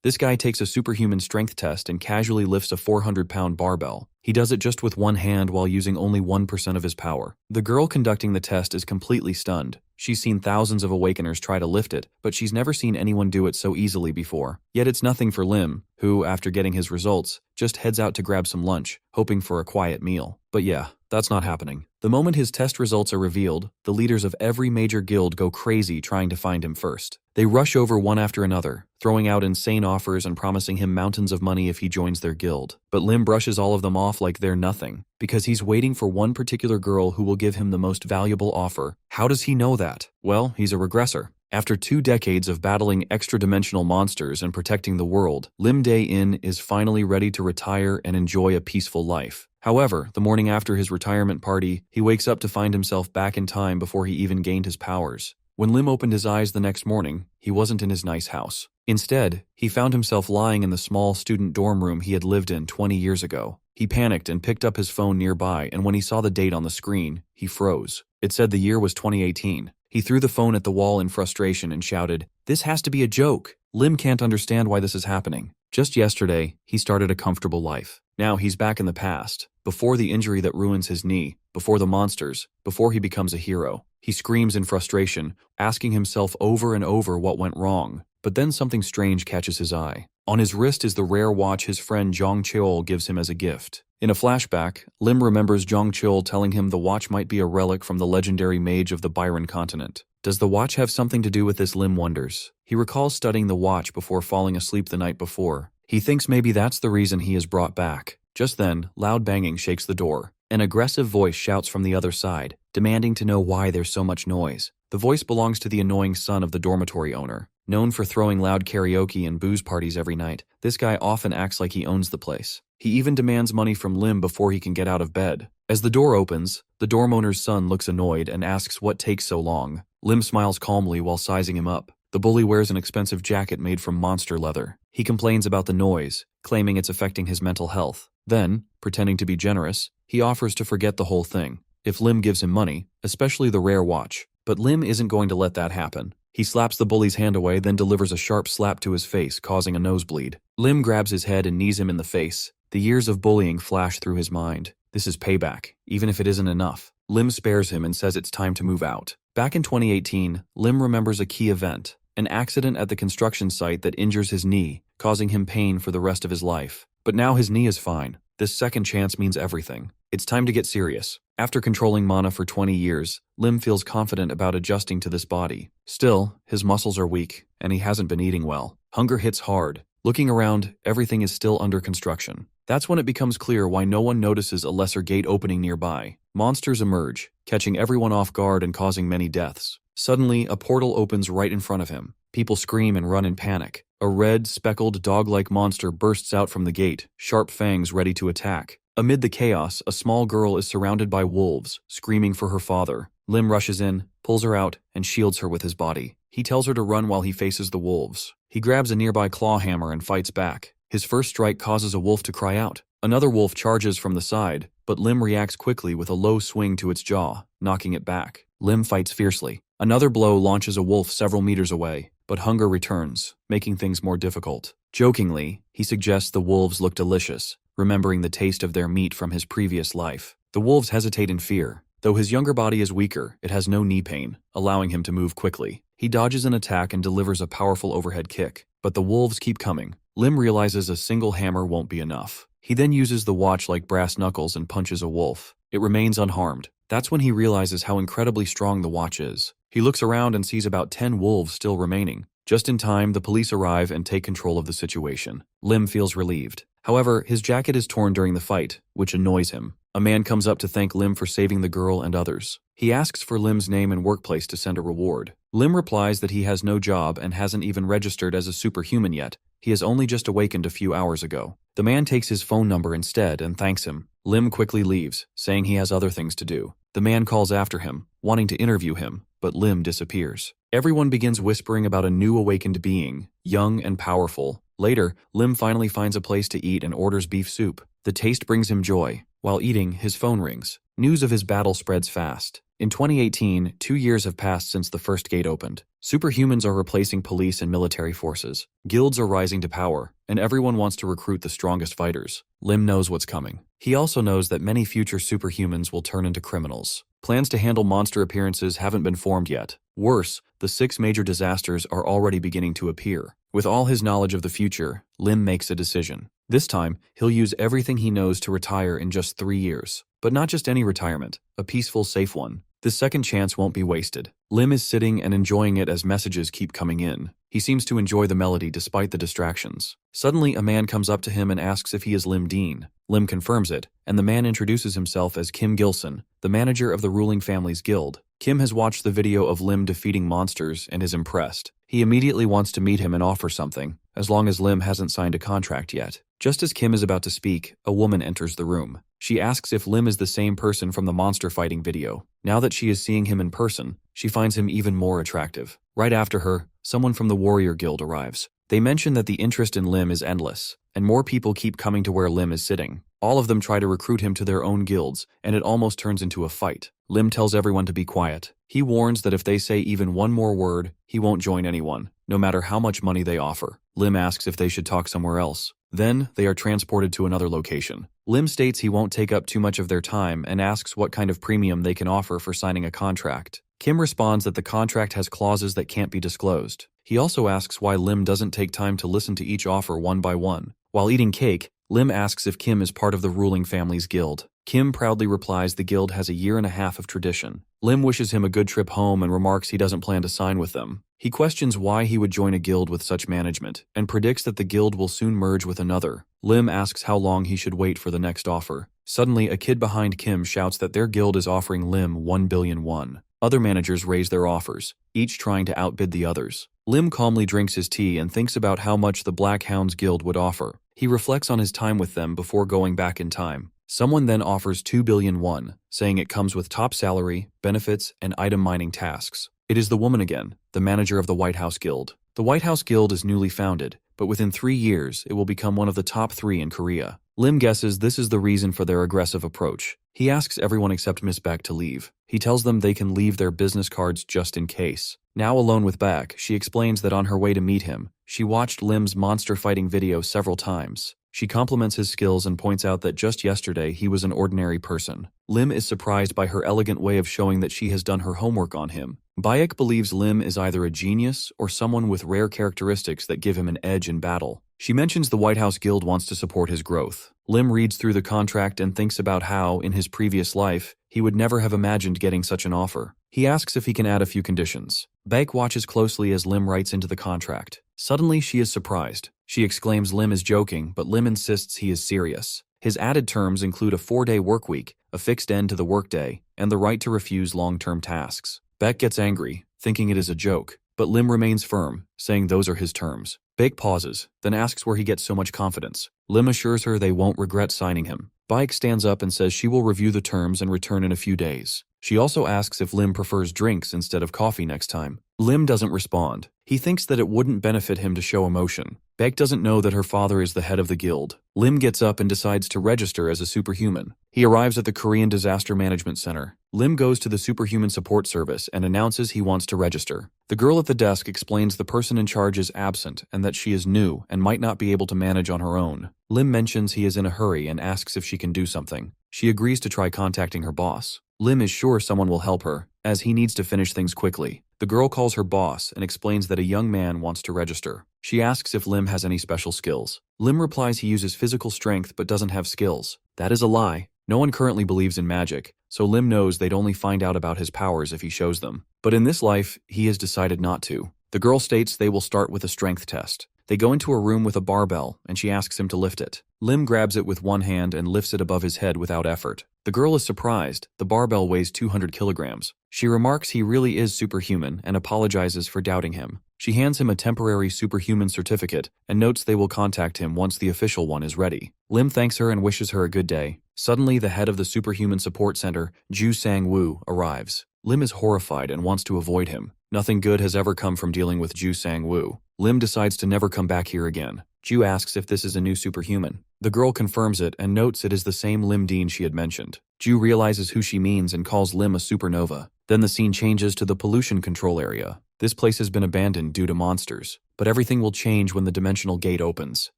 This guy takes a superhuman strength test and casually lifts a 400-pound barbell. He does it just with one hand while using only 1% of his power. The girl conducting the test is completely stunned. She's seen thousands of awakeners try to lift it, but she's never seen anyone do it so easily before. Yet it's nothing for Lim, who, after getting his results, just heads out to grab some lunch, hoping for a quiet meal. But yeah, that's not happening. The moment his test results are revealed, the leaders of every major guild go crazy trying to find him first. They rush over one after another, throwing out insane offers and promising him mountains of money if he joins their guild. But Lim brushes all of them off like they're nothing, because he's waiting for one particular girl who will give him the most valuable offer. How does he know that? Well, he's a regressor. After 2 decades of battling extra-dimensional monsters and protecting the world, Lim Dae-in is finally ready to retire and enjoy a peaceful life. However, the morning after his retirement party, he wakes up to find himself back in time before he even gained his powers. When Lim opened his eyes the next morning, he wasn't in his nice house. Instead, he found himself lying in the small student dorm room he had lived in 20 years ago. He panicked and picked up his phone nearby, and when he saw the date on the screen, he froze. It said the year was 2018. He threw the phone at the wall in frustration and shouted, "This has to be a joke. Lim can't understand why this is happening." Just yesterday, he started a comfortable life. Now he's back in the past, before the injury that ruins his knee, before the monsters, before he becomes a hero. He screams in frustration, asking himself over and over what went wrong. But then something strange catches his eye. On his wrist is the rare watch his friend Jong Cheol gives him as a gift. In a flashback, Lim remembers Jong Cheol telling him the watch might be a relic from the legendary mage of the Byron continent. Does the watch have something to do with this, Lim wonders. He recalls studying the watch before falling asleep the night before. He thinks maybe that's the reason he is brought back. Just then, loud banging shakes the door. An aggressive voice shouts from the other side, demanding to know why there's so much noise. The voice belongs to the annoying son of the dormitory owner. Known for throwing loud karaoke and booze parties every night, this guy often acts like he owns the place. He even demands money from Lim before he can get out of bed. As the door opens, the dorm owner's son looks annoyed and asks what takes so long. Lim smiles calmly while sizing him up. The bully wears an expensive jacket made from monster leather. He complains about the noise, claiming it's affecting his mental health. Then, pretending to be generous, he offers to forget the whole thing if Lim gives him money, especially the rare watch. But Lim isn't going to let that happen. He slaps the bully's hand away, then delivers a sharp slap to his face, causing a nosebleed. Lim grabs his head and knees him in the face. The years of bullying flash through his mind. This is payback, even if it isn't enough. Lim spares him and says it's time to move out. Back in 2018, Lim remembers a key event, an accident at the construction site that injures his knee, causing him pain for the rest of his life. But now his knee is fine. This second chance means everything. It's time to get serious. After controlling mana for 20 years, Lim feels confident about adjusting to this body. Still, his muscles are weak, and he hasn't been eating well. Hunger hits hard. Looking around, everything is still under construction. That's when it becomes clear why no one notices a lesser gate opening nearby. Monsters emerge, catching everyone off guard and causing many deaths. Suddenly, a portal opens right in front of him. People scream and run in panic. A red, speckled, dog-like monster bursts out from the gate, sharp fangs ready to attack. Amid the chaos, a small girl is surrounded by wolves, screaming for her father. Lim rushes in, pulls her out, and shields her with his body. He tells her to run while he faces the wolves. He grabs a nearby claw hammer and fights back. His first strike causes a wolf to cry out. Another wolf charges from the side, but Lim reacts quickly with a low swing to its jaw, knocking it back. Lim fights fiercely. Another blow launches a wolf several meters away, but hunger returns, making things more difficult. Jokingly, he suggests the wolves look delicious, remembering the taste of their meat from his previous life. The wolves hesitate in fear. Though his younger body is weaker, it has no knee pain, allowing him to move quickly. He dodges an attack and delivers a powerful overhead kick, but the wolves keep coming. Lim realizes a single hammer won't be enough. He then uses the watch like brass knuckles and punches a wolf. It remains unharmed. That's when he realizes how incredibly strong the watch is. He looks around and sees about 10 wolves still remaining. Just in time, the police arrive and take control of the situation. Lim feels relieved. However, his jacket is torn during the fight, which annoys him. A man comes up to thank Lim for saving the girl and others. He asks for Lim's name and workplace to send a reward. Lim replies that he has no job and hasn't even registered as a superhuman yet. He has only just awakened a few hours ago. The man takes his phone number instead and thanks him. Lim quickly leaves, saying he has other things to do. The man calls after him, wanting to interview him, but Lim disappears. Everyone begins whispering about a new awakened being, young and powerful. Later, Lim finally finds a place to eat and orders beef soup. The taste brings him joy. While eating, his phone rings. News of his battle spreads fast. In 2018, 2 years have passed since the first gate opened. Superhumans are replacing police and military forces. Guilds are rising to power, and everyone wants to recruit the strongest fighters. Lim knows what's coming. He also knows that many future superhumans will turn into criminals. Plans to handle monster appearances haven't been formed yet. Worse, the 6 major disasters are already beginning to appear. With all his knowledge of the future, Lim makes a decision. This time, he'll use everything he knows to retire in just 3 years. But not just any retirement, a peaceful, safe one. This second chance won't be wasted. Lim is sitting and enjoying it as messages keep coming in. He seems to enjoy the melody despite the distractions. Suddenly, a man comes up to him and asks if he is Lim Dean. Lim confirms it, and the man introduces himself as Kim Gilson, the manager of the ruling family's guild. Kim has watched the video of Lim defeating monsters and is impressed. He immediately wants to meet him and offer something, as long as Lim hasn't signed a contract yet. Just as Kim is about to speak, a woman enters the room. She asks if Lim is the same person from the monster fighting video. Now that she is seeing him in person, she finds him even more attractive. Right after her, someone from the Warrior Guild arrives. They mention that the interest in Lim is endless, and more people keep coming to where Lim is sitting. All of them try to recruit him to their own guilds, and it almost turns into a fight. Lim tells everyone to be quiet. He warns that if they say even one more word, he won't join anyone, no matter how much money they offer. Lim asks if they should talk somewhere else. Then, they are transported to another location. Lim states he won't take up too much of their time and asks what kind of premium they can offer for signing a contract. Kim responds that the contract has clauses that can't be disclosed. He also asks why Lim doesn't take time to listen to each offer one by one. While eating cake, Lim asks if Kim is part of the ruling family's guild. Kim proudly replies the guild has a 1.5 years of tradition. Lim wishes him a good trip home and remarks he doesn't plan to sign with them. He questions why he would join a guild with such management, and predicts that the guild will soon merge with another. Lim asks how long he should wait for the next offer. Suddenly, a kid behind Kim shouts that their guild is offering Lim 1 billion won. Other managers raise their offers, each trying to outbid the others. Lim calmly drinks his tea and thinks about how much the Black Hounds Guild would offer. He reflects on his time with them before going back in time. Someone then offers 2 billion won, saying it comes with top salary, benefits, and item mining tasks. It is the woman again, the manager of the White House Guild. The White House Guild is newly founded, but within 3 years, it will become one of the top 3 in Korea. Lim guesses this is the reason for their aggressive approach. He asks everyone except Miss Beck to leave. He tells them they can leave their business cards just in case. Now alone with Beck, she explains that on her way to meet him, she watched Lim's monster fighting video several times. She compliments his skills and points out that just yesterday he was an ordinary person. Lim is surprised by her elegant way of showing that she has done her homework on him. Bayek believes Lim is either a genius or someone with rare characteristics that give him an edge in battle. She mentions the White House Guild wants to support his growth. Lim reads through the contract and thinks about how, in his previous life, he would never have imagined getting such an offer. He asks if he can add a few conditions. Bayek watches closely as Lim writes into the contract. Suddenly, she is surprised. She exclaims Lim is joking, but Lim insists he is serious. His added terms include a 4-day workweek, a fixed end to the workday, and the right to refuse long-term tasks. Beck gets angry, thinking it is a joke, but Lim remains firm, saying those are his terms. Bayek pauses, then asks where he gets so much confidence. Lim assures her they won't regret signing him. Bayek stands up and says she will review the terms and return in a few days. She also asks if Lim prefers drinks instead of coffee next time. Lim doesn't respond. He thinks that it wouldn't benefit him to show emotion. Bayek doesn't know that her father is the head of the guild. Lim gets up and decides to register as a superhuman. He arrives at the Korean Disaster Management Center. Lim goes to the Superhuman Support Service and announces he wants to register. The girl at the desk explains the person in charge is absent and that she is new and might not be able to manage on her own. Lim mentions he is in a hurry and asks if she can do something. She agrees to try contacting her boss. Lim is sure someone will help her, as he needs to finish things quickly. The girl calls her boss and explains that a young man wants to register. She asks if Lim has any special skills. Lim replies he uses physical strength but doesn't have skills. That is a lie. No one currently believes in magic, so Lim knows they'd only find out about his powers if he shows them. But in this life, he has decided not to. The girl states they will start with a strength test. They go into a room with a barbell, and she asks him to lift it. Lim grabs it with one hand and lifts it above his head without effort. The girl is surprised. The barbell weighs 200 kilograms. She remarks he really is superhuman and apologizes for doubting him. She hands him a temporary superhuman certificate and notes they will contact him once the official one is ready. Lim thanks her and wishes her a good day. Suddenly, the head of the Superhuman Support Center, Ju Sang-woo, arrives. Lim is horrified and wants to avoid him. Nothing good has ever come from dealing with Ju Sang-woo. Lim decides to never come back here again. Ju asks if this is a new superhuman. The girl confirms it and notes it is the same Lim Dean she had mentioned. Ju realizes who she means and calls Lim a supernova. Then the scene changes to the pollution control area. This place has been abandoned due to monsters, but everything will change when the dimensional gate opens.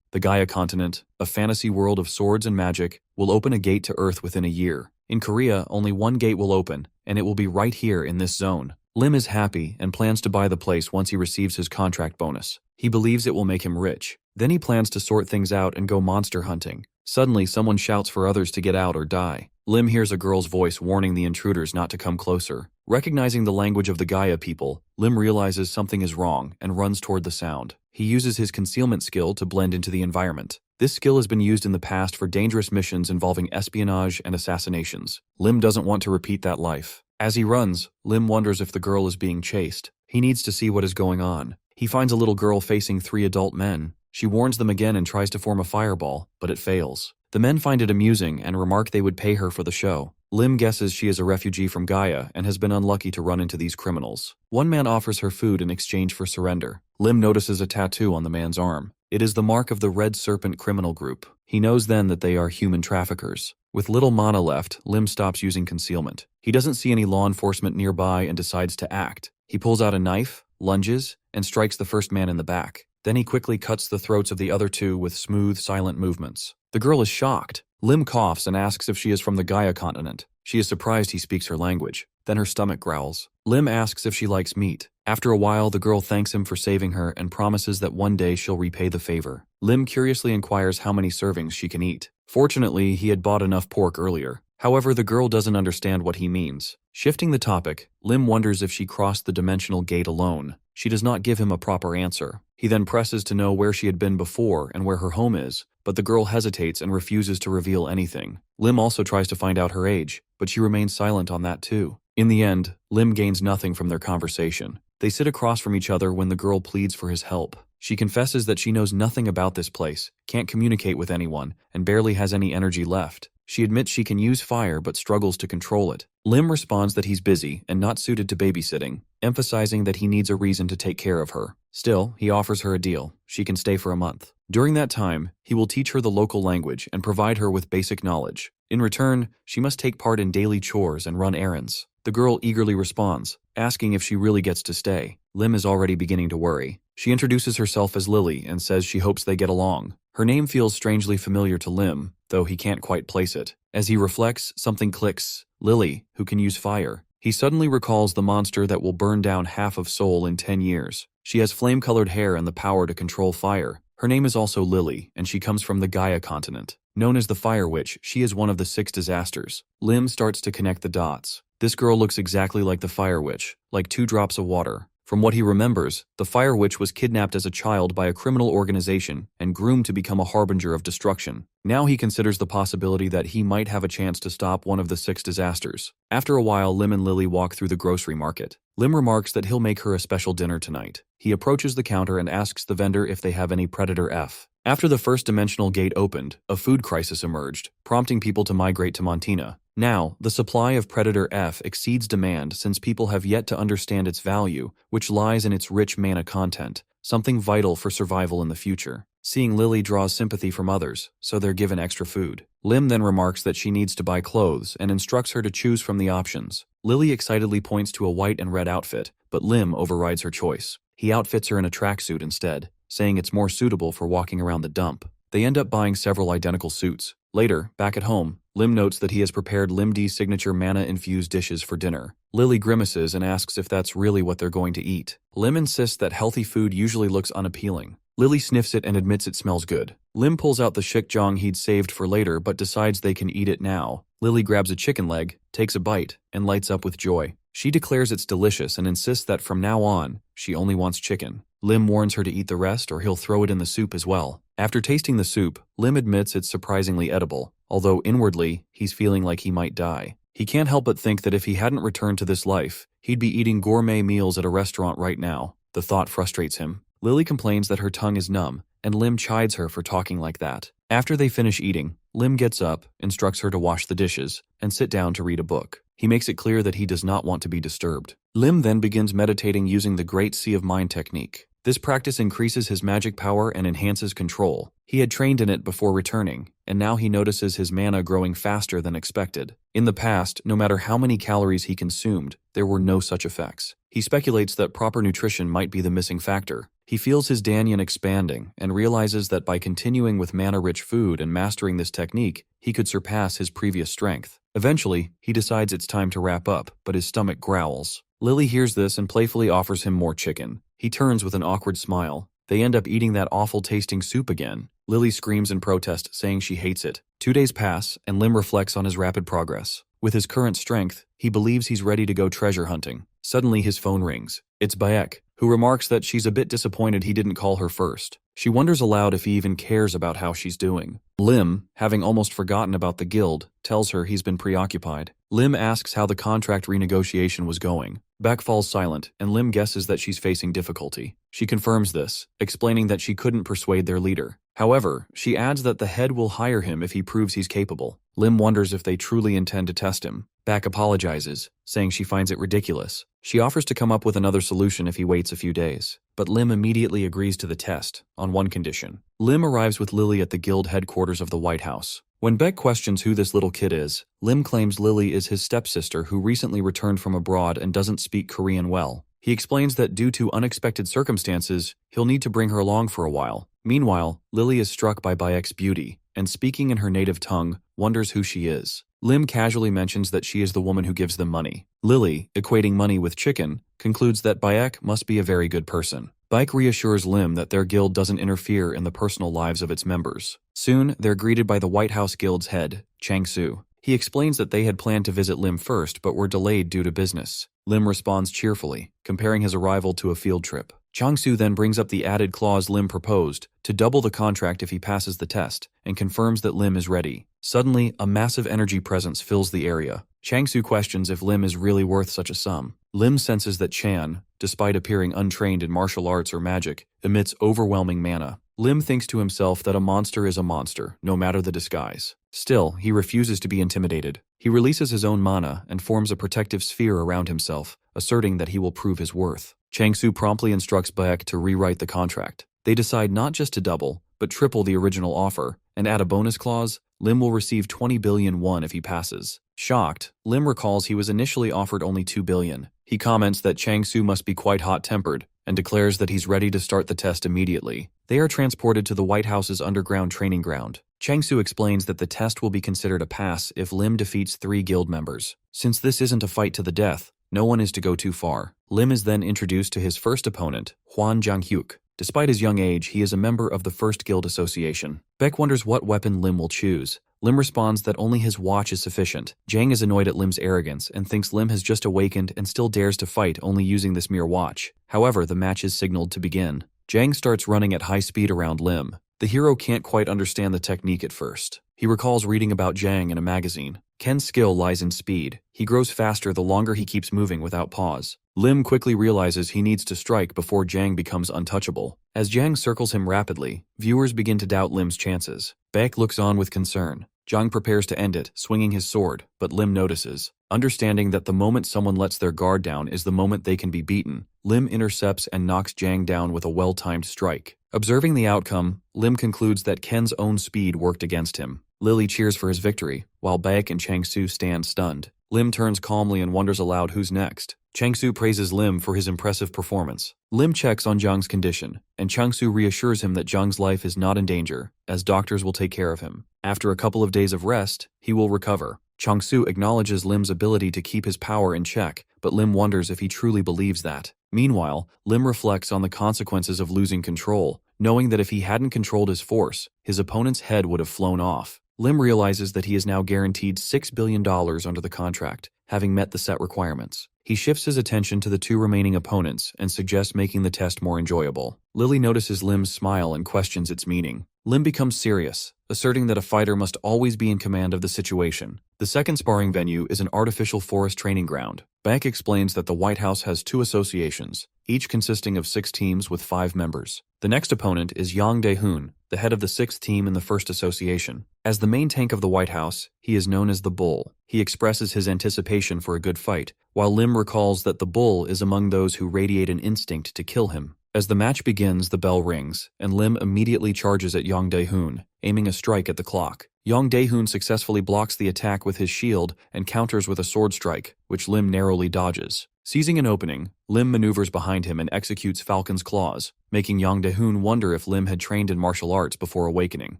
The Gaia continent, a fantasy world of swords and magic, will open a gate to Earth within a year. In Korea, only one gate will open, and it will be right here in this zone. Lim is happy and plans to buy the place once he receives his contract bonus. He believes it will make him rich. Then he plans to sort things out and go monster hunting. Suddenly, someone shouts for others to get out or die. Lim hears a girl's voice warning the intruders not to come closer. Recognizing the language of the Gaia people, Lim realizes something is wrong and runs toward the sound. He uses his concealment skill to blend into the environment. This skill has been used in the past for dangerous missions involving espionage and assassinations. Lim doesn't want to repeat that life. As he runs, Lim wonders if the girl is being chased. He needs to see what is going on. He finds a little girl facing 3 adult men. She warns them again and tries to form a fireball, but it fails. The men find it amusing and remark they would pay her for the show. Lim guesses she is a refugee from Gaia and has been unlucky to run into these criminals. One man offers her food in exchange for surrender. Lim notices a tattoo on the man's arm. It is the mark of the Red Serpent criminal group. He knows then that they are human traffickers. With little mana left, Lim stops using concealment. He doesn't see any law enforcement nearby and decides to act. He pulls out a knife, lunges, and strikes the first man in the back. Then he quickly cuts the throats of the other 2 with smooth, silent movements. The girl is shocked. Lim coughs and asks if she is from the Gaia continent. She is surprised he speaks her language. Then her stomach growls. Lim asks if she likes meat. After a while, the girl thanks him for saving her and promises that one day she'll repay the favor. Lim curiously inquires how many servings she can eat. Fortunately, he had bought enough pork earlier. However, the girl doesn't understand what he means. Shifting the topic, Lim wonders if she crossed the dimensional gate alone. She does not give him a proper answer. He then presses to know where she had been before and where her home is, but the girl hesitates and refuses to reveal anything. Lim also tries to find out her age, but she remains silent on that too. In the end, Lim gains nothing from their conversation. They sit across from each other when the girl pleads for his help. She confesses that she knows nothing about this place, can't communicate with anyone, and barely has any energy left. She admits she can use fire but struggles to control it. Lim responds that he's busy and not suited to babysitting, emphasizing that he needs a reason to take care of her. Still, he offers her a deal. She can stay for a month. During that time, he will teach her the local language and provide her with basic knowledge. In return, she must take part in daily chores and run errands. The girl eagerly responds, asking if she really gets to stay. Lim is already beginning to worry. She introduces herself as Lily and says she hopes they get along. Her name feels strangely familiar to Lim, though he can't quite place it. As he reflects, something clicks. Lily, who can use fire. He suddenly recalls the monster that will burn down half of Seoul in 10 years. She has flame-colored hair and the power to control fire. Her name is also Lily, and she comes from the Gaia continent. Known as the Fire Witch, she is one of the 6 disasters. Lim starts to connect the dots. This girl looks exactly like the Fire Witch, like 2 drops of water. From what he remembers, the Fire Witch was kidnapped as a child by a criminal organization and groomed to become a harbinger of destruction. Now he considers the possibility that he might have a chance to stop one of the 6 disasters. After a while, Lim and Lily walk through the grocery market. Lim remarks that he'll make her a special dinner tonight. He approaches the counter and asks the vendor if they have any Predator F. After the first dimensional gate opened, a food crisis emerged, prompting people to migrate to Montana. Now, the supply of Predator F exceeds demand since people have yet to understand its value, which lies in its rich mana content, something vital for survival in the future. Seeing Lily draws sympathy from others, so they're given extra food. Lim then remarks that she needs to buy clothes and instructs her to choose from the options. Lily excitedly points to a white and red outfit, but Lim overrides her choice. He outfits her in a tracksuit instead, saying it's more suitable for walking around the dump. They end up buying several identical suits. Later, back at home, Lim notes that he has prepared Lim D's signature mana-infused dishes for dinner. Lily grimaces and asks if that's really what they're going to eat. Lim insists that healthy food usually looks unappealing. Lily sniffs it and admits it smells good. Lim pulls out the shikjang he'd saved for later but decides they can eat it now. Lily grabs a chicken leg, takes a bite, and lights up with joy. She declares it's delicious and insists that from now on, she only wants chicken. Lim warns her to eat the rest or he'll throw it in the soup as well. After tasting the soup, Lim admits it's surprisingly edible, although inwardly, he's feeling like he might die. He can't help but think that if he hadn't returned to this life, he'd be eating gourmet meals at a restaurant right now. The thought frustrates him. Lily complains that her tongue is numb, and Lim chides her for talking like that. After they finish eating, Lim gets up, instructs her to wash the dishes, and sit down to read a book. He makes it clear that he does not want to be disturbed. Lim then begins meditating using the Great Sea of Mind technique. This practice increases his magic power and enhances control. He had trained in it before returning, and now he notices his mana growing faster than expected. In the past, no matter how many calories he consumed, there were no such effects. He speculates that proper nutrition might be the missing factor. He feels his danyan expanding and realizes that by continuing with mana-rich food and mastering this technique, he could surpass his previous strength. Eventually, he decides it's time to wrap up, but his stomach growls. Lily hears this and playfully offers him more chicken. He turns with an awkward smile. They end up eating that awful-tasting soup again. Lily screams in protest, saying she hates it. 2 days pass, and Lim reflects on his rapid progress. With his current strength, he believes he's ready to go treasure hunting. Suddenly, his phone rings. It's Bayek, who remarks that she's a bit disappointed he didn't call her first. She wonders aloud if he even cares about how she's doing. Lim, having almost forgotten about the guild, tells her he's been preoccupied. Lim asks how the contract renegotiation was going. Beck falls silent, and Lim guesses that she's facing difficulty. She confirms this, explaining that she couldn't persuade their leader. However, she adds that the head will hire him if he proves he's capable. Lim wonders if they truly intend to test him. Beck apologizes, saying she finds it ridiculous. She offers to come up with another solution if he waits a few days. But Lim immediately agrees to the test, on one condition. Lim arrives with Lily at the guild headquarters of the White House. When Beck questions who this little kid is, Lim claims Lily is his stepsister who recently returned from abroad and doesn't speak Korean well. He explains that due to unexpected circumstances, he'll need to bring her along for a while. Meanwhile, Lily is struck by Bayek's beauty, and speaking in her native tongue, wonders who she is. Lim casually mentions that she is the woman who gives them money. Lily, equating money with chicken, concludes that Bayek must be a very good person. Bayek reassures Lim that their guild doesn't interfere in the personal lives of its members. Soon, they're greeted by the White House Guild's head, Chang-Su. He explains that they had planned to visit Lim first but were delayed due to business. Lim responds cheerfully, comparing his arrival to a field trip. Chang-Su then brings up the added clause Lim proposed, to double the contract if he passes the test, and confirms that Lim is ready. Suddenly, a massive energy presence fills the area. Chang-Su questions if Lim is really worth such a sum. Lim senses that Chan, despite appearing untrained in martial arts or magic, emits overwhelming mana. Lim thinks to himself that a monster is a monster, no matter the disguise. Still, he refuses to be intimidated. He releases his own mana and forms a protective sphere around himself, asserting that he will prove his worth. Chang-Su promptly instructs Bayek to rewrite the contract. They decide not just to double, but triple the original offer, and add a bonus clause. Lim will receive 20 billion won if he passes. Shocked, Lim recalls he was initially offered only 2 billion. He comments that Chang-Su must be quite hot-tempered, and declares that he's ready to start the test immediately. They are transported to the White House's underground training ground. Chang-Su explains that the test will be considered a pass if Lim defeats 3 guild members. Since this isn't a fight to the death, no one is to go too far. Lim is then introduced to his first opponent, Hwan Jang-hyuk. Despite his young age, he is a member of the First Guild Association. Beck wonders what weapon Lim will choose. Lim responds that only his watch is sufficient. Jang is annoyed at Lim's arrogance and thinks Lim has just awakened and still dares to fight only using this mere watch. However, the match is signaled to begin. Jang starts running at high speed around Lim. The hero can't quite understand the technique at first. He recalls reading about Jang in a magazine. Ken's skill lies in speed. He grows faster the longer he keeps moving without pause. Lim quickly realizes he needs to strike before Jang becomes untouchable. As Jang circles him rapidly, viewers begin to doubt Lim's chances. Beck looks on with concern. Jang prepares to end it, swinging his sword, but Lim notices. Understanding that the moment someone lets their guard down is the moment they can be beaten, Lim intercepts and knocks Jang down with a well-timed strike. Observing the outcome, Lim concludes that Ken's own speed worked against him. Lily cheers for his victory, while Bayek and Chang-Su stand stunned. Lim turns calmly and wonders aloud who's next. Chang-Su praises Lim for his impressive performance. Lim checks on Jang's condition, and Chang-Su reassures him that Jang's life is not in danger, as doctors will take care of him. After a couple of days of rest, he will recover. Chang-Su acknowledges Lim's ability to keep his power in check, but Lim wonders if he truly believes that. Meanwhile, Lim reflects on the consequences of losing control, knowing that if he hadn't controlled his force, his opponent's head would have flown off. Lim realizes that he is now guaranteed $6 billion under the contract, having met the set requirements. He shifts his attention to the 2 remaining opponents and suggests making the test more enjoyable. Lily notices Lim's smile and questions its meaning. Lim becomes serious, asserting that a fighter must always be in command of the situation. The second sparring venue is an artificial forest training ground. Beck explains that the White House has 2 associations, each consisting of 6 teams with 5 members. The next opponent is Yang Dae-hoon, the the head of the 6th team in the first association. As the main tank of the White House, he is known as the Bull. He expresses his anticipation for a good fight, while Lim recalls that the Bull is among those who radiate an instinct to kill him. As the match begins, the bell rings, and Lim immediately charges at Yang Dae-hoon, aiming a strike at the clock. Yang Dae-hoon successfully blocks the attack with his shield and counters with a sword strike, which Lim narrowly dodges. Seizing an opening, Lim maneuvers behind him and executes Falcon's Claws, making Yang Dae-hoon wonder if Lim had trained in martial arts before awakening.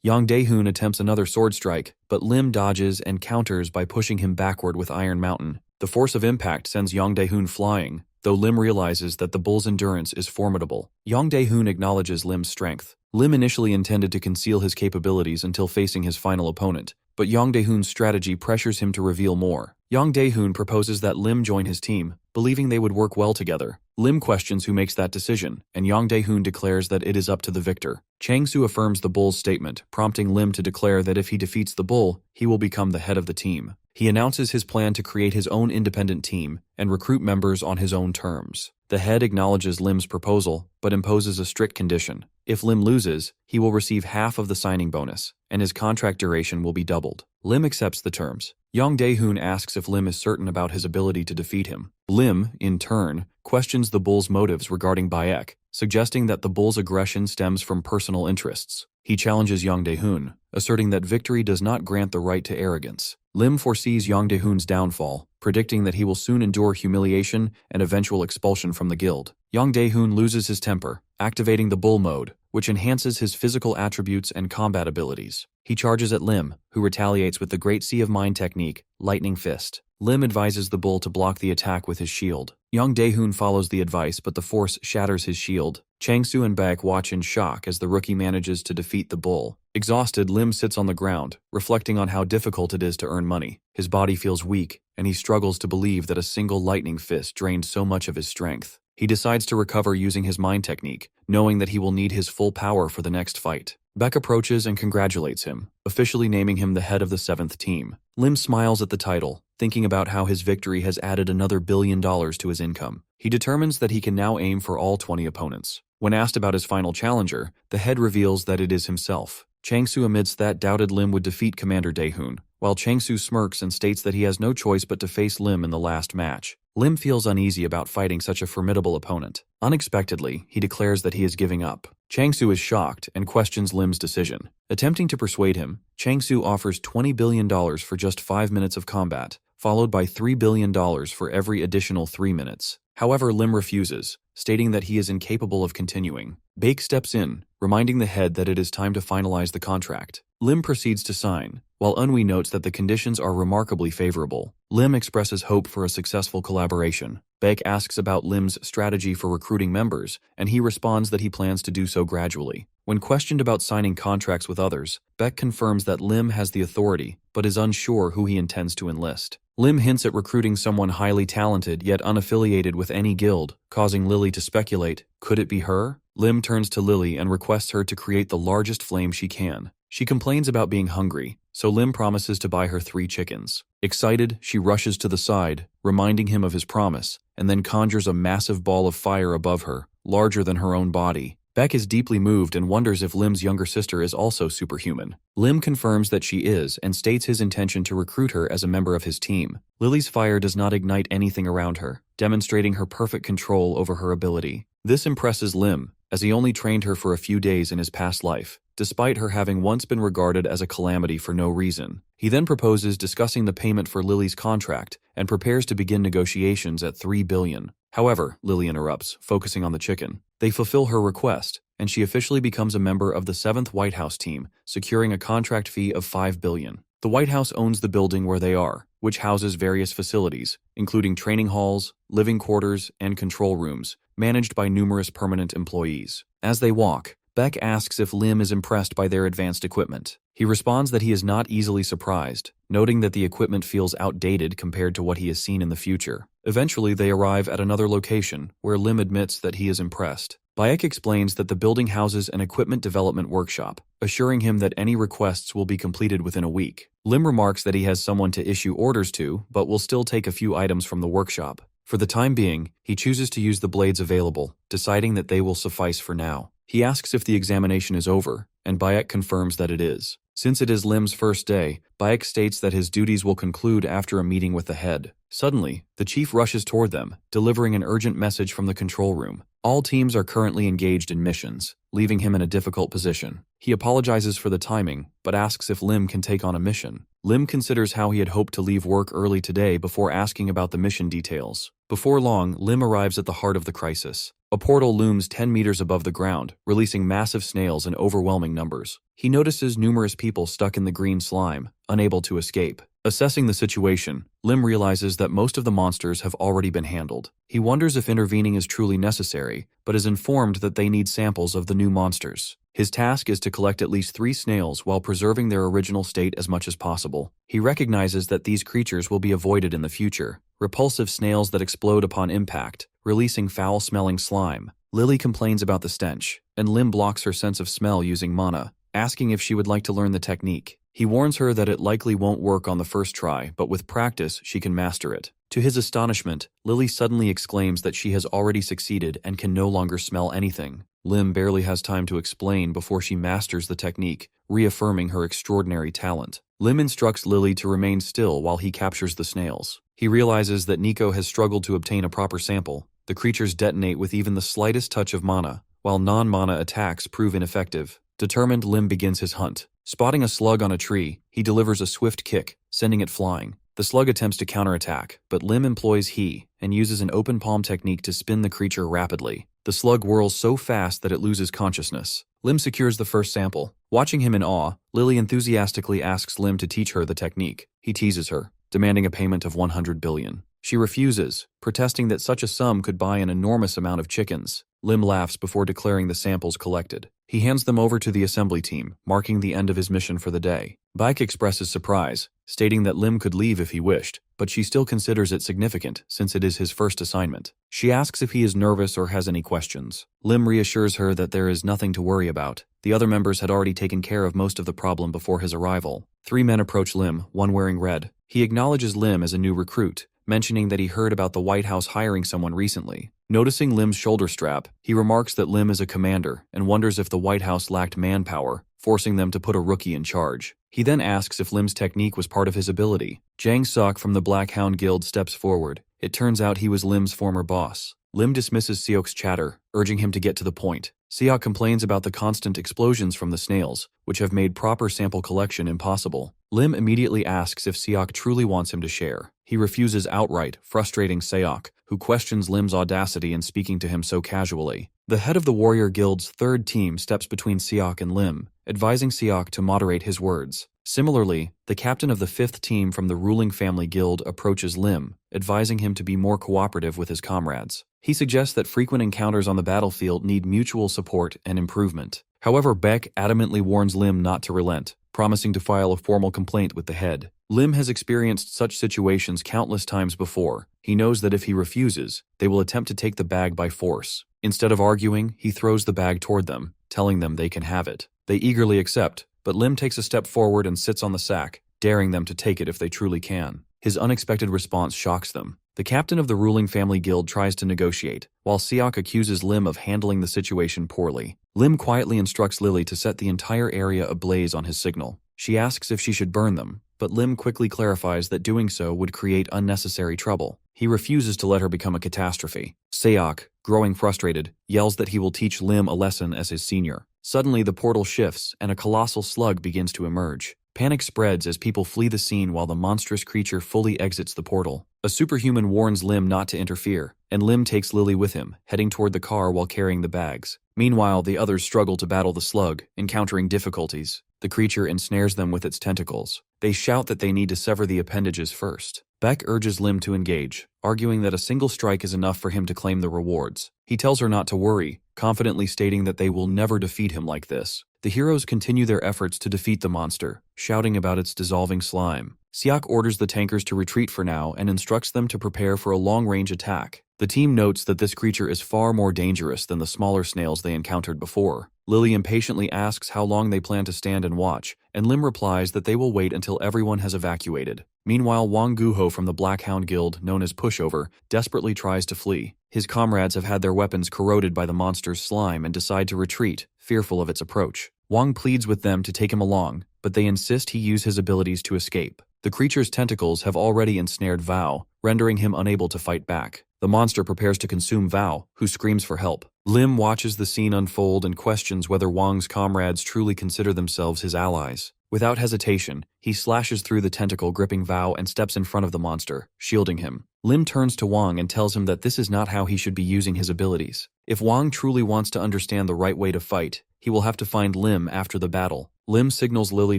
Yang Dae-hoon attempts another sword strike, but Lim dodges and counters by pushing him backward with Iron Mountain. The force of impact sends Yang Dae-hoon flying, though Lim realizes that the Bull's endurance is formidable. Yang Dae-hoon acknowledges Lim's strength. Lim initially intended to conceal his capabilities until facing his final opponent, but Yang Dae-hoon's strategy pressures him to reveal more. Yang Dae-hoon proposes that Lim join his team, believing they would work well together. Lim questions who makes that decision, and Yang Dae-hoon declares that it is up to the victor. Chang-soo affirms the Bull's statement, prompting Lim to declare that if he defeats the Bull, he will become the head of the team. He announces his plan to create his own independent team and recruit members on his own terms. The head acknowledges Lim's proposal, but imposes a strict condition. If Lim loses, he will receive half of the signing bonus, and his contract duration will be doubled. Lim accepts the terms. Yang Dae-hoon asks if Lim is certain about his ability to defeat him. Lim, in turn, questions the Bull's motives regarding Baek, suggesting that the Bull's aggression stems from personal interests. He challenges Yang Dae-hoon, asserting that victory does not grant the right to arrogance. Lim foresees Yang Dae-hoon's downfall, predicting that he will soon endure humiliation and eventual expulsion from the guild. Yang Dae-hoon loses his temper, activating the Bull mode, which enhances his physical attributes and combat abilities. He charges at Lim, who retaliates with the Great Sea of Mind technique, Lightning Fist. Lim advises the Bull to block the attack with his shield. Yang Dae-hoon follows the advice, but the force shatters his shield. Chang-soo and Baek watch in shock as the rookie manages to defeat the Bull. Exhausted, Lim sits on the ground, reflecting on how difficult it is to earn money. His body feels weak, and he struggles to believe that a single lightning fist drained so much of his strength. He decides to recover using his mind technique, knowing that he will need his full power for the next fight. Baek approaches and congratulates him, officially naming him the head of the 7th team. Lim smiles at the title, thinking about how his victory has added another $1 billion to his income. He determines that he can now aim for all 20 opponents. When asked about his final challenger, the head reveals that it is himself. Chang-soo admits that doubted Lim would defeat Commander Dae-hoon, while Chang-soo smirks and states that he has no choice but to face Lim in the last match. Lim feels uneasy about fighting such a formidable opponent. Unexpectedly, he declares that he is giving up. Chang-soo is shocked and questions Lim's decision. Attempting to persuade him, Chang-soo offers $20 billion for just 5 minutes of combat, followed by $3 billion for every additional 3 minutes. However, Lim refuses, stating that he is incapable of continuing. Baek steps in, reminding the head that it is time to finalize the contract. Lim proceeds to sign, while Eunwi notes that the conditions are remarkably favorable. Lim expresses hope for a successful collaboration. Baek asks about Lim's strategy for recruiting members, and he responds that he plans to do so gradually. When questioned about signing contracts with others, Baek confirms that Lim has the authority, but is unsure who he intends to enlist. Lim hints at recruiting someone highly talented yet unaffiliated with any guild, causing Lily to speculate, could it be her? Lim turns to Lily and requests her to create the largest flame she can. She complains about being hungry, so Lim promises to buy her 3 chickens. Excited, she rushes to the side, reminding him of his promise, and then conjures a massive ball of fire above her, larger than her own body. Baek is deeply moved and wonders if Lim's younger sister is also superhuman. Lim confirms that she is and states his intention to recruit her as a member of his team. Lily's fire does not ignite anything around her, demonstrating her perfect control over her ability. This impresses Lim, as he only trained her for a few days in his past life, despite her having once been regarded as a calamity for no reason. He then proposes discussing the payment for Lily's contract and prepares to begin negotiations at $3 billion. However, Lily interrupts, focusing on the chicken. They fulfill her request, and she officially becomes a member of the 7th White House team, securing a contract fee of $5 billion. The White House owns the building where they are, which houses various facilities, including training halls, living quarters, and control rooms, managed by numerous permanent employees. As they walk, Baek asks if Lim is impressed by their advanced equipment. He responds that he is not easily surprised, noting that the equipment feels outdated compared to what he has seen in the future. Eventually, they arrive at another location, where Lim admits that he is impressed. Baek explains that the building houses an equipment development workshop, assuring him that any requests will be completed within a week. Lim remarks that he has someone to issue orders to, but will still take a few items from the workshop. For the time being, he chooses to use the blades available, deciding that they will suffice for now. He asks if the examination is over, and Bayek confirms that it is. Since it is Lim's first day, Bayek states that his duties will conclude after a meeting with the head. Suddenly, the chief rushes toward them, delivering an urgent message from the control room. All teams are currently engaged in missions, leaving him in a difficult position. He apologizes for the timing, but asks if Lim can take on a mission. Lim considers how he had hoped to leave work early today before asking about the mission details. Before long, Lim arrives at the heart of the crisis. A portal looms 10 meters above the ground, releasing massive snails in overwhelming numbers. He notices numerous people stuck in the green slime, unable to escape. Assessing the situation, Lim realizes that most of the monsters have already been handled. He wonders if intervening is truly necessary, but is informed that they need samples of the new monsters. His task is to collect at least 3 snails while preserving their original state as much as possible. He recognizes that these creatures will be avoided in the future. Repulsive snails that explode upon impact, releasing foul-smelling slime. Lily complains about the stench, and Lim blocks her sense of smell using mana, asking if she would like to learn the technique. He warns her that it likely won't work on the first try, but with practice, she can master it. To his astonishment, Lily suddenly exclaims that she has already succeeded and can no longer smell anything. Lim barely has time to explain before she masters the technique, reaffirming her extraordinary talent. Lim instructs Lily to remain still while he captures the snails. He realizes that Nico has struggled to obtain a proper sample. The creatures detonate with even the slightest touch of mana, while non-mana attacks prove ineffective. Determined, Lim begins his hunt. Spotting a slug on a tree, he delivers a swift kick, sending it flying. The slug attempts to counterattack, but Lim employs he and uses an open palm technique to spin the creature rapidly. The slug whirls so fast that it loses consciousness. Lim secures the first sample. Watching him in awe, Lily enthusiastically asks Lim to teach her the technique. He teases her, demanding a payment of 100 billion. She refuses, protesting that such a sum could buy an enormous amount of chickens. Lim laughs before declaring the samples collected. He hands them over to the assembly team, marking the end of his mission for the day. Bayek expresses surprise, stating that Lim could leave if he wished, but she still considers it significant since it is his first assignment. She asks if he is nervous or has any questions. Lim reassures her that there is nothing to worry about. The other members had already taken care of most of the problem before his arrival. 3 men approach Lim, one wearing red. He acknowledges Lim as a new recruit, mentioning that he heard about the White House hiring someone recently. Noticing Lim's shoulder strap, he remarks that Lim is a commander and wonders if the White House lacked manpower, forcing them to put a rookie in charge. He then asks if Lim's technique was part of his ability. Jang Sok from the Black Hound Guild steps forward. It turns out he was Lim's former boss. Lim dismisses Seok's chatter, urging him to get to the point. Seok complains about the constant explosions from the snails, which have made proper sample collection impossible. Lim immediately asks if Seok truly wants him to share. He refuses outright, frustrating Seok, who questions Lim's audacity in speaking to him so casually. The head of the Warrior Guild's 3rd team steps between Seok and Lim, advising Seok to moderate his words. Similarly, the captain of the 5th team from the ruling family guild approaches Lim, advising him to be more cooperative with his comrades. He suggests that frequent encounters on the battlefield need mutual support and improvement. However, Beck adamantly warns Lim not to relent, promising to file a formal complaint with the head. Lim has experienced such situations countless times before. He knows that if he refuses, they will attempt to take the bag by force. Instead of arguing, he throws the bag toward them, telling them they can have it. They eagerly accept, but Lim takes a step forward and sits on the sack, daring them to take it if they truly can. His unexpected response shocks them. The captain of the ruling family guild tries to negotiate, while Seok accuses Lim of handling the situation poorly. Lim quietly instructs Lily to set the entire area ablaze on his signal. She asks if she should burn them, but Lim quickly clarifies that doing so would create unnecessary trouble. He refuses to let her become a catastrophe. Seok, growing frustrated, yells that he will teach Lim a lesson as his senior. Suddenly, the portal shifts, and a colossal slug begins to emerge. Panic spreads as people flee the scene while the monstrous creature fully exits the portal. A superhuman warns Lim not to interfere, and Lim takes Lily with him, heading toward the car while carrying the bags. Meanwhile, the others struggle to battle the slug, encountering difficulties. The creature ensnares them with its tentacles. They shout that they need to sever the appendages first. Beck urges Lim to engage, arguing that a single strike is enough for him to claim the rewards. He tells her not to worry, confidently stating that they will never defeat him like this. The heroes continue their efforts to defeat the monster, shouting about its dissolving slime. Seok orders the tankers to retreat for now and instructs them to prepare for a long-range attack. The team notes that this creature is far more dangerous than the smaller snails they encountered before. Lily impatiently asks how long they plan to stand and watch, and Lim replies that they will wait until everyone has evacuated. Meanwhile, Wang Guho from the Black Hound Guild, known as Pushover, desperately tries to flee. His comrades have had their weapons corroded by the monster's slime and decide to retreat, fearful of its approach. Wang pleads with them to take him along, but they insist he use his abilities to escape. The creature's tentacles have already ensnared Vao, rendering him unable to fight back. The monster prepares to consume Vao, who screams for help. Lim watches the scene unfold and questions whether Wang's comrades truly consider themselves his allies. Without hesitation, he slashes through the tentacle gripping Vao and steps in front of the monster, shielding him. Lim turns to Wang and tells him that this is not how he should be using his abilities. If Wang truly wants to understand the right way to fight, he will have to find Lim after the battle. Lim signals Lily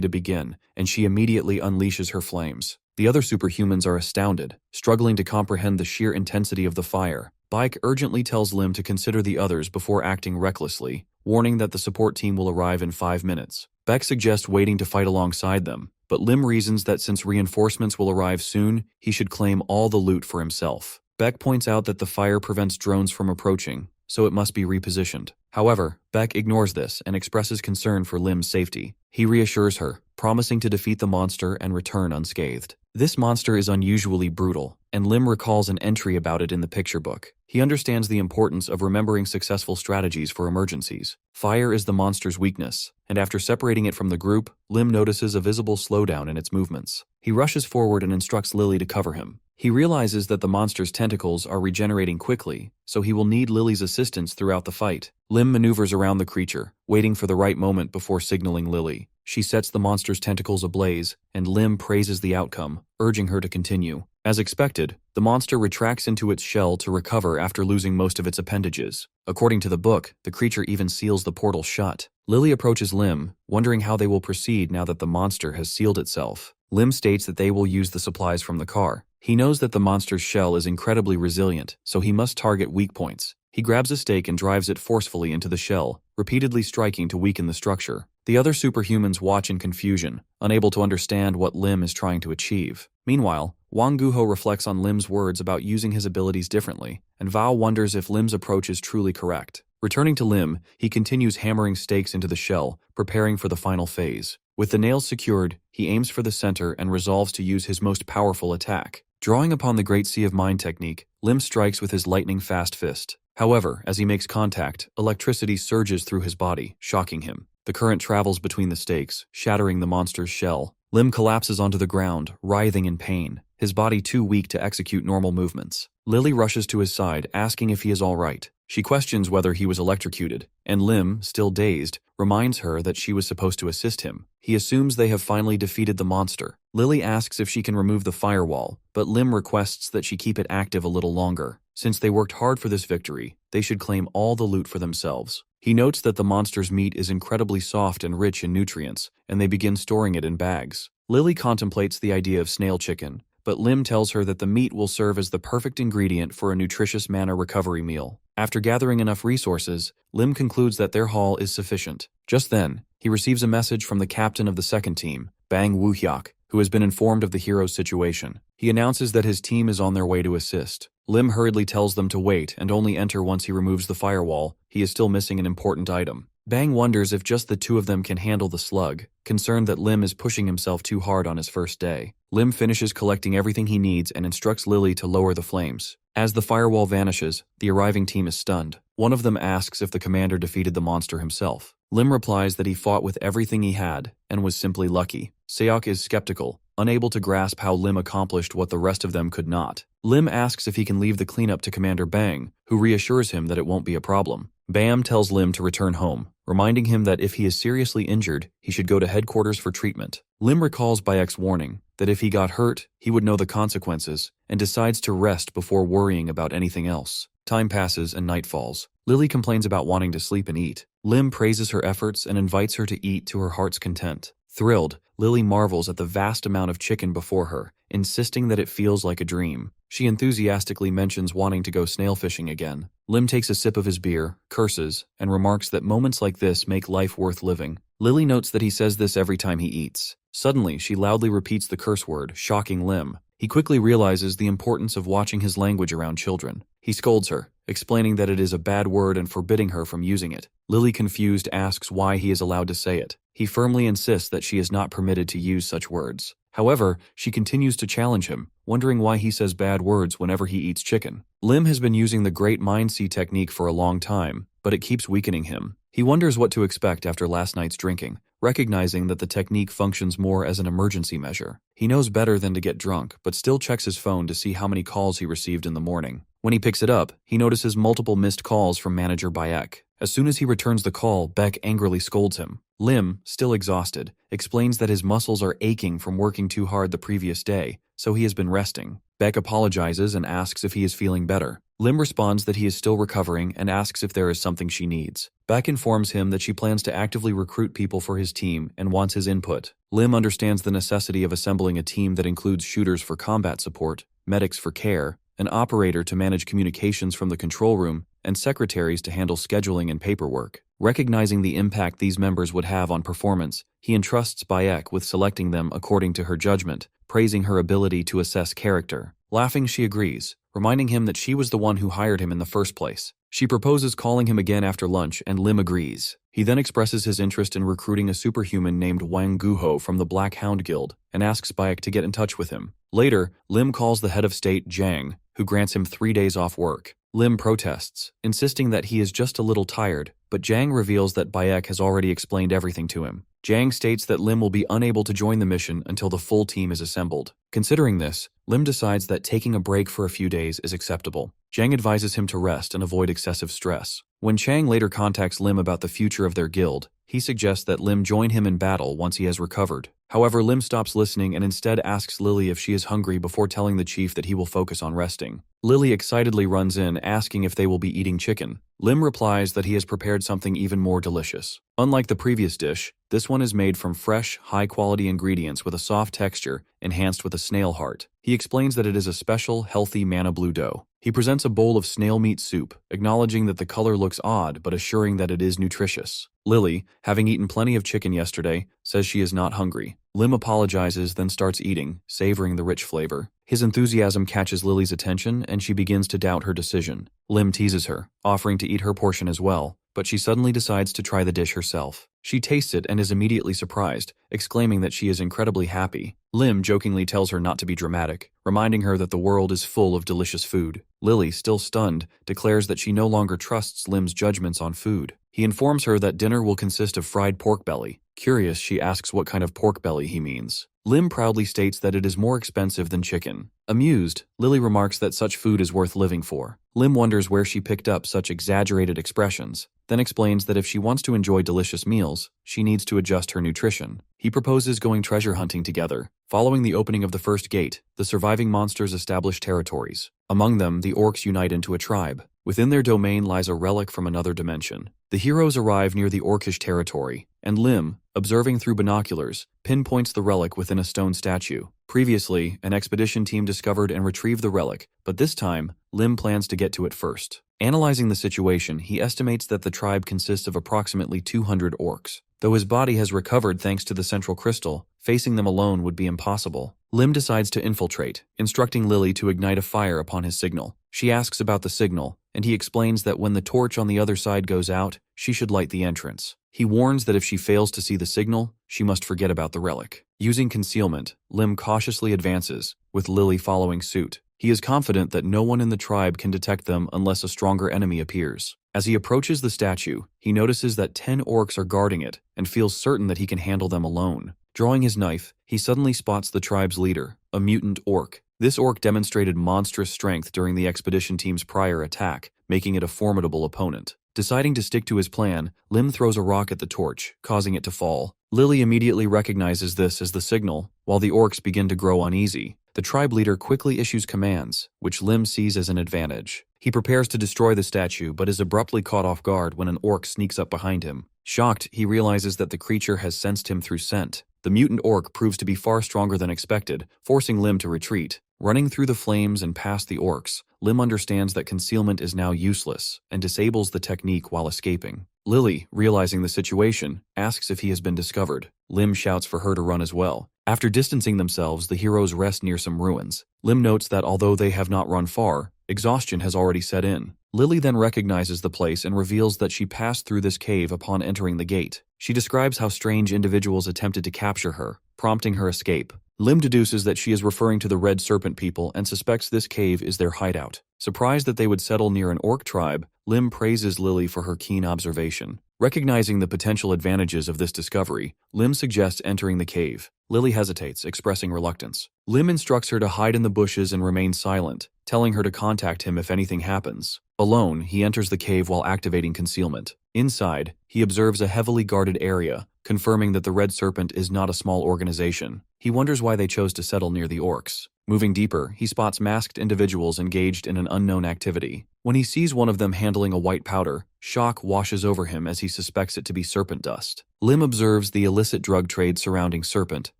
to begin, and she immediately unleashes her flames. The other superhumans are astounded, struggling to comprehend the sheer intensity of the fire. Baek urgently tells Lim to consider the others before acting recklessly, warning that the support team will arrive in 5 minutes. Baek suggests waiting to fight alongside them, but Lim reasons that since reinforcements will arrive soon, he should claim all the loot for himself. Baek points out that the fire prevents drones from approaching, so it must be repositioned. However, Baek ignores this and expresses concern for Lim's safety. He reassures her, promising to defeat the monster and return unscathed. This monster is unusually brutal, and Lim recalls an entry about it in the picture book. He understands the importance of remembering successful strategies for emergencies. Fire is the monster's weakness, and after separating it from the group, Lim notices a visible slowdown in its movements. He rushes forward and instructs Lily to cover him. He realizes that the monster's tentacles are regenerating quickly, so he will need Lily's assistance throughout the fight. Lim maneuvers around the creature, waiting for the right moment before signaling Lily. She sets the monster's tentacles ablaze, and Lim praises the outcome, urging her to continue. As expected, the monster retracts into its shell to recover after losing most of its appendages. According to the book, the creature even seals the portal shut. Lily approaches Lim, wondering how they will proceed now that the monster has sealed itself. Lim states that they will use the supplies from the car. He knows that the monster's shell is incredibly resilient, so he must target weak points. He grabs a stake and drives it forcefully into the shell, repeatedly striking to weaken the structure. The other superhumans watch in confusion, unable to understand what Lim is trying to achieve. Meanwhile, Wang Guho reflects on Lim's words about using his abilities differently, and Vao wonders if Lim's approach is truly correct. Returning to Lim, he continues hammering stakes into the shell, preparing for the final phase. With the nails secured, he aims for the center and resolves to use his most powerful attack. Drawing upon the Great Sea of Mind technique, Lim strikes with his lightning-fast fist. However, as he makes contact, electricity surges through his body, shocking him. The current travels between the stakes, shattering the monster's shell. Lim collapses onto the ground, writhing in pain, his body too weak to execute normal movements. Lily rushes to his side, asking if he is all right. She questions whether he was electrocuted, and Lim, still dazed, reminds her that she was supposed to assist him. He assumes they have finally defeated the monster. Lily asks if she can remove the firewall, but Lim requests that she keep it active a little longer. Since they worked hard for this victory, they should claim all the loot for themselves. He notes that the monster's meat is incredibly soft and rich in nutrients, and they begin storing it in bags. Lily contemplates the idea of snail chicken, but Lim tells her that the meat will serve as the perfect ingredient for a nutritious mana recovery meal. After gathering enough resources, Lim concludes that their haul is sufficient. Just then, he receives a message from the captain of the second team, Bang Woo-hyuk, who has been informed of the hero's situation. He announces that his team is on their way to assist. Lim hurriedly tells them to wait and only enter once he removes the firewall. He is still missing an important item. Bang wonders if just the two of them can handle the slug, concerned that Lim is pushing himself too hard on his first day. Lim finishes collecting everything he needs and instructs Lily to lower the flames. As the firewall vanishes, the arriving team is stunned. One of them asks if the commander defeated the monster himself. Lim replies that he fought with everything he had and was simply lucky. Seok is skeptical, unable to grasp how Lim accomplished what the rest of them could not. Lim asks if he can leave the cleanup to Commander Bang, who reassures him that it won't be a problem. Bam tells Lim to return home, reminding him that if he is seriously injured, he should go to headquarters for treatment. Lim recalls Bayek's warning that if he got hurt, he would know the consequences, and decides to rest before worrying about anything else. Time passes and night falls. Lily complains about wanting to sleep and eat. Lim praises her efforts and invites her to eat to her heart's content. Thrilled, Lily marvels at the vast amount of chicken before her, insisting that it feels like a dream. She enthusiastically mentions wanting to go snail fishing again. Lim takes a sip of his beer, curses, and remarks that moments like this make life worth living. Lily notes that he says this every time he eats. Suddenly, she loudly repeats the curse word, shocking Lim. He quickly realizes the importance of watching his language around children. He scolds her, explaining that it is a bad word and forbidding her from using it. Lily, confused, asks why he is allowed to say it. He firmly insists that she is not permitted to use such words. However, she continues to challenge him, wondering why he says bad words whenever he eats chicken. Lim has been using the Great Mind Sea technique for a long time, but it keeps weakening him. He wonders what to expect after last night's drinking, recognizing that the technique functions more as an emergency measure. He knows better than to get drunk, but still checks his phone to see how many calls he received in the morning. When he picks it up, he notices multiple missed calls from manager Bayek. As soon as he returns the call, Beck angrily scolds him. Lim, still exhausted, explains that his muscles are aching from working too hard the previous day, so he has been resting. Beck apologizes and asks if he is feeling better. Lim responds that he is still recovering and asks if there is something she needs. Beck informs him that she plans to actively recruit people for his team and wants his input. Lim understands the necessity of assembling a team that includes shooters for combat support, medics for care, an operator to manage communications from the control room, and secretaries to handle scheduling and paperwork. Recognizing the impact these members would have on performance, he entrusts Bayek with selecting them according to her judgment, praising her ability to assess character. Laughing, she agrees, reminding him that she was the one who hired him in the first place. She proposes calling him again after lunch, and Lim agrees. He then expresses his interest in recruiting a superhuman named Wang Guho from the Black Hound Guild and asks Bayek to get in touch with him. Later, Lim calls the head of state, Jang, who grants him 3 days off work. Lim protests, insisting that he is just a little tired, but Jang reveals that Bayek has already explained everything to him. Jang states that Lim will be unable to join the mission until the full team is assembled. Considering this, Lim decides that taking a break for a few days is acceptable. Jang advises him to rest and avoid excessive stress. When Chang later contacts Lim about the future of their guild, he suggests that Lim join him in battle once he has recovered. However, Lim stops listening and instead asks Lily if she is hungry before telling the chief that he will focus on resting. Lily excitedly runs in, asking if they will be eating chicken. Lim replies that he has prepared something even more delicious. Unlike the previous dish, this one is made from fresh, high-quality ingredients with a soft texture, enhanced with a snail heart. He explains that it is a special, healthy manna blue dough. He presents a bowl of snail meat soup, acknowledging that the color looks odd but assuring that it is nutritious. Lily, having eaten plenty of chicken yesterday, says she is not hungry. Lim apologizes, then starts eating, savoring the rich flavor. His enthusiasm catches Lily's attention, and she begins to doubt her decision. Lim teases her, offering to eat her portion as well, but she suddenly decides to try the dish herself. She tastes it and is immediately surprised, exclaiming that she is incredibly happy. Lim jokingly tells her not to be dramatic, reminding her that the world is full of delicious food. Lily, still stunned, declares that she no longer trusts Lim's judgments on food. He informs her that dinner will consist of fried pork belly. Curious, she asks what kind of pork belly he means. Lim proudly states that it is more expensive than chicken. Amused, Lily remarks that such food is worth living for. Lim wonders where she picked up such exaggerated expressions, then explains that if she wants to enjoy delicious meals, she needs to adjust her nutrition. He proposes going treasure hunting together. Following the opening of the first gate, the surviving monsters establish territories. Among them, the orcs unite into a tribe. Within their domain lies a relic from another dimension. The heroes arrive near the orcish territory, and Lim, observing through binoculars, pinpoints the relic within a stone statue. Previously, an expedition team discovered and retrieved the relic, but this time, Lim plans to get to it first. Analyzing the situation, he estimates that the tribe consists of approximately 200 orcs. Though his body has recovered thanks to the central crystal, facing them alone would be impossible. Lim decides to infiltrate, instructing Lily to ignite a fire upon his signal. She asks about the signal, and he explains that when the torch on the other side goes out, she should light the entrance. He warns that if she fails to see the signal, she must forget about the relic. Using concealment, Lim cautiously advances, with Lily following suit. He is confident that no one in the tribe can detect them unless a stronger enemy appears. As he approaches the statue, he notices that 10 orcs are guarding it and feels certain that he can handle them alone. Drawing his knife, he suddenly spots the tribe's leader, a mutant orc. This orc demonstrated monstrous strength during the expedition team's prior attack, making it a formidable opponent. Deciding to stick to his plan, Lim throws a rock at the torch, causing it to fall. Lily immediately recognizes this as the signal, while the orcs begin to grow uneasy. The tribe leader quickly issues commands, which Lim sees as an advantage. He prepares to destroy the statue, but is abruptly caught off guard when an orc sneaks up behind him. Shocked, he realizes that the creature has sensed him through scent. The mutant orc proves to be far stronger than expected, forcing Lim to retreat. Running through the flames and past the orcs, Lim understands that concealment is now useless and disables the technique while escaping. Lily, realizing the situation, asks if he has been discovered. Lim shouts for her to run as well. After distancing themselves, the heroes rest near some ruins. Lim notes that although they have not run far, exhaustion has already set in. Lily then recognizes the place and reveals that she passed through this cave upon entering the gate. She describes how strange individuals attempted to capture her, prompting her escape. Lim deduces that she is referring to the Red Serpent people and suspects this cave is their hideout. Surprised that they would settle near an orc tribe, Lim praises Lily for her keen observation. Recognizing the potential advantages of this discovery, Lim suggests entering the cave. Lily hesitates, expressing reluctance. Lim instructs her to hide in the bushes and remain silent, telling her to contact him if anything happens. Alone, he enters the cave while activating concealment. Inside, he observes a heavily guarded area, confirming that the Red Serpent is not a small organization. He wonders why they chose to settle near the orcs. Moving deeper, he spots masked individuals engaged in an unknown activity. When he sees one of them handling a white powder, shock washes over him as he suspects it to be serpent dust. Lim observes the illicit drug trade surrounding serpent,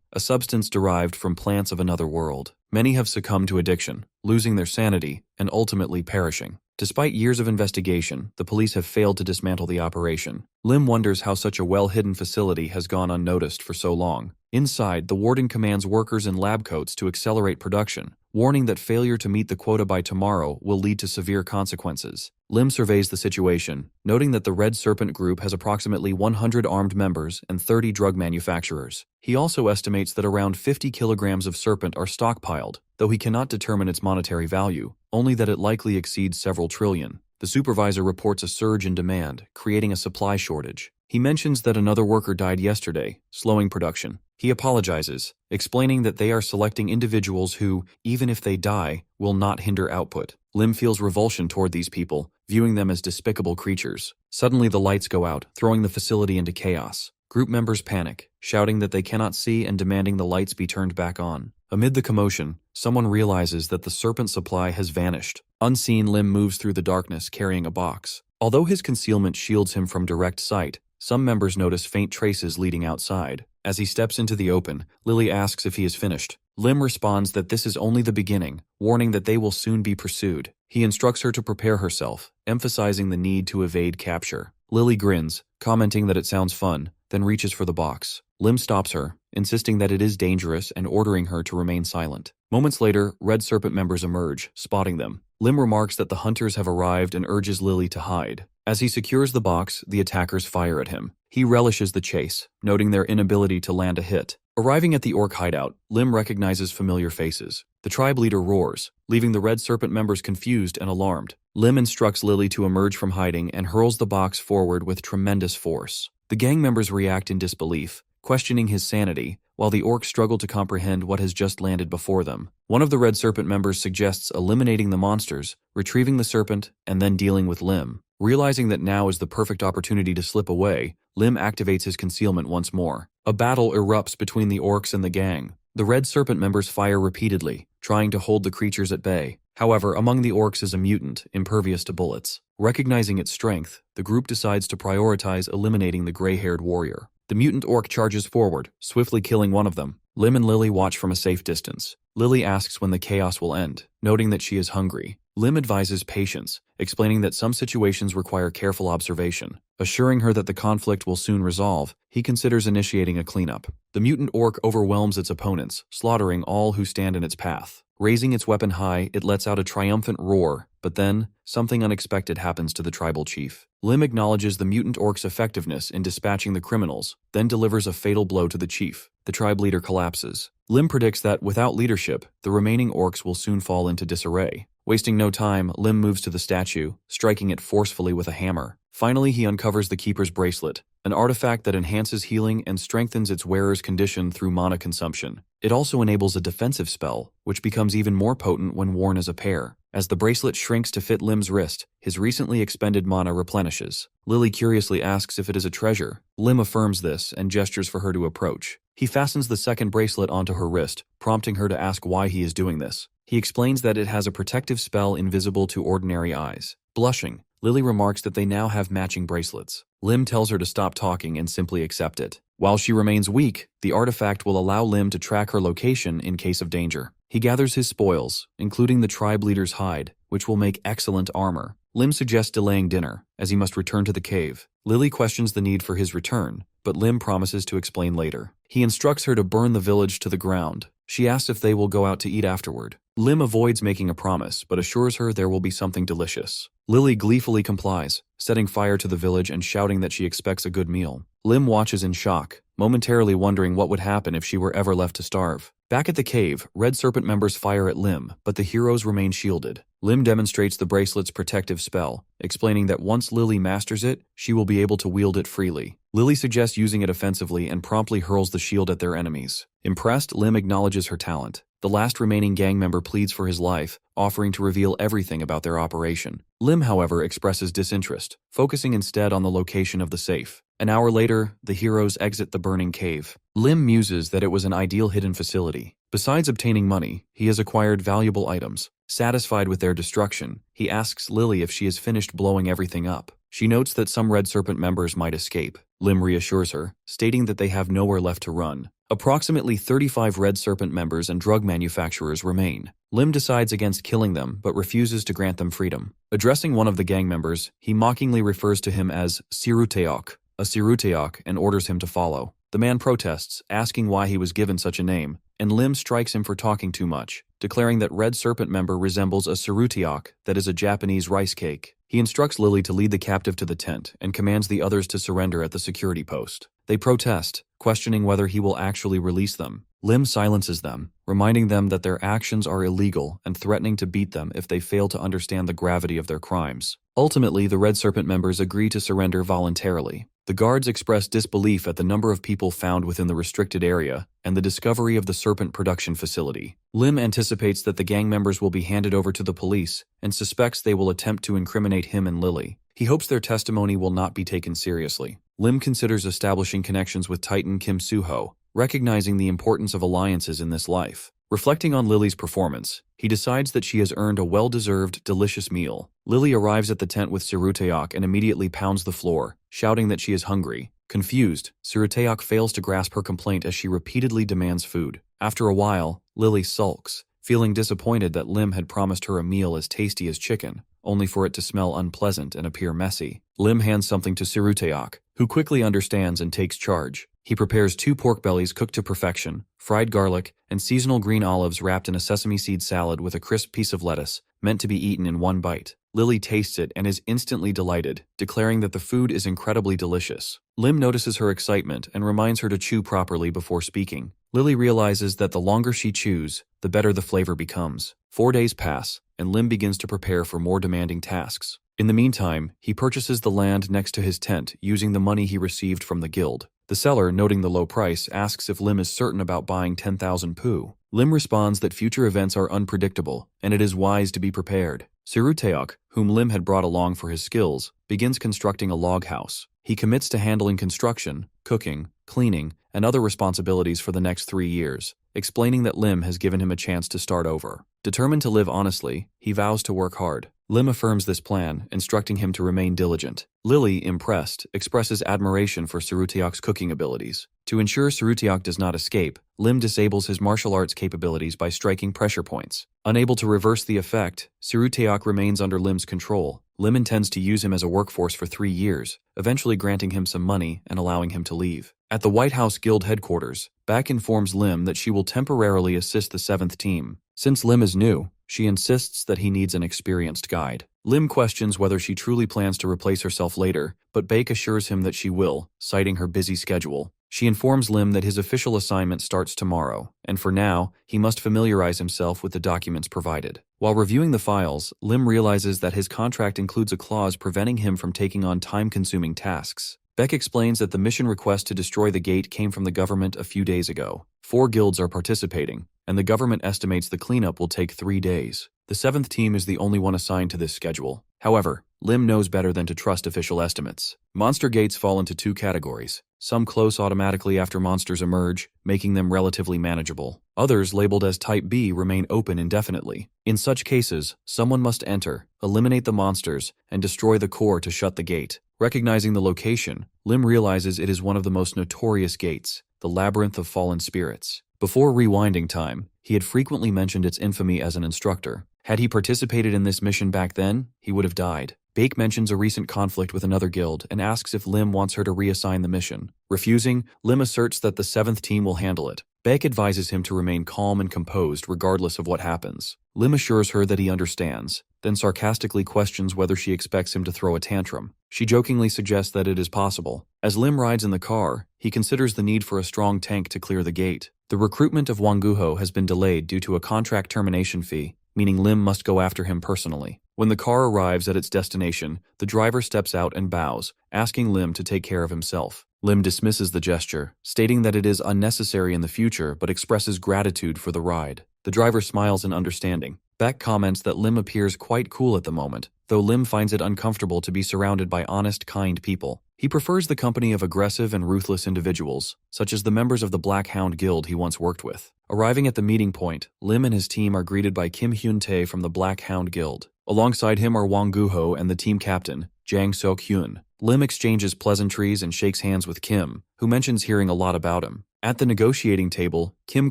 a substance derived from plants of another world. Many have succumbed to addiction, losing their sanity, and ultimately perishing. Despite years of investigation, the police have failed to dismantle the operation. Lim wonders how such a well-hidden facility has gone unnoticed for so long. Inside, the warden commands workers in lab coats to accelerate production, warning that failure to meet the quota by tomorrow will lead to severe consequences. Lim surveys the situation, noting that the Red Serpent Group has approximately 100 armed members and 30 drug manufacturers. He also estimates that around 50 kilograms of serpent are stockpiled, though he cannot determine its monetary value, only that it likely exceeds several trillion. The supervisor reports a surge in demand, creating a supply shortage. He mentions that another worker died yesterday, slowing production. He apologizes, explaining that they are selecting individuals who, even if they die, will not hinder output. Lim feels revulsion toward these people, viewing them as despicable creatures. Suddenly the lights go out, throwing the facility into chaos. Group members panic, shouting that they cannot see and demanding the lights be turned back on. Amid the commotion, someone realizes that the serpent supply has vanished. Unseen, Lim moves through the darkness carrying a box. Although his concealment shields him from direct sight, some members notice faint traces leading outside. As he steps into the open, Lily asks if he is finished. Lim responds that this is only the beginning, warning that they will soon be pursued. He instructs her to prepare herself, emphasizing the need to evade capture. Lily grins, commenting that it sounds fun, then reaches for the box. Lim stops her, insisting that it is dangerous and ordering her to remain silent. Moments later, Red Serpent members emerge, spotting them. Lim remarks that the hunters have arrived and urges Lily to hide. As he secures the box, the attackers fire at him. He relishes the chase, noting their inability to land a hit. Arriving at the orc hideout, Lim recognizes familiar faces. The tribe leader roars, leaving the Red Serpent members confused and alarmed. Lim instructs Lily to emerge from hiding and hurls the box forward with tremendous force. The gang members react in disbelief, questioning his sanity, while the orcs struggle to comprehend what has just landed before them. One of the Red Serpent members suggests eliminating the monsters, retrieving the serpent, and then dealing with Lim. Realizing that now is the perfect opportunity to slip away, Lim activates his concealment once more. A battle erupts between the orcs and the gang. The Red Serpent members fire repeatedly, trying to hold the creatures at bay. However, among the orcs is a mutant, impervious to bullets. Recognizing its strength, the group decides to prioritize eliminating the gray-haired warrior. The mutant orc charges forward, swiftly killing one of them. Lim and Lily watch from a safe distance. Lily asks when the chaos will end, noting that she is hungry. Lim advises patience, explaining that some situations require careful observation. Assuring her that the conflict will soon resolve, he considers initiating a cleanup. The mutant orc overwhelms its opponents, slaughtering all who stand in its path. Raising its weapon high, it lets out a triumphant roar, but then, something unexpected happens to the tribal chief. Lim acknowledges the mutant orc's effectiveness in dispatching the criminals, then delivers a fatal blow to the chief. The tribe leader collapses. Lim predicts that, without leadership, the remaining orcs will soon fall into disarray. Wasting no time, Lim moves to the statue, striking it forcefully with a hammer. Finally, he uncovers the Keeper's Bracelet, an artifact that enhances healing and strengthens its wearer's condition through mana consumption. It also enables a defensive spell, which becomes even more potent when worn as a pair. As the bracelet shrinks to fit Lim's wrist, his recently expended mana replenishes. Lily curiously asks if it is a treasure. Lim affirms this and gestures for her to approach. He fastens the second bracelet onto her wrist, prompting her to ask why he is doing this. He explains that it has a protective spell invisible to ordinary eyes. Blushing, Lily remarks that they now have matching bracelets. Lim tells her to stop talking and simply accept it. While she remains weak, the artifact will allow Lim to track her location in case of danger. He gathers his spoils, including the tribe leader's hide, which will make excellent armor. Lim suggests delaying dinner, as he must return to the cave. Lily questions the need for his return, but Lim promises to explain later. He instructs her to burn the village to the ground. She asks if they will go out to eat afterward. Lim avoids making a promise, but assures her there will be something delicious. Lily gleefully complies, setting fire to the village and shouting that she expects a good meal. Lim watches in shock, momentarily wondering what would happen if she were ever left to starve. Back at the cave, Red Serpent members fire at Lim, but the heroes remain shielded. Lim demonstrates the bracelet's protective spell, explaining that once Lily masters it, she will be able to wield it freely. Lily suggests using it offensively and promptly hurls the shield at their enemies. Impressed, Lim acknowledges her talent. The last remaining gang member pleads for his life, offering to reveal everything about their operation. Lim, however, expresses disinterest, focusing instead on the location of the safe. An hour later, the heroes exit the burning cave. Lim muses that it was an ideal hidden facility. Besides obtaining money, he has acquired valuable items. Satisfied with their destruction, he asks Lily if she has finished blowing everything up. She notes that some Red Serpent members might escape. Lim reassures her, stating that they have nowhere left to run. Approximately 35 Red Serpent members and drug manufacturers remain. Lim decides against killing them, but refuses to grant them freedom. Addressing one of the gang members, he mockingly refers to him as Siruteok, a Siruteok, and orders him to follow. The man protests, asking why he was given such a name, and Lim strikes him for talking too much, declaring that Red Serpent member resembles a Siruteok, that is a Japanese rice cake. He instructs Lily to lead the captive to the tent and commands the others to surrender at the security post. They protest, questioning whether he will actually release them. Lim silences them, reminding them that their actions are illegal and threatening to beat them if they fail to understand the gravity of their crimes. Ultimately, the Red Serpent members agree to surrender voluntarily. The guards express disbelief at the number of people found within the restricted area and the discovery of the serpent production facility. Lim anticipates that the gang members will be handed over to the police and suspects they will attempt to incriminate him and Lily. He hopes their testimony will not be taken seriously. Lim considers establishing connections with Titan Kim Soo-ho, recognizing the importance of alliances in this life. Reflecting on Lily's performance, he decides that she has earned a well-deserved, delicious meal. Lily arrives at the tent with Siruteok and immediately pounds the floor, shouting that she is hungry. Confused, Siruteok fails to grasp her complaint as she repeatedly demands food. After a while, Lily sulks, feeling disappointed that Lim had promised her a meal as tasty as chicken, only for it to smell unpleasant and appear messy. Lim hands something to Siruteok, who quickly understands and takes charge. He prepares 2 pork bellies cooked to perfection, fried garlic, and seasonal green olives wrapped in a sesame seed salad with a crisp piece of lettuce, meant to be eaten in one bite. Lily tastes it and is instantly delighted, declaring that the food is incredibly delicious. Lim notices her excitement and reminds her to chew properly before speaking. Lily realizes that the longer she chews, the better the flavor becomes. 4 days pass, and Lim begins to prepare for more demanding tasks. In the meantime, he purchases the land next to his tent using the money he received from the guild. The seller, noting the low price, asks if Lim is certain about buying 10,000 pu. Lim responds that future events are unpredictable, and it is wise to be prepared. Siruteok, whom Lim had brought along for his skills, begins constructing a log house. He commits to handling construction, cooking, cleaning, and other responsibilities for the next 3 years, explaining that Lim has given him a chance to start over. Determined to live honestly, he vows to work hard. Lim affirms this plan, instructing him to remain diligent. Lily, impressed, expresses admiration for Siruteok's cooking abilities. To ensure Siruteok does not escape, Lim disables his martial arts capabilities by striking pressure points. Unable to reverse the effect, Siruteok remains under Lim's control. Lim intends to use him as a workforce for 3 years, eventually granting him some money and allowing him to leave. At the White House Guild headquarters, Beck informs Lim that she will temporarily assist the 7th team. Since Lim is new, she insists that he needs an experienced guide. Lim questions whether she truly plans to replace herself later, but Beck assures him that she will, citing her busy schedule. She informs Lim that his official assignment starts tomorrow, and for now, he must familiarize himself with the documents provided. While reviewing the files, Lim realizes that his contract includes a clause preventing him from taking on time-consuming tasks. Beck explains that the mission request to destroy the gate came from the government a few days ago. 4 guilds are participating, and the government estimates the cleanup will take 3 days. The 7th team is the only one assigned to this schedule. However, Lim knows better than to trust official estimates. Monster gates fall into 2 categories. Some close automatically after monsters emerge, making them relatively manageable. Others, labeled as Type B, remain open indefinitely. In such cases, someone must enter, eliminate the monsters, and destroy the core to shut the gate. Recognizing the location, Lim realizes it is one of the most notorious gates, the Labyrinth of Fallen Spirits. Before rewinding time, he had frequently mentioned its infamy as an instructor. Had he participated in this mission back then, he would have died. Bake mentions a recent conflict with another guild and asks if Lim wants her to reassign the mission. Refusing, Lim asserts that the 7th team will handle it. Beck advises him to remain calm and composed regardless of what happens. Lim assures her that he understands, then sarcastically questions whether she expects him to throw a tantrum. She jokingly suggests that it is possible. As Lim rides in the car, he considers the need for a strong tank to clear the gate. The recruitment of Wang Guho has been delayed due to a contract termination fee, meaning Lim must go after him personally. When the car arrives at its destination, the driver steps out and bows, asking Lim to take care of himself. Lim dismisses the gesture, stating that it is unnecessary in the future but expresses gratitude for the ride. The driver smiles in understanding. Beck comments that Lim appears quite cool at the moment, though Lim finds it uncomfortable to be surrounded by honest, kind people. He prefers the company of aggressive and ruthless individuals, such as the members of the Black Hound Guild he once worked with. Arriving at the meeting point, Lim and his team are greeted by Kim Hyun-tae from the Black Hound Guild. Alongside him are Wang Guho and the team captain, Jang Seok-hyun. Lim exchanges pleasantries and shakes hands with Kim, who mentions hearing a lot about him. At the negotiating table, Kim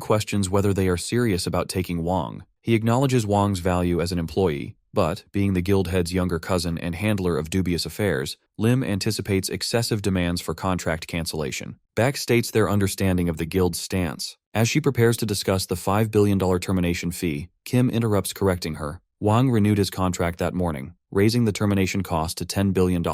questions whether they are serious about taking Wang. He acknowledges Wang's value as an employee, but, being the guild head's younger cousin and handler of dubious affairs, Lim anticipates excessive demands for contract cancellation. Beck states their understanding of the guild's stance. As she prepares to discuss the $5 billion termination fee, Kim interrupts, correcting her. Wang renewed his contract that morning, raising the termination cost to $10 billion.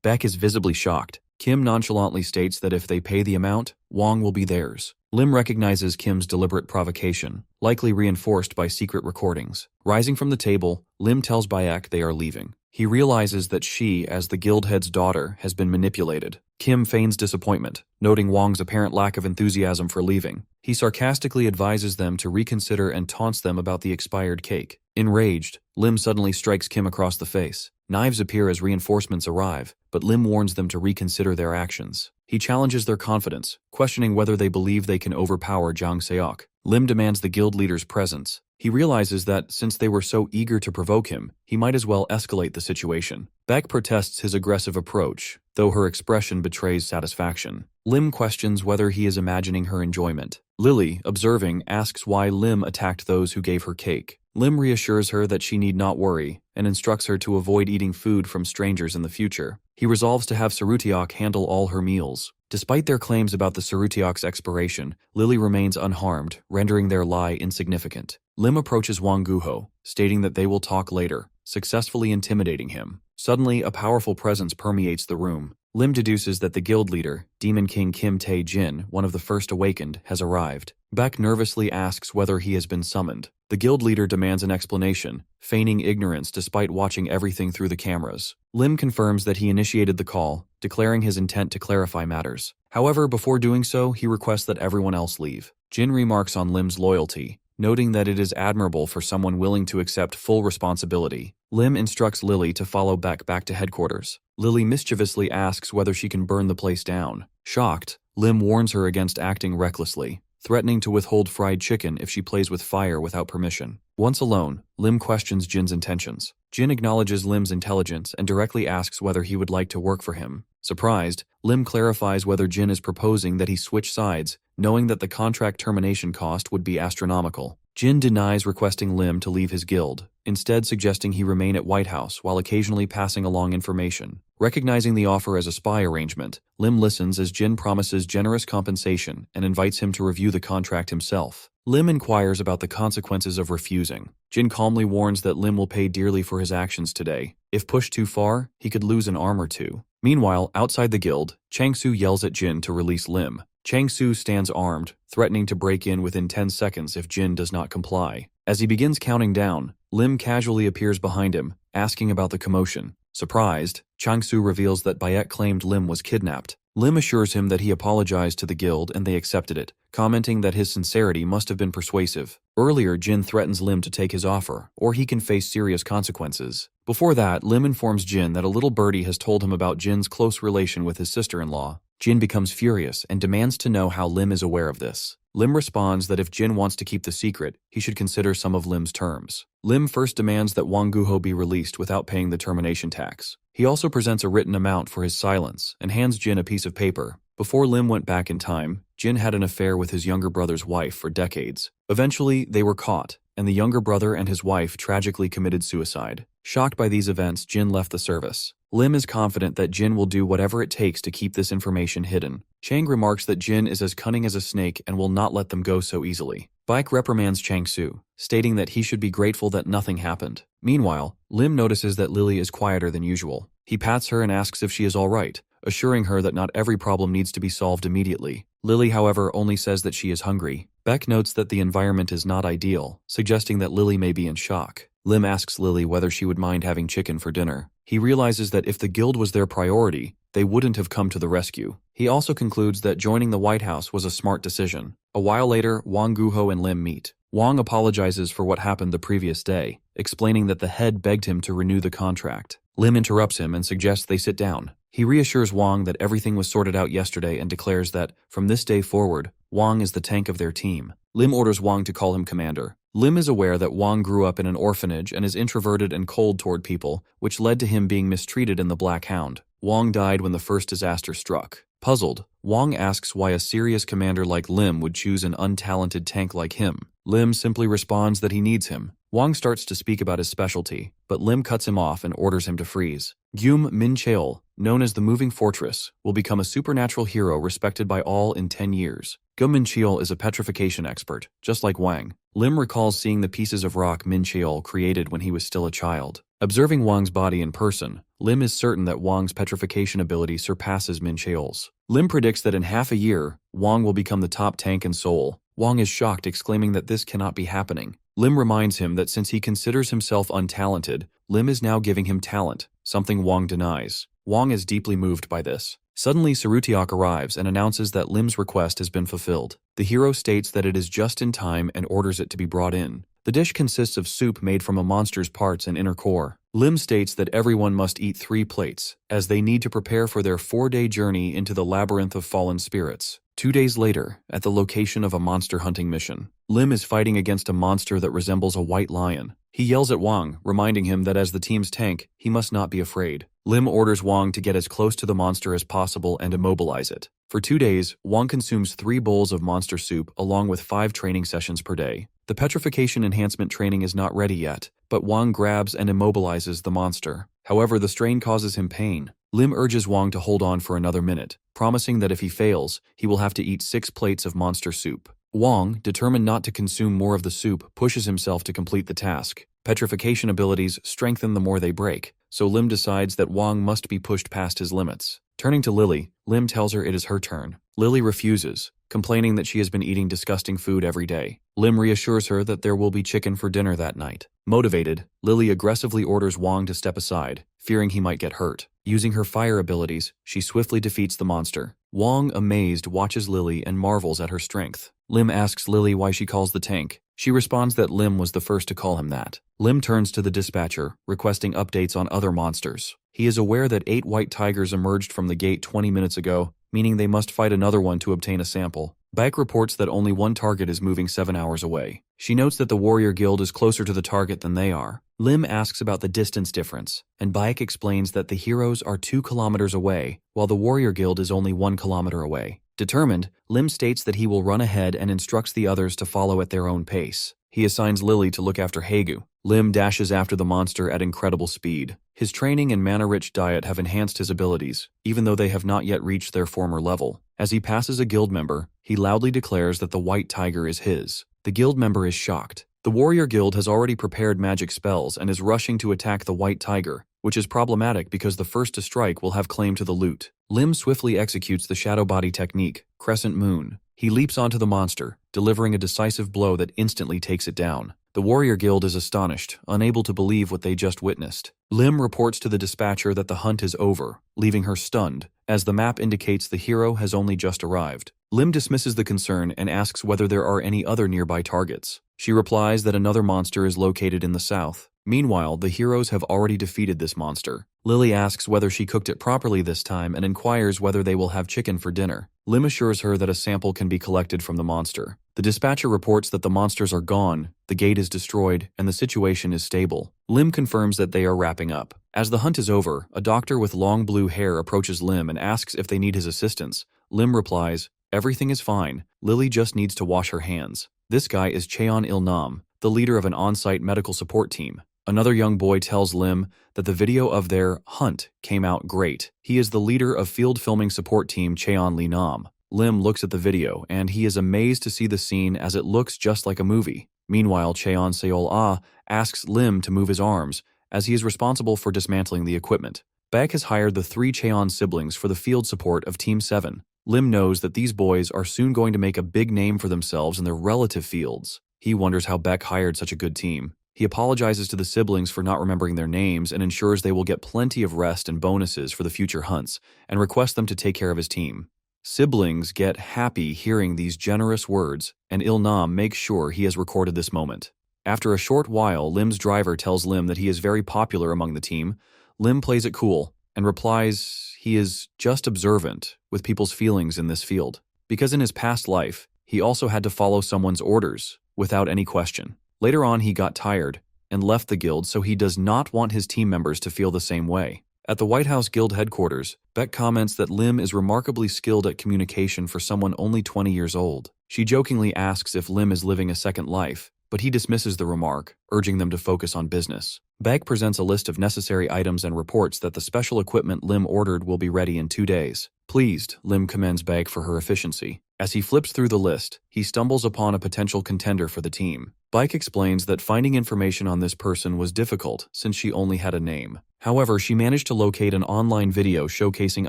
Beck is visibly shocked. Kim nonchalantly states that if they pay the amount, Wang will be theirs. Lim recognizes Kim's deliberate provocation, likely reinforced by secret recordings. Rising from the table, Lim tells Bayek they are leaving. He realizes that she, as the guild head's daughter, has been manipulated. Kim feigns disappointment, noting Wang's apparent lack of enthusiasm for leaving. He sarcastically advises them to reconsider and taunts them about the expired cake. Enraged, Lim suddenly strikes Kim across the face. Knives appear as reinforcements arrive, but Lim warns them to reconsider their actions. He challenges their confidence, questioning whether they believe they can overpower Jang Seok. Lim demands the guild leader's presence. He realizes that, since they were so eager to provoke him, he might as well escalate the situation. Beck protests his aggressive approach, though her expression betrays satisfaction. Lim questions whether he is imagining her enjoyment. Lily, observing, asks why Lim attacked those who gave her cake. Lim reassures her that she need not worry, and instructs her to avoid eating food from strangers in the future. He resolves to have Sarutiok handle all her meals. Despite their claims about the Sarutiok's expiration, Lily remains unharmed, rendering their lie insignificant. Lim approaches Wang Guho, stating that they will talk later, successfully intimidating him. Suddenly, a powerful presence permeates the room. Lim deduces that the guild leader, Demon King Kim Tae-jin, one of the first awakened, has arrived. Beck nervously asks whether he has been summoned. The guild leader demands an explanation, feigning ignorance despite watching everything through the cameras. Lim confirms that he initiated the call, declaring his intent to clarify matters. However, before doing so, he requests that everyone else leave. Jin remarks on Lim's loyalty, noting that it is admirable for someone willing to accept full responsibility. Lim instructs Lily to follow Beck back to headquarters. Lily mischievously asks whether she can burn the place down. Shocked, Lim warns her against acting recklessly, threatening to withhold fried chicken if she plays with fire without permission. Once alone, Lim questions Jin's intentions. Jin acknowledges Lim's intelligence and directly asks whether he would like to work for him. Surprised, Lim clarifies whether Jin is proposing that he switch sides, knowing that the contract termination cost would be astronomical. Jin denies requesting Lim to leave his guild, instead suggesting he remain at White House while occasionally passing along information. Recognizing the offer as a spy arrangement, Lim listens as Jin promises generous compensation and invites him to review the contract himself. Lim inquires about the consequences of refusing. Jin calmly warns that Lim will pay dearly for his actions today. If pushed too far, he could lose an arm or two. Meanwhile, outside the guild, Chang-Su yells at Jin to release Lim. Chang-Su stands armed, threatening to break in within 10 seconds if Jin does not comply. As he begins counting down, Lim casually appears behind him, asking about the commotion. Surprised, Chang-Su reveals that Bayek claimed Lim was kidnapped. Lim assures him that he apologized to the guild and they accepted it, commenting that his sincerity must have been persuasive. Earlier, Jin threatens Lim to take his offer, or he can face serious consequences. Before that, Lim informs Jin that a little birdie has told him about Jin's close relation with his sister-in-law. Jin becomes furious and demands to know how Lim is aware of this. Lim responds that if Jin wants to keep the secret, he should consider some of Lim's terms. Lim first demands that Wang Guho be released without paying the termination tax. He also presents a written amount for his silence and hands Jin a piece of paper. Before Lim went back in time, Jin had an affair with his younger brother's wife for decades. Eventually, they were caught, and the younger brother and his wife tragically committed suicide. Shocked by these events, Jin left the service. Lim is confident that Jin will do whatever it takes to keep this information hidden. Chang remarks that Jin is as cunning as a snake and will not let them go so easily. Baek reprimands Chang-Su, stating that he should be grateful that nothing happened. Meanwhile, Lim notices that Lily is quieter than usual. He pats her and asks if she is all right, assuring her that not every problem needs to be solved immediately. Lily, however, only says that she is hungry. Beck notes that the environment is not ideal, suggesting that Lily may be in shock. Lim asks Lily whether she would mind having chicken for dinner. He realizes that if the guild was their priority, they wouldn't have come to the rescue. He also concludes that joining the White House was a smart decision. A while later, Wang Guho and Lim meet. Wang apologizes for what happened the previous day, explaining that the head begged him to renew the contract. Lim interrupts him and suggests they sit down. He reassures Wang that everything was sorted out yesterday and declares that, from this day forward, Wang is the tank of their team. Lim orders Wang to call him commander. Lim is aware that Wang grew up in an orphanage and is introverted and cold toward people, which led to him being mistreated in the Black Hound. Wang died when the first disaster struck. Puzzled, Wang asks why a serious commander like Lim would choose an untalented tank like him. Lim simply responds that he needs him. Wang starts to speak about his specialty, but Lim cuts him off and orders him to freeze. Gyum Min Cheol, known as the Moving Fortress, will become a supernatural hero respected by all in 10 years. Gyum Min Cheol is a petrification expert, just like Wang. Lim recalls seeing the pieces of rock Min Cheol created when he was still a child. Observing Wang's body in person, Lim is certain that Wang's petrification ability surpasses Min Cheol's. Lim predicts that in half a year, Wang will become the top tank in Seoul. Wang is shocked, exclaiming that this cannot be happening. Lim reminds him that since he considers himself untalented, Lim is now giving him talent, something Wang denies. Wang is deeply moved by this. Suddenly, Sarutiak arrives and announces that Lim's request has been fulfilled. The hero states that it is just in time and orders it to be brought in. The dish consists of soup made from a monster's parts and inner core. Lim states that everyone must eat 3 plates, as they need to prepare for their 4-day journey into the labyrinth of fallen spirits. 2 days later, at the location of a monster hunting mission, Lim is fighting against a monster that resembles a white lion. He yells at Wang, reminding him that as the team's tank, he must not be afraid. Lim orders Wang to get as close to the monster as possible and immobilize it. For 2 days, Wang consumes 3 bowls of monster soup along with 5 training sessions per day. The petrification enhancement training is not ready yet, but Wang grabs and immobilizes the monster. However, the strain causes him pain. Lim urges Wang to hold on for another minute, promising that if he fails, he will have to eat 6 plates of monster soup. Wang, determined not to consume more of the soup, pushes himself to complete the task. Petrification abilities strengthen the more they break, so Lim decides that Wang must be pushed past his limits. Turning to Lily, Lim tells her it is her turn. Lily refuses, complaining that she has been eating disgusting food every day. Lim reassures her that there will be chicken for dinner that night. Motivated, Lily aggressively orders Wang to step aside, fearing he might get hurt. Using her fire abilities, she swiftly defeats the monster. Wang, amazed, watches Lily and marvels at her strength. Lim asks Lily why she calls the tank. She responds that Lim was the first to call him that. Lim turns to the dispatcher, requesting updates on other monsters. He is aware that 8 white tigers emerged from the gate 20 minutes ago, meaning they must fight another one to obtain a sample. Baek reports that only one target is moving 7 hours away. She notes that the warrior guild is closer to the target than they are. Lim asks about the distance difference, and Baek explains that the heroes are 2 kilometers away, while the warrior guild is only 1 kilometer away. Determined, Lim states that he will run ahead and instructs the others to follow at their own pace. He assigns Lily to look after Haegu. Lim dashes after the monster at incredible speed. His training and mana-rich diet have enhanced his abilities, even though they have not yet reached their former level. As he passes a guild member, he loudly declares that the white tiger is his. The guild member is shocked. The warrior guild has already prepared magic spells and is rushing to attack the white tiger, which is problematic because the first to strike will have claim to the loot. Lim swiftly executes the shadow body technique, Crescent Moon. He leaps onto the monster, delivering a decisive blow that instantly takes it down. The warrior guild is astonished, unable to believe what they just witnessed. Lim reports to the dispatcher that the hunt is over, leaving her stunned, as the map indicates the hero has only just arrived. Lim dismisses the concern and asks whether there are any other nearby targets. She replies that another monster is located in the south. Meanwhile, the heroes have already defeated this monster. Lily asks whether she cooked it properly this time and inquires whether they will have chicken for dinner. Lim assures her that a sample can be collected from the monster. The dispatcher reports that the monsters are gone, the gate is destroyed, and the situation is stable. Lim confirms that they are wrapping up. As the hunt is over, a doctor with long blue hair approaches Lim and asks if they need his assistance. Lim replies, "Everything is fine. Lily just needs to wash her hands." This guy is Cheon Il-nam, the leader of an on-site medical support team. Another young boy tells Lim that the video of their hunt came out great. He is the leader of field filming support team Cheon Lee-nam. Lim looks at the video and he is amazed to see the scene as it looks just like a movie. Meanwhile, Cheon Seol-ah asks Lim to move his arms as he is responsible for dismantling the equipment. Baek has hired the 3 Cheon siblings for the field support of Team 7. Lim knows that these boys are soon going to make a big name for themselves in their relative fields. He wonders how Beck hired such a good team. He apologizes to the siblings for not remembering their names and ensures they will get plenty of rest and bonuses for the future hunts, and requests them to take care of his team. Siblings get happy hearing these generous words, and Il-nam makes sure he has recorded this moment. After a short while, Lim's driver tells Lim that he is very popular among the team. Lim plays it cool and replies he is just observant with people's feelings in this field, because in his past life, he also had to follow someone's orders without any question. Later on, he got tired and left the guild, so he does not want his team members to feel the same way. At the White House Guild headquarters, Beck comments that Lim is remarkably skilled at communication for someone only 20 years old. She jokingly asks if Lim is living a second life, but he dismisses the remark, urging them to focus on business. Beck presents a list of necessary items and reports that the special equipment Lim ordered will be ready in 2 days. Pleased, Lim commends Beck for her efficiency. As he flips through the list, he stumbles upon a potential contender for the team. Beck explains that finding information on this person was difficult since she only had a name. However, she managed to locate an online video showcasing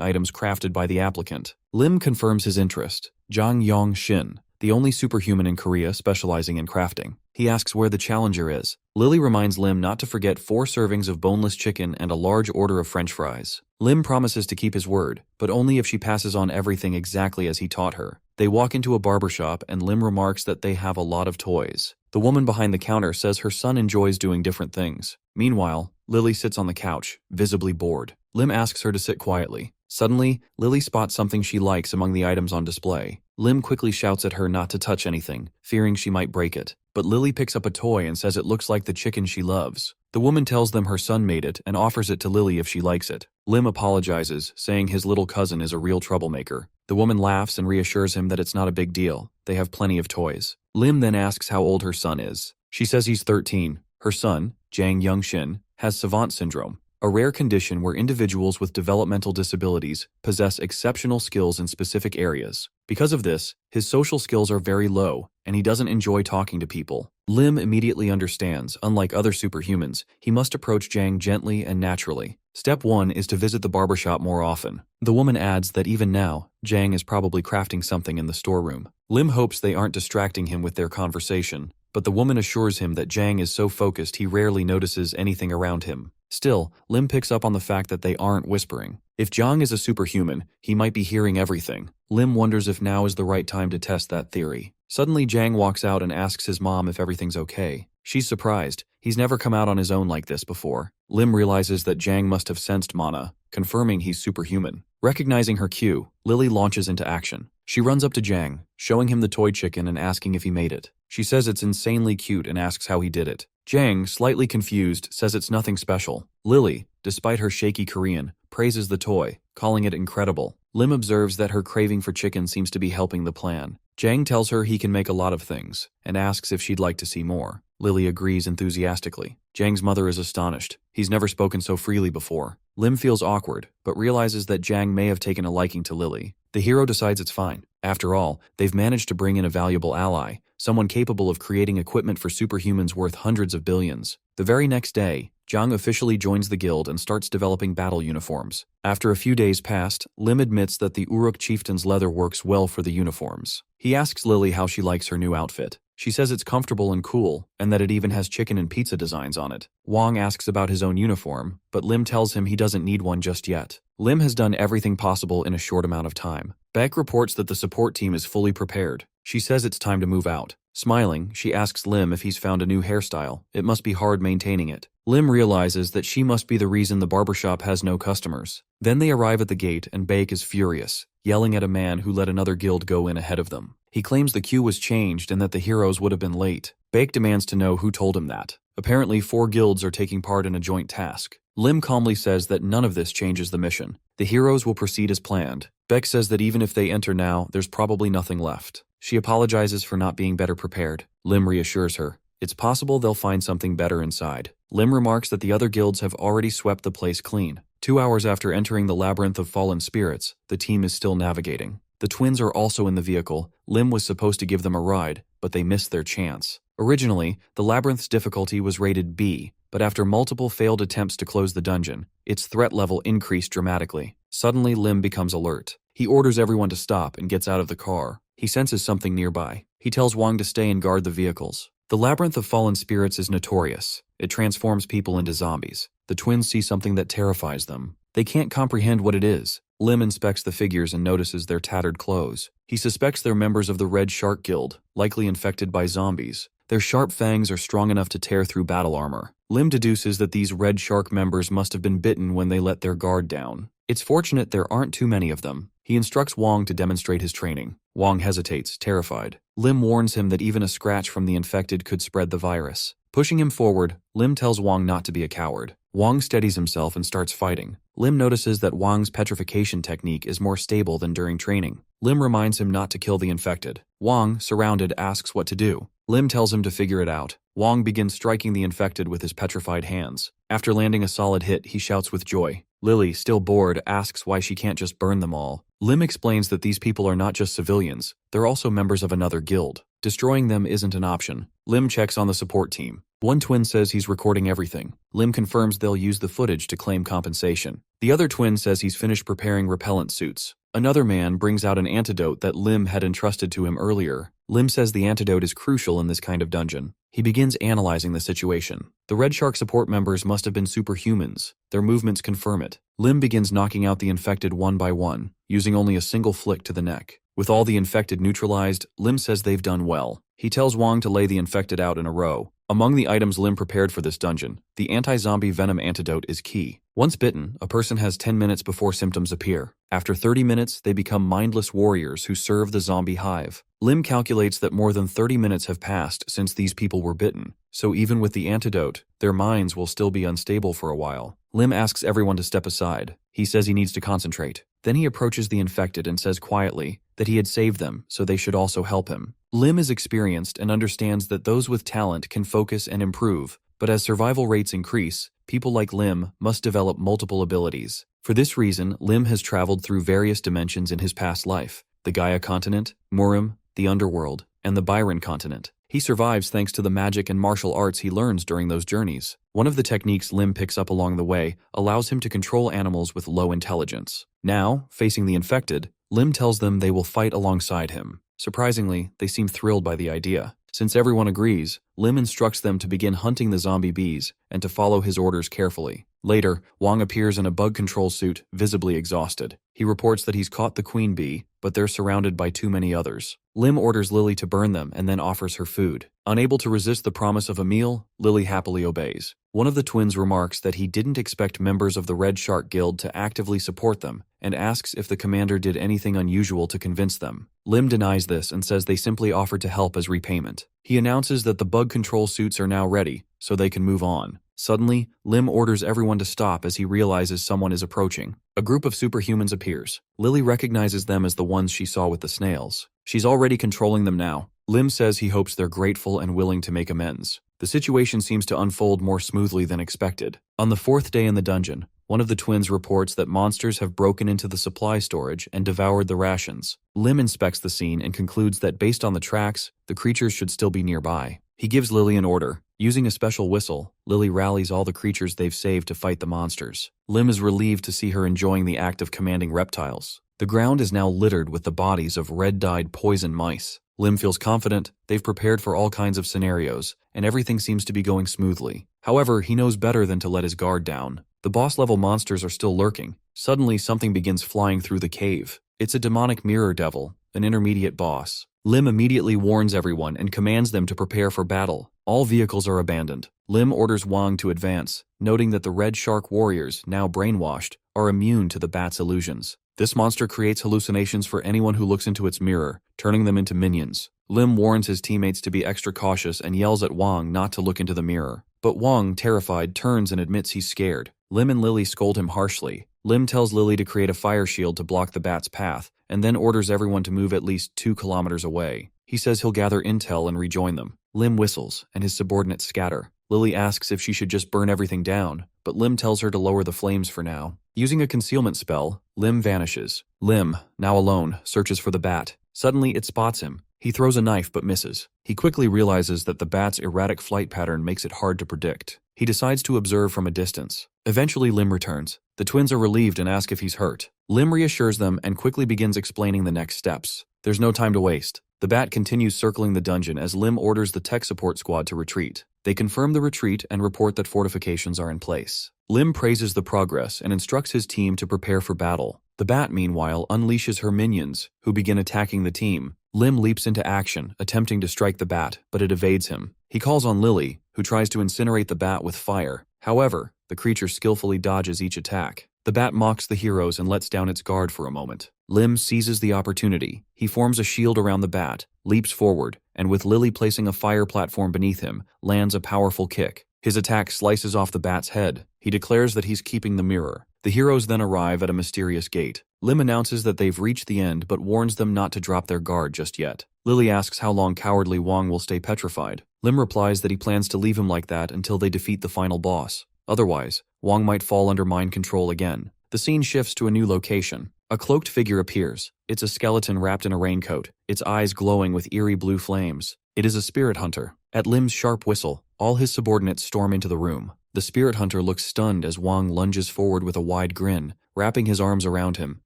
items crafted by the applicant. Lim confirms his interest. Jang Yong-shin, the only superhuman in Korea specializing in crafting. He asks where the challenger is. Lily reminds Lim not to forget 4 servings of boneless chicken and a large order of French fries. Lim promises to keep his word, but only if she passes on everything exactly as he taught her. They walk into a barbershop and Lim remarks that they have a lot of toys. The woman behind the counter says her son enjoys doing different things. Meanwhile, Lily sits on the couch, visibly bored. Lim asks her to sit quietly. Suddenly, Lily spots something she likes among the items on display. Lim quickly shouts at her not to touch anything, fearing she might break it. But Lily picks up a toy and says it looks like the chicken she loves. The woman tells them her son made it and offers it to Lily if she likes it. Lim apologizes, saying his little cousin is a real troublemaker. The woman laughs and reassures him that it's not a big deal. They have plenty of toys. Lim then asks how old her son is. She says he's 13. Her son, Jang Young-shin, has savant syndrome, a rare condition where individuals with developmental disabilities possess exceptional skills in specific areas. Because of this, his social skills are very low, and he doesn't enjoy talking to people. Lim immediately understands, unlike other superhumans, he must approach Jang gently and naturally. Step 1 is to visit the barbershop more often. The woman adds that even now, Jang is probably crafting something in the storeroom. Lim hopes they aren't distracting him with their conversation, but the woman assures him that Jang is so focused he rarely notices anything around him. Still, Lim picks up on the fact that they aren't whispering. If Jang is a superhuman, he might be hearing everything. Lim wonders if now is the right time to test that theory. Suddenly, Jang walks out and asks his mom if everything's okay. She's surprised. He's never come out on his own like this before. Lim realizes that Jang must have sensed Mana, confirming he's superhuman. Recognizing her cue, Lily launches into action. She runs up to Jang, showing him the toy chicken and asking if he made it. She says it's insanely cute and asks how he did it. Jang, slightly confused, says it's nothing special. Lily, despite her shaky Korean, praises the toy, calling it incredible. Lim observes that her craving for chicken seems to be helping the plan. Jang tells her he can make a lot of things, and asks if she'd like to see more. Lily agrees enthusiastically. Jang's mother is astonished. He's never spoken so freely before. Lim feels awkward, but realizes that Jang may have taken a liking to Lily. The hero decides it's fine. After all, they've managed to bring in a valuable ally, someone capable of creating equipment for superhumans worth hundreds of billions. The very next day, Jang officially joins the guild and starts developing battle uniforms. After a few days passed, Lim admits that the Uruk chieftain's leather works well for the uniforms. He asks Lily how she likes her new outfit. She says it's comfortable and cool, and that it even has chicken and pizza designs on it. Wong asks about his own uniform, but Lim tells him he doesn't need one just yet. Lim has done everything possible in a short amount of time. Beck reports that the support team is fully prepared. She says it's time to move out. Smiling, she asks Lim if he's found a new hairstyle. It must be hard maintaining it. Lim realizes that she must be the reason the barbershop has no customers. Then they arrive at the gate and Beck is furious, yelling at a man who let another guild go in ahead of them. He claims the queue was changed and that the heroes would have been late. Beck demands to know who told him that. Apparently 4 guilds are taking part in a joint task. Lim calmly says that none of this changes the mission. The heroes will proceed as planned. Beck says that even if they enter now, there's probably nothing left. She apologizes for not being better prepared. Lim reassures her. It's possible they'll find something better inside. Lim remarks that the other guilds have already swept the place clean. 2 hours after entering the labyrinth of fallen spirits, the team is still navigating. The twins are also in the vehicle. Lim was supposed to give them a ride, but they missed their chance. Originally, the labyrinth's difficulty was rated B, but after multiple failed attempts to close the dungeon, its threat level increased dramatically. Suddenly, Lim becomes alert. He orders everyone to stop and gets out of the car. He senses something nearby. He tells Wang to stay and guard the vehicles. The labyrinth of fallen spirits is notorious. It transforms people into zombies. The twins see something that terrifies them. They can't comprehend what it is. Lim inspects the figures and notices their tattered clothes. He suspects they're members of the Red Shark Guild, likely infected by zombies. Their sharp fangs are strong enough to tear through battle armor. Lim deduces that these Red Shark members must have been bitten when they let their guard down. It's fortunate there aren't too many of them. He instructs Wang to demonstrate his training. Wang hesitates, terrified. Lim warns him that even a scratch from the infected could spread the virus. Pushing him forward, Lim tells Wang not to be a coward. Wang steadies himself and starts fighting. Lim notices that Wang's petrification technique is more stable than during training. Lim reminds him not to kill the infected. Wang, surrounded, asks what to do. Lim tells him to figure it out. Wang begins striking the infected with his petrified hands. After landing a solid hit, he shouts with joy. Lily, still bored, asks why she can't just burn them all. Lim explains that these people are not just civilians, they're also members of another guild. Destroying them isn't an option. Lim checks on the support team. One twin says he's recording everything. Lim confirms they'll use the footage to claim compensation. The other twin says he's finished preparing repellent suits. Another man brings out an antidote that Lim had entrusted to him earlier. Lim says the antidote is crucial in this kind of dungeon. He begins analyzing the situation. The Red Shark support members must have been superhumans. Their movements confirm it. Lim begins knocking out the infected one by one, using only a single flick to the neck. With all the infected neutralized, Lim says they've done well. He tells Wang to lay the infected out in a row. Among the items Lim prepared for this dungeon, the anti-zombie venom antidote is key. Once bitten, a person has 10 minutes before symptoms appear. After 30 minutes, they become mindless warriors who serve the zombie hive. Lim calculates that more than 30 minutes have passed since these people were bitten, so even with the antidote, their minds will still be unstable for a while. Lim asks everyone to step aside. He says he needs to concentrate. Then he approaches the infected and says quietly that he had saved them, so they should also help him. Lim is experienced and understands that those with talent can focus and improve, but as survival rates increase, people like Lim must develop multiple abilities. For this reason, Lim has traveled through various dimensions in his past life: the Gaia continent, Murim, the underworld, and the Byron continent. He survives thanks to the magic and martial arts he learns during those journeys. One of the techniques Lim picks up along the way allows him to control animals with low intelligence. Now, facing the infected, Lim tells them they will fight alongside him. Surprisingly, they seem thrilled by the idea. Since everyone agrees, Lim instructs them to begin hunting the zombie bees and to follow his orders carefully. Later, Wang appears in a bug control suit, visibly exhausted. He reports that he's caught the queen bee, but they're surrounded by too many others. Lim orders Lily to burn them and then offers her food. Unable to resist the promise of a meal, Lily happily obeys. One of the twins remarks that he didn't expect members of the Red Shark Guild to actively support them and asks if the commander did anything unusual to convince them. Lim denies this and says they simply offered to help as repayment. He announces that the bug control suits are now ready, so they can move on. Suddenly, Lim orders everyone to stop as he realizes someone is approaching. A group of superhumans appears. Lily recognizes them as the ones she saw with the snails. She's already controlling them now. Lim says he hopes they're grateful and willing to make amends. The situation seems to unfold more smoothly than expected. On the fourth day in the dungeon, one of the twins reports that monsters have broken into the supply storage and devoured the rations. Lim inspects the scene and concludes that based on the tracks, the creatures should still be nearby. He gives Lily an order. Using a special whistle, Lily rallies all the creatures they've saved to fight the monsters. Lim is relieved to see her enjoying the act of commanding reptiles. The ground is now littered with the bodies of red-dyed poison mice. Lim feels confident, they've prepared for all kinds of scenarios, and everything seems to be going smoothly. However, he knows better than to let his guard down. The boss-level monsters are still lurking. Suddenly, something begins flying through the cave. It's a demonic mirror devil, an intermediate boss. Lim immediately warns everyone and commands them to prepare for battle. All vehicles are abandoned. Lim orders Wang to advance, noting that the Red Shark warriors, now brainwashed, are immune to the bat's illusions. This monster creates hallucinations for anyone who looks into its mirror, turning them into minions. Lim warns his teammates to be extra cautious and yells at Wang not to look into the mirror. But Wang, terrified, turns and admits he's scared. Lim and Lily scold him harshly. Lim tells Lily to create a fire shield to block the bat's path, and then orders everyone to move at least 2 kilometers away. He says he'll gather intel and rejoin them. Lim whistles, and his subordinates scatter. Lily asks if she should just burn everything down, but Lim tells her to lower the flames for now. Using a concealment spell, Lim vanishes. Lim, now alone, searches for the bat. Suddenly, it spots him. He throws a knife but misses. He quickly realizes that the bat's erratic flight pattern makes it hard to predict. He decides to observe from a distance. Eventually, Lim returns. The twins are relieved and ask if he's hurt. Lim reassures them and quickly begins explaining the next steps. There's no time to waste. The bat continues circling the dungeon as Lim orders the tech support squad to retreat. They confirm the retreat and report that fortifications are in place. Lim praises the progress and instructs his team to prepare for battle. The bat, meanwhile, unleashes her minions, who begin attacking the team. Lim leaps into action, attempting to strike the bat, but it evades him. He calls on Lily, who tries to incinerate the bat with fire. However, the creature skillfully dodges each attack. The bat mocks the heroes and lets down its guard for a moment. Lim seizes the opportunity. He forms a shield around the bat, leaps forward, and with Lily placing a fire platform beneath him, lands a powerful kick. His attack slices off the bat's head. He declares that he's keeping the mirror. The heroes then arrive at a mysterious gate. Lim announces that they've reached the end but warns them not to drop their guard just yet. Lily asks how long cowardly Wong will stay petrified. Lim replies that he plans to leave him like that until they defeat the final boss. Otherwise, Wong might fall under mind control again. The scene shifts to a new location. A cloaked figure appears. It's a skeleton wrapped in a raincoat, its eyes glowing with eerie blue flames. It is a spirit hunter. At Lim's sharp whistle, all his subordinates storm into the room. The spirit hunter looks stunned as Wong lunges forward with a wide grin, wrapping his arms around him,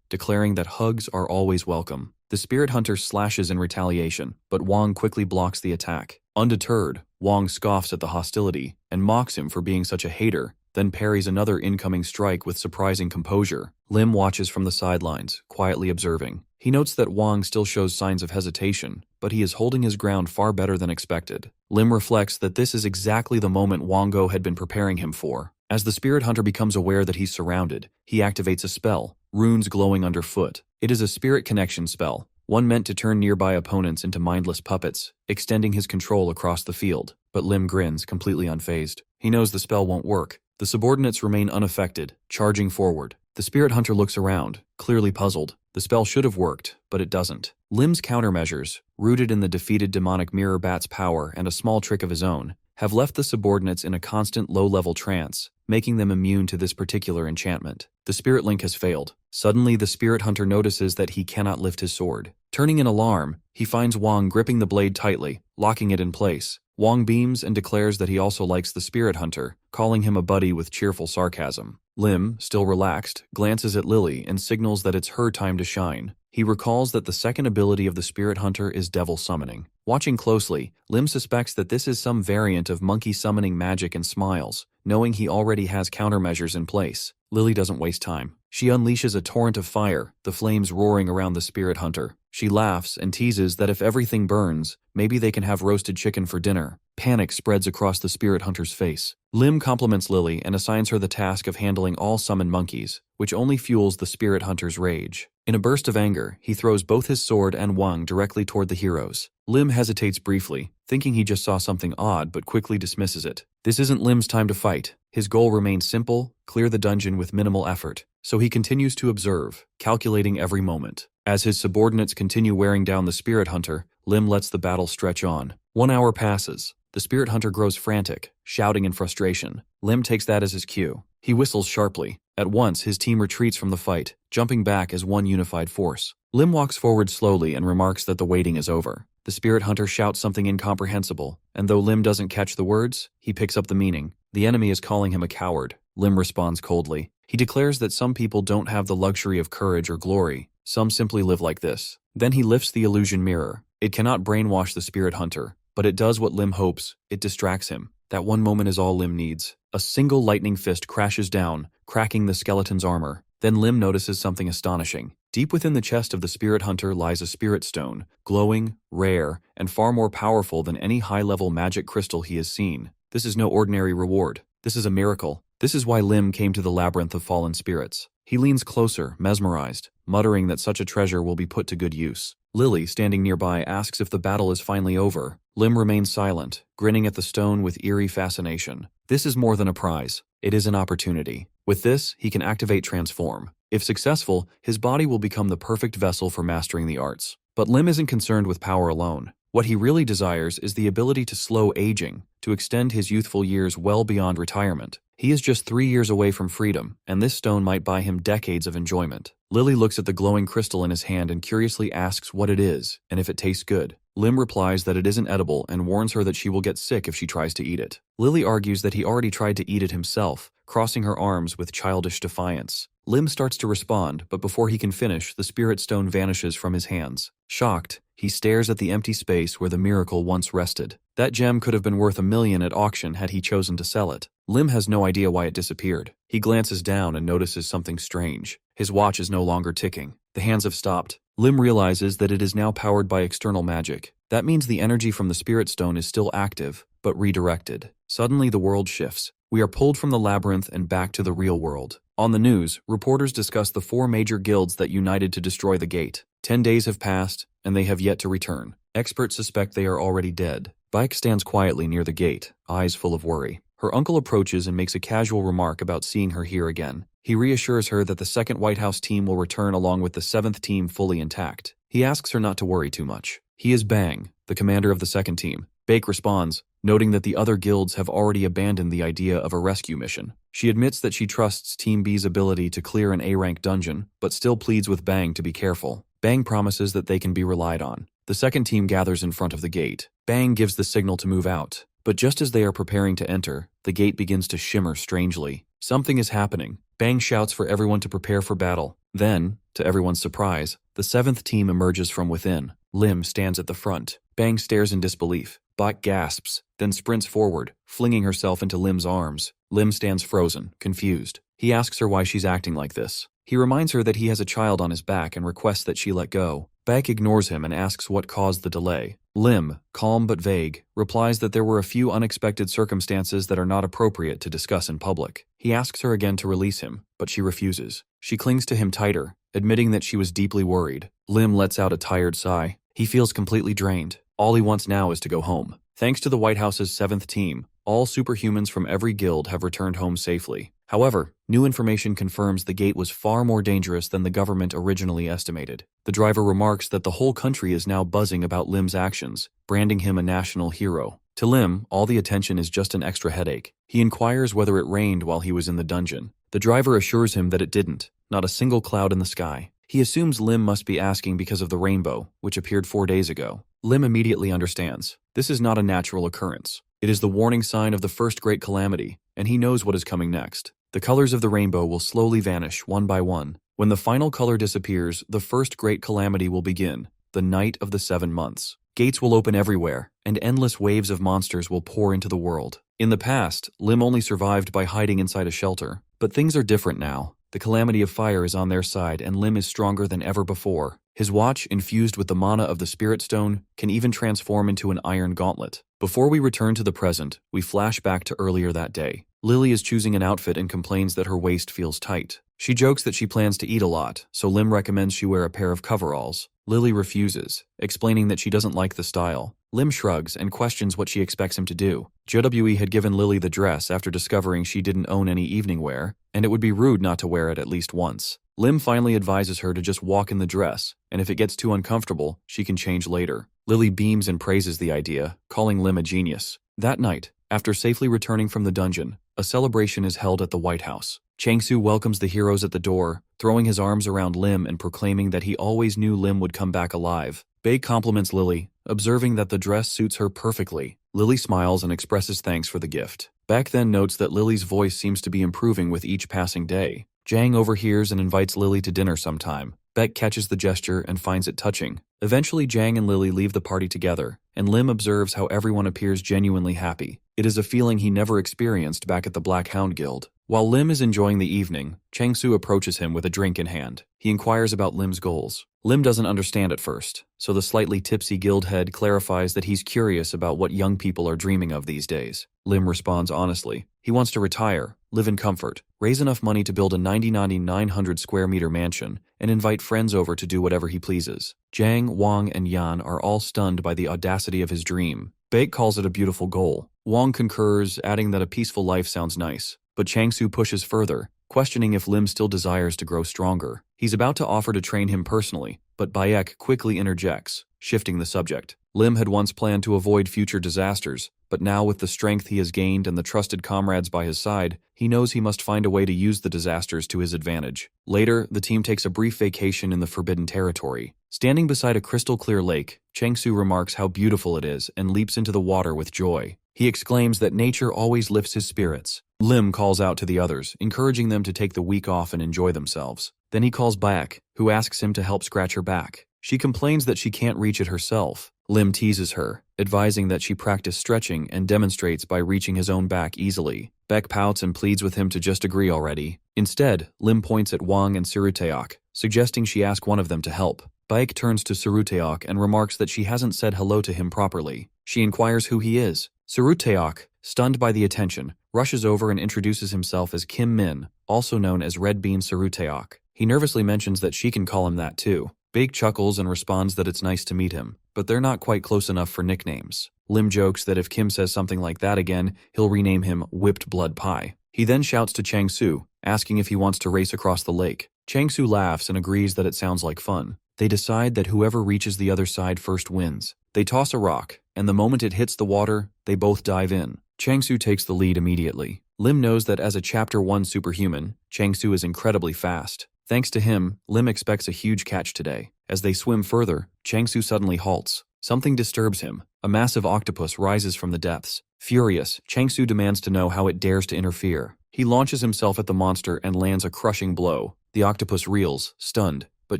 declaring that hugs are always welcome. The spirit hunter slashes in retaliation, but Wong quickly blocks the attack. Undeterred, Wong scoffs at the hostility and mocks him for being such a hater, then parries another incoming strike with surprising composure. Lim watches from the sidelines, quietly observing. He notes that Wong still shows signs of hesitation, but he is holding his ground far better than expected. Lim reflects that this is exactly the moment Wongo had been preparing him for. As the spirit hunter becomes aware that he's surrounded, he activates a spell, runes glowing underfoot. It is a spirit connection spell, one meant to turn nearby opponents into mindless puppets, extending his control across the field. But Lim grins, completely unfazed. He knows the spell won't work. The subordinates remain unaffected, charging forward. The spirit hunter looks around, clearly puzzled. The spell should have worked, but it doesn't. Lim's countermeasures, rooted in the defeated demonic mirror bat's power and a small trick of his own, have left the subordinates in a constant low-level trance, making them immune to this particular enchantment. The spirit link has failed. Suddenly, the spirit hunter notices that he cannot lift his sword. Turning in alarm, he finds Wong gripping the blade tightly, locking it in place. Wong beams and declares that he also likes the spirit hunter, calling him a buddy with cheerful sarcasm. Lim, still relaxed, glances at Lily and signals that it's her time to shine. He recalls that the second ability of the spirit hunter is devil summoning. Watching closely, Lim suspects that this is some variant of monkey summoning magic and smiles, knowing he already has countermeasures in place. Lily doesn't waste time. She unleashes a torrent of fire, the flames roaring around the spirit hunter. She laughs and teases that if everything burns, maybe they can have roasted chicken for dinner. Panic spreads across the spirit hunter's face. Lim compliments Lily and assigns her the task of handling all summoned monkeys, which only fuels the spirit hunter's rage. In a burst of anger, he throws both his sword and Wang directly toward the heroes. Lim hesitates briefly, thinking he just saw something odd but quickly dismisses it. This isn't Lim's time to fight. His goal remains simple: clear the dungeon with minimal effort. So he continues to observe, calculating every moment. As his subordinates continue wearing down the spirit hunter, Lim lets the battle stretch on. 1 hour passes. The spirit hunter grows frantic, shouting in frustration. Lim takes that as his cue. He whistles sharply. At once, his team retreats from the fight, jumping back as one unified force. Lim walks forward slowly and remarks that the waiting is over. The spirit hunter shouts something incomprehensible, and though Lim doesn't catch the words, he picks up the meaning. The enemy is calling him a coward. Lim responds coldly. He declares that some people don't have the luxury of courage or glory. Some simply live like this. Then he lifts the illusion mirror. It cannot brainwash the spirit hunter, but it does what Lim hopes. It distracts him. That one moment is all Lim needs. A single lightning fist crashes down, cracking the skeleton's armor. Then Lim notices something astonishing. Deep within the chest of the spirit hunter lies a spirit stone, glowing, rare, and far more powerful than any high-level magic crystal he has seen. This is no ordinary reward. This is a miracle. This is why Lim came to the labyrinth of fallen spirits. He leans closer, mesmerized, muttering that such a treasure will be put to good use. Lily, standing nearby, asks if the battle is finally over. Lim remains silent, grinning at the stone with eerie fascination. This is more than a prize. It is an opportunity. With this, he can activate Transform. If successful, his body will become the perfect vessel for mastering the arts. But Lim isn't concerned with power alone. What he really desires is the ability to slow aging, to extend his youthful years well beyond retirement. He is just 3 years away from freedom, and this stone might buy him decades of enjoyment. Lily looks at the glowing crystal in his hand and curiously asks what it is, and if it tastes good. Lim replies that it isn't edible and warns her that she will get sick if she tries to eat it. Lily argues that he already tried to eat it himself, crossing her arms with childish defiance. Lim starts to respond, but before he can finish, the spirit stone vanishes from his hands. Shocked, he stares at the empty space where the miracle once rested. That gem could have been worth $1 million at auction had he chosen to sell it. Lim has no idea why it disappeared. He glances down and notices something strange. His watch is no longer ticking. The hands have stopped. Lim realizes that it is now powered by external magic. That means the energy from the spirit stone is still active, but redirected. Suddenly the world shifts. We are pulled from the labyrinth and back to the real world. On the news, reporters discuss the 4 major guilds that united to destroy the gate. 10 days have passed, and they have yet to return. Experts suspect they are already dead. Bike stands quietly near the gate, eyes full of worry. Her uncle approaches and makes a casual remark about seeing her here again. He reassures her that the second White House team will return along with the 7th team fully intact. He asks her not to worry too much. He is Bang, the commander of the second team. Bake responds, noting that the other guilds have already abandoned the idea of a rescue mission. She admits that she trusts Team B's ability to clear an A-rank dungeon, but still pleads with Bang to be careful. Bang promises that they can be relied on. The second team gathers in front of the gate. Bang gives the signal to move out. But just as they are preparing to enter, the gate begins to shimmer strangely. Something is happening. Bang shouts for everyone to prepare for battle. Then, to everyone's surprise, the 7th team emerges from within. Lim stands at the front. Bang stares in disbelief. Bak gasps, then sprints forward, flinging herself into Lim's arms. Lim stands frozen, confused. He asks her why she's acting like this. He reminds her that he has a child on his back and requests that she let go. Bak ignores him and asks what caused the delay. Lim, calm but vague, replies that there were a few unexpected circumstances that are not appropriate to discuss in public. He asks her again to release him, but she refuses. She clings to him tighter, admitting that she was deeply worried. Lim lets out a tired sigh. He feels completely drained. All he wants now is to go home. Thanks to the White House's 7th team, all superhumans from every guild have returned home safely. However, new information confirms the gate was far more dangerous than the government originally estimated. The driver remarks that the whole country is now buzzing about Lim's actions, branding him a national hero. To Lim, all the attention is just an extra headache. He inquires whether it rained while he was in the dungeon. The driver assures him that it didn't, not a single cloud in the sky. He assumes Lim must be asking because of the rainbow, which appeared 4 days ago. Lim immediately understands. This is not a natural occurrence. It is the warning sign of the first great calamity, and he knows what is coming next. The colors of the rainbow will slowly vanish one by one. When the final color disappears, the first great calamity will begin, the night of the 7 months. Gates will open everywhere, and endless waves of monsters will pour into the world. In the past, Lim only survived by hiding inside a shelter, but things are different now. The calamity of fire is on their side, and Lim is stronger than ever before. His watch, infused with the mana of the Spirit Stone, can even transform into an iron gauntlet. Before we return to the present, we flash back to earlier that day. Lily is choosing an outfit and complains that her waist feels tight. She jokes that she plans to eat a lot, so Lim recommends she wear a pair of coveralls. Lily refuses, explaining that she doesn't like the style. Lim shrugs and questions what she expects him to do. JWE had given Lily the dress after discovering she didn't own any evening wear, and it would be rude not to wear it at least once. Lim finally advises her to just walk in the dress, and if it gets too uncomfortable, she can change later. Lily beams and praises the idea, calling Lim a genius. That night, after safely returning from the dungeon, a celebration is held at the White House. Changsu welcomes the heroes at the door, throwing his arms around Lim and proclaiming that he always knew Lim would come back alive. Bae compliments Lily, observing that the dress suits her perfectly. Lily smiles and expresses thanks for the gift. Baek then notes that Lily's voice seems to be improving with each passing day. Jang overhears and invites Lily to dinner sometime. Baek catches the gesture and finds it touching. Eventually, Jang and Lily leave the party together, and Lim observes how everyone appears genuinely happy. It is a feeling he never experienced back at the Black Hound Guild. While Lim is enjoying the evening, Changsu approaches him with a drink in hand. He inquires about Lim's goals. Lim doesn't understand at first, so the slightly tipsy guild head clarifies that he's curious about what young people are dreaming of these days. Lim responds honestly. He wants to retire, live in comfort, raise enough money to build a 900 square meter mansion, and invite friends over to do whatever he pleases. Jang, Wang, and Yan are all stunned by the audacity of his dream. Baek calls it a beautiful goal. Wang concurs, adding that a peaceful life sounds nice. But Changsu pushes further, questioning if Lim still desires to grow stronger. He's about to offer to train him personally, but Baek quickly interjects, shifting the subject. Lim had once planned to avoid future disasters, but now with the strength he has gained and the trusted comrades by his side, he knows he must find a way to use the disasters to his advantage. Later, the team takes a brief vacation in the Forbidden Territory. Standing beside a crystal-clear lake, Changsu remarks how beautiful it is and leaps into the water with joy. He exclaims that nature always lifts his spirits. Lim calls out to the others, encouraging them to take the week off and enjoy themselves. Then he calls Baek, who asks him to help scratch her back. She complains that she can't reach it herself. Lim teases her, advising that she practice stretching and demonstrates by reaching his own back easily. Baek pouts and pleads with him to just agree already. Instead, Lim points at Wang and Suruteok, suggesting she ask one of them to help. Baek turns to Suruteok and remarks that she hasn't said hello to him properly. She inquires who he is. Suruteok, stunned by the attention, rushes over and introduces himself as Kim Min, also known as Red Bean Suruteok. He nervously mentions that she can call him that too. Baek chuckles and responds that it's nice to meet him, but they're not quite close enough for nicknames. Lim jokes that if Kim says something like that again, he'll rename him Whipped Blood Pie. He then shouts to Changsu, asking if he wants to race across the lake. Changsu laughs and agrees that it sounds like fun. They decide that whoever reaches the other side first wins. They toss a rock, and the moment it hits the water, they both dive in. Changsu takes the lead immediately. Lim knows that as a Chapter 1 superhuman, Changsu is incredibly fast. Thanks to him, Lim expects a huge catch today. As they swim further, Changsu suddenly halts. Something disturbs him. A massive octopus rises from the depths. Furious, Changsu demands to know how it dares to interfere. He launches himself at the monster and lands a crushing blow. The octopus reels, stunned, but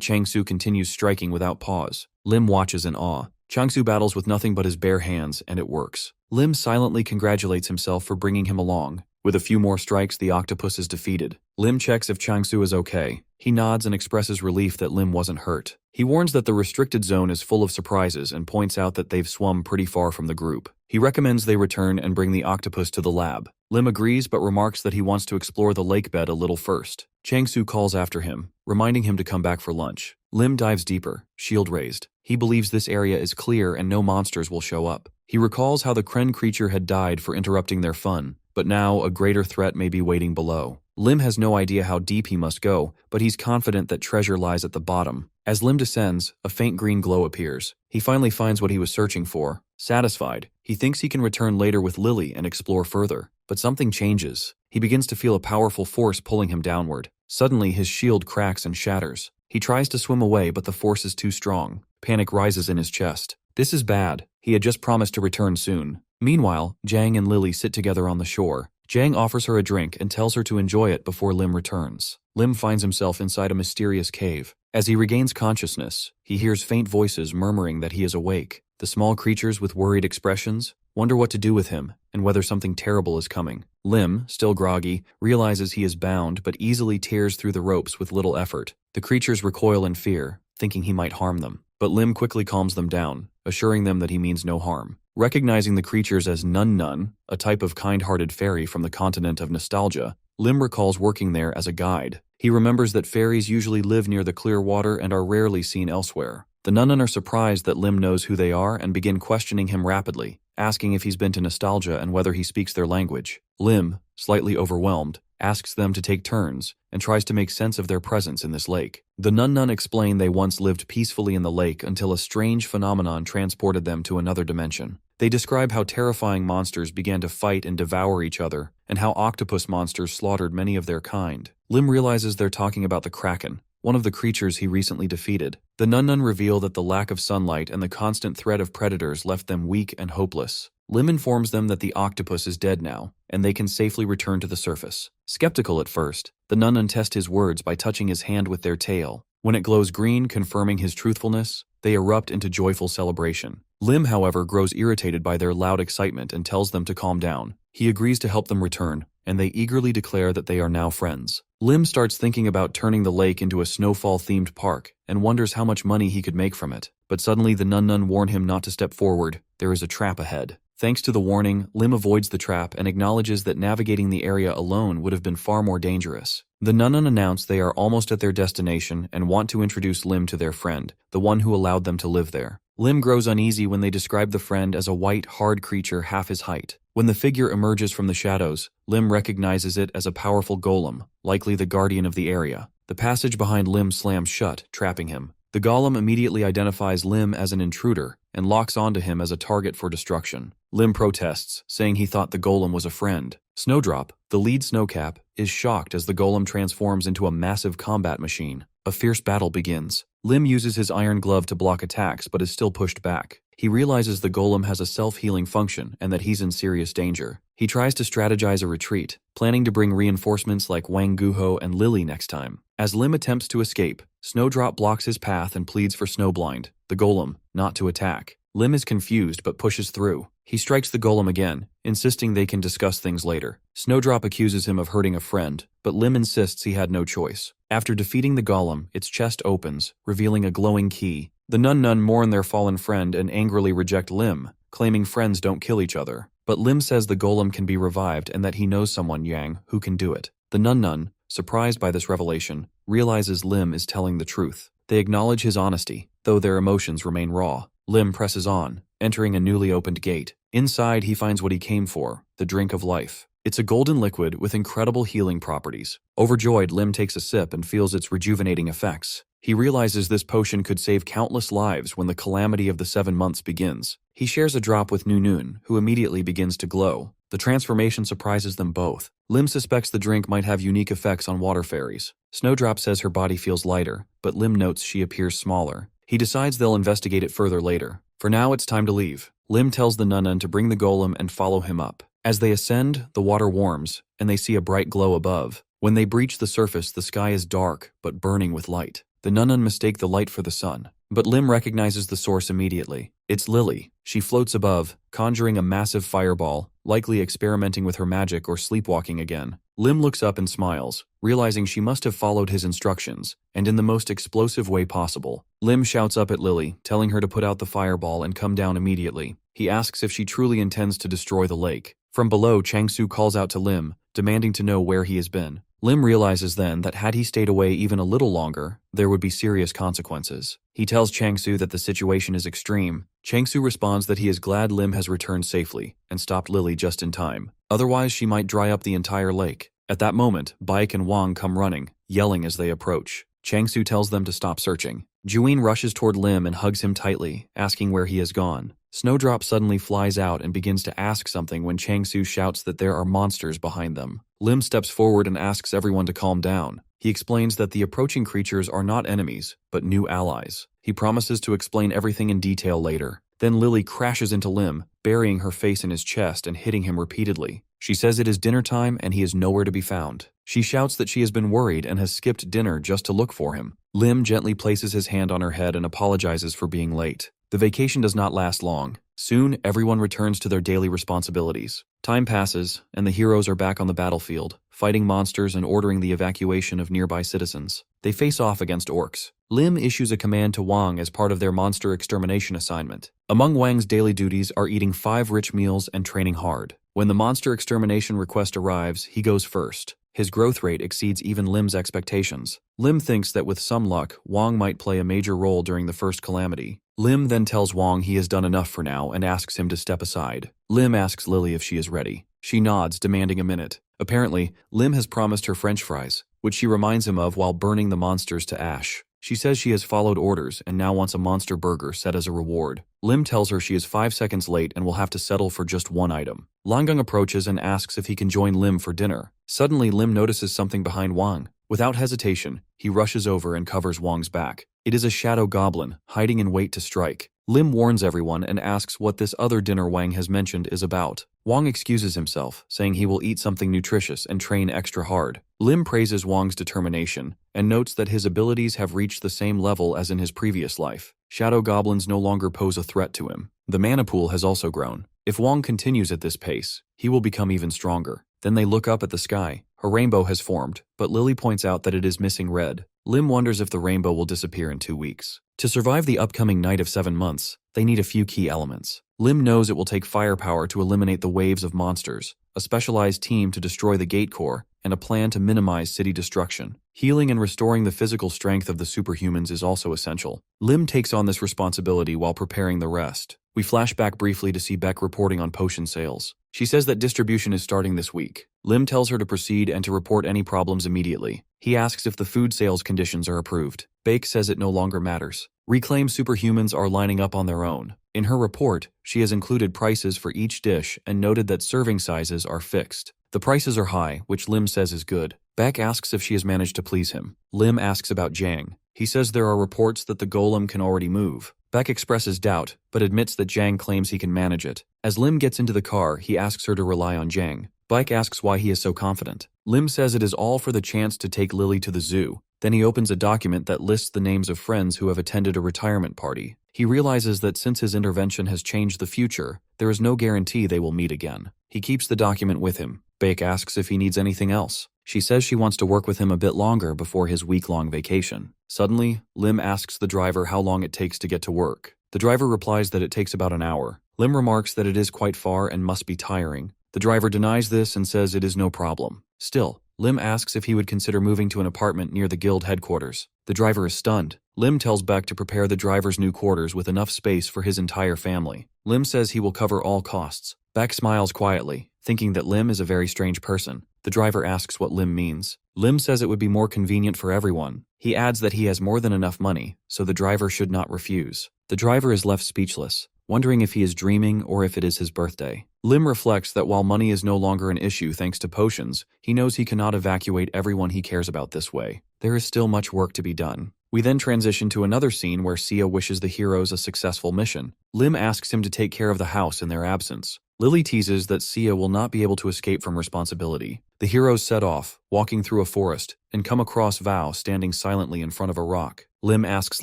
Changsu continues striking without pause. Lim watches in awe. Changsu battles with nothing but his bare hands, and it works. Lim silently congratulates himself for bringing him along. With a few more strikes, the octopus is defeated. Lim checks if Changsu is okay. He nods and expresses relief that Lim wasn't hurt. He warns that the restricted zone is full of surprises and points out that they've swum pretty far from the group. He recommends they return and bring the octopus to the lab. Lim agrees but remarks that he wants to explore the lake bed a little first. Changsu calls after him, reminding him to come back for lunch. Lim dives deeper, shield raised. He believes this area is clear and no monsters will show up. He recalls how the Kren creature had died for interrupting their fun, but now a greater threat may be waiting below. Lim has no idea how deep he must go, but he's confident that treasure lies at the bottom. As Lim descends, a faint green glow appears. He finally finds what he was searching for. Satisfied, he thinks he can return later with Lily and explore further. But something changes. He begins to feel a powerful force pulling him downward. Suddenly, his shield cracks and shatters. He tries to swim away, but the force is too strong. Panic rises in his chest. This is bad. He had just promised to return soon. Meanwhile, Jang and Lily sit together on the shore. Jang offers her a drink and tells her to enjoy it before Lim returns. Lim finds himself inside a mysterious cave. As he regains consciousness, he hears faint voices murmuring that he is awake. The small creatures with worried expressions wonder what to do with him and whether something terrible is coming. Lim, still groggy, realizes he is bound but easily tears through the ropes with little effort. The creatures recoil in fear, thinking he might harm them. But Lim quickly calms them down, assuring them that he means no harm. Recognizing the creatures as Nun Nun, a type of kind-hearted fairy from the continent of nostalgia, Lim recalls working there as a guide. He remembers that fairies usually live near the clear water and are rarely seen elsewhere. The Nun Nun are surprised that Lim knows who they are and begin questioning him rapidly, asking if he's been to nostalgia and whether he speaks their language. Lim, slightly overwhelmed, asks them to take turns and tries to make sense of their presence in this lake. The Nun Nun explain they once lived peacefully in the lake until a strange phenomenon transported them to another dimension. They describe how terrifying monsters began to fight and devour each other, and how octopus monsters slaughtered many of their kind. Lim realizes they're talking about the Kraken, one of the creatures he recently defeated. The Nun Nun reveal that the lack of sunlight and the constant threat of predators left them weak and hopeless. Lim informs them that the octopus is dead now, and they can safely return to the surface. Skeptical at first, the Nun Nun test his words by touching his hand with their tail. When it glows green, confirming his truthfulness, they erupt into joyful celebration. Lim, however, grows irritated by their loud excitement and tells them to calm down. He agrees to help them return, and they eagerly declare that they are now friends. Lim starts thinking about turning the lake into a snowfall-themed park and wonders how much money he could make from it. But suddenly the Nun Nun warn him not to step forward. There is a trap ahead. Thanks to the warning, Lim avoids the trap and acknowledges that navigating the area alone would have been far more dangerous. The Nun Nun announce they are almost at their destination and want to introduce Lim to their friend, the one who allowed them to live there. Lim grows uneasy when they describe the friend as a white, hard creature half his height. When the figure emerges from the shadows, Lim recognizes it as a powerful golem, likely the guardian of the area. The passage behind Lim slams shut, trapping him. The golem immediately identifies Lim as an intruder and locks onto him as a target for destruction. Lim protests, saying he thought the golem was a friend. Snowdrop, the lead snowcap, is shocked as the golem transforms into a massive combat machine. A fierce battle begins. Lim uses his iron glove to block attacks but is still pushed back. He realizes the golem has a self-healing function and that he's in serious danger. He tries to strategize a retreat, planning to bring reinforcements like Wang Guho and Lily next time. As Lim attempts to escape, Snowdrop blocks his path and pleads for Snowblind, the golem, not to attack. Lim is confused but pushes through. He strikes the golem again, insisting they can discuss things later. Snowdrop accuses him of hurting a friend, but Lim insists he had no choice. After defeating the golem, its chest opens, revealing a glowing key. The Nun mourn their fallen friend and angrily reject Lim, claiming friends don't kill each other. But Lim says the golem can be revived and that he knows someone, Yang, who can do it. The Nun, surprised by this revelation, realizes Lim is telling the truth. They acknowledge his honesty, though their emotions remain raw. Lim presses on, entering a newly opened gate. Inside, he finds what he came for, the drink of life. It's a golden liquid with incredible healing properties. Overjoyed, Lim takes a sip and feels its rejuvenating effects. He realizes this potion could save countless lives when the calamity of the 7 months begins. He shares a drop with Nun, who immediately begins to glow. The transformation surprises them both. Lim suspects the drink might have unique effects on water fairies. Snowdrop says her body feels lighter, but Lim notes she appears smaller. He decides they'll investigate it further later. For now, it's time to leave. Lim tells the Nun to bring the golem and follow him up. As they ascend, the water warms, and they see a bright glow above. When they breach the surface, the sky is dark, but burning with light. The Nun mistake the light for the sun, but Lim recognizes the source immediately. It's Lily. She floats above, conjuring a massive fireball, likely experimenting with her magic or sleepwalking again. Lim looks up and smiles, realizing she must have followed his instructions, and in the most explosive way possible. Lim shouts up at Lily, telling her to put out the fireball and come down immediately. He asks if she truly intends to destroy the lake. From below, Changsu calls out to Lim, demanding to know where he has been. Lim realizes then that had he stayed away even a little longer, there would be serious consequences. He tells Changsu that the situation is extreme. Changsu responds that he is glad Lim has returned safely and stopped Lily just in time. Otherwise, she might dry up the entire lake. At that moment, Baek and Wang come running, yelling as they approach. Changsu tells them to stop searching. Juin rushes toward Lim and hugs him tightly, asking where he has gone. Snowdrop suddenly flies out and begins to ask something when Changsu shouts that there are monsters behind them. Lim steps forward and asks everyone to calm down. He explains that the approaching creatures are not enemies, but new allies. He promises to explain everything in detail later. Then Lily crashes into Lim, burying her face in his chest and hitting him repeatedly. She says it is dinner time and he is nowhere to be found. She shouts that she has been worried and has skipped dinner just to look for him. Lim gently places his hand on her head and apologizes for being late. The vacation does not last long. Soon, everyone returns to their daily responsibilities. Time passes, and the heroes are back on the battlefield, fighting monsters and ordering the evacuation of nearby citizens. They face off against orcs. Lim issues a command to Wang as part of their monster extermination assignment. Among Wang's daily duties are eating 5 rich meals and training hard. When the monster extermination request arrives, he goes first. His growth rate exceeds even Lim's expectations. Lim thinks that with some luck, Wang might play a major role during the first calamity. Lim then tells Wang he has done enough for now and asks him to step aside. Lim asks Lily if she is ready. She nods, demanding a minute. Apparently, Lim has promised her French fries, which she reminds him of while burning the monsters to ash. She says she has followed orders and now wants a monster burger set as a reward. Lim tells her she is 5 seconds late and will have to settle for just 1 item. Langang approaches and asks if he can join Lim for dinner. Suddenly, Lim notices something behind Wang. Without hesitation, he rushes over and covers Wang's back. It is a shadow goblin, hiding in wait to strike. Lim warns everyone and asks what this other dinner Wang has mentioned is about. Wang excuses himself, saying he will eat something nutritious and train extra hard. Lim praises Wang's determination and notes that his abilities have reached the same level as in his previous life. Shadow goblins no longer pose a threat to him. The mana pool has also grown. If Wang continues at this pace, he will become even stronger. Then they look up at the sky. A rainbow has formed, but Lily points out that it is missing red. Lim wonders if the rainbow will disappear in 2 weeks. To survive the upcoming night of 7 months, they need a few key elements. Lim knows it will take firepower to eliminate the waves of monsters, a specialized team to destroy the gate core, and a plan to minimize city destruction. Healing and restoring the physical strength of the superhumans is also essential. Lim takes on this responsibility while preparing the rest. We flash back briefly to see Beck reporting on potion sales. She says that distribution is starting this week. Lim tells her to proceed and to report any problems immediately. He asks if the food sales conditions are approved. Beck says it no longer matters. Reclaimed superhumans are lining up on their own. In her report, she has included prices for each dish and noted that serving sizes are fixed. The prices are high, which Lim says is good. Beck asks if she has managed to please him. Lim asks about Jang. He says there are reports that the golem can already move. Beck expresses doubt, but admits that Jang claims he can manage it. As Lim gets into the car, he asks her to rely on Jang. Beck asks why he is so confident. Lim says it is all for the chance to take Lily to the zoo. Then he opens a document that lists the names of friends who have attended a retirement party. He realizes that since his intervention has changed the future, there is no guarantee they will meet again. He keeps the document with him. Beck asks if he needs anything else. She says she wants to work with him a bit longer before his week-long vacation. Suddenly, Lim asks the driver how long it takes to get to work. The driver replies that it takes about an hour. Lim remarks that it is quite far and must be tiring. The driver denies this and says it is no problem. Still, Lim asks if he would consider moving to an apartment near the guild headquarters. The driver is stunned. Lim tells Beck to prepare the driver's new quarters with enough space for his entire family. Lim says he will cover all costs. Beck smiles quietly, thinking that Lim is a very strange person. The driver asks what Lim means. Lim says it would be more convenient for everyone. He adds that he has more than enough money, so the driver should not refuse. The driver is left speechless, wondering if he is dreaming or if it is his birthday. Lim reflects that while money is no longer an issue thanks to potions, he knows he cannot evacuate everyone he cares about this way. There is still much work to be done. We then transition to another scene where Sia wishes the heroes a successful mission. Lim asks him to take care of the house in their absence. Lily teases that Sia will not be able to escape from responsibility. The heroes set off, walking through a forest, and come across Val standing silently in front of a rock. Lim asks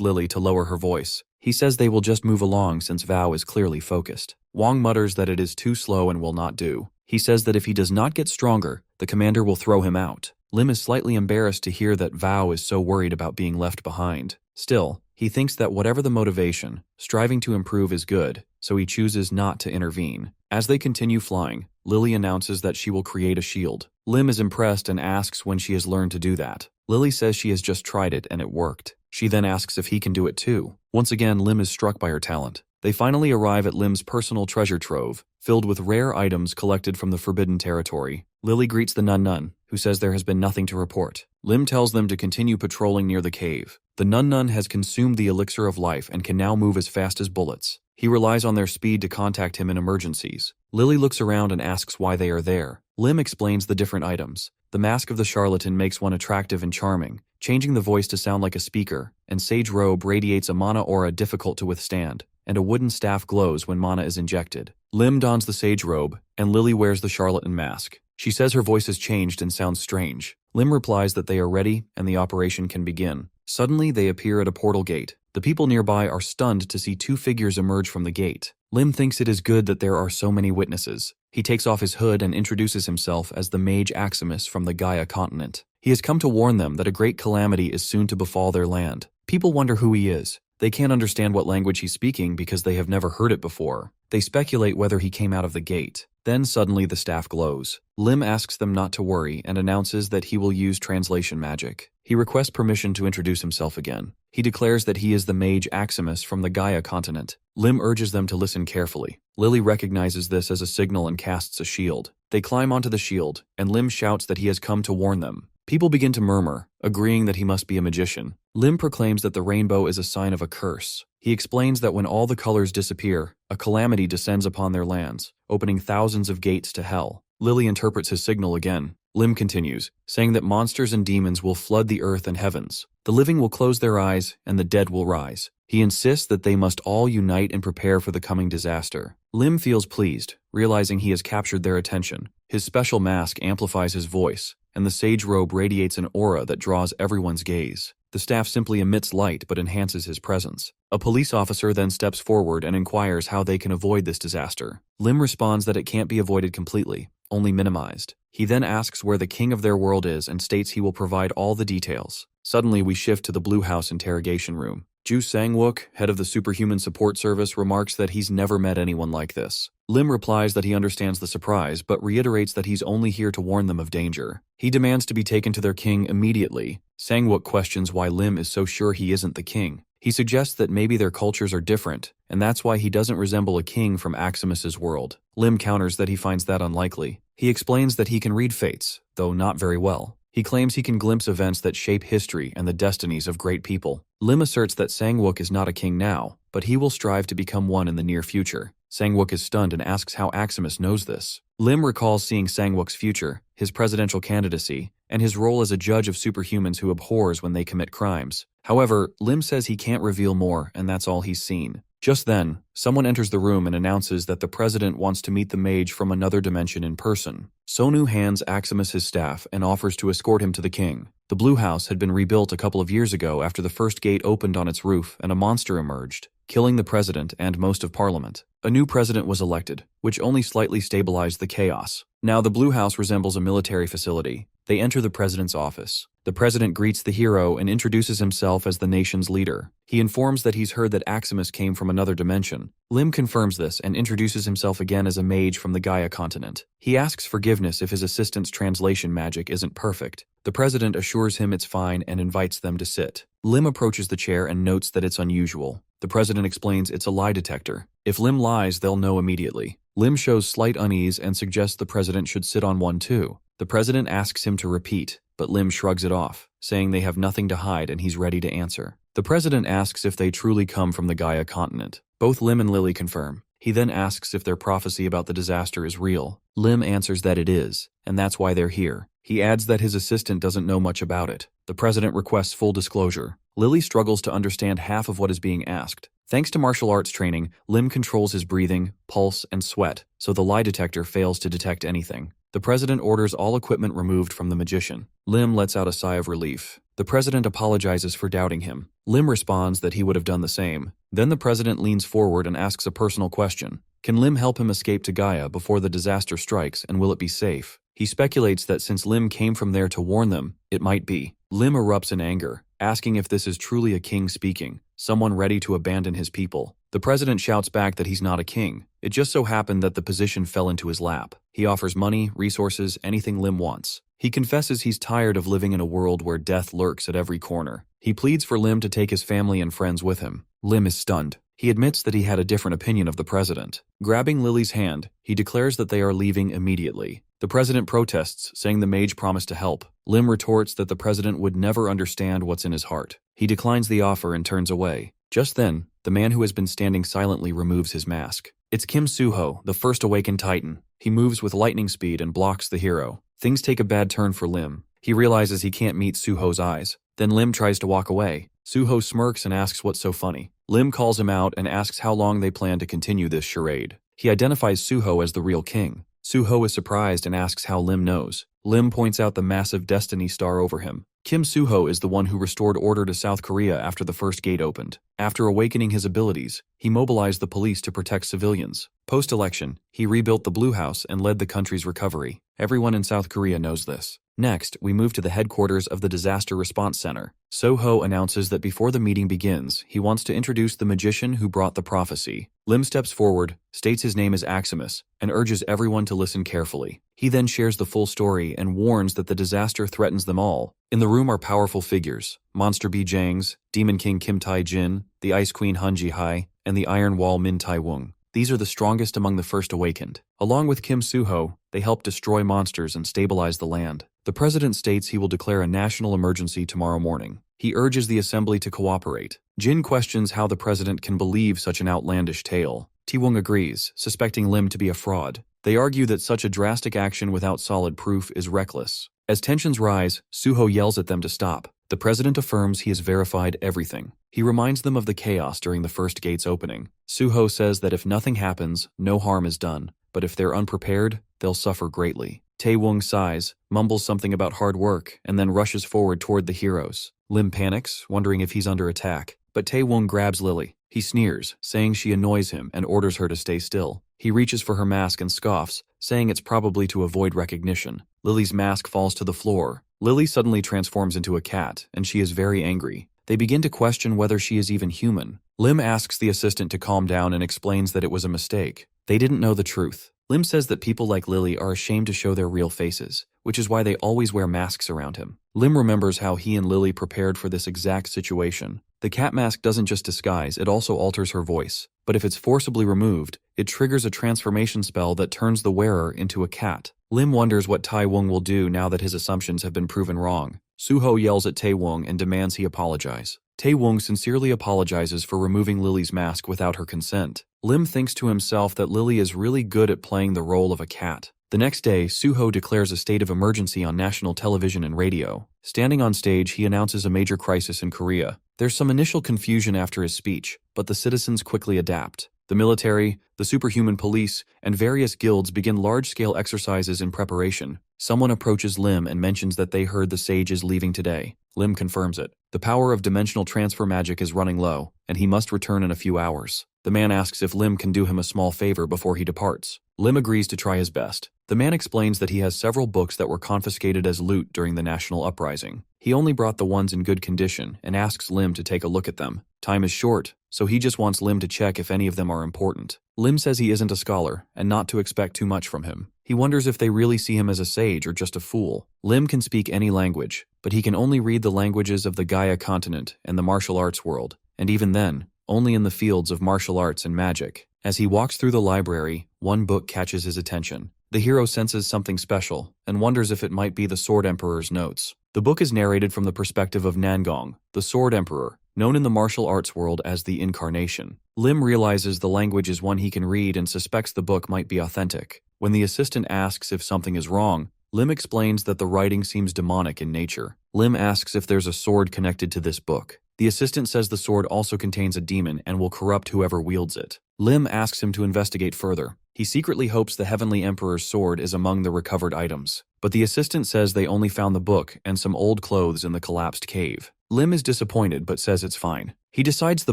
Lily to lower her voice. He says they will just move along since Val is clearly focused. Wong mutters that it is too slow and will not do. He says that if he does not get stronger, the commander will throw him out. Lim is slightly embarrassed to hear that Val is so worried about being left behind. Still, he thinks that whatever the motivation, striving to improve is good, so he chooses not to intervene. As they continue flying, Lily announces that she will create a shield. Lim is impressed and asks when she has learned to do that. Lily says she has just tried it and it worked. She then asks if he can do it too. Once again, Lim is struck by her talent. They finally arrive at Lim's personal treasure trove, filled with rare items collected from the Forbidden Territory. Lily greets the Nun, who says there has been nothing to report. Lim tells them to continue patrolling near the cave. The Nun has consumed the elixir of life and can now move as fast as bullets. He relies on their speed to contact him in emergencies. Lily looks around and asks why they are there. Lim explains the different items. The mask of the charlatan makes one attractive and charming, changing the voice to sound like a speaker, and Sage Robe radiates a mana aura difficult to withstand, and a wooden staff glows when mana is injected. Lim dons the Sage Robe, and Lily wears the charlatan mask. She says her voice has changed and sounds strange. Lim replies that they are ready and the operation can begin. Suddenly, they appear at a portal gate. The people nearby are stunned to see two figures emerge from the gate. Lim thinks it is good that there are so many witnesses. He takes off his hood and introduces himself as the mage Aximus from the Gaia continent. He has come to warn them that a great calamity is soon to befall their land. People wonder who he is. They can't understand what language he's speaking because they have never heard it before. They speculate whether he came out of the gate. Then suddenly the staff glows. Lim asks them not to worry and announces that he will use translation magic. He requests permission to introduce himself again. He declares that he is the mage Aximus from the Gaia continent. Lim urges them to listen carefully. Lily recognizes this as a signal and casts a shield. They climb onto the shield, and Lim shouts that he has come to warn them. People begin to murmur, agreeing that he must be a magician. Lim proclaims that the rainbow is a sign of a curse. He explains that when all the colors disappear, a calamity descends upon their lands, opening thousands of gates to hell. Lily interprets his signal again. Lim continues, saying that monsters and demons will flood the earth and heavens. The living will close their eyes, and the dead will rise. He insists that they must all unite and prepare for the coming disaster. Lim feels pleased, realizing he has captured their attention. His special mask amplifies his voice, and the sage robe radiates an aura that draws everyone's gaze. The staff simply emits light but enhances his presence. A police officer then steps forward and inquires how they can avoid this disaster. Lim responds that it can't be avoided completely, only minimized. He then asks where the king of their world is and states he will provide all the details. Suddenly, we shift to the Blue House interrogation room. Ju Sang-wook, head of the Superhuman Support Service, remarks that he's never met anyone like this. Lim replies that he understands the surprise, but reiterates that he's only here to warn them of danger. He demands to be taken to their king immediately. Sang-wook questions why Lim is so sure he isn't the king. He suggests that maybe their cultures are different, and that's why he doesn't resemble a king from Aximus's world. Lim counters that he finds that unlikely. He explains that he can read fates, though not very well. He claims he can glimpse events that shape history and the destinies of great people. Lim asserts that Sang-wook is not a king now, but he will strive to become one in the near future. Sang-wook is stunned and asks how Aximus knows this. Lim recalls seeing Sang-wook's future, his presidential candidacy, and his role as a judge of superhumans who abhors when they commit crimes. However, Lim says he can't reveal more, and that's all he's seen. Just then, someone enters the room and announces that the president wants to meet the mage from another dimension in person. Sonu hands Aximus his staff and offers to escort him to the king. The Blue House had been rebuilt a couple of years ago after the first gate opened on its roof and a monster emerged, killing the president and most of parliament. A new president was elected, which only slightly stabilized the chaos. Now the Blue House resembles a military facility. They enter the president's office. The president greets the hero and introduces himself as the nation's leader. He informs that he's heard that Aximus came from another dimension. Lim confirms this and introduces himself again as a mage from the Gaia continent. He asks forgiveness if his assistant's translation magic isn't perfect. The president assures him it's fine and invites them to sit. Lim approaches the chair and notes that it's unusual. The president explains it's a lie detector. If Lim lies, they'll know immediately. Lim shows slight unease and suggests the president should sit on one too. The president asks him to repeat, but Lim shrugs it off, saying they have nothing to hide and he's ready to answer. The president asks if they truly come from the Gaia continent. Both Lim and Lily confirm. He then asks if their prophecy about the disaster is real. Lim answers that it is, and that's why they're here. He adds that his assistant doesn't know much about it. The president requests full disclosure. Lily struggles to understand half of what is being asked. Thanks to martial arts training, Lim controls his breathing, pulse, and sweat, so the lie detector fails to detect anything. The president orders all equipment removed from the magician. Lim lets out a sigh of relief. The president apologizes for doubting him. Lim responds that he would have done the same. Then the president leans forward and asks a personal question. Can Lim help him escape to Gaia before the disaster strikes, and will it be safe? He speculates that since Lim came from there to warn them, it might be. Lim erupts in anger, asking if this is truly a king speaking, someone ready to abandon his people. The president shouts back that he's not a king. It just so happened that the position fell into his lap. He offers money, resources, anything Lim wants. He confesses he's tired of living in a world where death lurks at every corner. He pleads for Lim to take his family and friends with him. Lim is stunned. He admits that he had a different opinion of the president. Grabbing Lily's hand, he declares that they are leaving immediately. The president protests, saying the mage promised to help. Lim retorts that the president would never understand what's in his heart. He declines the offer and turns away. Just then, the man who has been standing silently removes his mask. It's Kim Soo-ho, the first awakened titan. He moves with lightning speed and blocks the hero. Things take a bad turn for Lim. He realizes he can't meet Soo-ho's eyes. Then Lim tries to walk away. Soo-ho smirks and asks what's so funny. Lim calls him out and asks how long they plan to continue this charade. He identifies Soo-ho as the real king. Soo-ho is surprised and asks how Lim knows. Lim points out the massive destiny star over him. Kim Soo-ho is the one who restored order to South Korea after the first gate opened. After awakening his abilities, he mobilized the police to protect civilians. Post-election, he rebuilt the Blue House and led the country's recovery. Everyone in South Korea knows this. Next, we move to the headquarters of the Disaster Response Center. So-ho announces that before the meeting begins, he wants to introduce the magician who brought the prophecy. Lim steps forward, states his name is Aximus, and urges everyone to listen carefully. He then shares the full story and warns that the disaster threatens them all. In the room are powerful figures: Monster B. Jangs, Demon King Kim Tai-jin, the Ice Queen Han Ji-hai, and the Iron Wall Min Tai-wung. These are the strongest among the first awakened. Along with Kim Soo-ho, they help destroy monsters and stabilize the land. The president states he will declare a national emergency tomorrow morning. He urges the assembly to cooperate. Jin questions how the president can believe such an outlandish tale. Taewong agrees, suspecting Lim to be a fraud. They argue that such a drastic action without solid proof is reckless. As tensions rise, Soo-ho yells at them to stop. The president affirms he has verified everything. He reminds them of the chaos during the first gate's opening. Soo-ho says that if nothing happens, no harm is done, but if they're unprepared, they'll suffer greatly. Taewong sighs, mumbles something about hard work, and then rushes forward toward the heroes. Lim panics, wondering if he's under attack, but Taewong grabs Lily. He sneers, saying she annoys him and orders her to stay still. He reaches for her mask and scoffs, saying it's probably to avoid recognition. Lily's mask falls to the floor. Lily suddenly transforms into a cat, and she is very angry. They begin to question whether she is even human. Lim asks the assistant to calm down and explains that it was a mistake. They didn't know the truth. Lim says that people like Lily are ashamed to show their real faces, which is why they always wear masks around him. Lim remembers how he and Lily prepared for this exact situation. The cat mask doesn't just disguise, it also alters her voice. But if it's forcibly removed, it triggers a transformation spell that turns the wearer into a cat. Lim wonders what Tae-woong will do now that his assumptions have been proven wrong. Suho yells at Tae-woong and demands he apologize. Tae-woong sincerely apologizes for removing Lily's mask without her consent. Lim thinks to himself that Lily is really good at playing the role of a cat. The next day, Suho declares a state of emergency on national television and radio. Standing on stage, he announces a major crisis in Korea. There's some initial confusion after his speech, but the citizens quickly adapt. The military, the superhuman police, and various guilds begin large-scale exercises in preparation. Someone approaches Lim and mentions that they heard the sage is leaving today. Lim confirms it. The power of dimensional transfer magic is running low, and he must return in a few hours. The man asks if Lim can do him a small favor before he departs. Lim agrees to try his best. The man explains that he has several books that were confiscated as loot during the national uprising. He only brought the ones in good condition and asks Lim to take a look at them. Time is short, so he just wants Lim to check if any of them are important. Lim says he isn't a scholar and not to expect too much from him. He wonders if they really see him as a sage or just a fool. Lim can speak any language, but he can only read the languages of the Gaia continent and the martial arts world, and even then, only in the fields of martial arts and magic. As he walks through the library, one book catches his attention. The hero senses something special and wonders if it might be the Sword Emperor's notes. The book is narrated from the perspective of Nangong, the Sword Emperor, known in the martial arts world as the Incarnation. Lim realizes the language is one he can read and suspects the book might be authentic. When the assistant asks if something is wrong, Lim explains that the writing seems demonic in nature. Lim asks if there's a sword connected to this book. The assistant says the sword also contains a demon and will corrupt whoever wields it. Lim asks him to investigate further. He secretly hopes the Heavenly Emperor's sword is among the recovered items. But the assistant says they only found the book and some old clothes in the collapsed cave. Lim is disappointed but says it's fine. He decides the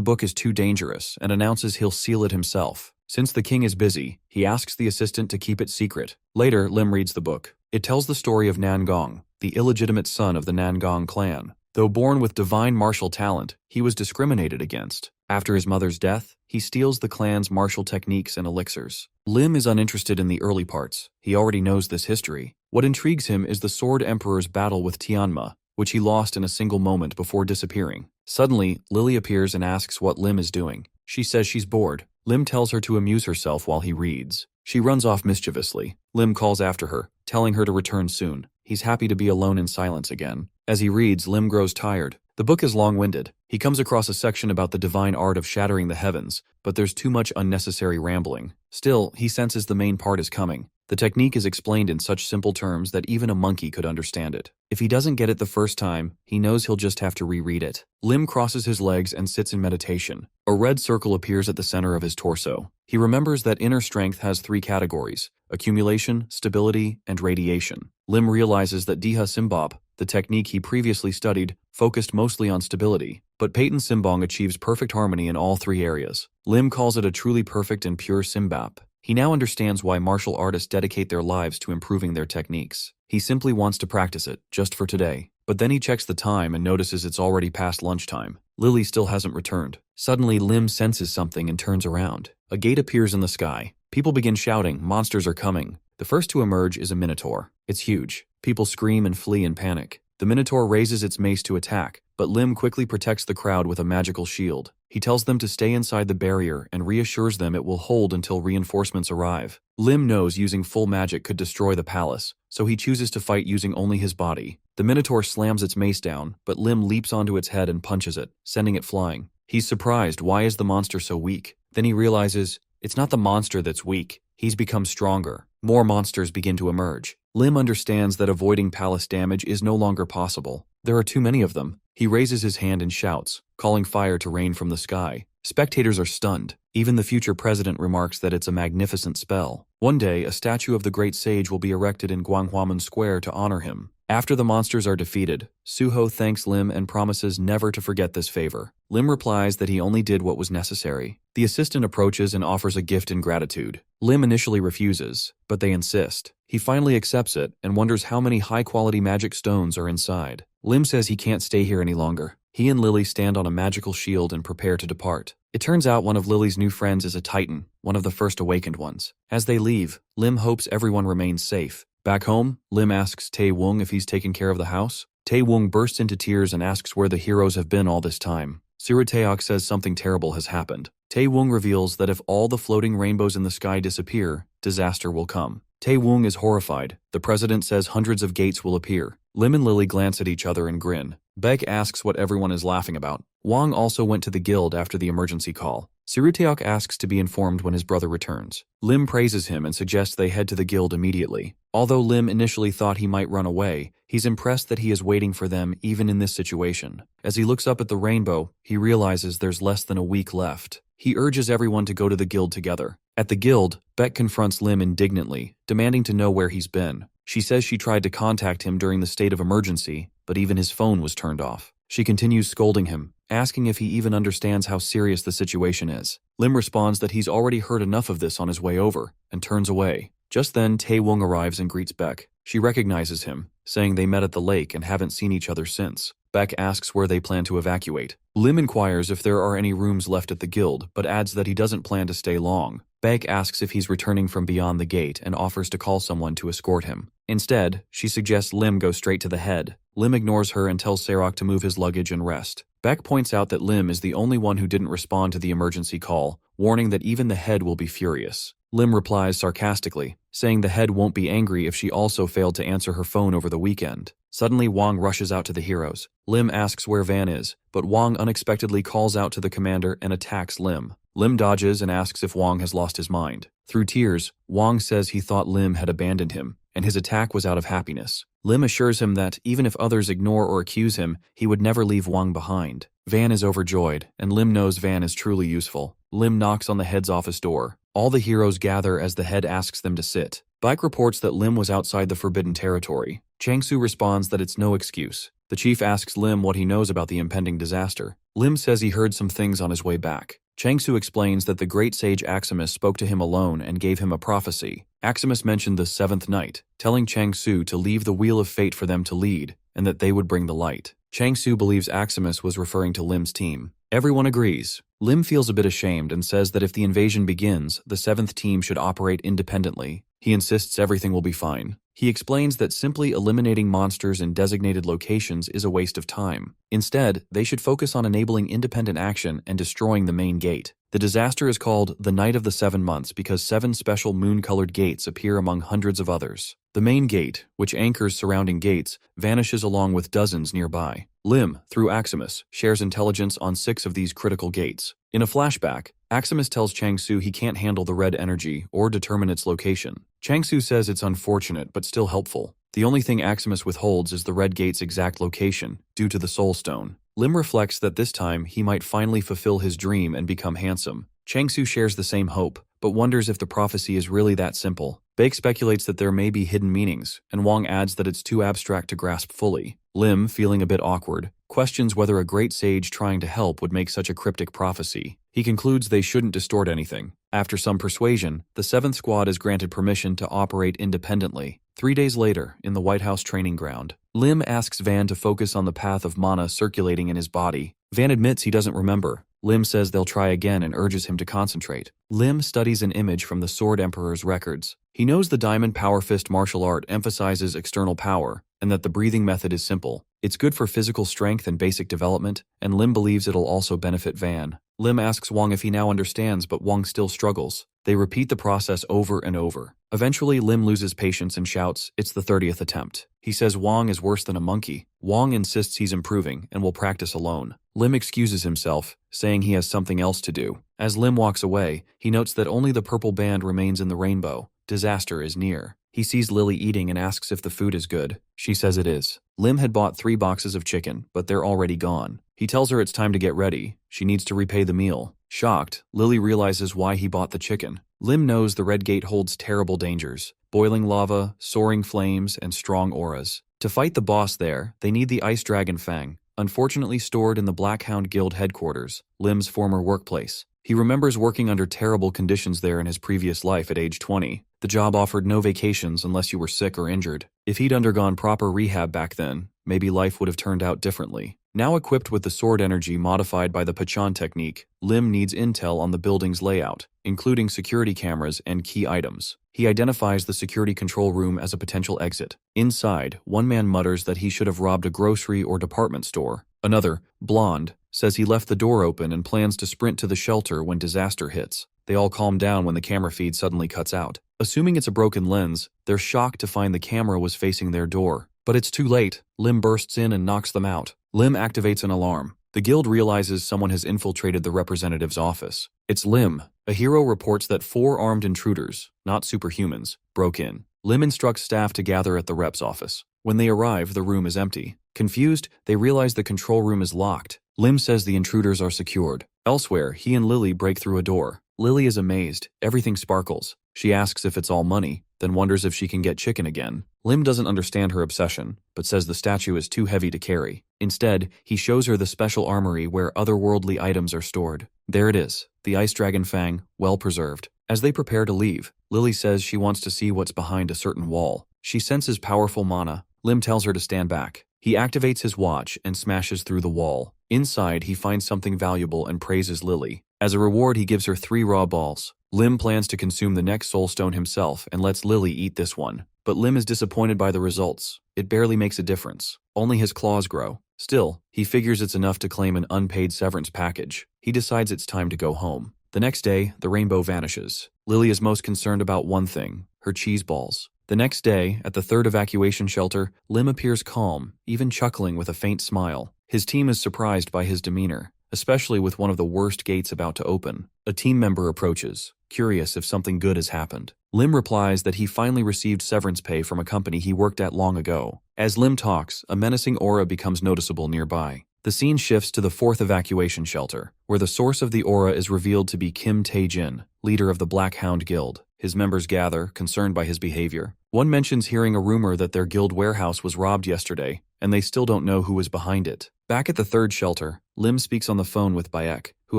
book is too dangerous and announces he'll seal it himself. Since the king is busy, he asks the assistant to keep it secret. Later, Lim reads the book. It tells the story of Nangong, the illegitimate son of the Nangong clan. Though born with divine martial talent, he was discriminated against. After his mother's death, he steals the clan's martial techniques and elixirs. Lim is uninterested in the early parts. He already knows this history. What intrigues him is the Sword Emperor's battle with Tianma, which he lost in a single moment before disappearing. Suddenly, Lily appears and asks what Lim is doing. She says she's bored. Lim tells her to amuse herself while he reads. She runs off mischievously. Lim calls after her, telling her to return soon. He's happy to be alone in silence again. As he reads, Lim grows tired. The book is long-winded. He comes across a section about the divine art of shattering the heavens, but there's too much unnecessary rambling. Still, he senses the main part is coming. The technique is explained in such simple terms that even a monkey could understand it. If he doesn't get it the first time, he knows he'll just have to reread it. Lim crosses his legs and sits in meditation. A red circle appears at the center of his torso. He remembers that inner strength has 3 categories: accumulation, stability, and radiation. Lim realizes that Diha Simbop, the technique he previously studied, focused mostly on stability, but Peyton Simbong achieves perfect harmony in all 3 areas. Lim calls it a truly perfect and pure Simbap. He now understands why martial artists dedicate their lives to improving their techniques. He simply wants to practice it, just for today. But then he checks the time and notices it's already past lunchtime. Lily still hasn't returned. Suddenly, Lim senses something and turns around. A gate appears in the sky. People begin shouting, "Monsters are coming." The first to emerge is a minotaur. It's huge. People scream and flee in panic. The minotaur raises its mace to attack, but Lim quickly protects the crowd with a magical shield. He tells them to stay inside the barrier and reassures them it will hold until reinforcements arrive. Lim knows using full magic could destroy the palace, so he chooses to fight using only his body. The minotaur slams its mace down, but Lim leaps onto its head and punches it, sending it flying. He's surprised. Why is the monster so weak? Then he realizes it's not the monster that's weak. He's become stronger. More monsters begin to emerge. Lim understands that avoiding palace damage is no longer possible. There are too many of them. He raises his hand and shouts, calling fire to rain from the sky. Spectators are stunned. Even the future president remarks that it's a magnificent spell. One day, a statue of the great sage will be erected in Gwanghwamun Square to honor him. After the monsters are defeated, Suho thanks Lim and promises never to forget this favor. Lim replies that he only did what was necessary. The assistant approaches and offers a gift in gratitude. Lim initially refuses, but they insist. He finally accepts it and wonders how many high-quality magic stones are inside. Lim says he can't stay here any longer. He and Lily stand on a magical shield and prepare to depart. It turns out one of Lily's new friends is a Titan, one of the first awakened ones. As they leave, Lim hopes everyone remains safe. Back home, Lim asks Tae-woong if he's taken care of the house. Tae-woong bursts into tears and asks where the heroes have been all this time. Siritaeok says something terrible has happened. Tae-woong reveals that if all the floating rainbows in the sky disappear, disaster will come. Tae-woong is horrified. The president says hundreds of gates will appear. Lim and Lily glance at each other and grin. Baek asks what everyone is laughing about. Wang also went to the guild after the emergency call. Siruteok asks to be informed when his brother returns. Lim praises him and suggests they head to the guild immediately. Although Lim initially thought he might run away, he's impressed that he is waiting for them even in this situation. As he looks up at the rainbow, he realizes there's less than a week left. He urges everyone to go to the guild together. At the guild, Baek confronts Lim indignantly, demanding to know where he's been. She says she tried to contact him during the state of emergency, but even his phone was turned off. She continues scolding him, asking if he even understands how serious the situation is. Lim responds that he's already heard enough of this on his way over, and turns away. Just then, Tae-woong arrives and greets Baek. She recognizes him, saying they met at the lake and haven't seen each other since. Baek asks where they plan to evacuate. Lim inquires if there are any rooms left at the guild, but adds that he doesn't plan to stay long. Baek asks if he's returning from beyond the gate and offers to call someone to escort him. Instead, she suggests Lim go straight to the head. Lim ignores her and tells Serok to move his luggage and rest. Baek points out that Lim is the only one who didn't respond to the emergency call, warning that even the head will be furious. Lim replies sarcastically, saying the head won't be angry if she also failed to answer her phone over the weekend. Suddenly, Wang rushes out to the heroes. Lim asks where Van is, but Wang unexpectedly calls out to the commander and attacks Lim. Lim dodges and asks if Wang has lost his mind. Through tears, Wang says he thought Lim had abandoned him, and his attack was out of happiness. Lim assures him that, even if others ignore or accuse him, he would never leave Wang behind. Van is overjoyed, and Lim knows Van is truly useful. Lim knocks on the head's office door. All the heroes gather as the head asks them to sit. Baek reports that Lim was outside the forbidden territory. Changsu responds that it's no excuse. The chief asks Lim what he knows about the impending disaster. Lim says he heard some things on his way back. Changsu explains that the great sage Aximus spoke to him alone and gave him a prophecy. Aximus mentioned the seventh night, telling Changsu to leave the wheel of fate for them to lead, and that they would bring the light. Changsu believes Aximus was referring to Lim's team. Everyone agrees. Lim feels a bit ashamed and says that if the invasion begins, the seventh team should operate independently. He insists everything will be fine. He explains that simply eliminating monsters in designated locations is a waste of time. Instead, they should focus on enabling independent action and destroying the main gate. The disaster is called the Night of the 7 Months because 7 special moon-colored gates appear among hundreds of others. The main gate, which anchors surrounding gates, vanishes along with dozens nearby. Lim, through Aximus, shares intelligence on 6 of these critical gates. In a flashback, Aximus tells Changsu he can't handle the red energy or determine its location. Changsu says it's unfortunate but still helpful. The only thing Aximus withholds is the red gate's exact location, due to the Soul Stone. Lim reflects that this time he might finally fulfill his dream and become handsome. Changsu shares the same hope, but wonders if the prophecy is really that simple. Baek speculates that there may be hidden meanings, and Wang adds that it's too abstract to grasp fully. Lim, feeling a bit awkward, questions whether a great sage trying to help would make such a cryptic prophecy. He concludes they shouldn't distort anything. After some persuasion, the 7th Squad is granted permission to operate independently. 3 days later, in the White House training ground, Lim asks Van to focus on the path of mana circulating in his body. Van admits he doesn't remember. Lim says they'll try again and urges him to concentrate. Lim studies an image from the Sword Emperor's records. He knows the Diamond Power Fist martial art emphasizes external power, and that the breathing method is simple. It's good for physical strength and basic development, and Lim believes it'll also benefit Van. Lim asks Wang if he now understands, but Wang still struggles. They repeat the process over and over. Eventually, Lim loses patience and shouts, "It's the 30th attempt." He says Wang is worse than a monkey. Wang insists he's improving and will practice alone. Lim excuses himself, saying he has something else to do. As Lim walks away, he notes that only the purple band remains in the rainbow. Disaster is near. He sees Lily eating and asks if the food is good. She says it is. Lim had bought 3 boxes of chicken, but they're already gone. He tells her it's time to get ready. She needs to repay the meal. Shocked, Lily realizes why he bought the chicken. Lim knows the Red Gate holds terrible dangers: boiling lava, soaring flames, and strong auras. To fight the boss there, they need the Ice Dragon Fang, unfortunately stored in the Blackhound Guild headquarters, Lim's former workplace. He remembers working under terrible conditions there in his previous life at age 20. The job offered no vacations unless you were sick or injured. If he'd undergone proper rehab back then, maybe life would have turned out differently. Now equipped with the sword energy modified by the Pachan technique, Lim needs intel on the building's layout, including security cameras and key items. He identifies the security control room as a potential exit. Inside, one man mutters that he should have robbed a grocery or department store. Another, blonde, says he left the door open and plans to sprint to the shelter when disaster hits. They all calm down when the camera feed suddenly cuts out. Assuming it's a broken lens, they're shocked to find the camera was facing their door. But it's too late. Lim bursts in and knocks them out. Lim activates an alarm. The guild realizes someone has infiltrated the representative's office. It's Lim. A hero reports that 4 armed intruders, not superhumans, broke in. Lim instructs staff to gather at the rep's office. When they arrive, the room is empty. Confused, they realize the control room is locked. Lim says the intruders are secured. Elsewhere, he and Lily break through a door. Lily is amazed. Everything sparkles. She asks if it's all money, then wonders if she can get chicken again. Lim doesn't understand her obsession, but says the statue is too heavy to carry. Instead, he shows her the special armory where otherworldly items are stored. There it is, the ice dragon fang, well preserved. As they prepare to leave, Lily says she wants to see what's behind a certain wall. She senses powerful mana. Lim tells her to stand back. He activates his watch and smashes through the wall. Inside, he finds something valuable and praises Lily. As a reward, he gives her 3 raw balls. Lim plans to consume the next soulstone himself and lets Lily eat this one. But Lim is disappointed by the results. It barely makes a difference. Only his claws grow. Still, he figures it's enough to claim an unpaid severance package. He decides it's time to go home. The next day, the rainbow vanishes. Lily is most concerned about one thing, her cheese balls. The next day, at the 3rd evacuation shelter, Lim appears calm, even chuckling with a faint smile. His team is surprised by his demeanor, especially with one of the worst gates about to open. A team member approaches, curious if something good has happened. Lim replies that he finally received severance pay from a company he worked at long ago. As Lim talks, a menacing aura becomes noticeable nearby. The scene shifts to the 4th evacuation shelter, where the source of the aura is revealed to be Kim Tae-jin, leader of the Black Hound Guild. His members gather, concerned by his behavior. One mentions hearing a rumor that their guild warehouse was robbed yesterday, and they still don't know who was behind it. Back at the 3rd shelter, Lim speaks on the phone with Bayek, who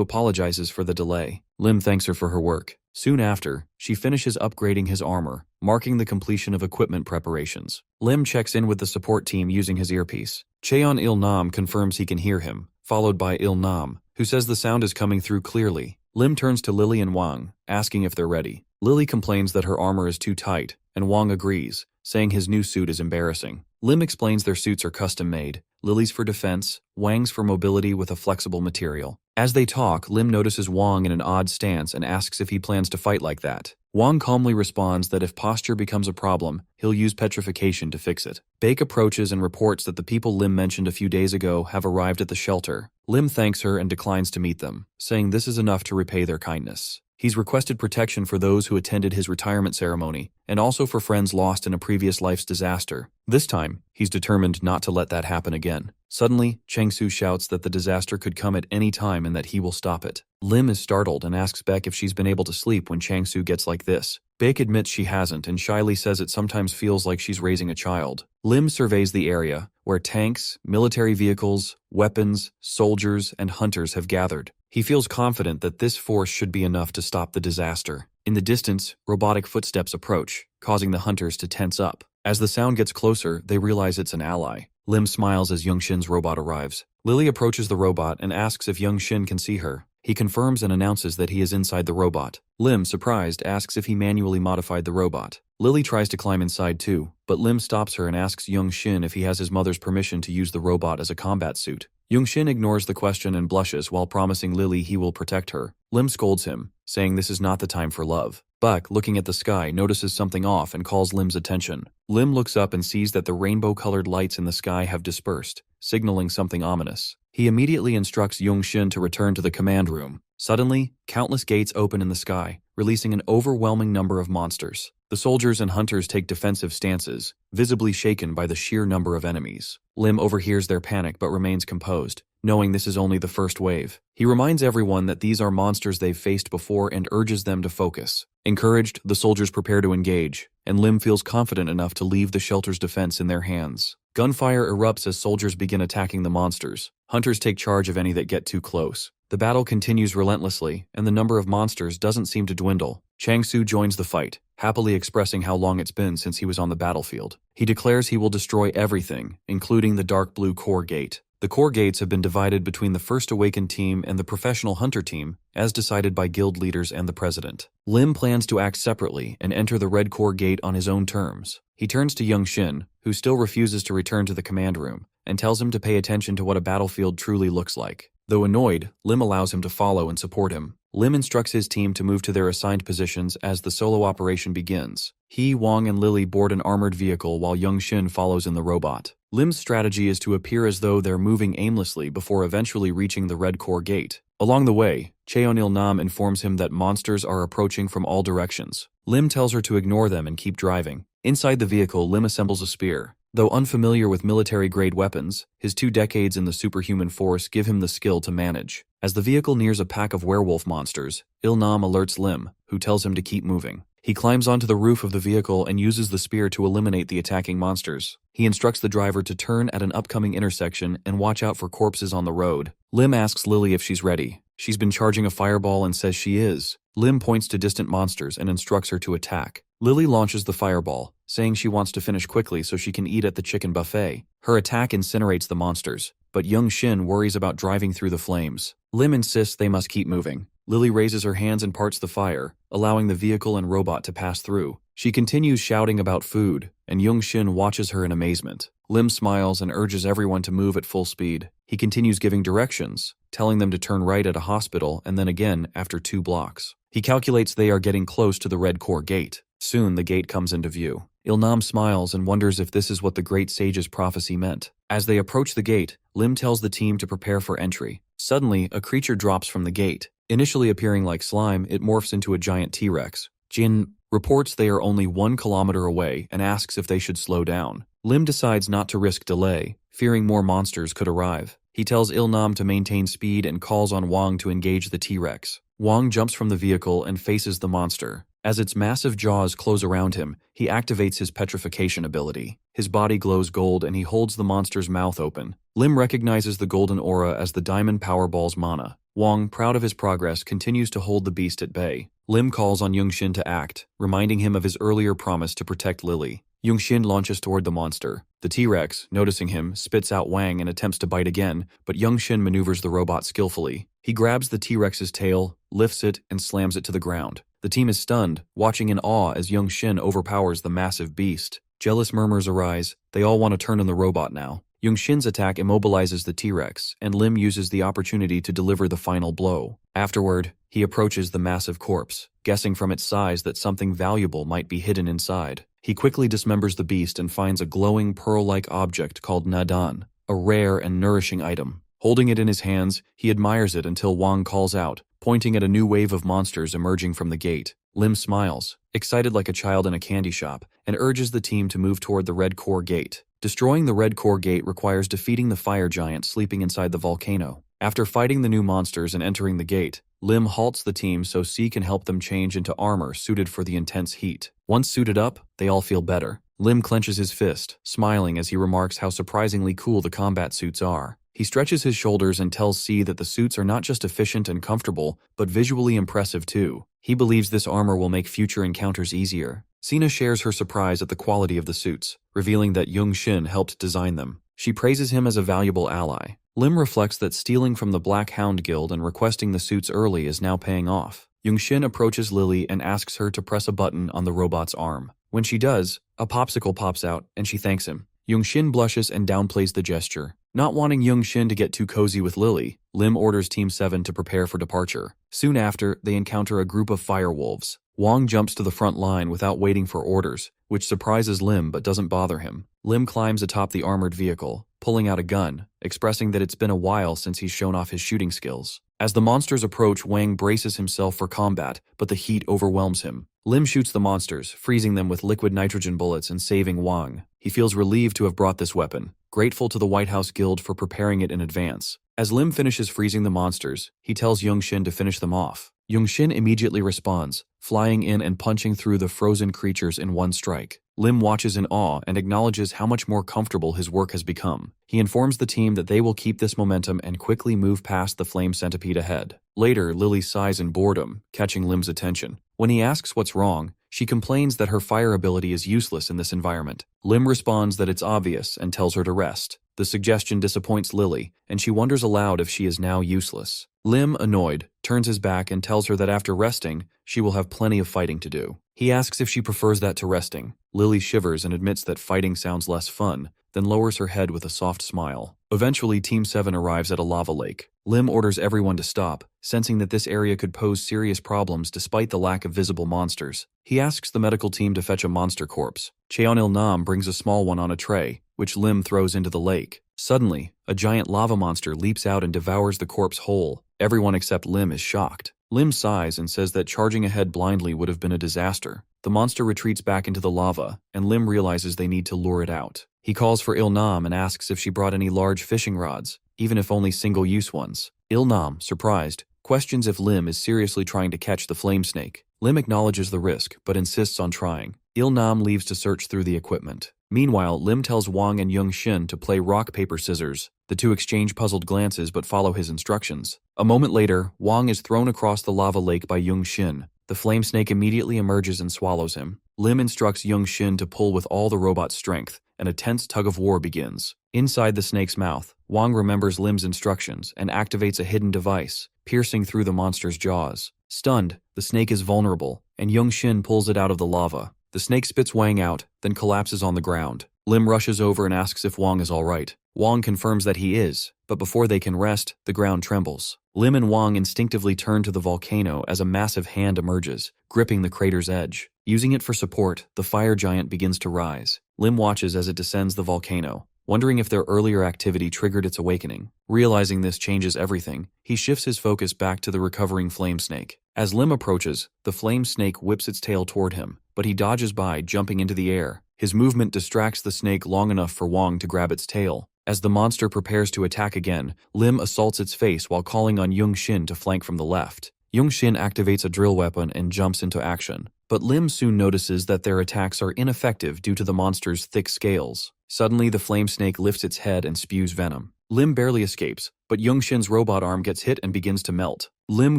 apologizes for the delay. Lim thanks her for her work. Soon after, she finishes upgrading his armor, marking the completion of equipment preparations. Lim checks in with the support team using his earpiece. Cheon Il-nam confirms he can hear him, followed by Il-nam, who says the sound is coming through clearly. Lim turns to Lily and Wang, asking if they're ready. Lily complains that her armor is too tight, and Wang agrees, saying his new suit is embarrassing. Lim explains their suits are custom-made, Lily's for defense, Wang's for mobility with a flexible material. As they talk, Lim notices Wang in an odd stance and asks if he plans to fight like that. Wang calmly responds that if posture becomes a problem, he'll use petrification to fix it. Baek approaches and reports that the people Lim mentioned a few days ago have arrived at the shelter. Lim thanks her and declines to meet them, saying this is enough to repay their kindness. He's requested protection for those who attended his retirement ceremony, and also for friends lost in a previous life's disaster. This time, he's determined not to let that happen again. Suddenly, Chang-su shouts that the disaster could come at any time and that he will stop it. Lim is startled and asks Baek if she's been able to sleep when Chang-su gets like this. Baek admits she hasn't and shyly says it sometimes feels like she's raising a child. Lim surveys the area, where tanks, military vehicles, weapons, soldiers, and hunters have gathered. He feels confident that this force should be enough to stop the disaster. In the distance, robotic footsteps approach, causing the hunters to tense up. As the sound gets closer, they realize it's an ally. Lim smiles as Young Shin's robot arrives. Lily approaches the robot and asks if Young Shin can see her. He confirms and announces that he is inside the robot. Lim, surprised, asks if he manually modified the robot. Lily tries to climb inside too, but Lim stops her and asks Young Shin if he has his mother's permission to use the robot as a combat suit. Young Shin ignores the question and blushes while promising Lily he will protect her. Lim scolds him, saying this is not the time for love. Buck, looking at the sky, notices something off and calls Lim's attention. Lim looks up and sees that the rainbow-colored lights in the sky have dispersed, signaling something ominous. He immediately instructs Young Shin to return to the command room. Suddenly, countless gates open in the sky, releasing an overwhelming number of monsters. The soldiers and hunters take defensive stances, visibly shaken by the sheer number of enemies. Lim overhears their panic but remains composed, knowing this is only the first wave. He reminds everyone that these are monsters they've faced before and urges them to focus. Encouraged, the soldiers prepare to engage, and Lim feels confident enough to leave the shelter's defense in their hands. Gunfire erupts as soldiers begin attacking the monsters. Hunters take charge of any that get too close. The battle continues relentlessly, and the number of monsters doesn't seem to dwindle. Chang-su joins the fight, happily expressing how long it's been since he was on the battlefield. He declares he will destroy everything, including the dark blue core gate. The core gates have been divided between the First Awakened team and the Professional Hunter team, as decided by guild leaders and the president. Lim plans to act separately and enter the red core gate on his own terms. He turns to Young Shin, who still refuses to return to the command room, and tells him to pay attention to what a battlefield truly looks like. Though annoyed, Lim allows him to follow and support him. Lim instructs his team to move to their assigned positions as the solo operation begins. He, Wang, and Lily board an armored vehicle while Young Shin follows in the robot. Lim's strategy is to appear as though they're moving aimlessly before eventually reaching the red core gate. Along the way, Cheonil-nam informs him that monsters are approaching from all directions. Lim tells her to ignore them and keep driving. Inside the vehicle, Lim assembles a spear. Though unfamiliar with military-grade weapons, his 2 decades in the superhuman force give him the skill to manage. As the vehicle nears a pack of werewolf monsters, Il-nam alerts Lim, who tells him to keep moving. He climbs onto the roof of the vehicle and uses the spear to eliminate the attacking monsters. He instructs the driver to turn at an upcoming intersection and watch out for corpses on the road. Lim asks Lily if she's ready. She's been charging a fireball and says she is. Lim points to distant monsters and instructs her to attack. Lily launches the fireball, saying she wants to finish quickly so she can eat at the chicken buffet. Her attack incinerates the monsters, but Young Shin worries about driving through the flames. Lim insists they must keep moving. Lily raises her hands and parts the fire, allowing the vehicle and robot to pass through. She continues shouting about food, and Young Shin watches her in amazement. Lim smiles and urges everyone to move at full speed. He continues giving directions, telling them to turn right at a hospital and then again after 2 blocks. He calculates they are getting close to the red core gate. Soon the gate comes into view. Il-nam smiles and wonders if this is what the great sage's prophecy meant. As they approach the gate, Lim tells the team to prepare for entry. Suddenly, a creature drops from the gate. Initially appearing like slime, it morphs into a giant T-Rex. Jin reports they are only 1 kilometer away and asks if they should slow down. Lim decides not to risk delay, fearing more monsters could arrive. He tells Il-nam to maintain speed and calls on Wang to engage the T-Rex. Wang jumps from the vehicle and faces the monster. As its massive jaws close around him, he activates his petrification ability. His body glows gold and he holds the monster's mouth open. Lim recognizes the golden aura as the diamond Powerball's mana. Wang, proud of his progress, continues to hold the beast at bay. Lim calls on Young Shin to act, reminding him of his earlier promise to protect Lily. Young Shin launches toward the monster. The T-Rex, noticing him, spits out Wang and attempts to bite again, but Young Shin maneuvers the robot skillfully. He grabs the T-Rex's tail, lifts it, and slams it to the ground. The team is stunned, watching in awe as Young Shin overpowers the massive beast. Jealous murmurs arise. They all want to turn on the robot now. Young Shin's attack immobilizes the T-Rex, and Lim uses the opportunity to deliver the final blow. Afterward, he approaches the massive corpse, guessing from its size that something valuable might be hidden inside. He quickly dismembers the beast and finds a glowing pearl-like object called nadan, a rare and nourishing item. Holding it in his hands, he admires it until Wang calls out, pointing at a new wave of monsters emerging from the gate. Lim smiles, excited like a child in a candy shop, and urges the team to move toward the red core gate. Destroying the red core gate requires defeating the fire giant sleeping inside the volcano. After fighting the new monsters and entering the gate, Lim halts the team so C can help them change into armor suited for the intense heat. Once suited up, they all feel better. Lim clenches his fist, smiling as he remarks how surprisingly cool the combat suits are. He stretches his shoulders and tells C that the suits are not just efficient and comfortable, but visually impressive too. He believes this armor will make future encounters easier. Sina shares her surprise at the quality of the suits, revealing that Young Shin helped design them. She praises him as a valuable ally. Lim reflects that stealing from the Black Hound Guild and requesting the suits early is now paying off. Young Shin approaches Lily and asks her to press a button on the robot's arm. When she does, a popsicle pops out and she thanks him. Young Shin blushes and downplays the gesture. Not wanting Young Shin to get too cozy with Lily, Lim orders Team 7 to prepare for departure. Soon after, they encounter a group of firewolves. Wang jumps to the front line without waiting for orders, which surprises Lim but doesn't bother him. Lim climbs atop the armored vehicle, pulling out a gun, expressing that it's been a while since he's shown off his shooting skills. As the monsters approach, Wang braces himself for combat, but the heat overwhelms him. Lim shoots the monsters, freezing them with liquid nitrogen bullets and saving Wang. He feels relieved to have brought this weapon, grateful to the White House Guild for preparing it in advance. As Lim finishes freezing the monsters, he tells Young Shin to finish them off. Young Shin immediately responds, flying in and punching through the frozen creatures in one strike. Lim watches in awe and acknowledges how much more comfortable his work has become. He informs the team that they will keep this momentum and quickly move past the flame centipede ahead. Later, Lily sighs in boredom, catching Lim's attention. When he asks what's wrong, she complains that her fire ability is useless in this environment. Lim responds that it's obvious and tells her to rest. The suggestion disappoints Lily, and she wonders aloud if she is now useless. Lim, annoyed, turns his back and tells her that after resting, she will have plenty of fighting to do. He asks if she prefers that to resting. Lily shivers and admits that fighting sounds less fun, then lowers her head with a soft smile. Eventually, Team 7 arrives at a lava lake. Lim orders everyone to stop, sensing that this area could pose serious problems despite the lack of visible monsters. He asks the medical team to fetch a monster corpse. Cheon-il-nam brings a small one on a tray, which Lim throws into the lake. Suddenly, a giant lava monster leaps out and devours the corpse whole. Everyone except Lim is shocked. Lim sighs and says that charging ahead blindly would have been a disaster. The monster retreats back into the lava, and Lim realizes they need to lure it out. He calls for Il-nam and asks if she brought any large fishing rods, even if only single-use ones. Il-nam, surprised, questions if Lim is seriously trying to catch the flame snake. Lim acknowledges the risk, but insists on trying. Il-nam leaves to search through the equipment. Meanwhile, Lim tells Wang and Young-shin to play rock, paper, scissors. The two exchange puzzled glances but follow his instructions. A moment later, Wang is thrown across the lava lake by Young-shin. The flame snake immediately emerges and swallows him. Lim instructs Young-shin to pull with all the robot's strength, and a tense tug-of-war begins. Inside the snake's mouth, Wang remembers Lim's instructions and activates a hidden device, piercing through the monster's jaws. Stunned, the snake is vulnerable, and Young-shin pulls it out of the lava. The snake spits Wang out, then collapses on the ground. Lim rushes over and asks if Wang is all right. Wang confirms that he is, but before they can rest, the ground trembles. Lim and Wang instinctively turn to the volcano as a massive hand emerges, gripping the crater's edge. Using it for support, the fire giant begins to rise. Lim watches as it descends the volcano, wondering if their earlier activity triggered its awakening. Realizing this changes everything, he shifts his focus back to the recovering flame snake. As Lim approaches, the flame snake whips its tail toward him, but he dodges by, jumping into the air. His movement distracts the snake long enough for Wang to grab its tail. As the monster prepares to attack again, Lim assaults its face while calling on Young-shin to flank from the left. Young-shin activates a drill weapon and jumps into action, but Lim soon notices that their attacks are ineffective due to the monster's thick scales. Suddenly, the flame snake lifts its head and spews venom. Lim barely escapes, but Young-shin's robot arm gets hit and begins to melt. Lim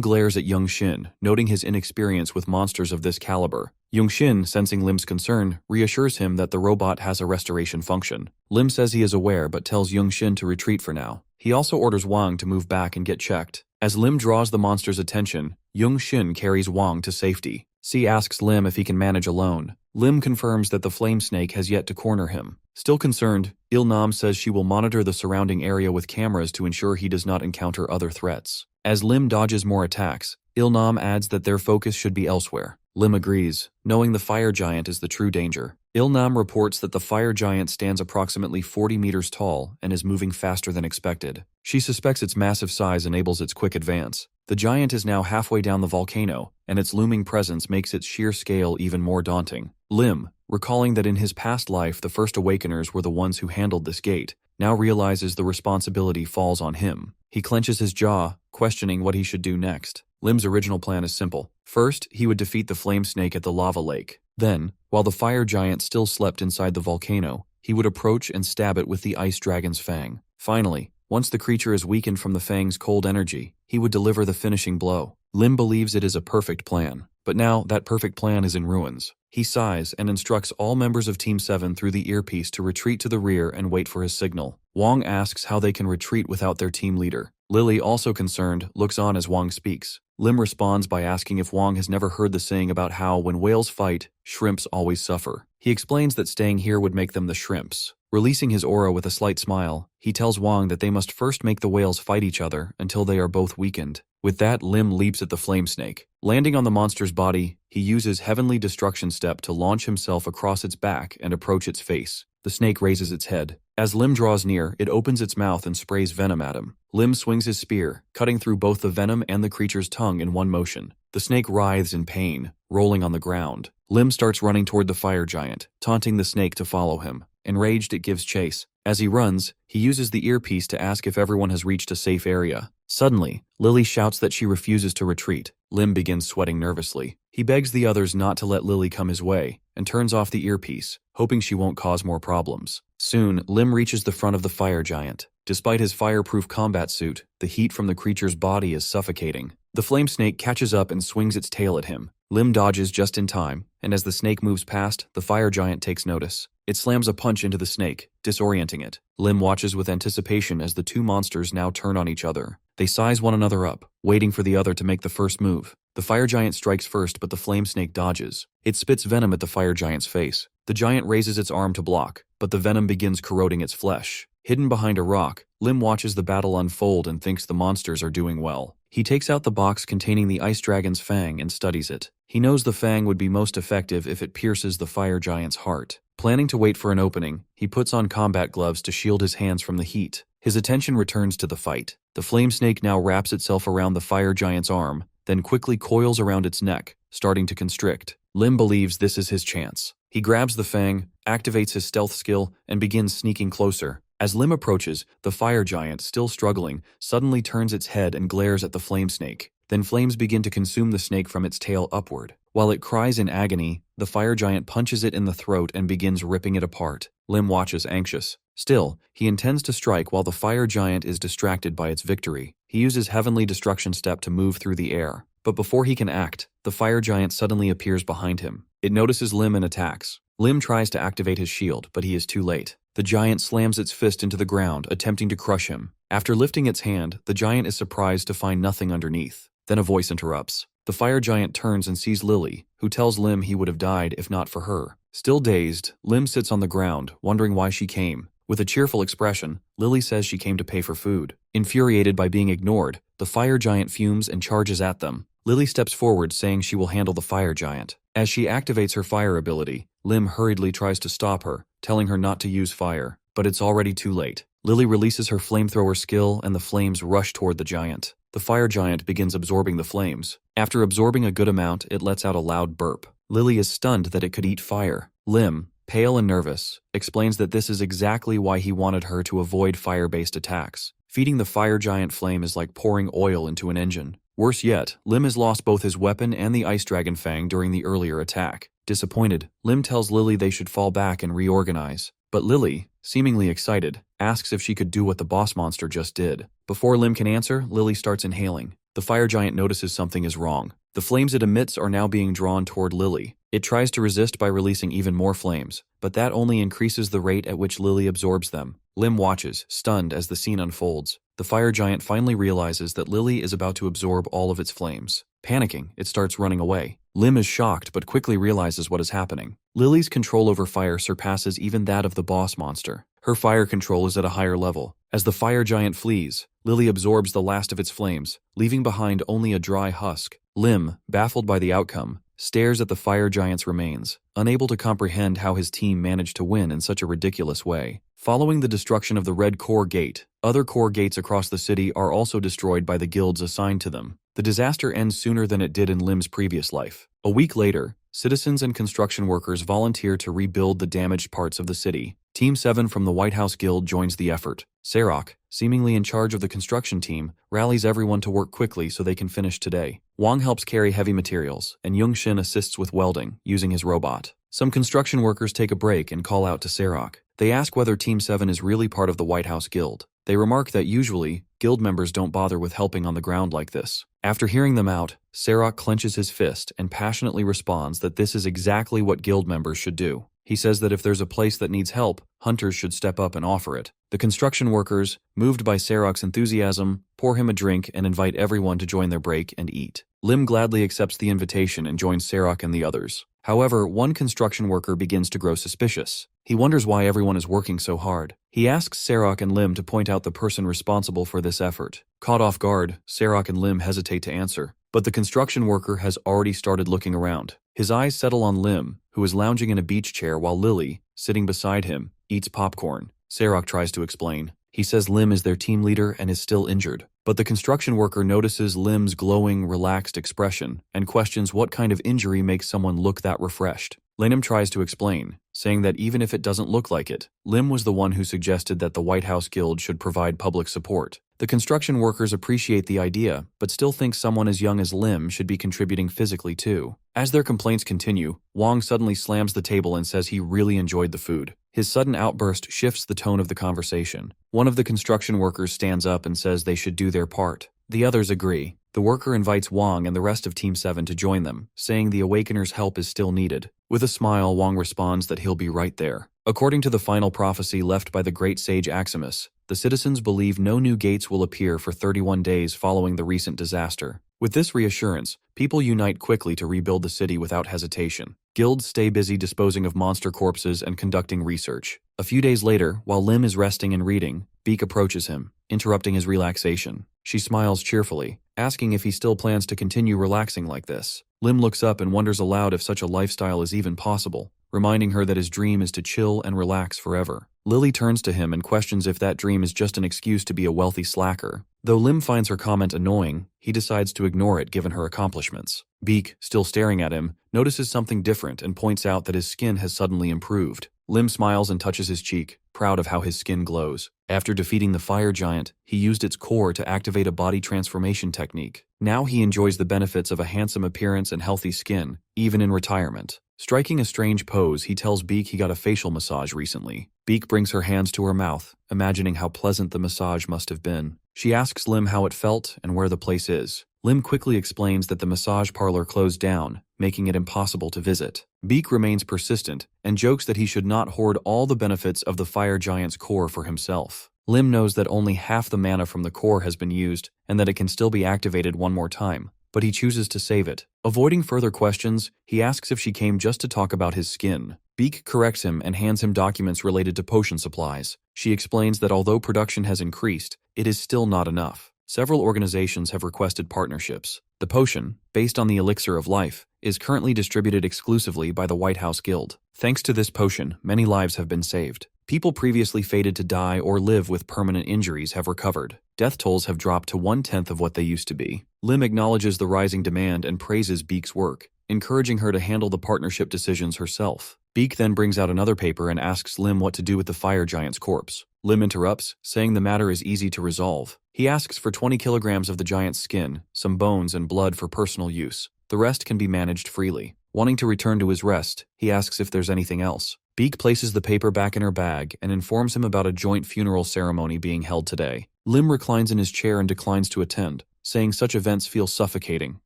glares at Young-shin, noting his inexperience with monsters of this caliber. Young-shin, sensing Lim's concern, reassures him that the robot has a restoration function. Lim says he is aware but tells Young-shin to retreat for now. He also orders Wang to move back and get checked. As Lim draws the monster's attention, Young-shin carries Wang to safety. C asks Lim if he can manage alone. Lim confirms that the flame snake has yet to corner him. Still concerned, Il-nam says she will monitor the surrounding area with cameras to ensure he does not encounter other threats. As Lim dodges more attacks, Il-nam adds that their focus should be elsewhere. Lim agrees, knowing the fire giant is the true danger. Il-nam reports that the fire giant stands approximately 40 meters tall and is moving faster than expected. She suspects its massive size enables its quick advance. The giant is now halfway down the volcano, and its looming presence makes its sheer scale even more daunting. Lim, recalling that in his past life the first awakeners were the ones who handled this gate, now realizes the responsibility falls on him. He clenches his jaw, questioning what he should do next. Lim's original plan is simple. First, he would defeat the flame snake at the lava lake. Then, while the fire giant still slept inside the volcano, he would approach and stab it with the ice dragon's fang. Finally, once the creature is weakened from the fang's cold energy, he would deliver the finishing blow. Lim believes it is a perfect plan, but now that perfect plan is in ruins. He sighs and instructs all members of Team 7 through the earpiece to retreat to the rear and wait for his signal. Wang asks how they can retreat without their team leader. Lily, also concerned, looks on as Wang speaks. Lim responds by asking if Wang has never heard the saying about how when whales fight, shrimps always suffer. He explains that staying here would make them the shrimps. Releasing his aura with a slight smile, he tells Wang that they must first make the whales fight each other until they are both weakened. With that, Lim leaps at the flame snake. Landing on the monster's body, he uses Heavenly Destruction Step to launch himself across its back and approach its face. The snake raises its head. As Lim draws near, it opens its mouth and sprays venom at him. Lim swings his spear, cutting through both the venom and the creature's tongue in one motion. The snake writhes in pain, rolling on the ground. Lim starts running toward the fire giant, taunting the snake to follow him. Enraged, it gives chase. As he runs, he uses the earpiece to ask if everyone has reached a safe area. Suddenly, Lily shouts that she refuses to retreat. Lim begins sweating nervously. He begs the others not to let Lily come his way, and turns off the earpiece, hoping she won't cause more problems. Soon, Lim reaches the front of the fire giant. Despite his fireproof combat suit, the heat from the creature's body is suffocating. The flame snake catches up and swings its tail at him. Lim dodges just in time, and as the snake moves past, the fire giant takes notice. It slams a punch into the snake, disorienting it. Lim watches with anticipation as the two monsters now turn on each other. They size one another up, waiting for the other to make the first move. The fire giant strikes first, but the flame snake dodges. It spits venom at the fire giant's face. The giant raises its arm to block, but the venom begins corroding its flesh. Hidden behind a rock, Lim watches the battle unfold and thinks the monsters are doing well. He takes out the box containing the ice dragon's fang and studies it. He knows the fang would be most effective if it pierces the fire giant's heart. Planning to wait for an opening, he puts on combat gloves to shield his hands from the heat. His attention returns to the fight. The flame snake now wraps itself around the fire giant's arm, then quickly coils around its neck, starting to constrict. Lim believes this is his chance. He grabs the fang, activates his stealth skill, and begins sneaking closer. As Lim approaches, the fire giant, still struggling, suddenly turns its head and glares at the flame snake. Then flames begin to consume the snake from its tail upward. While it cries in agony, the fire giant punches it in the throat and begins ripping it apart. Lim watches anxious. Still, he intends to strike while the fire giant is distracted by its victory. He uses Heavenly Destruction Step to move through the air. But before he can act, the fire giant suddenly appears behind him. It notices Lim and attacks. Lim tries to activate his shield, but he is too late. The giant slams its fist into the ground, attempting to crush him. After lifting its hand, the giant is surprised to find nothing underneath. Then a voice interrupts. The fire giant turns and sees Lily, who tells Lim he would have died if not for her. Still dazed, Lim sits on the ground, wondering why she came. With a cheerful expression, Lily says she came to pay for food. Infuriated by being ignored, the fire giant fumes and charges at them. Lily steps forward, saying she will handle the fire giant. As she activates her fire ability, Lim hurriedly tries to stop her, telling her not to use fire, but it's already too late. Lily releases her flamethrower skill and the flames rush toward the giant. The fire giant begins absorbing the flames. After absorbing a good amount, it lets out a loud burp. Lily is stunned that it could eat fire. Lim, pale and nervous, explains that this is exactly why he wanted her to avoid fire-based attacks. Feeding the fire giant flame is like pouring oil into an engine. Worse yet, Lim has lost both his weapon and the ice dragon fang during the earlier attack. Disappointed, Lim tells Lily they should fall back and reorganize. But Lily, seemingly excited, asks if she could do what the boss monster just did. Before Lim can answer, Lily starts inhaling. The fire giant notices something is wrong. The flames it emits are now being drawn toward Lily. It tries to resist by releasing even more flames, but that only increases the rate at which Lily absorbs them. Lim watches, stunned, as the scene unfolds. The fire giant finally realizes that Lily is about to absorb all of its flames. Panicking, it starts running away. Lim is shocked but quickly realizes what is happening. Lily's control over fire surpasses even that of the boss monster. Her fire control is at a higher level. As the fire giant flees, Lily absorbs the last of its flames, leaving behind only a dry husk. Lim, baffled by the outcome, stares at the fire giant's remains, unable to comprehend how his team managed to win in such a ridiculous way. Following the destruction of the Red Core Gate, other core gates across the city are also destroyed by the guilds assigned to them. The disaster ends sooner than it did in Lim's previous life. A week later, citizens and construction workers volunteer to rebuild the damaged parts of the city. Team 7 from the White House Guild joins the effort. Sarok, seemingly in charge of the construction team, rallies everyone to work quickly so they can finish today. Wang helps carry heavy materials, and Youngshin assists with welding, using his robot. Some construction workers take a break and call out to Sarok. They ask whether Team 7 is really part of the White House Guild. They remark that usually, guild members don't bother with helping on the ground like this. After hearing them out, Sarok clenches his fist and passionately responds that this is exactly what guild members should do. He says that if there's a place that needs help, hunters should step up and offer it. The construction workers, moved by Sarok's enthusiasm, pour him a drink and invite everyone to join their break and eat. Lim gladly accepts the invitation and joins Sarok and the others. However, one construction worker begins to grow suspicious. He wonders why everyone is working so hard. He asks Sarok and Lim to point out the person responsible for this effort. Caught off guard, Sarok and Lim hesitate to answer, but the construction worker has already started looking around. His eyes settle on Lim, who is lounging in a beach chair while Lily, sitting beside him, eats popcorn. Sarok tries to explain. He says Lim is their team leader and is still injured. But the construction worker notices Lim's glowing, relaxed expression and questions what kind of injury makes someone look that refreshed. Lim tries to explain, saying that even if it doesn't look like it, Lim was the one who suggested that the White House Guild should provide public support. The construction workers appreciate the idea, but still think someone as young as Lim should be contributing physically too. As their complaints continue, Wang suddenly slams the table and says he really enjoyed the food. His sudden outburst shifts the tone of the conversation. One of the construction workers stands up and says they should do their part. The others agree. The worker invites Wang and the rest of Team 7 to join them, saying the Awakener's help is still needed. With a smile, Wang responds that he'll be right there. According to the final prophecy left by the great sage Aximus, the citizens believe no new gates will appear for 31 days following the recent disaster. With this reassurance, people unite quickly to rebuild the city without hesitation. Guilds stay busy disposing of monster corpses and conducting research. A few days later, while Lim is resting and reading, Beak approaches him, interrupting his relaxation. She smiles cheerfully, asking if he still plans to continue relaxing like this. Lim looks up and wonders aloud if such a lifestyle is even possible, reminding her that his dream is to chill and relax forever. Lily turns to him and questions if that dream is just an excuse to be a wealthy slacker. Though Lim finds her comment annoying, he decides to ignore it given her accomplishments. Beak, still staring at him, notices something different and points out that his skin has suddenly improved. Lim smiles and touches his cheek, proud of how his skin glows. After defeating the fire giant, he used its core to activate a body transformation technique. Now he enjoys the benefits of a handsome appearance and healthy skin, even in retirement. Striking a strange pose, he tells Beak he got a facial massage recently. Beak brings her hands to her mouth, imagining how pleasant the massage must have been. She asks Lim how it felt and where the place is. Lim quickly explains that the massage parlor closed down, making it impossible to visit. Beak remains persistent and jokes that he should not hoard all the benefits of the fire giant's core for himself. Lim knows that only half the mana from the core has been used and that it can still be activated one more time, but he chooses to save it. Avoiding further questions, he asks if she came just to talk about his skin. Beak corrects him and hands him documents related to potion supplies. She explains that although production has increased, it is still not enough. Several organizations have requested partnerships. The potion, based on the elixir of life, is currently distributed exclusively by the White House Guild. Thanks to this potion, many lives have been saved. People previously fated to die or live with permanent injuries have recovered. Death tolls have dropped to 1/10 of what they used to be. Lim acknowledges the rising demand and praises Beak's work, encouraging her to handle the partnership decisions herself. Beak then brings out another paper and asks Lim what to do with the fire giant's corpse. Lim interrupts, saying the matter is easy to resolve. He asks for 20 kilograms of the giant's skin, some bones and blood for personal use. The rest can be managed freely. Wanting to return to his rest, he asks if there's anything else. Beak places the paper back in her bag and informs him about a joint funeral ceremony being held today. Lim reclines in his chair and declines to attend, saying such events feel suffocating.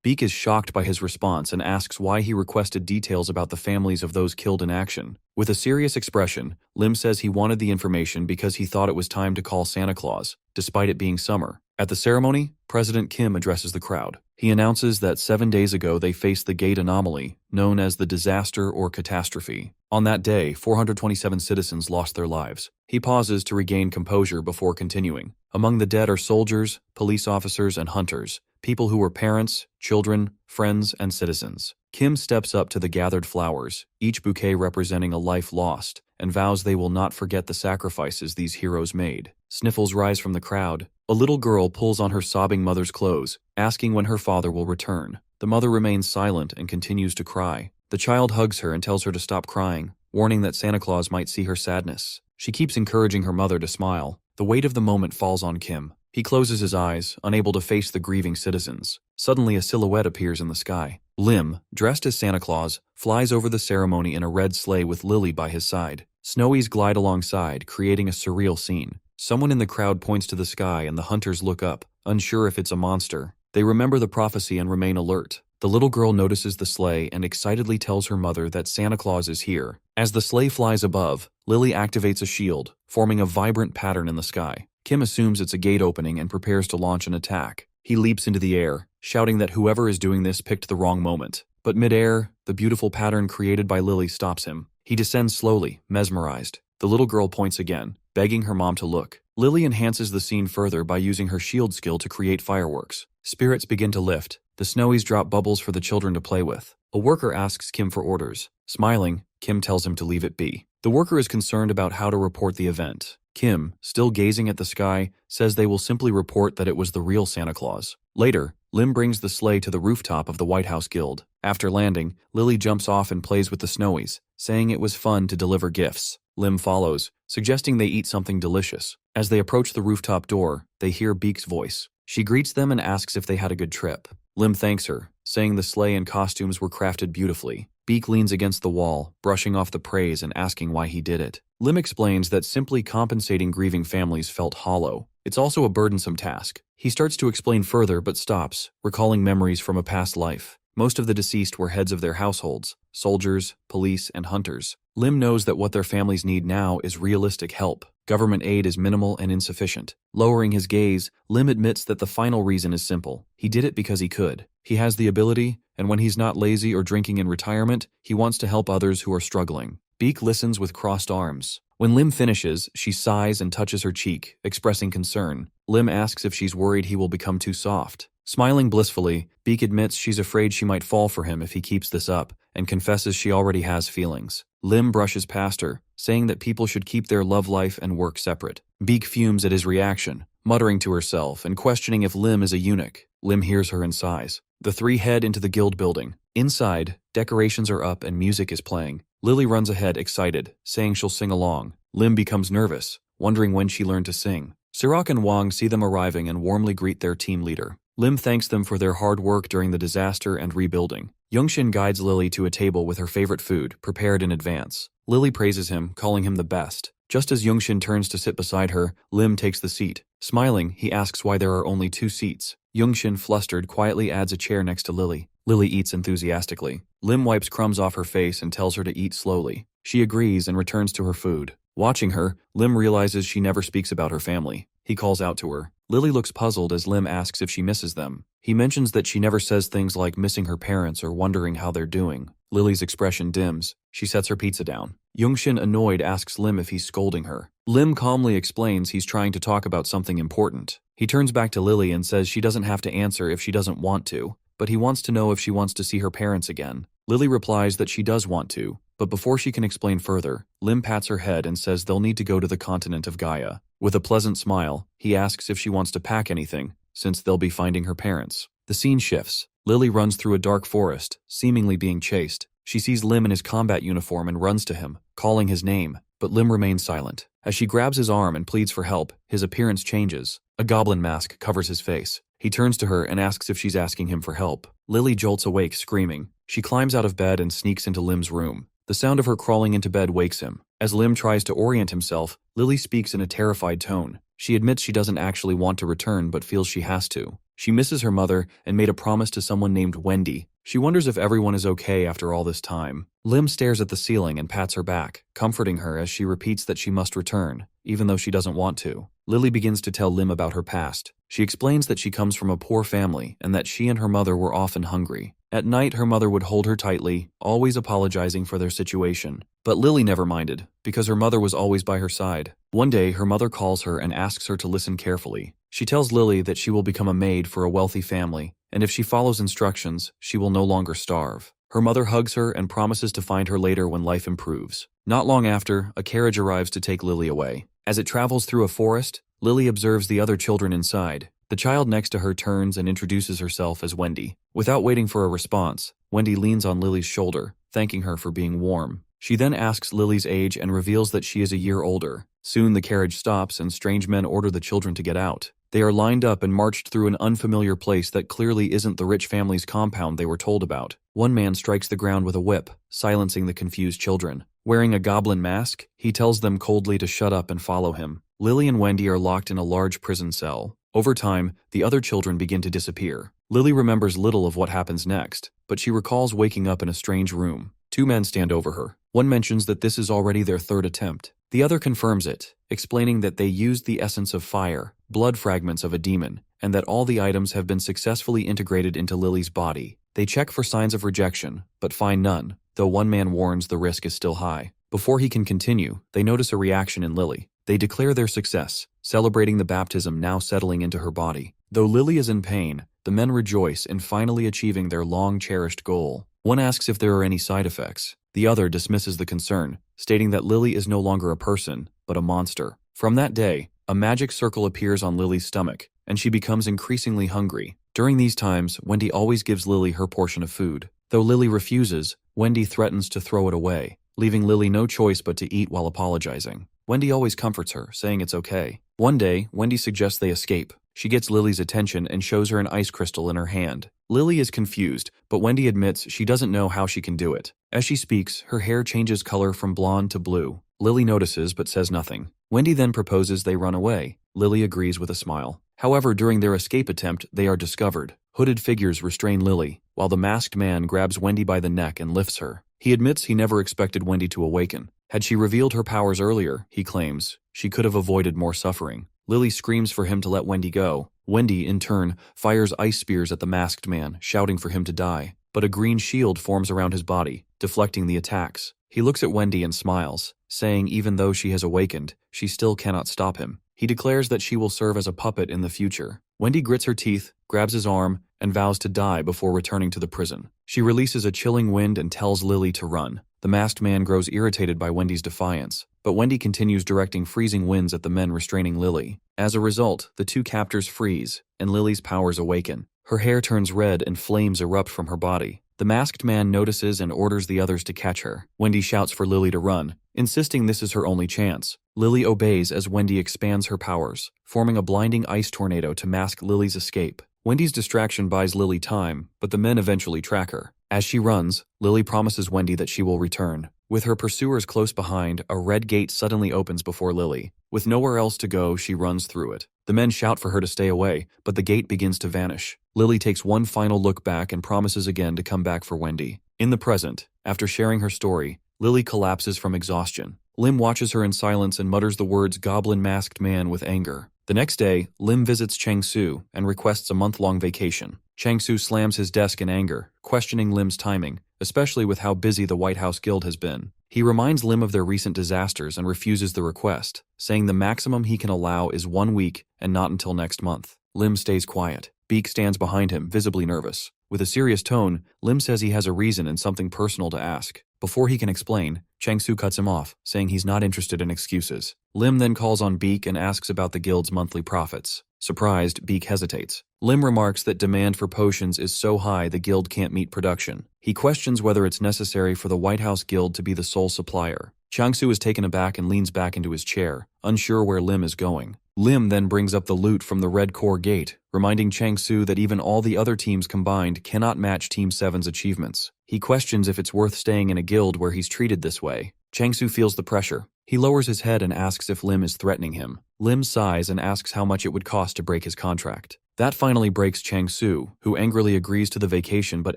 Beak is shocked by his response and asks why he requested details about the families of those killed in action. With a serious expression, Lim says he wanted the information because he thought it was time to call Santa Claus, despite it being summer. At the ceremony, President Kim addresses the crowd. He announces that 7 days ago they faced the gate anomaly, known as the disaster or catastrophe. On that day, 427 citizens lost their lives. He pauses to regain composure before continuing. Among the dead are soldiers, police officers, and hunters, people who were parents, children, friends, and citizens. Kim steps up to the gathered flowers, each bouquet representing a life lost, and vows they will not forget the sacrifices these heroes made. Sniffles rise from the crowd. A little girl pulls on her sobbing mother's clothes, asking when her father will return. The mother remains silent and continues to cry. The child hugs her and tells her to stop crying, warning that Santa Claus might see her sadness. She keeps encouraging her mother to smile. The weight of the moment falls on Kim. He closes his eyes, unable to face the grieving citizens. Suddenly a silhouette appears in the sky. Lim, dressed as Santa Claus, flies over the ceremony in a red sleigh with Lily by his side. Snowies glide alongside, creating a surreal scene. Someone in the crowd points to the sky and the hunters look up, unsure if it's a monster. They remember the prophecy and remain alert. The little girl notices the sleigh and excitedly tells her mother that Santa Claus is here. As the sleigh flies above, Lily activates a shield, forming a vibrant pattern in the sky. Kim assumes it's a gate opening and prepares to launch an attack. He leaps into the air, shouting that whoever is doing this picked the wrong moment. But mid-air, the beautiful pattern created by Lily stops him. He descends slowly, mesmerized. The little girl points again, begging her mom to look. Lily enhances the scene further by using her shield skill to create fireworks. Spirits begin to lift. The Snowies drop bubbles for the children to play with. A worker asks Kim for orders. Smiling, Kim tells him to leave it be. The worker is concerned about how to report the event. Kim, still gazing at the sky, says they will simply report that it was the real Santa Claus. Later, Lim brings the sleigh to the rooftop of the White House Guild. After landing, Lily jumps off and plays with the Snowies, saying it was fun to deliver gifts. Lim follows, suggesting they eat something delicious. As they approach the rooftop door, they hear Beak's voice. She greets them and asks if they had a good trip. Lim thanks her, saying the sleigh and costumes were crafted beautifully. Beak leans against the wall, brushing off the praise and asking why he did it. Lim explains that simply compensating grieving families felt hollow. It's also a burdensome task. He starts to explain further but stops, recalling memories from a past life. Most of the deceased were heads of their households, soldiers, police, and hunters. Lim knows that what their families need now is realistic help. Government aid is minimal and insufficient. Lowering his gaze, Lim admits that the final reason is simple. He did it because he could. He has the ability, and when he's not lazy or drinking in retirement, he wants to help others who are struggling. Beak listens with crossed arms. When Lim finishes, she sighs and touches her cheek, expressing concern. Lim asks if she's worried he will become too soft. Smiling blissfully, Beak admits she's afraid she might fall for him if he keeps this up, and confesses she already has feelings. Lim brushes past her, saying that people should keep their love life and work separate. Beak fumes at his reaction, muttering to herself and questioning if Lim is a eunuch. Lim hears her and sighs. The three head into the guild building. Inside, decorations are up and music is playing. Lily runs ahead excited, saying she'll sing along. Lim becomes nervous, wondering when she learned to sing. Sirach and Wang see them arriving and warmly greet their team leader. Lim thanks them for their hard work during the disaster and rebuilding. Youngshin guides Lily to a table with her favorite food, prepared in advance. Lily praises him, calling him the best. Just as Youngshin turns to sit beside her, Lim takes the seat. Smiling, he asks why there are only 2 seats. Youngshin, flustered, quietly adds a chair next to Lily. Lily eats enthusiastically. Lim wipes crumbs off her face and tells her to eat slowly. She agrees and returns to her food. Watching her, Lim realizes she never speaks about her family. He calls out to her. Lily looks puzzled as Lim asks if she misses them. He mentions that she never says things like missing her parents or wondering how they're doing. Lily's expression dims. She sets her pizza down. Youngshin, annoyed, asks Lim if he's scolding her. Lim calmly explains he's trying to talk about something important. He turns back to Lily and says she doesn't have to answer if she doesn't want to, but he wants to know if she wants to see her parents again. Lily replies that she does want to, but before she can explain further, Lim pats her head and says they'll need to go to the continent of Gaia. With a pleasant smile, he asks if she wants to pack anything, since they'll be finding her parents. The scene shifts. Lily runs through a dark forest, seemingly being chased. She sees Lim in his combat uniform and runs to him, calling his name, but Lim remains silent. As she grabs his arm and pleads for help, his appearance changes. A goblin mask covers his face. He turns to her and asks if she's asking him for help. Lily jolts awake, screaming. She climbs out of bed and sneaks into Lim's room. The sound of her crawling into bed wakes him. As Lim tries to orient himself, Lily speaks in a terrified tone. She admits she doesn't actually want to return but feels she has to. She misses her mother and made a promise to someone named Wendy. She wonders if everyone is okay after all this time. Lim stares at the ceiling and pats her back, comforting her as she repeats that she must return, even though she doesn't want to. Lily begins to tell Lim about her past. She explains that she comes from a poor family and that she and her mother were often hungry. At night, her mother would hold her tightly, always apologizing for their situation. But Lily never minded, because her mother was always by her side. One day, her mother calls her and asks her to listen carefully. She tells Lily that she will become a maid for a wealthy family, and if she follows instructions, she will no longer starve. Her mother hugs her and promises to find her later when life improves. Not long after, a carriage arrives to take Lily away. As it travels through a forest, Lily observes the other children inside. The child next to her turns and introduces herself as Wendy. Without waiting for a response, Wendy leans on Lily's shoulder, thanking her for being warm. She then asks Lily's age and reveals that she is a year older. Soon the carriage stops and strange men order the children to get out. They are lined up and marched through an unfamiliar place that clearly isn't the rich family's compound they were told about. One man strikes the ground with a whip, silencing the confused children. Wearing a goblin mask, he tells them coldly to shut up and follow him. Lily and Wendy are locked in a large prison cell. Over time, the other children begin to disappear. Lily remembers little of what happens next, but she recalls waking up in a strange room. 2 men stand over her. One mentions that this is already their 3rd attempt. The other confirms it, explaining that they used the essence of fire, blood fragments of a demon, and that all the items have been successfully integrated into Lily's body. They check for signs of rejection, but find none, though one man warns the risk is still high. Before he can continue, they notice a reaction in Lily. They declare their success, celebrating the baptism now settling into her body. Though Lily is in pain, the men rejoice in finally achieving their long-cherished goal. One asks if there are any side effects. The other dismisses the concern, stating that Lily is no longer a person, but a monster. From that day, a magic circle appears on Lily's stomach, and she becomes increasingly hungry. During these times, Wendy always gives Lily her portion of food. Though Lily refuses, Wendy threatens to throw it away, leaving Lily no choice but to eat while apologizing. Wendy always comforts her, saying it's okay. One day, Wendy suggests they escape. She gets Lily's attention and shows her an ice crystal in her hand. Lily is confused, but Wendy admits she doesn't know how she can do it. As she speaks, her hair changes color from blonde to blue. Lily notices but says nothing. Wendy then proposes they run away. Lily agrees with a smile. However, during their escape attempt, they are discovered. Hooded figures restrain Lily, while the masked man grabs Wendy by the neck and lifts her. He admits he never expected Wendy to awaken. Had she revealed her powers earlier, he claims, she could have avoided more suffering. Lily screams for him to let Wendy go. Wendy, in turn, fires ice spears at the masked man, shouting for him to die. But a green shield forms around his body, deflecting the attacks. He looks at Wendy and smiles, saying even though she has awakened, she still cannot stop him. He declares that she will serve as a puppet in the future. Wendy grits her teeth, grabs his arm, and vows to die before returning to the prison. She releases a chilling wind and tells Lily to run. The masked man grows irritated by Wendy's defiance, but Wendy continues directing freezing winds at the men restraining Lily. As a result, the two captors freeze, and Lily's powers awaken. Her hair turns red and flames erupt from her body. The masked man notices and orders the others to catch her. Wendy shouts for Lily to run, insisting this is her only chance. Lily obeys as Wendy expands her powers, forming a blinding ice tornado to mask Lily's escape. Wendy's distraction buys Lily time, but the men eventually track her. As she runs, Lily promises Wendy that she will return. With her pursuers close behind, a red gate suddenly opens before Lily. With nowhere else to go, she runs through it. The men shout for her to stay away, but the gate begins to vanish. Lily takes one final look back and promises again to come back for Wendy. In the present, after sharing her story, Lily collapses from exhaustion. Lim watches her in silence and mutters the words "goblin masked man" with anger. The next day, Lim visits Chang-Su and requests a month-long vacation. Chang-Su slams his desk in anger, questioning Lim's timing, especially with how busy the White House Guild has been. He reminds Lim of their recent disasters and refuses the request, saying the maximum he can allow is 1 week and not until next month. Lim stays quiet. Beak stands behind him, visibly nervous. With a serious tone, Lim says he has a reason and something personal to ask. Before he can explain, Chang-Su cuts him off, saying he's not interested in excuses. Lim then calls on Beak and asks about the guild's monthly profits. Surprised, Beak hesitates. Lim remarks that demand for potions is so high the guild can't meet production. He questions whether it's necessary for the White House Guild to be the sole supplier. Chang-Su is taken aback and leans back into his chair, unsure where Lim is going. Lim then brings up the loot from the Red Core Gate, reminding Chang-Su that even all the other teams combined cannot match Team 7's achievements. He questions if it's worth staying in a guild where he's treated this way. Chang-Su feels the pressure. He lowers his head and asks if Lim is threatening him. Lim sighs and asks how much it would cost to break his contract. That finally breaks Chang-Su, who angrily agrees to the vacation but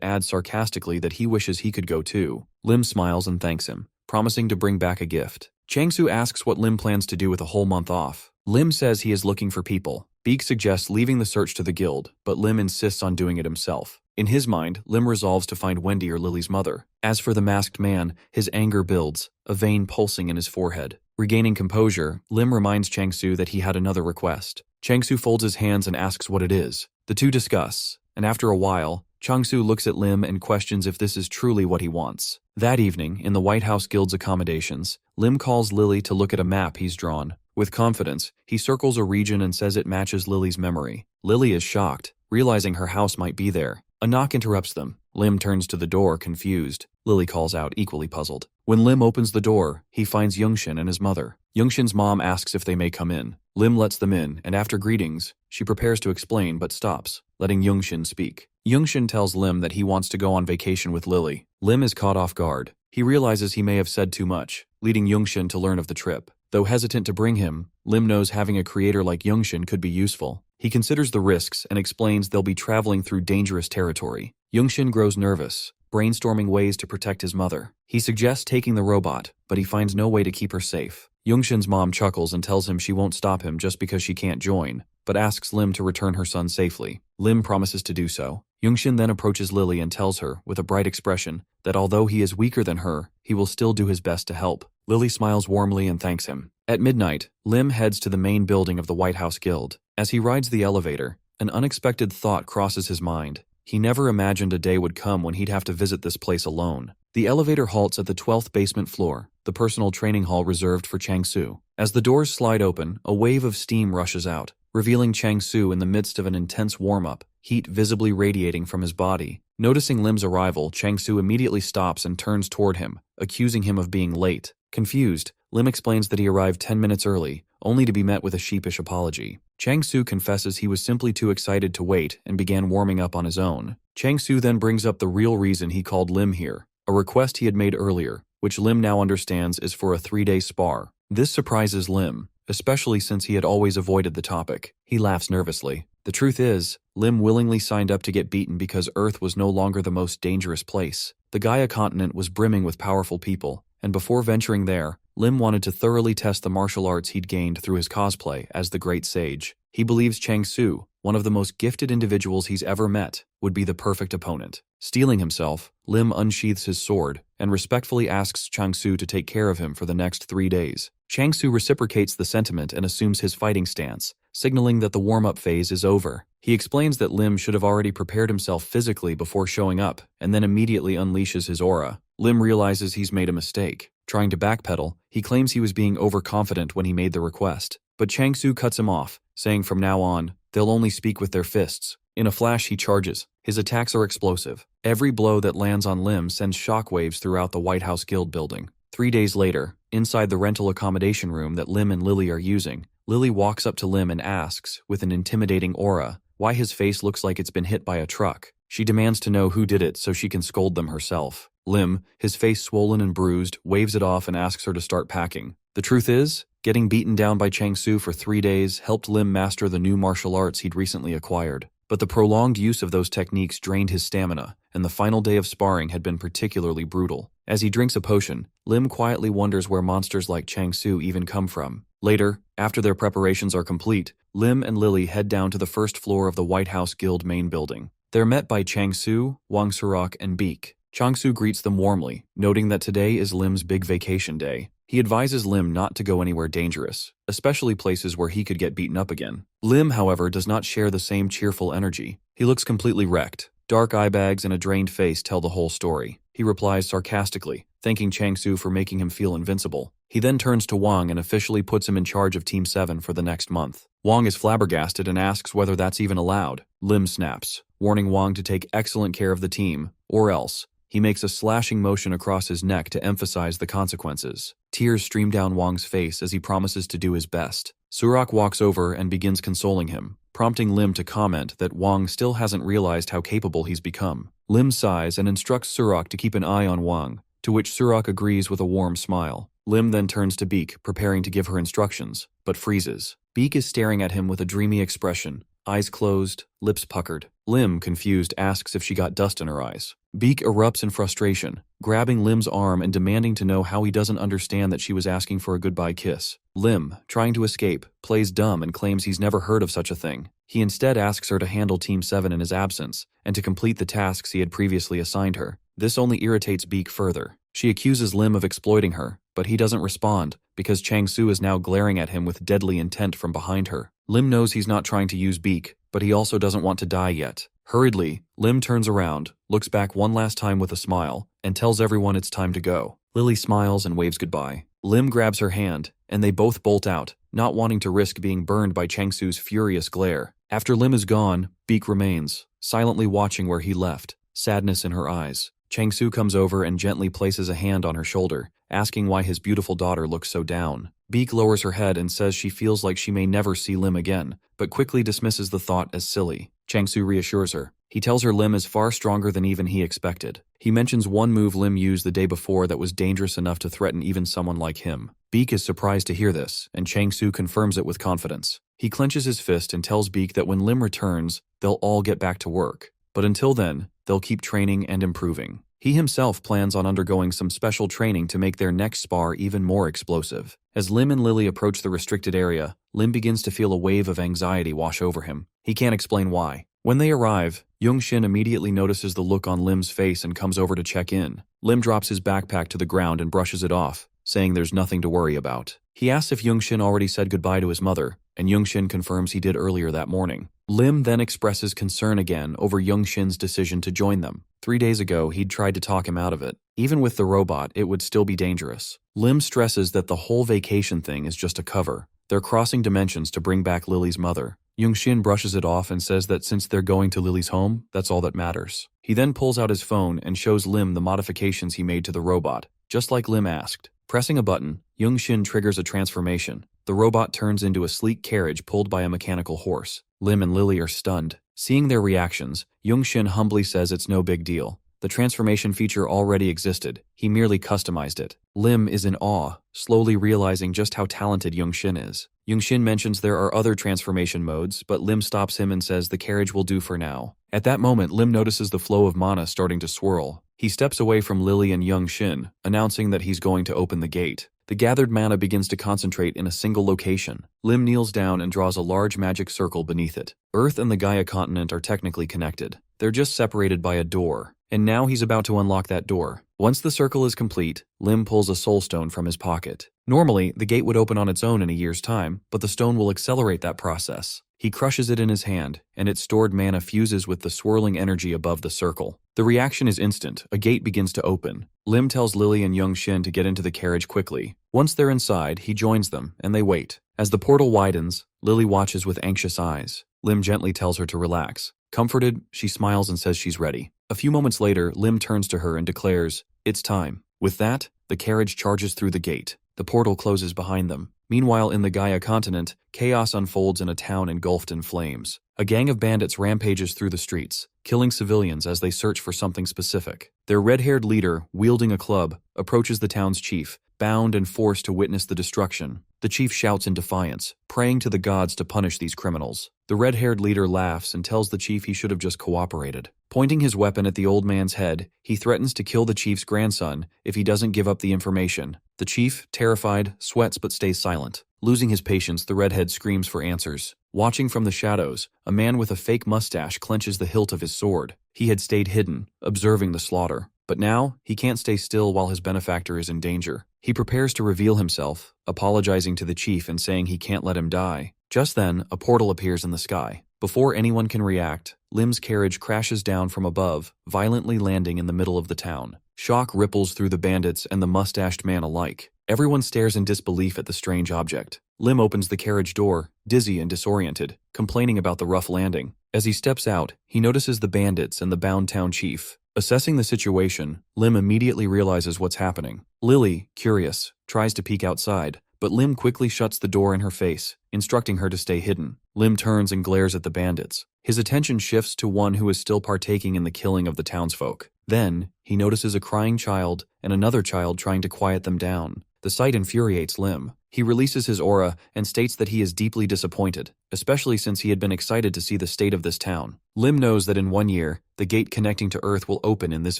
adds sarcastically that he wishes he could go too. Lim smiles and thanks him, promising to bring back a gift. Chang-Su asks what Lim plans to do with a whole month off. Lim says he is looking for people. Beak suggests leaving the search to the guild, but Lim insists on doing it himself. In his mind, Lim resolves to find Wendy or Lily's mother. As for the masked man, his anger builds, a vein pulsing in his forehead. Regaining composure, Lim reminds Chang-Su that he had another request. Chang-Su folds his hands and asks what it is. The two discuss, and after a while, Chang-Su looks at Lim and questions if this is truly what he wants. That evening, in the White House Guild's accommodations, Lim calls Lily to look at a map he's drawn. With confidence, he circles a region and says it matches Lily's memory. Lily is shocked, realizing her house might be there. A knock interrupts them. Lim turns to the door, confused. Lily calls out, equally puzzled. When Lim opens the door, he finds Youngshin and his mother. Youngshin's mom asks if they may come in. Lim lets them in, and after greetings, she prepares to explain but stops, letting Youngshin speak. Youngshin tells Lim that he wants to go on vacation with Lily. Lim is caught off guard. He realizes he may have said too much, leading Youngshin to learn of the trip. Though hesitant to bring him, Lim knows having a creator like Youngshin could be useful. He considers the risks and explains they'll be traveling through dangerous territory. Youngshin grows nervous, brainstorming ways to protect his mother. He suggests taking the robot, but he finds no way to keep her safe. Youngshin's mom chuckles and tells him she won't stop him just because she can't join, but asks Lim to return her son safely. Lim promises to do so. Youngshin then approaches Lily and tells her, with a bright expression, that although he is weaker than her, he will still do his best to help. Lily smiles warmly and thanks him. At midnight, Lim heads to the main building of the White House Guild. As he rides the elevator, an unexpected thought crosses his mind. He never imagined a day would come when he'd have to visit this place alone. The elevator halts at the 12th basement floor, the personal training hall reserved for Chang-Su. As the doors slide open, a wave of steam rushes out, revealing Chang-Su in the midst of an intense warm-up, heat visibly radiating from his body. Noticing Lim's arrival, Chang-Su immediately stops and turns toward him, accusing him of being late. Confused, Lim explains that he arrived 10 minutes early, only to be met with a sheepish apology. Chang-Su confesses he was simply too excited to wait and began warming up on his own. Chang-Su then brings up the real reason he called Lim here, a request he had made earlier, which Lim now understands is for a 3-day spar. This surprises Lim, especially since he had always avoided the topic. He laughs nervously. The truth is, Lim willingly signed up to get beaten because Earth was no longer the most dangerous place. The Gaia continent was brimming with powerful people, and before venturing there, Lim wanted to thoroughly test the martial arts he'd gained through his cosplay as the Great Sage. He believes Chang Su, one of the most gifted individuals he's ever met, would be the perfect opponent. Steeling himself, Lim unsheaths his sword and respectfully asks Chang Su to take care of him for the next 3 days. Chang Su reciprocates the sentiment and assumes his fighting stance, signaling that the warm-up phase is over. He explains that Lim should have already prepared himself physically before showing up, and then immediately unleashes his aura. Lim realizes he's made a mistake. Trying to backpedal, he claims he was being overconfident when he made the request. But Chang Su cuts him off, saying from now on, they'll only speak with their fists. In a flash, he charges. His attacks are explosive. Every blow that lands on Lim sends shockwaves throughout the White House Guild building. 3 days later, inside the rental accommodation room that Lim and Lily are using, Lily walks up to Lim and asks, with an intimidating aura, why his face looks like it's been hit by a truck. She demands to know who did it so she can scold them herself. Lim, his face swollen and bruised, waves it off and asks her to start packing. The truth is, getting beaten down by Chang Su for 3 days helped Lim master the new martial arts he'd recently acquired. But the prolonged use of those techniques drained his stamina, and the final day of sparring had been particularly brutal. As he drinks a potion, Lim quietly wonders where monsters like Chang Su even come from. Later, after their preparations are complete, Lim and Lily head down to the first floor of the White House Guild main building. They're met by Chang Su, Wang Surak, and Beak. Chang Su greets them warmly, noting that today is Lim's big vacation day. He advises Lim not to go anywhere dangerous, especially places where he could get beaten up again. Lim, however, does not share the same cheerful energy. He looks completely wrecked. Dark eye bags and a drained face tell the whole story. He replies sarcastically, thanking Chang Su for making him feel invincible. He then turns to Wang and officially puts him in charge of Team 7 for the next month. Wang is flabbergasted and asks whether that's even allowed. Lim snaps, warning Wang to take excellent care of the team, or else. He makes a slashing motion across his neck to emphasize the consequences. Tears stream down Wang's face as he promises to do his best. Surak walks over and begins consoling him, prompting Lim to comment that Wang still hasn't realized how capable he's become. Lim sighs and instructs Surak to keep an eye on Wang, to which Surak agrees with a warm smile. Lim then turns to Beak, preparing to give her instructions, but freezes. Beak is staring at him with a dreamy expression, eyes closed, lips puckered. Lim, confused, asks if she got dust in her eyes. Beak erupts in frustration, grabbing Lim's arm and demanding to know how he doesn't understand that she was asking for a goodbye kiss. Lim, trying to escape, plays dumb and claims he's never heard of such a thing. He instead asks her to handle Team 7 in his absence, and to complete the tasks he had previously assigned her. This only irritates Beak further. She accuses Lim of exploiting her, but he doesn't respond, because Chang Su is now glaring at him with deadly intent from behind her. Lim knows he's not trying to use Beak, but he also doesn't want to die yet. Hurriedly, Lim turns around, looks back one last time with a smile, and tells everyone it's time to go. Lily smiles and waves goodbye. Lim grabs her hand, and they both bolt out, not wanting to risk being burned by Chang Su's furious glare. After Lim is gone, Beak remains, silently watching where he left, sadness in her eyes. Chang Su comes over and gently places a hand on her shoulder, asking why his beautiful daughter looks so down. Beak lowers her head and says she feels like she may never see Lim again, but quickly dismisses the thought as silly. Chang Su reassures her. He tells her Lim is far stronger than even he expected. He mentions one move Lim used the day before that was dangerous enough to threaten even someone like him. Beak is surprised to hear this, and Chang Su confirms it with confidence. He clenches his fist and tells Beak that when Lim returns, they'll all get back to work. But until then, they'll keep training and improving. He himself plans on undergoing some special training to make their next spar even more explosive. As Lim and Lily approach the restricted area, Lim begins to feel a wave of anxiety wash over him. He can't explain why. When they arrive, Young-shin immediately notices the look on Lim's face and comes over to check in. Lim drops his backpack to the ground and brushes it off, saying there's nothing to worry about. He asks if Young-shin already said goodbye to his mother, and Young-shin confirms he did earlier that morning. Lim then expresses concern again over Young-shin's decision to join them. 3 days ago, he'd tried to talk him out of it. Even with the robot, it would still be dangerous. Lim stresses that the whole vacation thing is just a cover. They're crossing dimensions to bring back Lily's mother. Young-shin brushes it off and says that since they're going to Lily's home, that's all that matters. He then pulls out his phone and shows Lim the modifications he made to the robot, just like Lim asked. Pressing a button, Young-shin triggers a transformation. The robot turns into a sleek carriage pulled by a mechanical horse. Lim and Lily are stunned. Seeing their reactions, Young-shin humbly says it's no big deal. The transformation feature already existed. He merely customized it. Lim is in awe, slowly realizing just how talented Young-shin is. Youngshin mentions there are other transformation modes, but Lim stops him and says the carriage will do for now. At that moment, Lim notices the flow of mana starting to swirl. He steps away from Lily and Youngshin, announcing that he's going to open the gate. The gathered mana begins to concentrate in a single location. Lim kneels down and draws a large magic circle beneath it. Earth and the Gaia continent are technically connected. They're just separated by a door. And now he's about to unlock that door. Once the circle is complete, Lim pulls a soul stone from his pocket. Normally, the gate would open on its own in a year's time, but the stone will accelerate that process. He crushes it in his hand, and its stored mana fuses with the swirling energy above the circle. The reaction is instant. A gate begins to open. Lim tells Lily and Youngshin to get into the carriage quickly. Once they're inside, he joins them, and they wait. As the portal widens, Lily watches with anxious eyes. Lim gently tells her to relax. Comforted, she smiles and says she's ready. A few moments later, Lim turns to her and declares, "It's time." With that, the carriage charges through the gate. The portal closes behind them. Meanwhile, in the Gaia continent, chaos unfolds in a town engulfed in flames. A gang of bandits rampages through the streets, killing civilians as they search for something specific. Their red-haired leader, wielding a club, approaches the town's chief, bound and forced to witness the destruction. The chief shouts in defiance, praying to the gods to punish these criminals. The red-haired leader laughs and tells the chief he should have just cooperated. Pointing his weapon at the old man's head, he threatens to kill the chief's grandson if he doesn't give up the information. The chief, terrified, sweats but stays silent. Losing his patience, the redhead screams for answers. Watching from the shadows, a man with a fake mustache clenches the hilt of his sword. He had stayed hidden, observing the slaughter. But now, he can't stay still while his benefactor is in danger. He prepares to reveal himself, apologizing to the chief and saying he can't let him die. Just then, a portal appears in the sky. Before anyone can react, Lim's carriage crashes down from above, violently landing in the middle of the town. Shock ripples through the bandits and the mustached man alike. Everyone stares in disbelief at the strange object. Lim opens the carriage door, dizzy and disoriented, complaining about the rough landing. As he steps out, he notices the bandits and the bound town chief. Assessing the situation, Lim immediately realizes what's happening. Lily, curious, tries to peek outside, but Lim quickly shuts the door in her face, instructing her to stay hidden. Lim turns and glares at the bandits. His attention shifts to one who is still partaking in the killing of the townsfolk. Then, he notices a crying child and another child trying to quiet them down. The sight infuriates Lim. He releases his aura and states that he is deeply disappointed, especially since he had been excited to see the state of this town. Lim knows that in 1 year, the gate connecting to Earth will open in this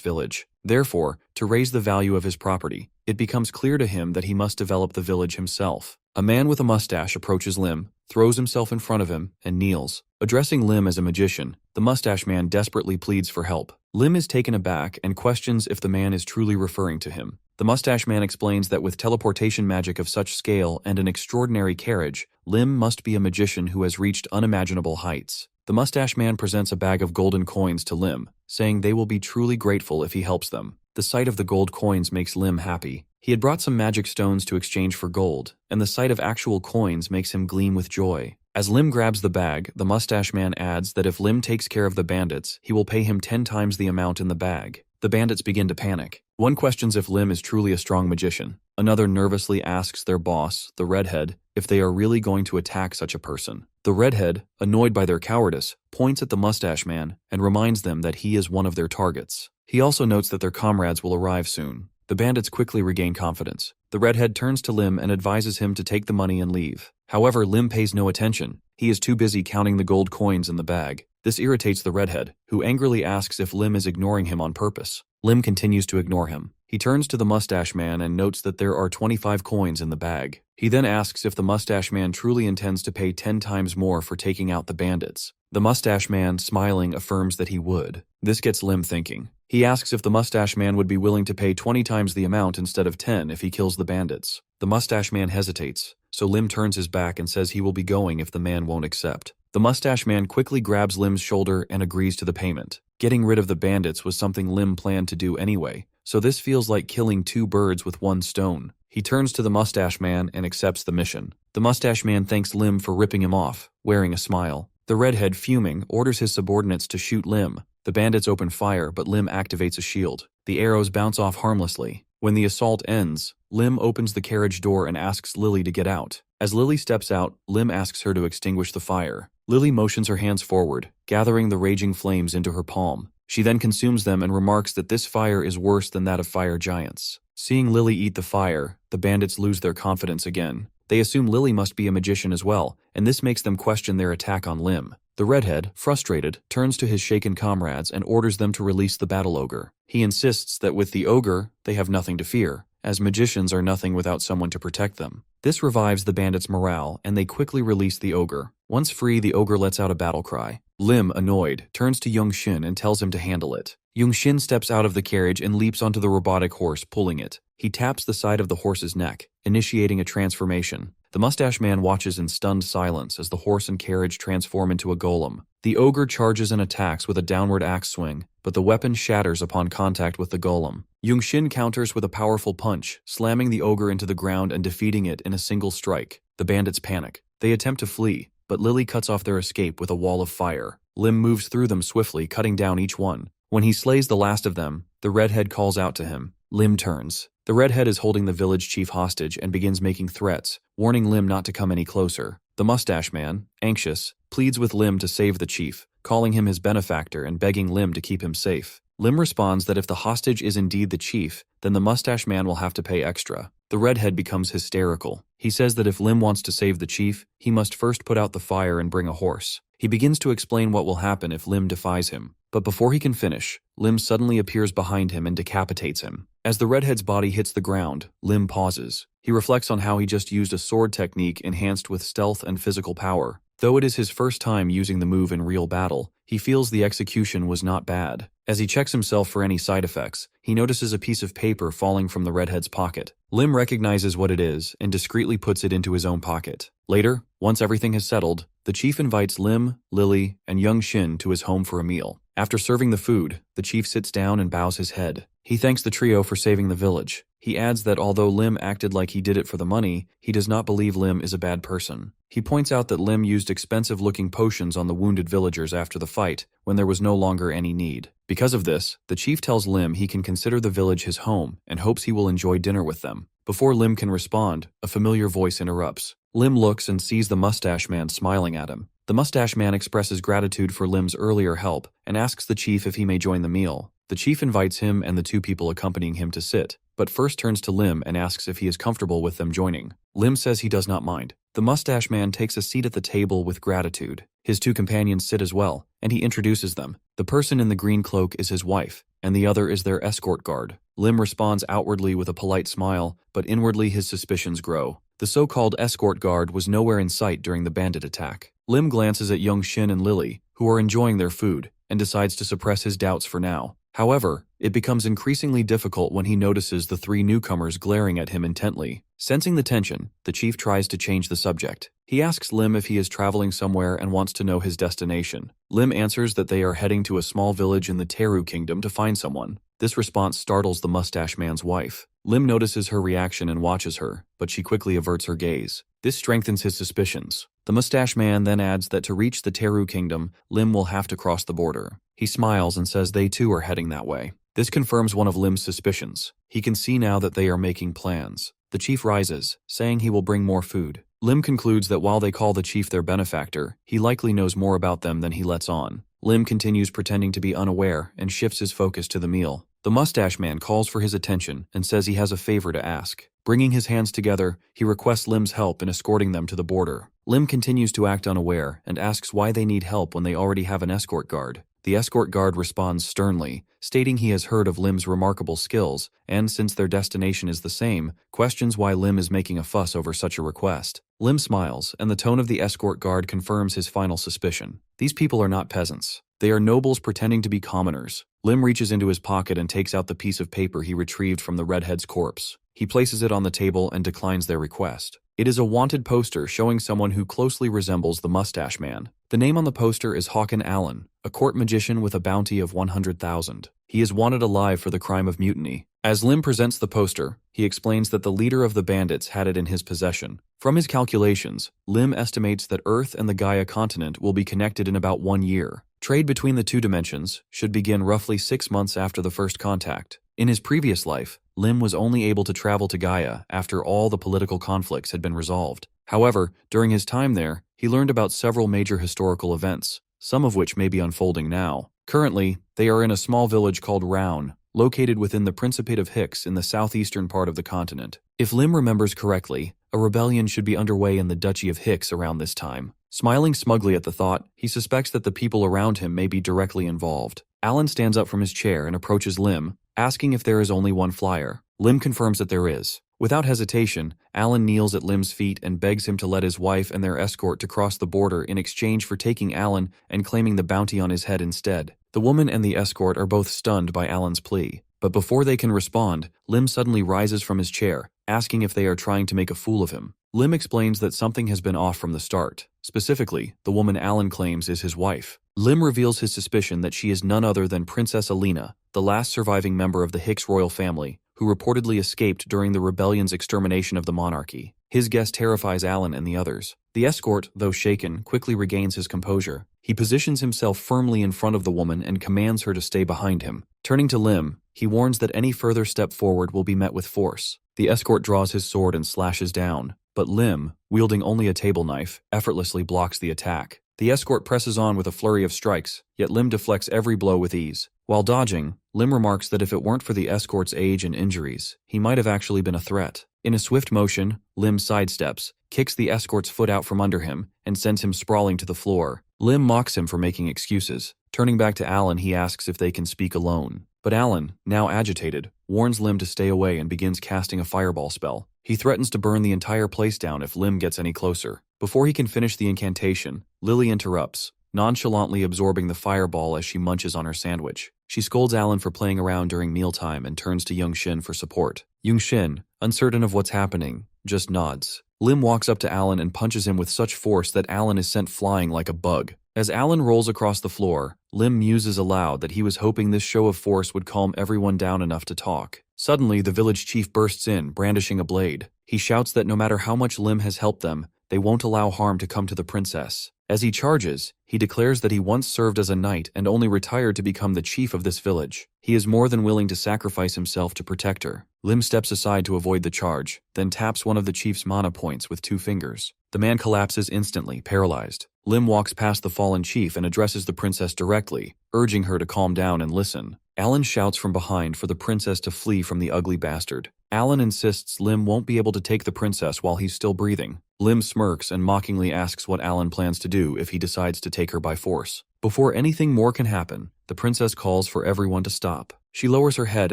village. Therefore, to raise the value of his property, it becomes clear to him that he must develop the village himself. A man with a mustache approaches Lim, throws himself in front of him, and kneels. Addressing Lim as a magician, the mustache man desperately pleads for help. Lim is taken aback and questions if the man is truly referring to him. The mustache man explains that with teleportation magic of such scale and an extraordinary carriage, Lim must be a magician who has reached unimaginable heights. The mustache man presents a bag of golden coins to Lim, saying they will be truly grateful if he helps them. The sight of the gold coins makes Lim happy. He had brought some magic stones to exchange for gold, and the sight of actual coins makes him gleam with joy. As Lim grabs the bag, the mustache man adds that if Lim takes care of the bandits, he will pay him 10 times the amount in the bag. The bandits begin to panic. One questions if Lim is truly a strong magician. Another nervously asks their boss, the redhead, if they are really going to attack such a person. The redhead, annoyed by their cowardice, points at the mustache man and reminds them that he is one of their targets. He also notes that their comrades will arrive soon. The bandits quickly regain confidence. The redhead turns to Lim and advises him to take the money and leave. However, Lim pays no attention. He is too busy counting the gold coins in the bag. This irritates the redhead, who angrily asks if Lim is ignoring him on purpose. Lim continues to ignore him. He turns to the mustache man and notes that there are 25 coins in the bag. He then asks if the mustache man truly intends to pay 10 times more for taking out the bandits. The mustache man, smiling, affirms that he would. This gets Lim thinking. He asks if the mustache man would be willing to pay 20 times the amount instead of 10 if he kills the bandits. The mustache man hesitates, so Lim turns his back and says he will be going if the man won't accept. The mustache man quickly grabs Lim's shoulder and agrees to the payment. Getting rid of the bandits was something Lim planned to do anyway, so this feels like killing 2 birds with 1 stone. He turns to the mustache man and accepts the mission. The mustache man thanks Lim for ripping him off, wearing a smile. The redhead, fuming, orders his subordinates to shoot Lim. The bandits open fire, but Lim activates a shield. The arrows bounce off harmlessly. When the assault ends, Lim opens the carriage door and asks Lily to get out. As Lily steps out, Lim asks her to extinguish the fire. Lily motions her hands forward, gathering the raging flames into her palm. She then consumes them and remarks that this fire is worse than that of fire giants. Seeing Lily eat the fire, the bandits lose their confidence again. They assume Lily must be a magician as well, and this makes them question their attack on Lim. The redhead, frustrated, turns to his shaken comrades and orders them to release the battle ogre. He insists that with the ogre, they have nothing to fear, as magicians are nothing without someone to protect them. This revives the bandits' morale, and they quickly release the ogre. Once free, the ogre lets out a battle cry. Lim, annoyed, turns to Young-shin and tells him to handle it. Young-shin steps out of the carriage and leaps onto the robotic horse, pulling it. He taps the side of the horse's neck, initiating a transformation. The mustache man watches in stunned silence as the horse and carriage transform into a golem. The ogre charges and attacks with a downward axe swing, but the weapon shatters upon contact with the golem. Young-shin counters with a powerful punch, slamming the ogre into the ground and defeating it in a single strike. The bandits panic. They attempt to flee, but Lily cuts off their escape with a wall of fire. Lim moves through them swiftly, cutting down each one. When he slays the last of them, the redhead calls out to him. Lim turns. The redhead is holding the village chief hostage and begins making threats, warning Lim not to come any closer. The mustache man, anxious, pleads with Lim to save the chief, calling him his benefactor and begging Lim to keep him safe. Lim responds that if the hostage is indeed the chief, then the mustache man will have to pay extra. The redhead becomes hysterical. He says that if Lim wants to save the chief, he must first put out the fire and bring a horse. He begins to explain what will happen if Lim defies him. But before he can finish, Lim suddenly appears behind him and decapitates him. As the redhead's body hits the ground, Lim pauses. He reflects on how he just used a sword technique enhanced with stealth and physical power. Though it is his first time using the move in real battle, he feels the execution was not bad. As he checks himself for any side effects, he notices a piece of paper falling from the redhead's pocket. Lim recognizes what it is and discreetly puts it into his own pocket. Later, once everything has settled, the chief invites Lim, Lily, and Young-shin to his home for a meal. After serving the food, the chief sits down and bows his head. He thanks the trio for saving the village. He adds that although Lim acted like he did it for the money, he does not believe Lim is a bad person. He points out that Lim used expensive-looking potions on the wounded villagers after the fight, when there was no longer any need. Because of this, the chief tells Lim he can consider the village his home and hopes he will enjoy dinner with them. Before Lim can respond, a familiar voice interrupts. Lim looks and sees the mustache man smiling at him. The mustache man expresses gratitude for Lim's earlier help and asks the chief if he may join the meal. The chief invites him and the two people accompanying him to sit, but first turns to Lim and asks if he is comfortable with them joining. Lim says he does not mind. The mustache man takes a seat at the table with gratitude. His two companions sit as well, and he introduces them. The person in the green cloak is his wife, and the other is their escort guard. Lim responds outwardly with a polite smile, but inwardly his suspicions grow. The so-called escort guard was nowhere in sight during the bandit attack. Lim glances at Young-shin and Lily, who are enjoying their food, and decides to suppress his doubts for now. However, it becomes increasingly difficult when he notices the three newcomers glaring at him intently. Sensing the tension, the chief tries to change the subject. He asks Lim if he is traveling somewhere and wants to know his destination. Lim answers that they are heading to a small village in the Teru kingdom to find someone. This response startles the mustache man's wife. Lim notices her reaction and watches her, but she quickly averts her gaze. This strengthens his suspicions. The mustache man then adds that to reach the Teru kingdom, Lim will have to cross the border. He smiles and says they too are heading that way. This confirms one of Lim's suspicions. He can see now that they are making plans. The chief rises, saying he will bring more food. Lim concludes that while they call the chief their benefactor, he likely knows more about them than he lets on. Lim continues pretending to be unaware and shifts his focus to the meal. The mustache man calls for his attention and says he has a favor to ask. Bringing his hands together, he requests Lim's help in escorting them to the border. Lim continues to act unaware and asks why they need help when they already have an escort guard. The escort guard responds sternly, stating he has heard of Lim's remarkable skills, and since their destination is the same, questions why Lim is making a fuss over such a request. Lim smiles, and the tone of the escort guard confirms his final suspicion. These people are not peasants. They are nobles pretending to be commoners. Lim reaches into his pocket and takes out the piece of paper he retrieved from the redhead's corpse. He places it on the table and declines their request. It is a wanted poster showing someone who closely resembles the mustache man. The name on the poster is Hawken Allen, a court magician with a bounty of 100,000. He is wanted alive for the crime of mutiny. As Lim presents the poster, he explains that the leader of the bandits had it in his possession. From his calculations, Lim estimates that Earth and the Gaia continent will be connected in about 1 year. Trade between the two dimensions should begin roughly 6 months after the first contact. In his previous life, Lim was only able to travel to Gaia after all the political conflicts had been resolved. However, during his time there, he learned about several major historical events, some of which may be unfolding now. Currently, they are in a small village called Raun, located within the Principate of Hicks in the southeastern part of the continent. If Lim remembers correctly, A rebellion should be underway in the Duchy of Hicks around this time. Smiling smugly at the thought, he suspects that the people around him may be directly involved. Alan stands up from his chair and approaches Lim, asking if there is only one flyer. Lim confirms that there is. Without hesitation, Alan kneels at Lim's feet and begs him to let his wife and their escort to cross the border in exchange for taking Alan and claiming the bounty on his head instead. The woman and the escort are both stunned by Alan's plea. But before they can respond, Lim suddenly rises from his chair, asking if they are trying to make a fool of him. Lim explains that something has been off from the start. Specifically, the woman Alan claims is his wife. Lim reveals his suspicion that she is none other than Princess Alina, the last surviving member of the Hicks royal family, who reportedly escaped during the rebellion's extermination of the monarchy. His guess terrifies Alan and the others. The escort, though shaken, quickly regains his composure. He positions himself firmly in front of the woman and commands her to stay behind him. Turning to Lim, he warns that any further step forward will be met with force. The escort draws his sword and slashes down, but Lim, wielding only a table knife, effortlessly blocks the attack. The escort presses on with a flurry of strikes, yet Lim deflects every blow with ease. While dodging, Lim remarks that if it weren't for the escort's age and injuries, he might have actually been a threat. In a swift motion, Lim sidesteps, kicks the escort's foot out from under him, and sends him sprawling to the floor. Lim mocks him for making excuses. Turning back to Alan, he asks if they can speak alone. But Alan, now agitated, warns Lim to stay away and begins casting a fireball spell. He threatens to burn the entire place down if Lim gets any closer. Before he can finish the incantation, Lily interrupts, nonchalantly absorbing the fireball as she munches on her sandwich. She scolds Alan for playing around during mealtime and turns to Young-shin for support. Young-shin, uncertain of what's happening, just nods. Lim walks up to Alan and punches him with such force that Alan is sent flying like a bug. As Alan rolls across the floor, Lim muses aloud that he was hoping this show of force would calm everyone down enough to talk. Suddenly, the village chief bursts in, brandishing a blade. He shouts that no matter how much Lim has helped them, they won't allow harm to come to the princess. As he charges, he declares that he once served as a knight and only retired to become the chief of this village. He is more than willing to sacrifice himself to protect her. Lim steps aside to avoid the charge, then taps one of the chief's mana points with 2 fingers. The man collapses instantly, paralyzed. Lim walks past the fallen chief and addresses the princess directly, urging her to calm down and listen. Alan shouts from behind for the princess to flee from the ugly bastard. Alan insists Lim won't be able to take the princess while he's still breathing. Lim smirks and mockingly asks what Alan plans to do if he decides to take her by force. Before anything more can happen, the princess calls for everyone to stop. She lowers her head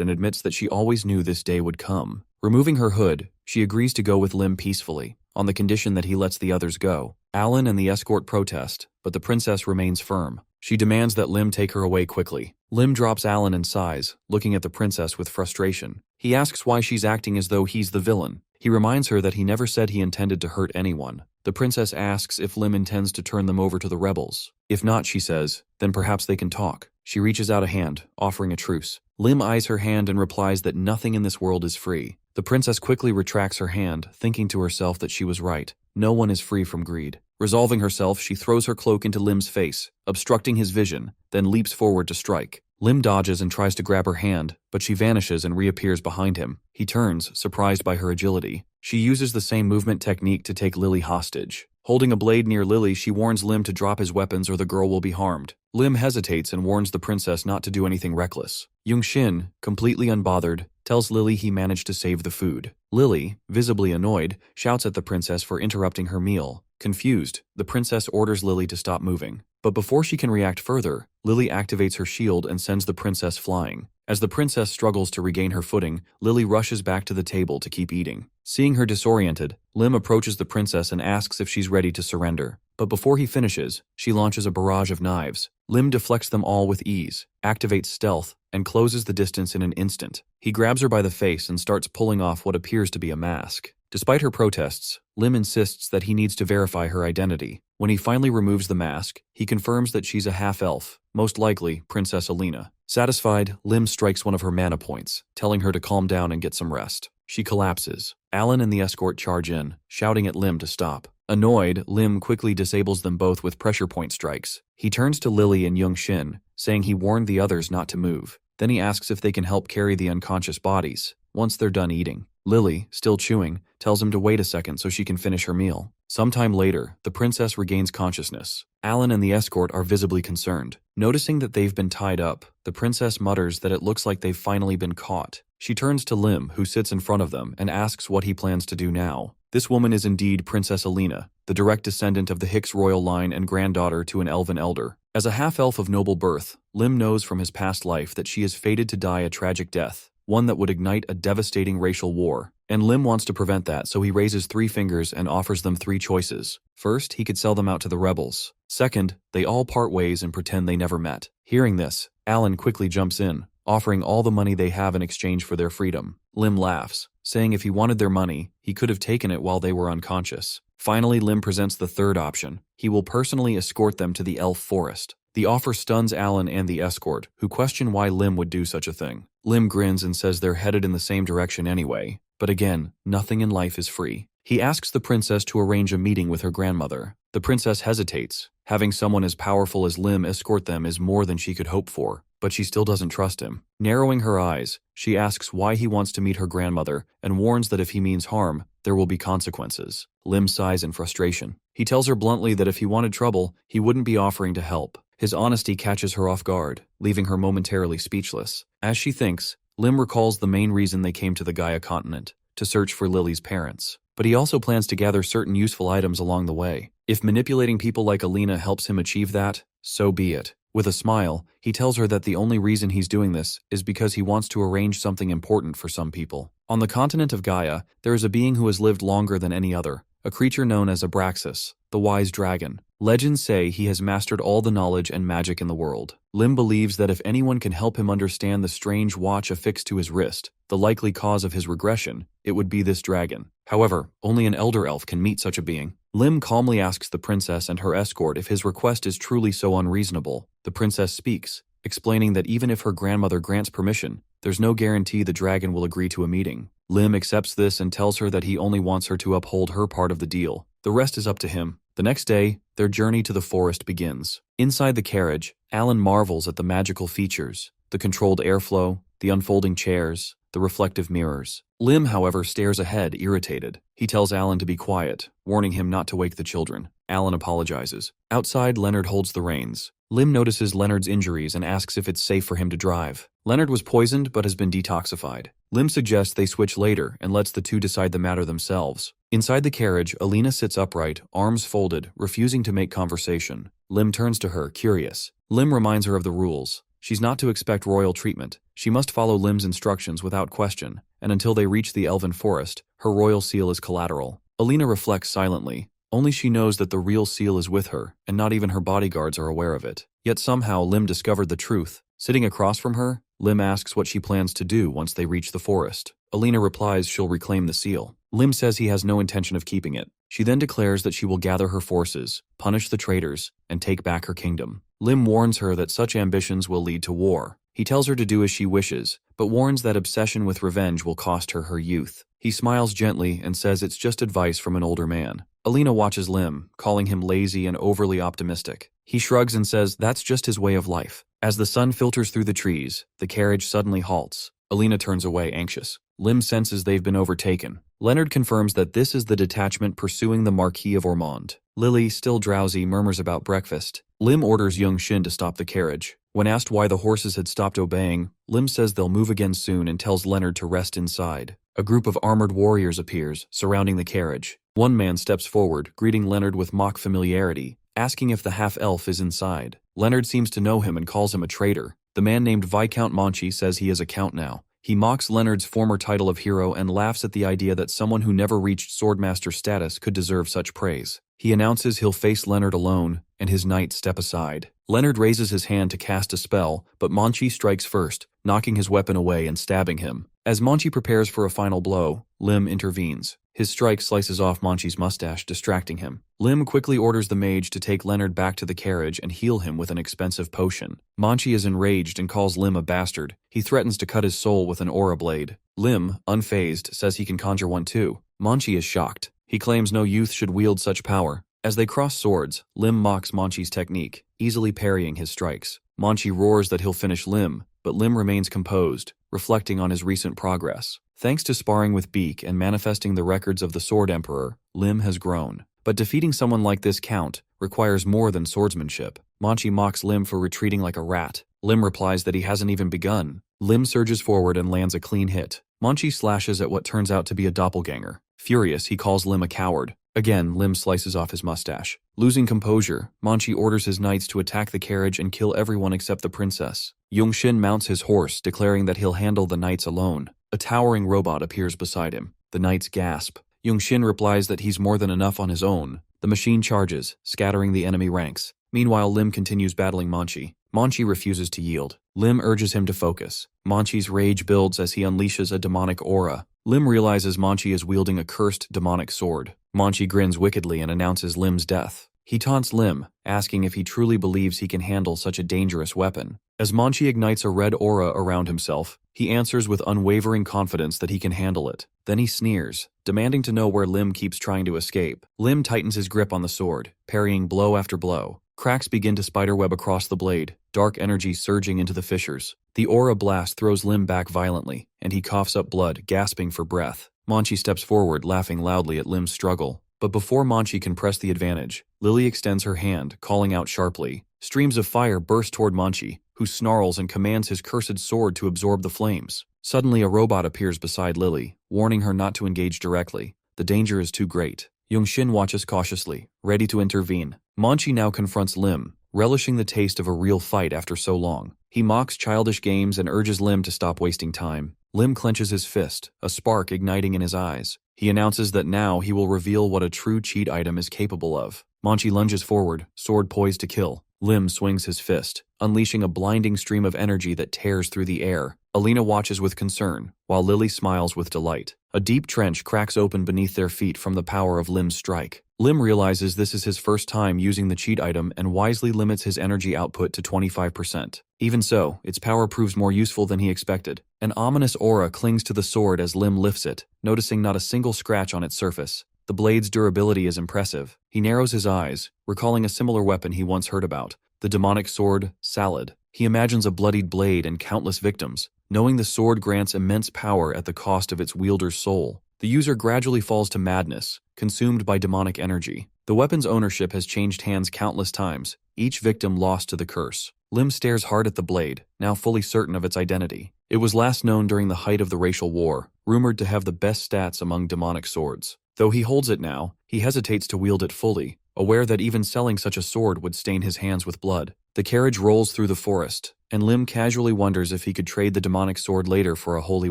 and admits that she always knew this day would come. Removing her hood, she agrees to go with Lim peacefully, on the condition that he lets the others go. Alan and the escort protest, but the princess remains firm. She demands that Lim take her away quickly. Lim drops Alan and sighs, looking at the princess with frustration. He asks why she's acting as though he's the villain. He reminds her that he never said he intended to hurt anyone. The princess asks if Lim intends to turn them over to the rebels. If not, she says, then perhaps they can talk. She reaches out a hand, offering a truce. Lim eyes her hand and replies that nothing in this world is free. The princess quickly retracts her hand, thinking to herself that she was right. No one is free from greed. Resolving herself, she throws her cloak into Lim's face, obstructing his vision, then leaps forward to strike. Lim dodges and tries to grab her hand, but she vanishes and reappears behind him. He turns, surprised by her agility. She uses the same movement technique to take Lily hostage. Holding a blade near Lily, she warns Lim to drop his weapons or the girl will be harmed. Lim hesitates and warns the princess not to do anything reckless. Young-shin, completely unbothered, tells Lily he managed to save the food. Lily, visibly annoyed, shouts at the princess for interrupting her meal. Confused, the princess orders Lily to stop moving. But before she can react further, Lily activates her shield and sends the princess flying. As the princess struggles to regain her footing, Lily rushes back to the table to keep eating. Seeing her disoriented, Lim approaches the princess and asks if she's ready to surrender. But before he finishes, she launches a barrage of knives. Lim deflects them all with ease, activates stealth, and closes the distance in an instant. He grabs her by the face and starts pulling off what appears to be a mask. Despite her protests, Lim insists that he needs to verify her identity. When he finally removes the mask, he confirms that she's a half-elf, most likely Princess Alina. Satisfied, Lim strikes one of her mana points, telling her to calm down and get some rest. She collapses. Alan and the escort charge in, shouting at Lim to stop. Annoyed, Lim quickly disables them both with pressure point strikes. He turns to Lily and Young-shin, saying he warned the others not to move. Then he asks if they can help carry the unconscious bodies, once they're done eating. Lily, still chewing, tells him to wait a second so she can finish her meal. Sometime later, the princess regains consciousness. Alan and the escort are visibly concerned. Noticing that they've been tied up, the princess mutters that it looks like they've finally been caught. She turns to Lim, who sits in front of them, and asks what he plans to do now. This woman is indeed Princess Alina, the direct descendant of the Hicks royal line and granddaughter to an elven elder. As a half-elf of noble birth, Lim knows from his past life that she is fated to die a tragic death, one that would ignite a devastating racial war. And Lim wants to prevent that, so he raises 3 fingers and offers them 3 choices. First, he could sell them out to the rebels. Second, they all part ways and pretend they never met. Hearing this, Alan quickly jumps in, offering all the money they have in exchange for their freedom. Lim laughs, saying if he wanted their money, he could have taken it while they were unconscious. Finally, Lim presents the third option. He will personally escort them to the elf forest. The offer stuns Alan and the escort, who question why Lim would do such a thing. Lim grins and says they're headed in the same direction anyway. But again, nothing in life is free. He asks the princess to arrange a meeting with her grandmother. The princess hesitates. Having someone as powerful as Lim escort them is more than she could hope for, but she still doesn't trust him. Narrowing her eyes, she asks why he wants to meet her grandmother and warns that if he means harm, there will be consequences. Lim sighs in frustration. He tells her bluntly that if he wanted trouble, he wouldn't be offering to help. His honesty catches her off guard, leaving her momentarily speechless. As she thinks, Lim recalls the main reason they came to the Gaia continent, to search for Lily's parents. But he also plans to gather certain useful items along the way. If manipulating people like Alina helps him achieve that, so be it. With a smile, he tells her that the only reason he's doing this is because he wants to arrange something important for some people. On the continent of Gaia, there is a being who has lived longer than any other, a creature known as Abraxas, the wise dragon. Legends say he has mastered all the knowledge and magic in the world. Lim believes that if anyone can help him understand the strange watch affixed to his wrist, the likely cause of his regression, it would be this dragon. However, only an elder elf can meet such a being. Lim calmly asks the princess and her escort if his request is truly so unreasonable. The princess speaks, explaining that even if her grandmother grants permission, there's no guarantee the dragon will agree to a meeting. Lim accepts this and tells her that he only wants her to uphold her part of the deal. The rest is up to him. The next day, their journey to the forest begins. Inside the carriage, Alan marvels at the magical features, the controlled airflow, the unfolding chairs, the reflective mirrors. Lim, however, stares ahead, irritated. He tells Alan to be quiet, warning him not to wake the children. Alan apologizes. Outside, Leonard holds the reins. Lim notices Leonard's injuries and asks if it's safe for him to drive. Leonard was poisoned but has been detoxified. Lim suggests they switch later and lets the two decide the matter themselves. Inside the carriage, Alina sits upright, arms folded, refusing to make conversation. Lim turns to her, curious. Lim reminds her of the rules. She's not to expect royal treatment. She must follow Lim's instructions without question, and until they reach the elven forest, her royal seal is collateral. Alina reflects silently. Only she knows that the real seal is with her, and not even her bodyguards are aware of it. Yet somehow Lim discovered the truth. Sitting across from her, Lim asks what she plans to do once they reach the forest. Alina replies she'll reclaim the seal. Lim says he has no intention of keeping it. She then declares that she will gather her forces, punish the traitors, and take back her kingdom. Lim warns her that such ambitions will lead to war. He tells her to do as she wishes, but warns that obsession with revenge will cost her her youth. He smiles gently and says it's just advice from an older man. Alina watches Lim, calling him lazy and overly optimistic. He shrugs and says that's just his way of life. As the sun filters through the trees, the carriage suddenly halts. Alina turns away, anxious. Lim senses they've been overtaken. Leonard confirms that this is the detachment pursuing the Marquis of Ormond. Lily, still drowsy, murmurs about breakfast. Lim orders young Shin to stop the carriage. When asked why the horses had stopped obeying, Lim says they'll move again soon and tells Leonard to rest inside. A group of armored warriors appears, surrounding the carriage. One man steps forward, greeting Leonard with mock familiarity, asking if the half-elf is inside. Leonard seems to know him and calls him a traitor. The man named Viscount Monchi says he is a count now. He mocks Leonard's former title of hero and laughs at the idea that someone who never reached swordmaster status could deserve such praise. He announces he'll face Leonard alone, and his knights step aside. Leonard raises his hand to cast a spell, but Monchi strikes first, knocking his weapon away and stabbing him. As Monchi prepares for a final blow, Lim intervenes. His strike slices off Monchi's mustache, distracting him. Lim quickly orders the mage to take Leonard back to the carriage and heal him with an expensive potion. Monchi is enraged and calls Lim a bastard. He threatens to cut his soul with an aura blade. Lim, unfazed, says he can conjure one too. Monchi is shocked. He claims no youth should wield such power. As they cross swords, Lim mocks Monchi's technique, easily parrying his strikes. Monchi roars that he'll finish Lim, but Lim remains composed, reflecting on his recent progress. Thanks to sparring with Beak and manifesting the records of the Sword Emperor, Lim has grown. But defeating someone like this Count requires more than swordsmanship. Monchi mocks Lim for retreating like a rat. Lim replies that he hasn't even begun. Lim surges forward and lands a clean hit. Monchi slashes at what turns out to be a doppelganger. Furious, he calls Lim a coward. Again, Lim slices off his mustache. Losing composure, Manchi orders his knights to attack the carriage and kill everyone except the princess. Yongxin mounts his horse, declaring that he'll handle the knights alone. A towering robot appears beside him. The knights gasp. Yongxin replies that he's more than enough on his own. The machine charges, scattering the enemy ranks. Meanwhile, Lim continues battling Manchi. Manchi refuses to yield. Lim urges him to focus. Manchi's rage builds as he unleashes a demonic aura. Lim realizes Manchi is wielding a cursed demonic sword. Manchi grins wickedly and announces Lim's death. He taunts Lim, asking if he truly believes he can handle such a dangerous weapon. As Manchi ignites a red aura around himself, he answers with unwavering confidence that he can handle it. Then he sneers, demanding to know where Lim keeps trying to escape. Lim tightens his grip on the sword, parrying blow after blow. Cracks begin to spiderweb across the blade, dark energy surging into the fissures. The aura blast throws Lim back violently, and he coughs up blood, gasping for breath. Manchi steps forward, laughing loudly at Lim's struggle. But before Manchi can press the advantage, Lily extends her hand, calling out sharply. Streams of fire burst toward Manchi, who snarls and commands his cursed sword to absorb the flames. Suddenly, a robot appears beside Lily, warning her not to engage directly. The danger is too great. Yongxin watches cautiously, ready to intervene. Manchi now confronts Lim, relishing the taste of a real fight after so long. He mocks childish games and urges Lim to stop wasting time. Lim clenches his fist, a spark igniting in his eyes. He announces that now he will reveal what a true cheat item is capable of. Manchi lunges forward, sword poised to kill. Lim swings his fist, unleashing a blinding stream of energy that tears through the air. Alina watches with concern, while Lily smiles with delight. A deep trench cracks open beneath their feet from the power of Lim's strike. Lim realizes this is his first time using the cheat item and wisely limits his energy output to 25%. Even so, its power proves more useful than he expected. An ominous aura clings to the sword as Lim lifts it, noticing not a single scratch on its surface. The blade's durability is impressive. He narrows his eyes, recalling a similar weapon he once heard about, the demonic sword, Salad. He imagines a bloodied blade and countless victims, knowing the sword grants immense power at the cost of its wielder's soul. The user gradually falls to madness, consumed by demonic energy. The weapon's ownership has changed hands countless times, each victim lost to the curse. Lim stares hard at the blade, now fully certain of its identity. It was last known during the height of the racial war, rumored to have the best stats among demonic swords. Though he holds it now, he hesitates to wield it fully, aware that even selling such a sword would stain his hands with blood. The carriage rolls through the forest, and Lim casually wonders if he could trade the demonic sword later for a holy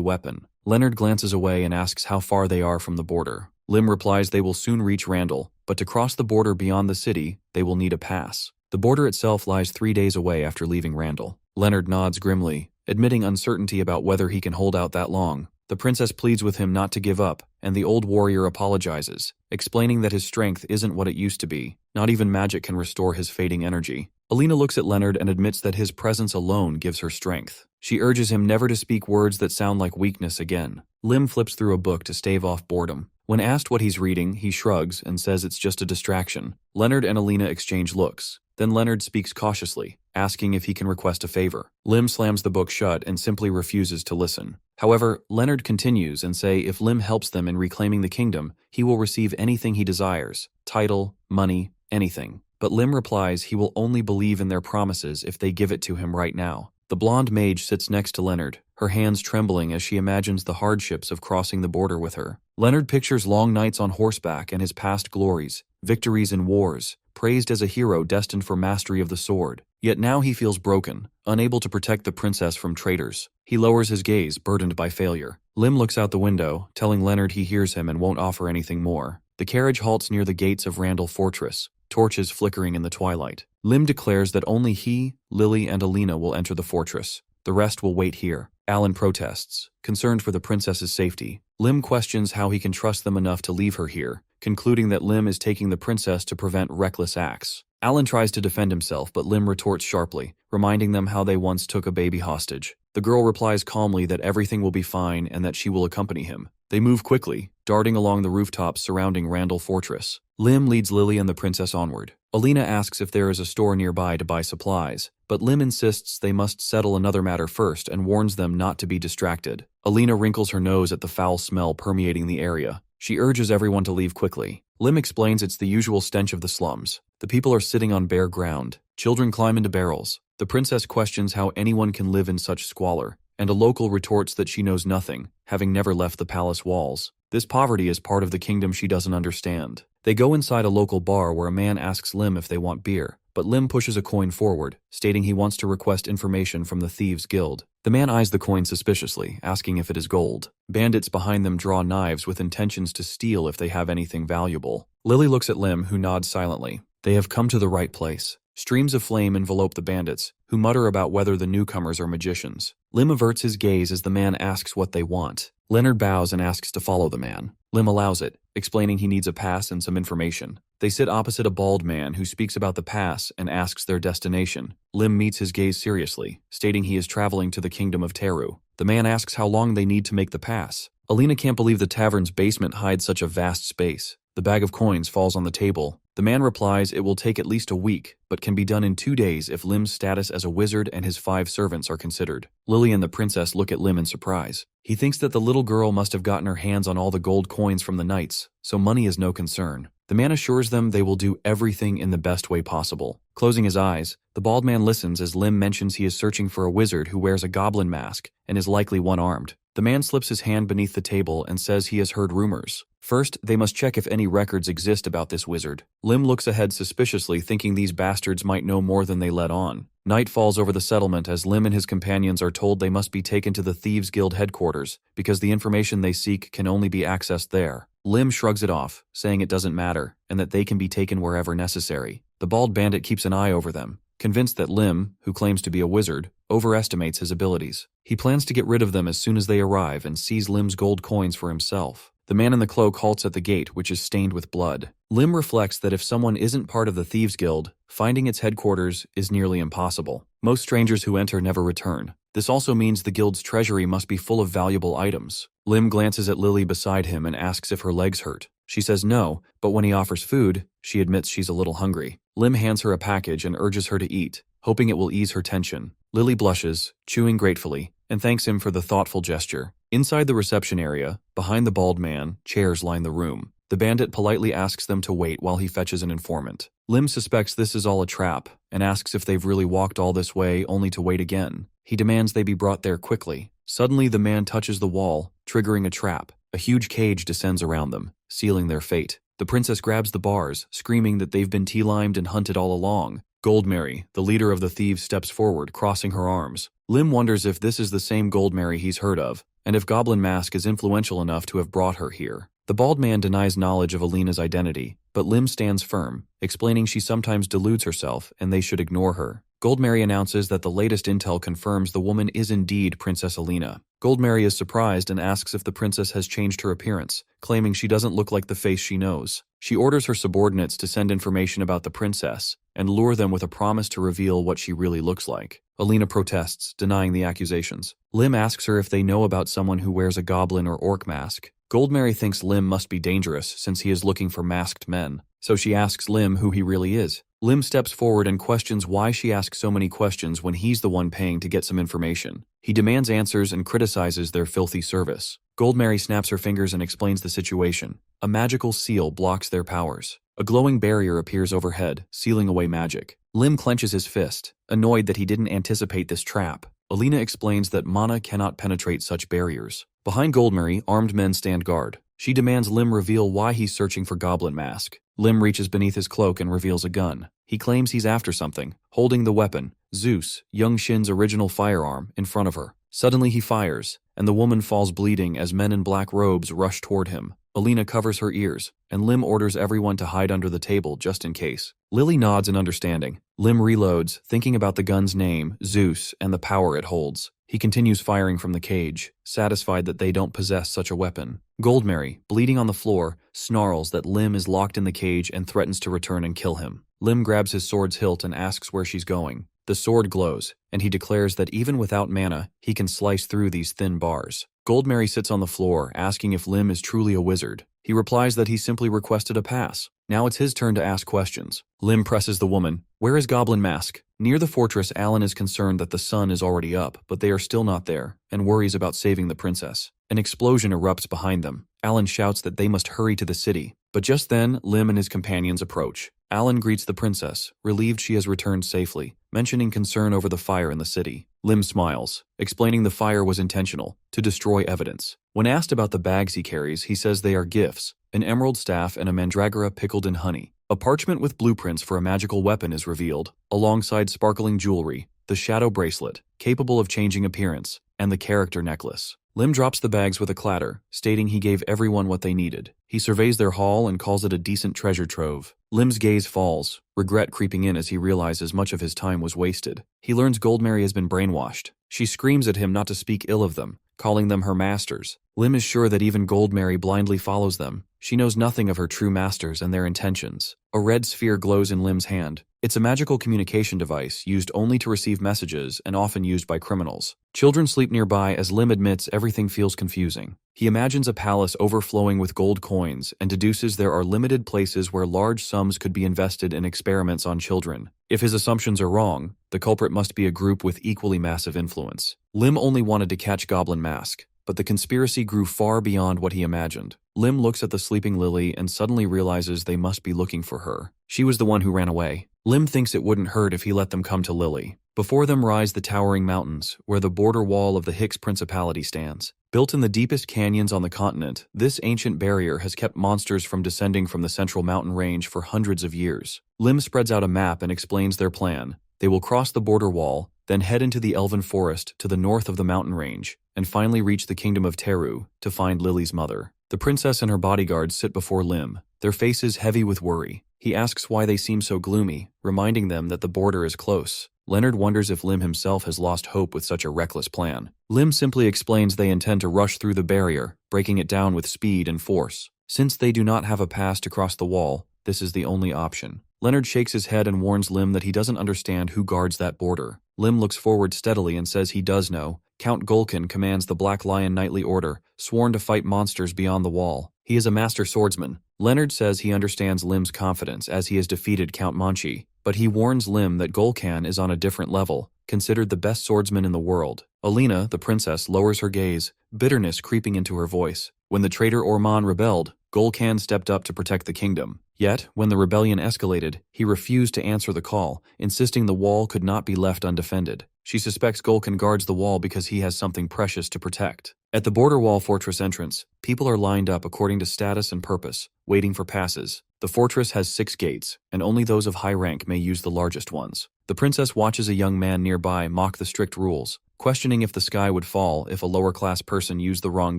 weapon. Leonard glances away and asks how far they are from the border. Lim replies they will soon reach Randall, but to cross the border beyond the city, they will need a pass. The border itself lies 3 days away after leaving Randall. Leonard nods grimly, admitting uncertainty about whether he can hold out that long. The princess pleads with him not to give up, and the old warrior apologizes, explaining that his strength isn't what it used to be. Not even magic can restore his fading energy. Alina looks at Leonard and admits that his presence alone gives her strength. She urges him never to speak words that sound like weakness again. Lim flips through a book to stave off boredom. When asked what he's reading, he shrugs and says it's just a distraction. Leonard and Alina exchange looks. Then Leonard speaks cautiously, asking if he can request a favor. Lim slams the book shut and simply refuses to listen. However, Leonard continues and say if Lim helps them in reclaiming the kingdom, he will receive anything he desires, title, money, anything. But Lim replies he will only believe in their promises if they give it to him right now. The blonde mage sits next to Leonard, her hands trembling as she imagines the hardships of crossing the border with her. Leonard pictures long nights on horseback and his past glories, victories in wars, praised as a hero destined for mastery of the sword. Yet now he feels broken, unable to protect the princess from traitors. He lowers his gaze, burdened by failure. Lim looks out the window, telling Leonard he hears him and won't offer anything more. The carriage halts near the gates of Randall Fortress, torches flickering in the twilight. Lim declares that only he, Lily, and Alina will enter the fortress. The rest will wait here. Alan protests, concerned for the princess's safety. Lim questions how he can trust them enough to leave her here, concluding that Lim is taking the princess to prevent reckless acts. Alan tries to defend himself, but Lim retorts sharply, reminding them how they once took a baby hostage. The girl replies calmly that everything will be fine and that she will accompany him. They move quickly, darting along the rooftops surrounding Randall Fortress. Lim leads Lily and the princess onward. Alina asks if there is a store nearby to buy supplies, but Lim insists they must settle another matter first and warns them not to be distracted. Alina wrinkles her nose at the foul smell permeating the area. She urges everyone to leave quickly. Lim explains it's the usual stench of the slums. The people are sitting on bare ground. Children climb into barrels. The princess questions how anyone can live in such squalor, and a local retorts that she knows nothing, having never left the palace walls. This poverty is part of the kingdom she doesn't understand. They go inside a local bar where a man asks Lim if they want beer, but Lim pushes a coin forward, stating he wants to request information from the Thieves' Guild. The man eyes the coin suspiciously, asking if it is gold. Bandits behind them draw knives with intentions to steal if they have anything valuable. Lily looks at Lim, who nods silently. They have come to the right place. Streams of flame envelope the bandits, who mutter about whether the newcomers are magicians. Lim averts his gaze as the man asks what they want. Leonard bows and asks to follow the man. Lim allows it, explaining he needs a pass and some information. They sit opposite a bald man who speaks about the pass and asks their destination. Lim meets his gaze seriously, stating he is traveling to the kingdom of Teru. The man asks how long they need to make the pass. Alina can't believe the tavern's basement hides such a vast space. The bag of coins falls on the table. The man replies it will take at least a week, but can be done in 2 days if Lim's status as a wizard and his 5 servants are considered. Lily and the princess look at Lim in surprise. He thinks that the little girl must have gotten her hands on all the gold coins from the knights, so money is no concern. The man assures them they will do everything in the best way possible. Closing his eyes, the bald man listens as Lim mentions he is searching for a wizard who wears a goblin mask and is likely one-armed. The man slips his hand beneath the table and says he has heard rumors. First, they must check if any records exist about this wizard. Lim looks ahead suspiciously, thinking these bastards might know more than they let on. Night falls over the settlement as Lim and his companions are told they must be taken to the Thieves' Guild headquarters, because the information they seek can only be accessed there. Lim shrugs it off, saying it doesn't matter, and that they can be taken wherever necessary. The bald bandit keeps an eye over them, convinced that Lim, who claims to be a wizard, overestimates his abilities. He plans to get rid of them as soon as they arrive and seize Lim's gold coins for himself. The man in the cloak halts at the gate, which is stained with blood. Lim reflects that if someone isn't part of the Thieves' Guild, finding its headquarters is nearly impossible. Most strangers who enter never return. This also means the guild's treasury must be full of valuable items. Lim glances at Lily beside him and asks if her legs hurt. She says no, but when he offers food, she admits she's a little hungry. Lim hands her a package and urges her to eat, hoping it will ease her tension. Lily blushes, chewing gratefully, and thanks him for the thoughtful gesture. Inside the reception area, behind the bald man, chairs line the room. The bandit politely asks them to wait while he fetches an informant. Lim suspects this is all a trap, and asks if they've really walked all this way only to wait again. He demands they be brought there quickly. Suddenly the man touches the wall, triggering a trap. A huge cage descends around them, sealing their fate. The princess grabs the bars, screaming that they've been tea-limed and hunted all along. Goldmary, the leader of the thieves, steps forward, crossing her arms. Lim wonders if this is the same Goldmary he's heard of, and if Goblin Mask is influential enough to have brought her here. The bald man denies knowledge of Alina's identity, but Lim stands firm, explaining she sometimes deludes herself and they should ignore her. Goldmary announces that the latest intel confirms the woman is indeed Princess Alina. Goldmary is surprised and asks if the princess has changed her appearance, claiming she doesn't look like the face she knows. She orders her subordinates to send information about the princess and lure them with a promise to reveal what she really looks like. Alina protests, denying the accusations. Lim asks her if they know about someone who wears a goblin or orc mask. Goldmary thinks Lim must be dangerous since he is looking for masked men, so she asks Lim who he really is. Lim steps forward and questions why she asks so many questions when he's the one paying to get some information. He demands answers and criticizes their filthy service. Goldmary snaps her fingers and explains the situation. A magical seal blocks their powers. A glowing barrier appears overhead, sealing away magic. Lim clenches his fist, annoyed that he didn't anticipate this trap. Alina explains that mana cannot penetrate such barriers. Behind Goldmary, armed men stand guard. She demands Lim reveal why he's searching for Goblin Mask. Lim reaches beneath his cloak and reveals a gun. He claims he's after something, holding the weapon, Zeus, young Shin's original firearm, in front of her. Suddenly he fires, and the woman falls bleeding as men in black robes rush toward him. Alina covers her ears, and Lim orders everyone to hide under the table just in case. Lily nods in understanding. Lim reloads, thinking about the gun's name, Zeus, and the power it holds. He continues firing from the cage, satisfied that they don't possess such a weapon. Goldmary, bleeding on the floor, snarls that Lim is locked in the cage and threatens to return and kill him. Lim grabs his sword's hilt and asks where she's going. The sword glows, and he declares that even without mana, he can slice through these thin bars. Goldmary sits on the floor, asking if Lim is truly a wizard. He replies that he simply requested a pass. Now it's his turn to ask questions. Lim presses the woman. Where is Goblin Mask? Near the fortress, Alan is concerned that the sun is already up, but they are still not there, and worries about saving the princess. An explosion erupts behind them. Alan shouts that they must hurry to the city. But just then, Lim and his companions approach. Alan greets the princess, relieved she has returned safely, mentioning concern over the fire in the city. Lim smiles, explaining the fire was intentional, to destroy evidence. When asked about the bags he carries, he says they are gifts, an emerald staff and a mandragora pickled in honey. A parchment with blueprints for a magical weapon is revealed, alongside sparkling jewelry, the shadow bracelet, capable of changing appearance, and the character necklace. Lim drops the bags with a clatter, stating he gave everyone what they needed. He surveys their haul and calls it a decent treasure trove. Lim's gaze falls, regret creeping in as he realizes much of his time was wasted. He learns Goldmary has been brainwashed. She screams at him not to speak ill of them, calling them her masters. Lim is sure that even Goldmary blindly follows them. She knows nothing of her true masters and their intentions. A red sphere glows in Lim's hand. It's a magical communication device used only to receive messages and often used by criminals. Children sleep nearby as Lim admits everything feels confusing. He imagines a palace overflowing with gold coins and deduces there are limited places where large sums could be invested in experiments on children. If his assumptions are wrong, the culprit must be a group with equally massive influence. Lim only wanted to catch Goblin Mask, but the conspiracy grew far beyond what he imagined. Lim looks at the sleeping Lily and suddenly realizes they must be looking for her. She was the one who ran away. Lim thinks it wouldn't hurt if he let them come to Lily. Before them rise the towering mountains, where the border wall of the Hicks Principality stands. Built in the deepest canyons on the continent, this ancient barrier has kept monsters from descending from the central mountain range for hundreds of years. Lim spreads out a map and explains their plan. They will cross the border wall, then head into the elven forest to the north of the mountain range, and finally reach the kingdom of Teru to find Lily's mother. The princess and her bodyguards sit before Lim, their faces heavy with worry. He asks why they seem so gloomy, reminding them that the border is close. Leonard wonders if Lim himself has lost hope with such a reckless plan. Lim simply explains they intend to rush through the barrier, breaking it down with speed and force. Since they do not have a pass to cross the wall, this is the only option. Leonard shakes his head and warns Lim that he doesn't understand who guards that border. Lim looks forward steadily and says he does know. Count Golkin commands the Black Lion Knightly Order, sworn to fight monsters beyond the wall. He is a master swordsman. Leonard says he understands Lim's confidence as he has defeated Count Manchi, but he warns Lim that Golkan is on a different level, considered the best swordsman in the world. Alina, the princess, lowers her gaze, bitterness creeping into her voice. When the traitor Orman rebelled, Golkan stepped up to protect the kingdom. Yet, when the rebellion escalated, he refused to answer the call, insisting the wall could not be left undefended. She suspects Golkan guards the wall because he has something precious to protect. At the border wall fortress entrance, people are lined up according to status and purpose, waiting for passes. The fortress has 6 gates, and only those of high rank may use the largest ones. The princess watches a young man nearby mock the strict rules, questioning if the sky would fall if a lower-class person used the wrong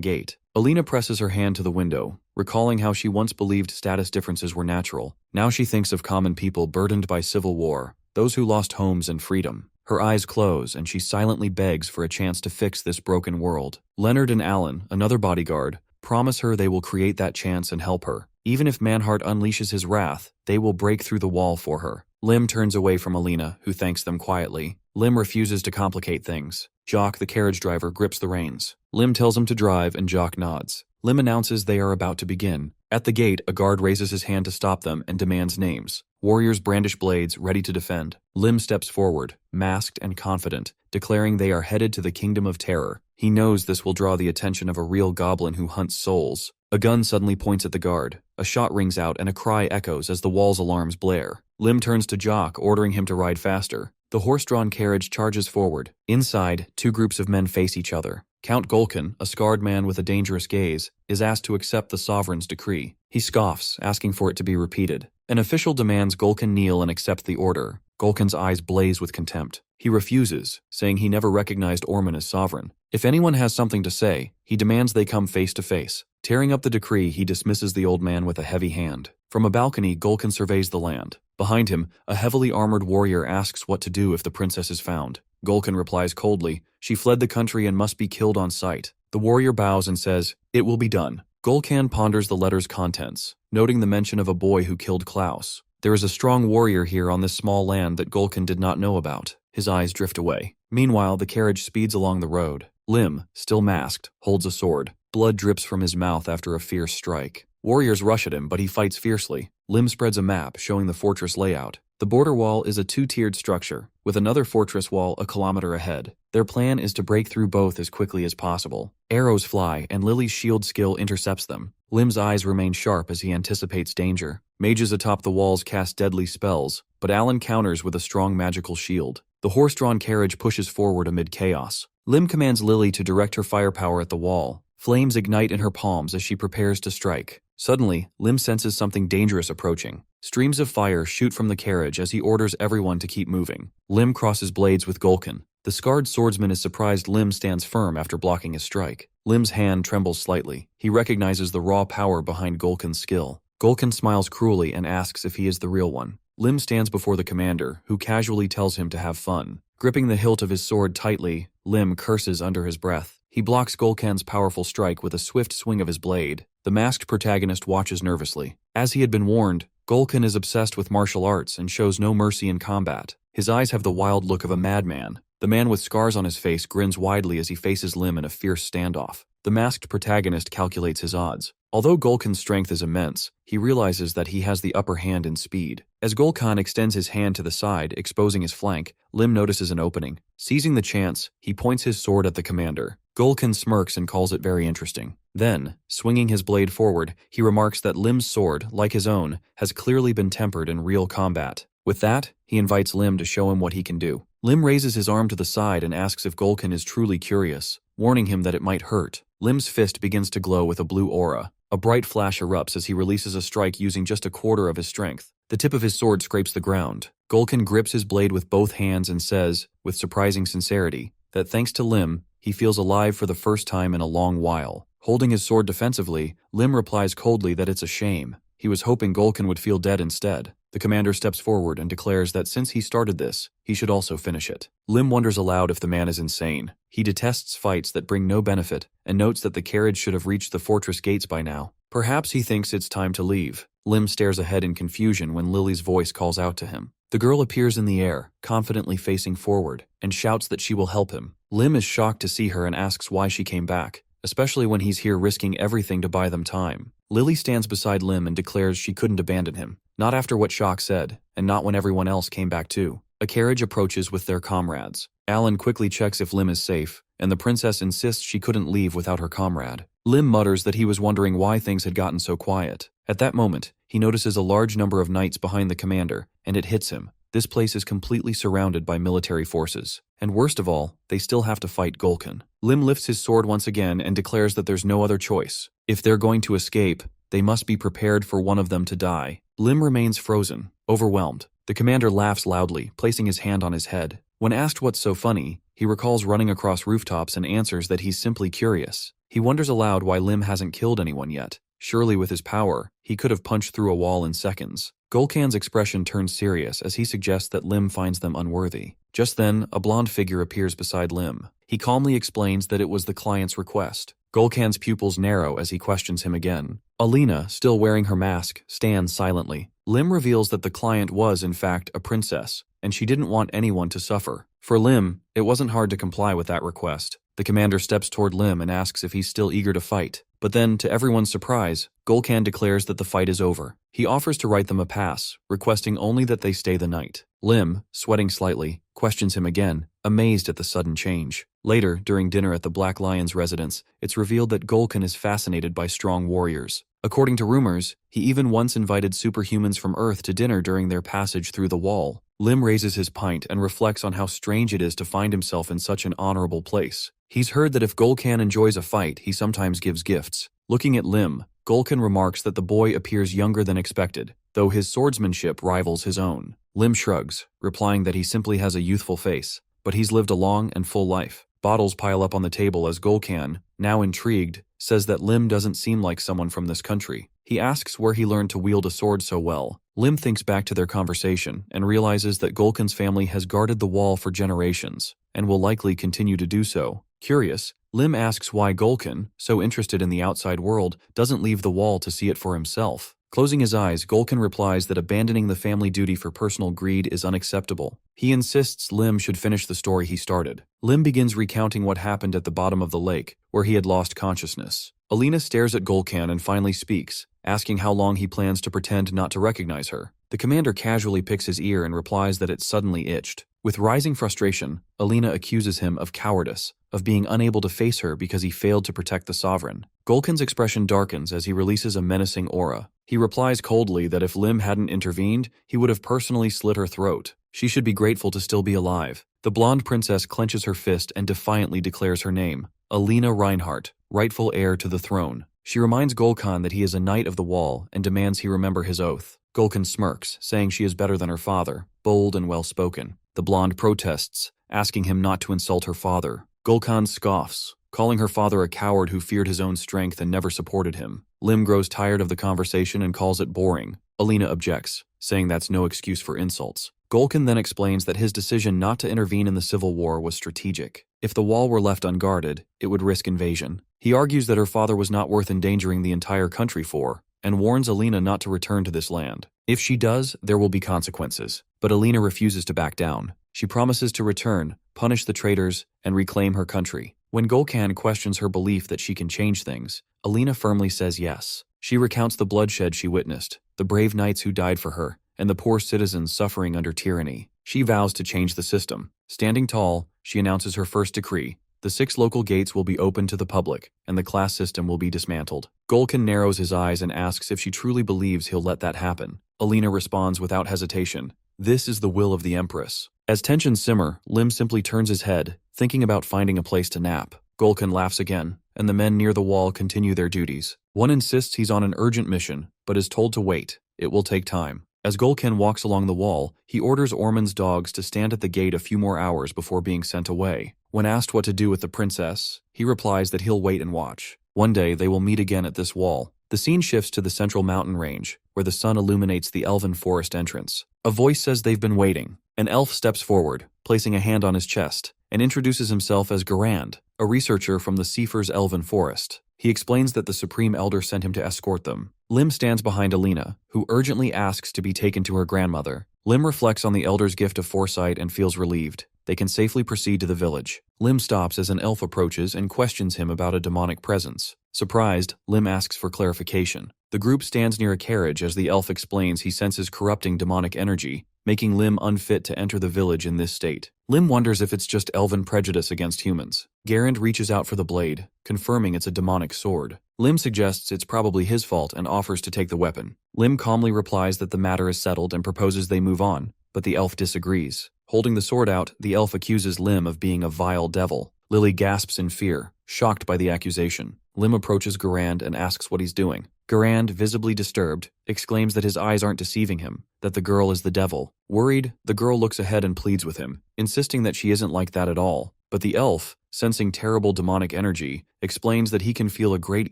gate. Alina presses her hand to the window, recalling how she once believed status differences were natural. Now she thinks of common people burdened by civil war, those who lost homes and freedom. Her eyes close, and she silently begs for a chance to fix this broken world. Leonard and Alan, another bodyguard, promise her they will create that chance and help her. Even if Manhart unleashes his wrath, they will break through the wall for her. Lim turns away from Alina, who thanks them quietly. Lim refuses to complicate things. Jock, the carriage driver, grips the reins. Lim tells him to drive, and Jock nods. Lim announces they are about to begin. At the gate, a guard raises his hand to stop them and demands names. Warriors brandish blades, ready to defend. Lim steps forward, masked and confident, declaring they are headed to the Kingdom of Terror. He knows this will draw the attention of a real goblin who hunts souls. A gun suddenly points at the guard. A shot rings out and a cry echoes as the wall's alarms blare. Lim turns to Jock, ordering him to ride faster. The horse-drawn carriage charges forward. Inside, 2 groups of men face each other. Count Golkin, a scarred man with a dangerous gaze, is asked to accept the sovereign's decree. He scoffs, asking for it to be repeated. An official demands Golkin kneel and accept the order. Golkin's eyes blaze with contempt. He refuses, saying he never recognized Orman as sovereign. If anyone has something to say, he demands they come face to face. Tearing up the decree, he dismisses the old man with a heavy hand. From a balcony, Golkin surveys the land. Behind him, a heavily armored warrior asks what to do if the princess is found. Golkin replies coldly, "She fled the country and must be killed on sight." The warrior bows and says, "It will be done." Golkan ponders the letter's contents, noting the mention of a boy who killed Klaus. There is a strong warrior here on this small land that Golkin did not know about. His eyes drift away. Meanwhile, the carriage speeds along the road. Lim, still masked, holds a sword. Blood drips from his mouth after a fierce strike. Warriors rush at him, but he fights fiercely. Lim spreads a map showing the fortress layout. The border wall is a 2-tiered structure, with another fortress wall a kilometer ahead. Their plan is to break through both as quickly as possible. Arrows fly, and Lily's shield skill intercepts them. Lim's eyes remain sharp as he anticipates danger. Mages atop the walls cast deadly spells, but Alan counters with a strong magical shield. The horse-drawn carriage pushes forward amid chaos. Lim commands Lily to direct her firepower at the wall. Flames ignite in her palms as she prepares to strike. Suddenly, Lim senses something dangerous approaching. Streams of fire shoot from the carriage as he orders everyone to keep moving. Lim crosses blades with Gulkin. The scarred swordsman is surprised Lim stands firm after blocking his strike. Lim's hand trembles slightly. He recognizes the raw power behind Gulkin's skill. Gulkin smiles cruelly and asks if he is the real one. Lim stands before the commander, who casually tells him to have fun. Gripping the hilt of his sword tightly, Lim curses under his breath. He blocks Gulkan's powerful strike with a swift swing of his blade. The masked protagonist watches nervously. As he had been warned, Gulkin is obsessed with martial arts and shows no mercy in combat. His eyes have the wild look of a madman. The man with scars on his face grins widely as he faces Lim in a fierce standoff. The masked protagonist calculates his odds. Although Gulkin's strength is immense, he realizes that he has the upper hand in speed. As Gulkin extends his hand to the side, exposing his flank, Lim notices an opening. Seizing the chance, he points his sword at the commander. Gulkin smirks and calls it very interesting. Then, swinging his blade forward, he remarks that Lim's sword, like his own, has clearly been tempered in real combat. With that, he invites Lim to show him what he can do. Lim raises his arm to the side and asks if Gulkin is truly curious, warning him that it might hurt. Lim's fist begins to glow with a blue aura. A bright flash erupts as he releases a strike using just a quarter of his strength. The tip of his sword scrapes the ground. Gulkin grips his blade with both hands and says, with surprising sincerity, that thanks to Lim, he feels alive for the first time in a long while. Holding his sword defensively, Lim replies coldly that it's a shame. He was hoping Gulkin would feel dead instead. The commander steps forward and declares that since he started this, he should also finish it. Lim wonders aloud if the man is insane. He detests fights that bring no benefit and notes that the carriage should have reached the fortress gates by now. Perhaps he thinks it's time to leave. Lim stares ahead in confusion when Lily's voice calls out to him. The girl appears in the air, confidently facing forward, and shouts that she will help him. Lim is shocked to see her and asks why she came back, especially when he's here risking everything to buy them time. Lily stands beside Lim and declares she couldn't abandon him. Not after what Shock said, and not when everyone else came back too. A carriage approaches with their comrades. Alan quickly checks if Lim is safe, and the princess insists she couldn't leave without her comrade. Lim mutters that he was wondering why things had gotten so quiet. At that moment, he notices a large number of knights behind the commander, and it hits him. This place is completely surrounded by military forces. And worst of all, they still have to fight Gulkin. Lim lifts his sword once again and declares that there's no other choice. If they're going to escape, they must be prepared for one of them to die. Lim remains frozen, overwhelmed. The commander laughs loudly, placing his hand on his head. When asked what's so funny, he recalls running across rooftops and answers that he's simply curious. He wonders aloud why Lim hasn't killed anyone yet. Surely with his power, he could have punched through a wall in seconds. Gulkan's expression turns serious as he suggests that Lim finds them unworthy. Just then, a blonde figure appears beside Lim. He calmly explains that it was the client's request. Gulkan's pupils narrow as he questions him again. Alina, still wearing her mask, stands silently. Lim reveals that the client was, in fact, a princess, and she didn't want anyone to suffer. For Lim, it wasn't hard to comply with that request. The commander steps toward Lim and asks if he's still eager to fight. But then, to everyone's surprise, Gulkan declares that the fight is over. He offers to write them a pass, requesting only that they stay the night. Lim, sweating slightly, questions him again, amazed at the sudden change. Later, during dinner at the Black Lion's residence, it's revealed that Gulkan is fascinated by strong warriors. According to rumors, he even once invited superhumans from Earth to dinner during their passage through the wall. Lim raises his pint and reflects on how strange it is to find himself in such an honorable place. He's heard that if Gulkan enjoys a fight, he sometimes gives gifts. Looking at Lim, Gulkan remarks that the boy appears younger than expected, though his swordsmanship rivals his own. Lim shrugs, replying that he simply has a youthful face, but he's lived a long and full life. Bottles pile up on the table as Gulkan, now intrigued, says that Lim doesn't seem like someone from this country. He asks where he learned to wield a sword so well. Lim thinks back to their conversation and realizes that Gulkan's family has guarded the wall for generations, and will likely continue to do so. Curious, Lim asks why Gulkan, so interested in the outside world, doesn't leave the wall to see it for himself. Closing his eyes, Gulkan replies that abandoning the family duty for personal greed is unacceptable. He insists Lim should finish the story he started. Lim begins recounting what happened at the bottom of the lake, where he had lost consciousness. Alina stares at Gulkan and finally speaks, asking how long he plans to pretend not to recognize her. The commander casually picks his ear and replies that it suddenly itched. With rising frustration, Alina accuses him of cowardice, of being unable to face her because he failed to protect the sovereign. Gulkan's expression darkens as he releases a menacing aura. He replies coldly that if Lim hadn't intervened, he would have personally slit her throat. She should be grateful to still be alive. The blonde princess clenches her fist and defiantly declares her name, Alina Reinhardt, rightful heir to the throne. She reminds Golkan that he is a knight of the wall and demands he remember his oath. Golkan smirks, saying she is better than her father, bold and well-spoken. The blonde protests, asking him not to insult her father. Golkan scoffs, calling her father a coward who feared his own strength and never supported him. Lim grows tired of the conversation and calls it boring. Alina objects, saying that's no excuse for insults. Golkan then explains that his decision not to intervene in the civil war was strategic. If the wall were left unguarded, it would risk invasion. He argues that her father was not worth endangering the entire country for, and warns Alina not to return to this land. If she does, there will be consequences. But Alina refuses to back down. She promises to return, punish the traitors, and reclaim her country. When Golkan questions her belief that she can change things, Alina firmly says yes. She recounts the bloodshed she witnessed, the brave knights who died for her, and the poor citizens suffering under tyranny. She vows to change the system. Standing tall, she announces her first decree. The 6 local gates will be open to the public, and the class system will be dismantled. Golkan narrows his eyes and asks if she truly believes he'll let that happen. Alina responds without hesitation, "This is the will of the Empress." As tensions simmer, Lim simply turns his head, thinking about finding a place to nap. Golkan laughs again, and the men near the wall continue their duties. One insists he's on an urgent mission, but is told to wait. It will take time. As Golkan walks along the wall, he orders Ormond's dogs to stand at the gate a few more hours before being sent away. When asked what to do with the princess, he replies that he'll wait and watch. One day they will meet again at this wall. The scene shifts to the central mountain range, where the sun illuminates the elven forest entrance. A voice says they've been waiting. An elf steps forward, placing a hand on his chest, and introduces himself as Garand, a researcher from the Seafar's elven forest. He explains that the Supreme Elder sent him to escort them. Lim stands behind Alina, who urgently asks to be taken to her grandmother. Lim reflects on the Elder's gift of foresight and feels relieved. They can safely proceed to the village. Lim stops as an elf approaches and questions him about a demonic presence. Surprised, Lim asks for clarification. The group stands near a carriage as the elf explains he senses corrupting demonic energy, making Lim unfit to enter the village in this state. Lim wonders if it's just elven prejudice against humans. Garand reaches out for the blade, confirming it's a demonic sword. Lim suggests it's probably his fault and offers to take the weapon. Lim calmly replies that the matter is settled and proposes they move on, but the elf disagrees. Holding the sword out, the elf accuses Lim of being a vile devil. Lily gasps in fear, shocked by the accusation. Lim approaches Garand and asks what he's doing. Garand, visibly disturbed, exclaims that his eyes aren't deceiving him, that the girl is the devil. Worried, the girl looks ahead and pleads with him, insisting that she isn't like that at all. But the elf, sensing terrible demonic energy, explains that he can feel a great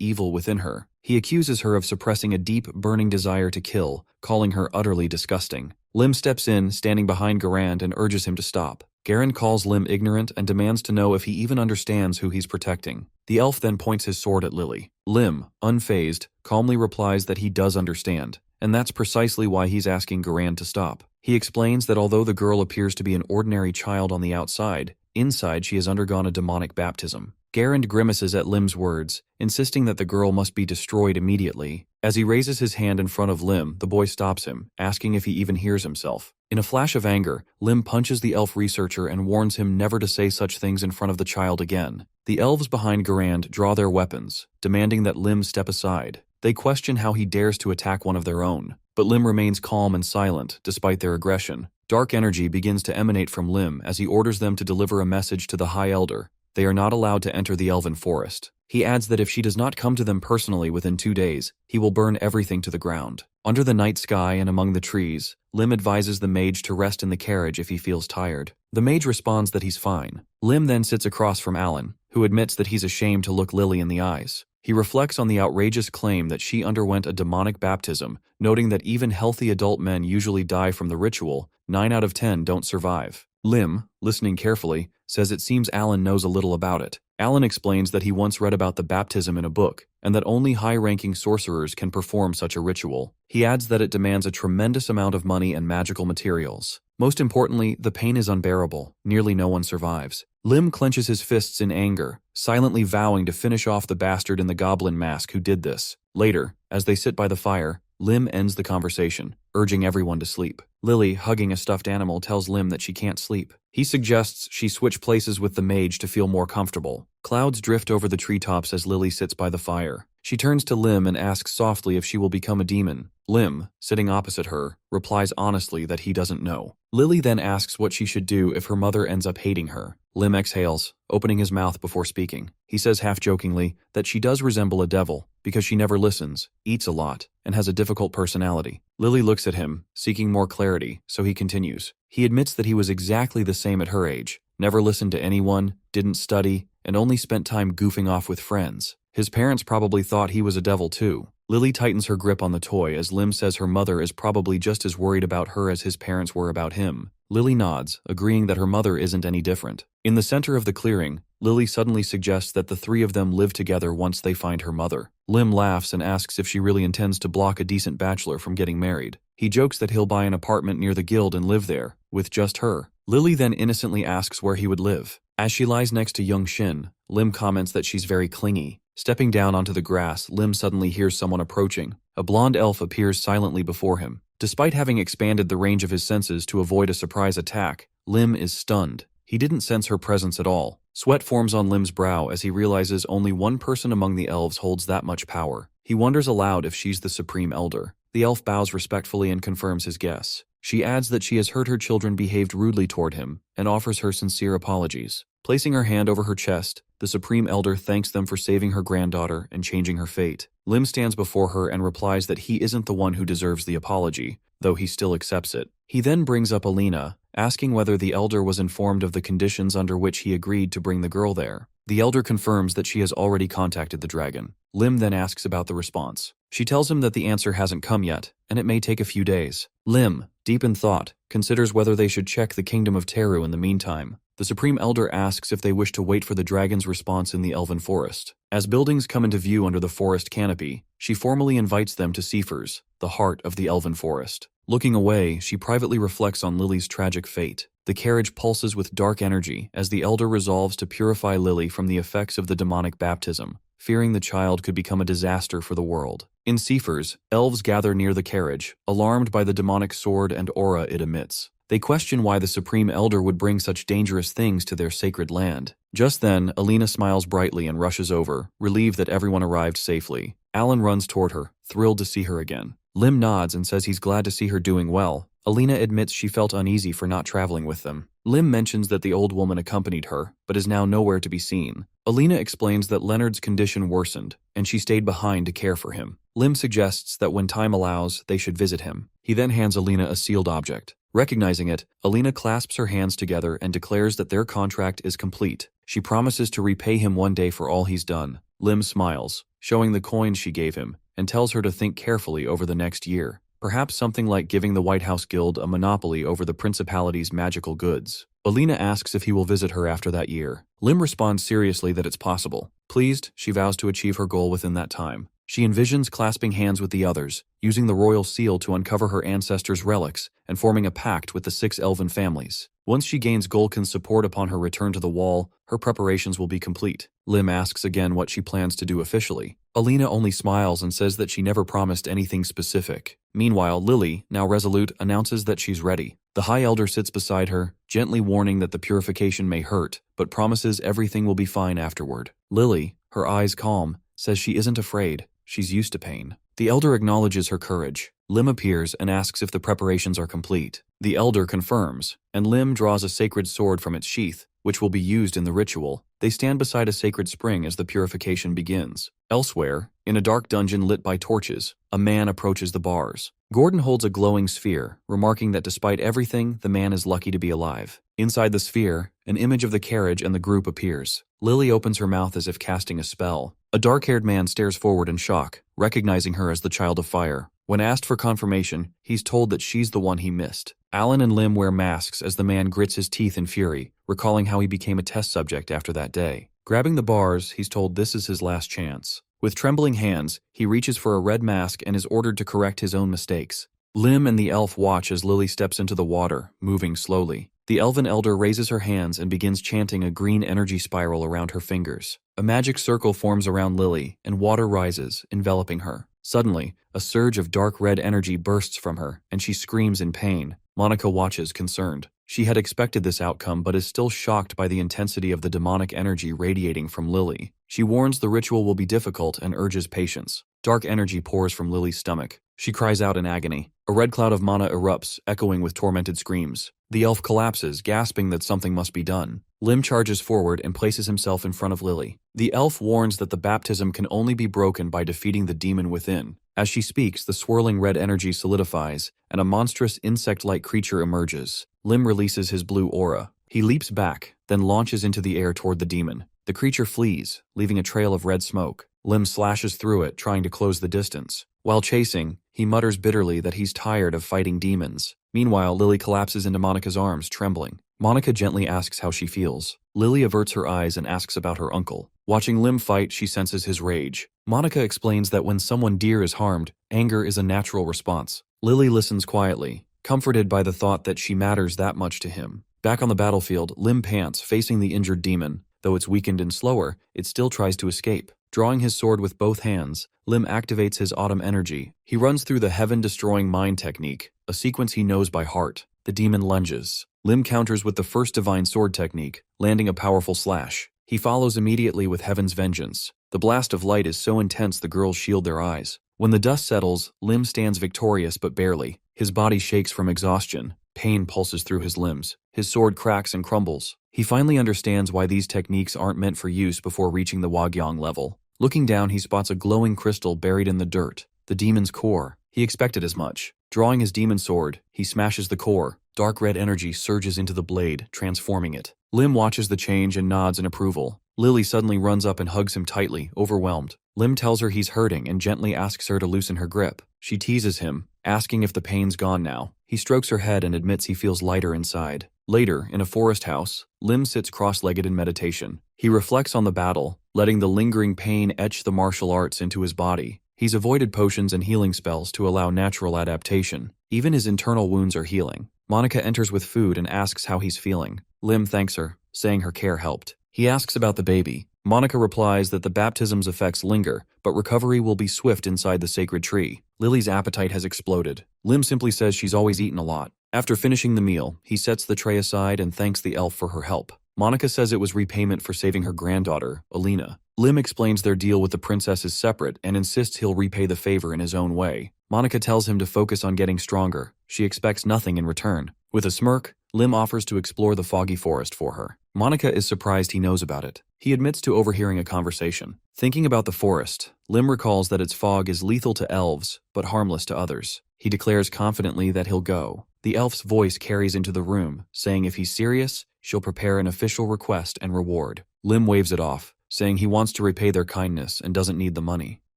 evil within her. He accuses her of suppressing a deep, burning desire to kill, calling her utterly disgusting. Lim steps in, standing behind Garand, and urges him to stop. Garand calls Lim ignorant and demands to know if he even understands who he's protecting. The elf then points his sword at Lily. Lim, unfazed, calmly replies that he does understand, and that's precisely why he's asking Garand to stop. He explains that although the girl appears to be an ordinary child on the outside, inside she has undergone a demonic baptism. Garand grimaces at Lim's words, insisting that the girl must be destroyed immediately. As he raises his hand in front of Lim, the boy stops him, asking if he even hears himself. In a flash of anger, Lim punches the elf researcher and warns him never to say such things in front of the child again. The elves behind Garand draw their weapons, demanding that Lim step aside. They question how he dares to attack one of their own, but Lim remains calm and silent despite their aggression. Dark energy begins to emanate from Lim as he orders them to deliver a message to the High Elder. They are not allowed to enter the elven forest. He adds that if she does not come to them personally within 2 days, he will burn everything to the ground. Under the night sky and among the trees, Lim advises the mage to rest in the carriage if he feels tired. The mage responds that he's fine. Lim then sits across from Alan, who admits that he's ashamed to look Lily in the eyes. He reflects on the outrageous claim that she underwent a demonic baptism, noting that even healthy adult men usually die from the ritual. 9 out of 10 don't survive. Lim, listening carefully, says it seems Alan knows a little about it. Alan explains that he once read about the baptism in a book, and that only high-ranking sorcerers can perform such a ritual. He adds that it demands a tremendous amount of money and magical materials. Most importantly, the pain is unbearable. Nearly no one survives. Lim clenches his fists in anger, silently vowing to finish off the bastard in the goblin mask who did this. Later, as they sit by the fire, Lim ends the conversation, urging everyone to sleep. Lily, hugging a stuffed animal, tells Lim that she can't sleep. He suggests she switch places with the mage to feel more comfortable. Clouds drift over the treetops as Lily sits by the fire. She turns to Lim and asks softly if she will become a demon. Lim, sitting opposite her, replies honestly that he doesn't know. Lily then asks what she should do if her mother ends up hating her. Lim exhales, opening his mouth before speaking. He says half-jokingly that she does resemble a devil because she never listens, eats a lot, and has a difficult personality. Lily looks at him, seeking more clarity, so he continues. He admits that he was exactly the same at her age, never listened to anyone, didn't study, and only spent time goofing off with friends. His parents probably thought he was a devil too. Lily tightens her grip on the toy as Lim says her mother is probably just as worried about her as his parents were about him. Lily nods, agreeing that her mother isn't any different. In the center of the clearing, Lily suddenly suggests that the three of them live together once they find her mother. Lim laughs and asks if she really intends to block a decent bachelor from getting married. He jokes that he'll buy an apartment near the guild and live there, with just her. Lily then innocently asks where he would live. As she lies next to young Shin, Lim comments that she's very clingy. Stepping down onto the grass, Lim suddenly hears someone approaching. A blonde elf appears silently before him. Despite having expanded the range of his senses to avoid a surprise attack, Lim is stunned. He didn't sense her presence at all. Sweat forms on Lim's brow as he realizes only one person among the elves holds that much power. He wonders aloud if she's the Supreme Elder. The elf bows respectfully and confirms his guess. She adds that she has heard her children behaved rudely toward him and offers her sincere apologies. Placing her hand over her chest, the Supreme Elder thanks them for saving her granddaughter and changing her fate. Lim stands before her and replies that he isn't the one who deserves the apology, though he still accepts it. He then brings up Alina, asking whether the Elder was informed of the conditions under which he agreed to bring the girl there. The Elder confirms that she has already contacted the dragon. Lim then asks about the response. She tells him that the answer hasn't come yet, and it may take a few days. Lim, deep in thought, considers whether they should check the kingdom of Teru in the meantime. The Supreme Elder asks if they wish to wait for the dragon's response in the Elven Forest. As buildings come into view under the forest canopy, she formally invites them to Seafers, the heart of the Elven Forest. Looking away, she privately reflects on Lily's tragic fate. The carriage pulses with dark energy as the Elder resolves to purify Lily from the effects of the demonic baptism, fearing the child could become a disaster for the world. In Seafers, elves gather near the carriage, alarmed by the demonic sword and aura it emits. They question why the Supreme Elder would bring such dangerous things to their sacred land. Just then, Alina smiles brightly and rushes over, relieved that everyone arrived safely. Alan runs toward her, thrilled to see her again. Lim nods and says he's glad to see her doing well. Alina admits she felt uneasy for not traveling with them. Lim mentions that the old woman accompanied her, but is now nowhere to be seen. Alina explains that Leonard's condition worsened, and she stayed behind to care for him. Lim suggests that when time allows, they should visit him. He then hands Alina a sealed object. Recognizing it, Alina clasps her hands together and declares that their contract is complete. She promises to repay him one day for all he's done. Lim smiles, showing the coins she gave him, and tells her to think carefully over the next year. Perhaps something like giving the White House Guild a monopoly over the Principality's magical goods. Alina asks if he will visit her after that year. Lim responds seriously that it's possible. Pleased, she vows to achieve her goal within that time. She envisions clasping hands with the others, using the royal seal to uncover her ancestors' relics, and forming a pact with the 6 elven families. Once she gains Golkin's support upon her return to the wall, her preparations will be complete. Lim asks again what she plans to do officially. Alina only smiles and says that she never promised anything specific. Meanwhile, Lily, now resolute, announces that she's ready. The High Elder sits beside her, gently warning that the purification may hurt, but promises everything will be fine afterward. Lily, her eyes calm, says she isn't afraid. She's used to pain. The Elder acknowledges her courage. Lim appears and asks if the preparations are complete. The Elder confirms, and Lim draws a sacred sword from its sheath, which will be used in the ritual. They stand beside a sacred spring as the purification begins. Elsewhere, in a dark dungeon lit by torches, a man approaches the bars. Gordon holds a glowing sphere, remarking that despite everything, the man is lucky to be alive. Inside the sphere, an image of the carriage and the group appears. Lily opens her mouth as if casting a spell. A dark-haired man stares forward in shock, recognizing her as the Child of Fire. When asked for confirmation, he's told that she's the one he missed. Alan and Lim wear masks as the man grits his teeth in fury, recalling how he became a test subject after that day. Grabbing the bars, he's told this is his last chance. With trembling hands, he reaches for a red mask and is ordered to correct his own mistakes. Lim and the elf watch as Lily steps into the water, moving slowly. The Elven Elder raises her hands and begins chanting a green energy spiral around her fingers. A magic circle forms around Lily, and water rises, enveloping her. Suddenly, a surge of dark red energy bursts from her, and she screams in pain. Monica watches, concerned. She had expected this outcome but is still shocked by the intensity of the demonic energy radiating from Lily. She warns the ritual will be difficult and urges patience. Dark energy pours from Lily's stomach, She cries out in agony. A red cloud of mana erupts, echoing with tormented screams. The elf collapses, gasping that something must be done. Lim charges forward and places himself in front of Lily. The elf warns that the baptism can only be broken by defeating the demon within. As she speaks, the swirling red energy solidifies, and a monstrous insect-like creature emerges. Lim releases his blue aura. He leaps back, then launches into the air toward the demon. The creature flees, leaving a trail of red smoke. Lim slashes through it, trying to close the distance. While chasing, he mutters bitterly that he's tired of fighting demons. Meanwhile, Lily collapses into Monica's arms, trembling. Monica gently asks how she feels. Lily averts her eyes and asks about her uncle. Watching Lim fight, she senses his rage. Monica explains that when someone dear is harmed, anger is a natural response. Lily listens quietly, comforted by the thought that she matters that much to him. Back on the battlefield, Lim pants, facing the injured demon. Though it's weakened and slower, it still tries to escape. Drawing his sword with both hands, Lim activates his autumn energy. He runs through the heaven-destroying mind technique, a sequence he knows by heart. The demon lunges. Lim counters with the first divine sword technique, landing a powerful slash. He follows immediately with Heaven's Vengeance. The blast of light is so intense the girls shield their eyes. When the dust settles, Lim stands victorious but barely. His body shakes from exhaustion. Pain pulses through his limbs. His sword cracks and crumbles. He finally understands why these techniques aren't meant for use before reaching the Wagyong level. Looking down, he spots a glowing crystal buried in the dirt, the demon's core. He expected as much. Drawing his demon sword, he smashes the core. Dark red energy surges into the blade, transforming it. Lim watches the change and nods in approval. Lily suddenly runs up and hugs him tightly, overwhelmed. Lim tells her he's hurting and gently asks her to loosen her grip. She teases him, asking if the pain's gone now. He strokes her head and admits he feels lighter inside. Later, in a forest house, Lim sits cross-legged in meditation. He reflects on the battle, letting the lingering pain etch the martial arts into his body. He's avoided potions and healing spells to allow natural adaptation. Even his internal wounds are healing. Monica enters with food and asks how he's feeling. Lim thanks her, saying her care helped. He asks about the baby. Monica replies that the baptism's effects linger, but recovery will be swift inside the sacred tree. Lily's appetite has exploded. Lim simply says she's always eaten a lot. After finishing the meal, he sets the tray aside and thanks the elf for her help. Monica says it was repayment for saving her granddaughter, Alina. Lim explains their deal with the princess is separate and insists he'll repay the favor in his own way. Monica tells him to focus on getting stronger. She expects nothing in return. With a smirk, Lim offers to explore the foggy forest for her. Monica is surprised he knows about it. He admits to overhearing a conversation. Thinking about the forest, Lim recalls that its fog is lethal to elves, but harmless to others. He declares confidently that he'll go. The elf's voice carries into the room, saying if he's serious, she'll prepare an official request and reward. Lim waves it off, saying he wants to repay their kindness and doesn't need the money.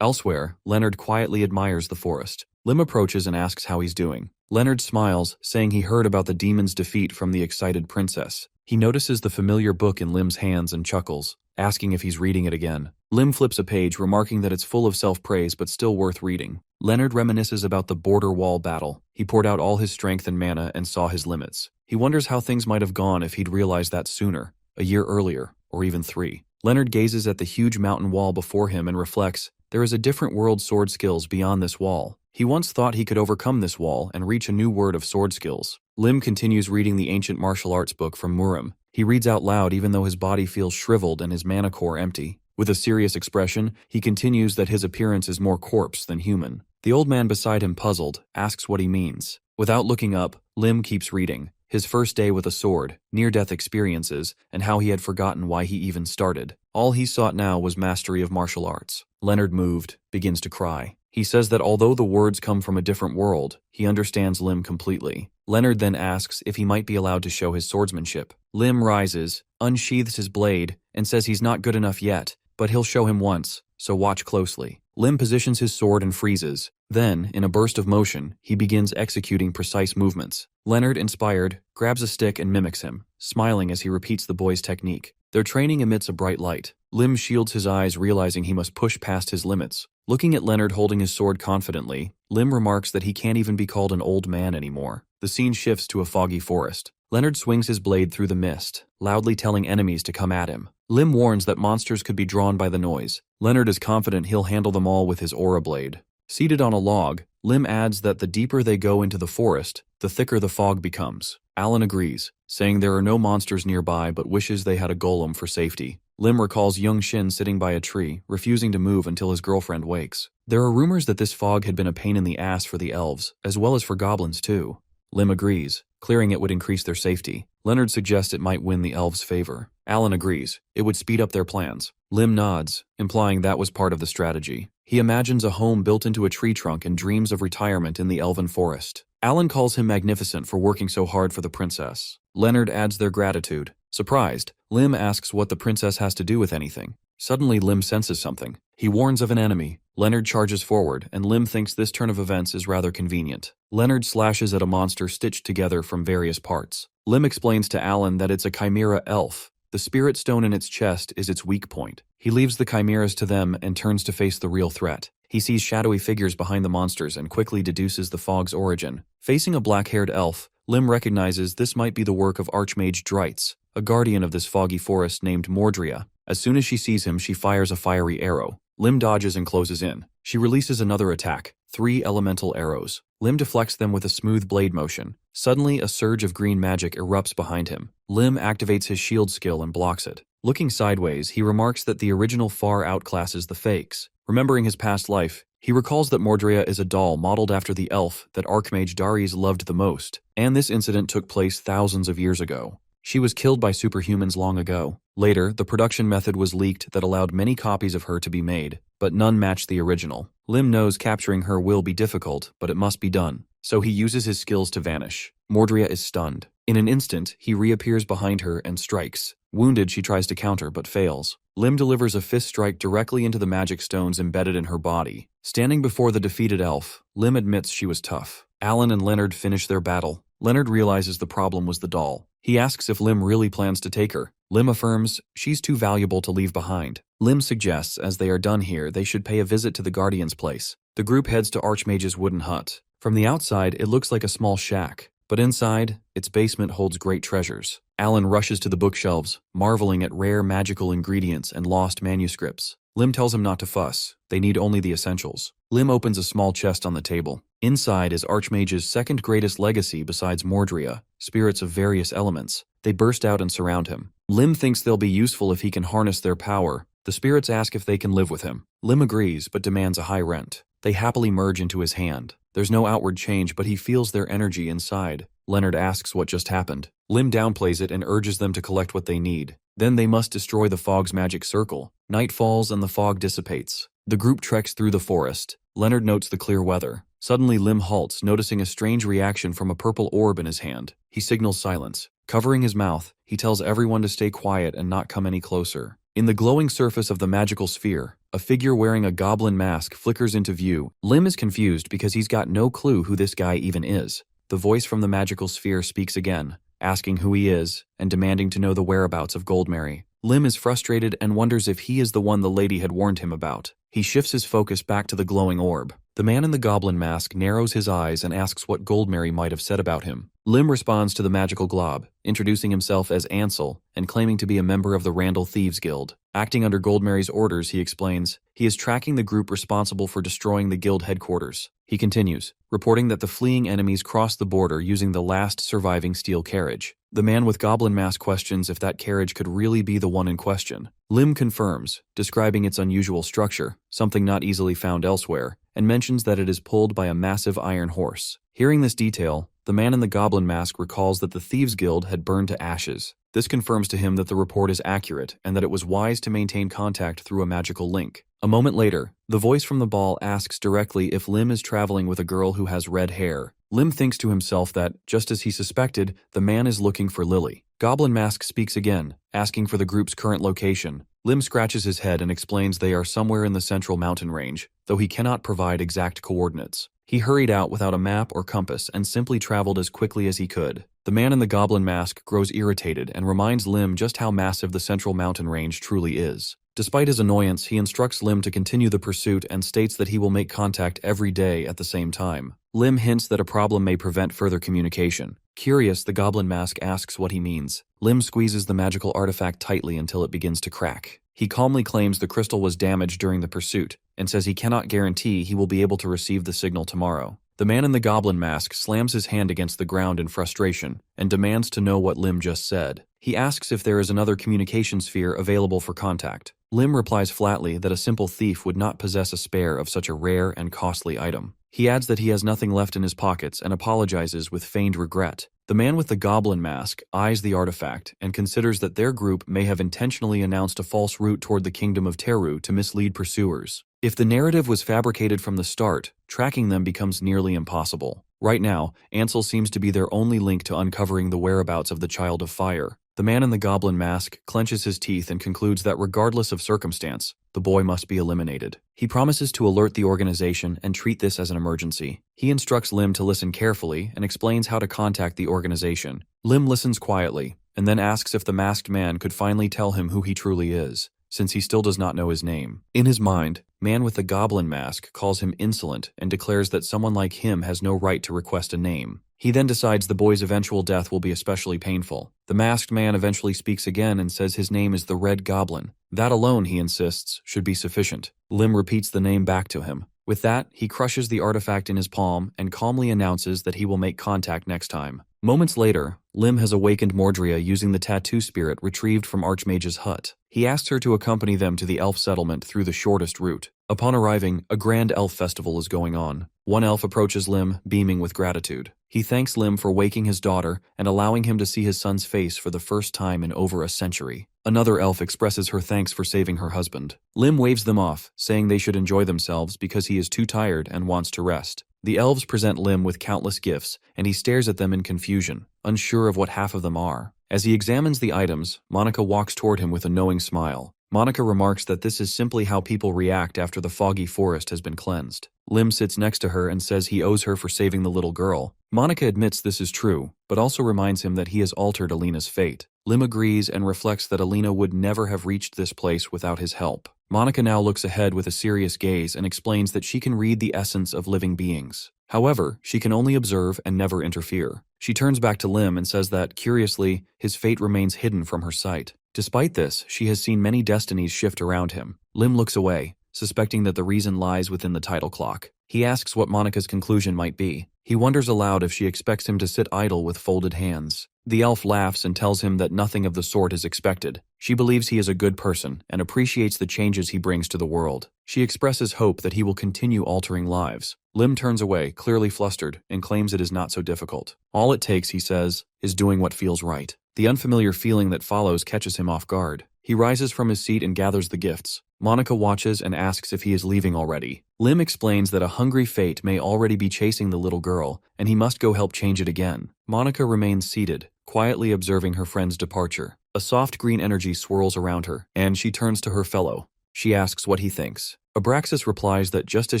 Elsewhere, Leonard quietly admires the forest. Lim approaches and asks how he's doing. Leonard smiles, saying he heard about the demon's defeat from the excited princess. He notices the familiar book in Lim's hands and chuckles, asking if he's reading it again. Lim flips a page, remarking that it's full of self-praise but still worth reading. Leonard reminisces about the border wall battle. He poured out all his strength and mana and saw his limits. He wonders how things might have gone if he'd realized that sooner, a year earlier, or even 3. Leonard gazes at the huge mountain wall before him and reflects, there is a different world sword skills beyond this wall. He once thought he could overcome this wall and reach a new word of sword skills. Lim continues reading the ancient martial arts book from Murim. He reads out loud even though his body feels shriveled and his mana core empty. With a serious expression, he continues that his appearance is more corpse than human. The old man beside him, puzzled, asks what he means. Without looking up, Lim keeps reading. His first day with a sword, near-death experiences, and how he had forgotten why he even started. All he sought now was mastery of martial arts. Leonard, moved, begins to cry. He says that although the words come from a different world, he understands Lim completely. Leonard then asks if he might be allowed to show his swordsmanship. Lim rises, unsheathes his blade, and says he's not good enough yet, but he'll show him once, so watch closely. Lim positions his sword and freezes. Then, in a burst of motion, he begins executing precise movements. Leonard, inspired, grabs a stick and mimics him, smiling as he repeats the boy's technique. Their training emits a bright light. Lim shields his eyes, realizing he must push past his limits. Looking at Leonard holding his sword confidently, Lim remarks that he can't even be called an old man anymore. The scene shifts to a foggy forest. Leonard swings his blade through the mist, loudly telling enemies to come at him. Lim warns that monsters could be drawn by the noise. Leonard is confident he'll handle them all with his aura blade. Seated on a log, Lim adds that the deeper they go into the forest, the thicker the fog becomes. Alan agrees, saying there are no monsters nearby but wishes they had a golem for safety. Lim recalls young Shin sitting by a tree, refusing to move until his girlfriend wakes. There are rumors that this fog had been a pain in the ass for the elves, as well as for goblins too. Lim agrees. Clearing it would increase their safety. Leonard suggests it might win the elves' favor. Alan agrees. It would speed up their plans. Lim nods, implying that was part of the strategy. He imagines a home built into a tree trunk and dreams of retirement in the elven forest. Alan calls him magnificent for working so hard for the princess. Leonard adds their gratitude. Surprised, Lim asks what the princess has to do with anything. Suddenly, Lim senses something. He warns of an enemy. Leonard charges forward, and Lim thinks this turn of events is rather convenient. Leonard slashes at a monster stitched together from various parts. Lim explains to Alan that it's a chimera elf. The spirit stone in its chest is its weak point. He leaves the chimeras to them and turns to face the real threat. He sees shadowy figures behind the monsters and quickly deduces the fog's origin. Facing a black-haired elf, Lim recognizes this might be the work of Archmage Dritz, a guardian of this foggy forest named Mordria. As soon as she sees him, she fires a fiery arrow. Lim dodges and closes in. She releases another attack, 3 elemental arrows. Lim deflects them with a smooth blade motion. Suddenly, a surge of green magic erupts behind him. Lim activates his shield skill and blocks it. Looking sideways, he remarks that the original far outclasses the fakes. Remembering his past life, he recalls that Mordria is a doll modeled after the elf that Archmage Darius loved the most, and this incident took place thousands of years ago. She was killed by superhumans long ago. Later, the production method was leaked that allowed many copies of her to be made, but none matched the original. Lim knows capturing her will be difficult, but it must be done, so he uses his skills to vanish. Mordria is stunned. In an instant, he reappears behind her and strikes. Wounded, she tries to counter but fails. Lim delivers a fist strike directly into the magic stones embedded in her body. Standing before the defeated elf, Lim admits she was tough. Alan and Leonard finish their battle. Leonard realizes the problem was the doll. He asks if Lim really plans to take her. Lim affirms she's too valuable to leave behind. Lim suggests as they are done here, they should pay a visit to the Guardian's place. The group heads to Archmage's wooden hut. From the outside, it looks like a small shack, but inside, its basement holds great treasures. Alan rushes to the bookshelves, marveling at rare magical ingredients and lost manuscripts. Lim tells him not to fuss. They need only the essentials. Lim opens a small chest on the table. Inside is Archmage's second greatest legacy besides Mordria, spirits of various elements. They burst out and surround him. Lim thinks they'll be useful if he can harness their power. The spirits ask if they can live with him. Lim agrees, but demands a high rent. They happily merge into his hand. There's no outward change, but he feels their energy inside. Leonard asks what just happened. Lim downplays it and urges them to collect what they need. Then they must destroy the fog's magic circle. Night falls and the fog dissipates. The group treks through the forest. Leonard notes the clear weather. Suddenly Lim halts, noticing a strange reaction from a purple orb in his hand. He signals silence. Covering his mouth, he tells everyone to stay quiet and not come any closer. In the glowing surface of the magical sphere, a figure wearing a goblin mask flickers into view. Lim is confused because he's got no clue who this guy even is. The voice from the magical sphere speaks again, asking who he is and demanding to know the whereabouts of Goldmary. Lim is frustrated and wonders if he is the one the lady had warned him about. He shifts his focus back to the glowing orb. The man in the goblin mask narrows his eyes and asks what Goldmary might have said about him. Lim responds to the magical glob, introducing himself as Ansel and claiming to be a member of the Randall Thieves Guild. Acting under Goldmary's orders, he explains, he is tracking the group responsible for destroying the guild headquarters. He continues, reporting that the fleeing enemies crossed the border using the last surviving steel carriage. The man with goblin mask questions if that carriage could really be the one in question. Lim confirms, describing its unusual structure, something not easily found elsewhere, and mentions that it is pulled by a massive iron horse. Hearing this detail, the man in the goblin mask recalls that the Thieves Guild had burned to ashes. This confirms to him that the report is accurate and that it was wise to maintain contact through a magical link. A moment later, the voice from the ball asks directly if Lim is traveling with a girl who has red hair. Lim thinks to himself that, just as he suspected, the man is looking for Lily. Goblin Mask speaks again, asking for the group's current location. Lim scratches his head and explains they are somewhere in the central mountain range, though he cannot provide exact coordinates. He hurried out without a map or compass and simply traveled as quickly as he could. The man in the goblin mask grows irritated and reminds Lim just how massive the central mountain range truly is. Despite his annoyance, he instructs Lim to continue the pursuit and states that he will make contact every day at the same time. Lim hints that a problem may prevent further communication. Curious, the goblin mask asks what he means. Lim squeezes the magical artifact tightly until it begins to crack. He calmly claims the crystal was damaged during the pursuit, and says he cannot guarantee he will be able to receive the signal tomorrow. The man in the goblin mask slams his hand against the ground in frustration, and demands to know what Lim just said. He asks if there is another communication sphere available for contact. Lim replies flatly that a simple thief would not possess a spare of such a rare and costly item. He adds that he has nothing left in his pockets and apologizes with feigned regret. The man with the goblin mask eyes the artifact and considers that their group may have intentionally announced a false route toward the kingdom of Teru to mislead pursuers. If the narrative was fabricated from the start, tracking them becomes nearly impossible. Right now, Ansel seems to be their only link to uncovering the whereabouts of the Child of Fire. The man in the goblin mask clenches his teeth and concludes that regardless of circumstance, the boy must be eliminated. He promises to alert the organization and treat this as an emergency. He instructs Lim to listen carefully and explains how to contact the organization. Lim listens quietly, and then asks if the masked man could finally tell him who he truly is, since he still does not know his name. In his mind, man with the goblin mask calls him insolent and declares that someone like him has no right to request a name. He then decides the boy's eventual death will be especially painful. The masked man eventually speaks again and says his name is the Red Goblin. That alone, he insists, should be sufficient. Lim repeats the name back to him. With that, he crushes the artifact in his palm and calmly announces that he will make contact next time. Moments later, Lim has awakened Mordria using the tattoo spirit retrieved from Archmage's hut. He asks her to accompany them to the elf settlement through the shortest route. Upon arriving, a grand elf festival is going on. One elf approaches Lim, beaming with gratitude. He thanks Lim for waking his daughter and allowing him to see his son's face for the first time in over a century. Another elf expresses her thanks for saving her husband. Lim waves them off, saying they should enjoy themselves because he is too tired and wants to rest. The elves present Lim with countless gifts, and he stares at them in confusion, unsure of what half of them are. As he examines the items, Monica walks toward him with a knowing smile. Monica remarks that this is simply how people react after the foggy forest has been cleansed. Lim sits next to her and says he owes her for saving the little girl. Monica admits this is true, but also reminds him that he has altered Alina's fate. Lim agrees and reflects that Alina would never have reached this place without his help. Monica now looks ahead with a serious gaze and explains that she can read the essence of living beings. However, she can only observe and never interfere. She turns back to Lim and says that, curiously, his fate remains hidden from her sight. Despite this, she has seen many destinies shift around him. Lim looks away, suspecting that the reason lies within the title clock. He asks what Monica's conclusion might be. He wonders aloud if she expects him to sit idle with folded hands. The elf laughs and tells him that nothing of the sort is expected. She believes he is a good person and appreciates the changes he brings to the world. She expresses hope that he will continue altering lives. Lim turns away, clearly flustered, and claims it is not so difficult. All it takes, he says, is doing what feels right. The unfamiliar feeling that follows catches him off guard. He rises from his seat and gathers the gifts. Monica watches and asks if he is leaving already. Lim explains that a hungry fate may already be chasing the little girl, and he must go help change it again. Monica remains seated, quietly observing her friend's departure. A soft green energy swirls around her, and she turns to her fellow. She asks what he thinks. Abraxas replies that just as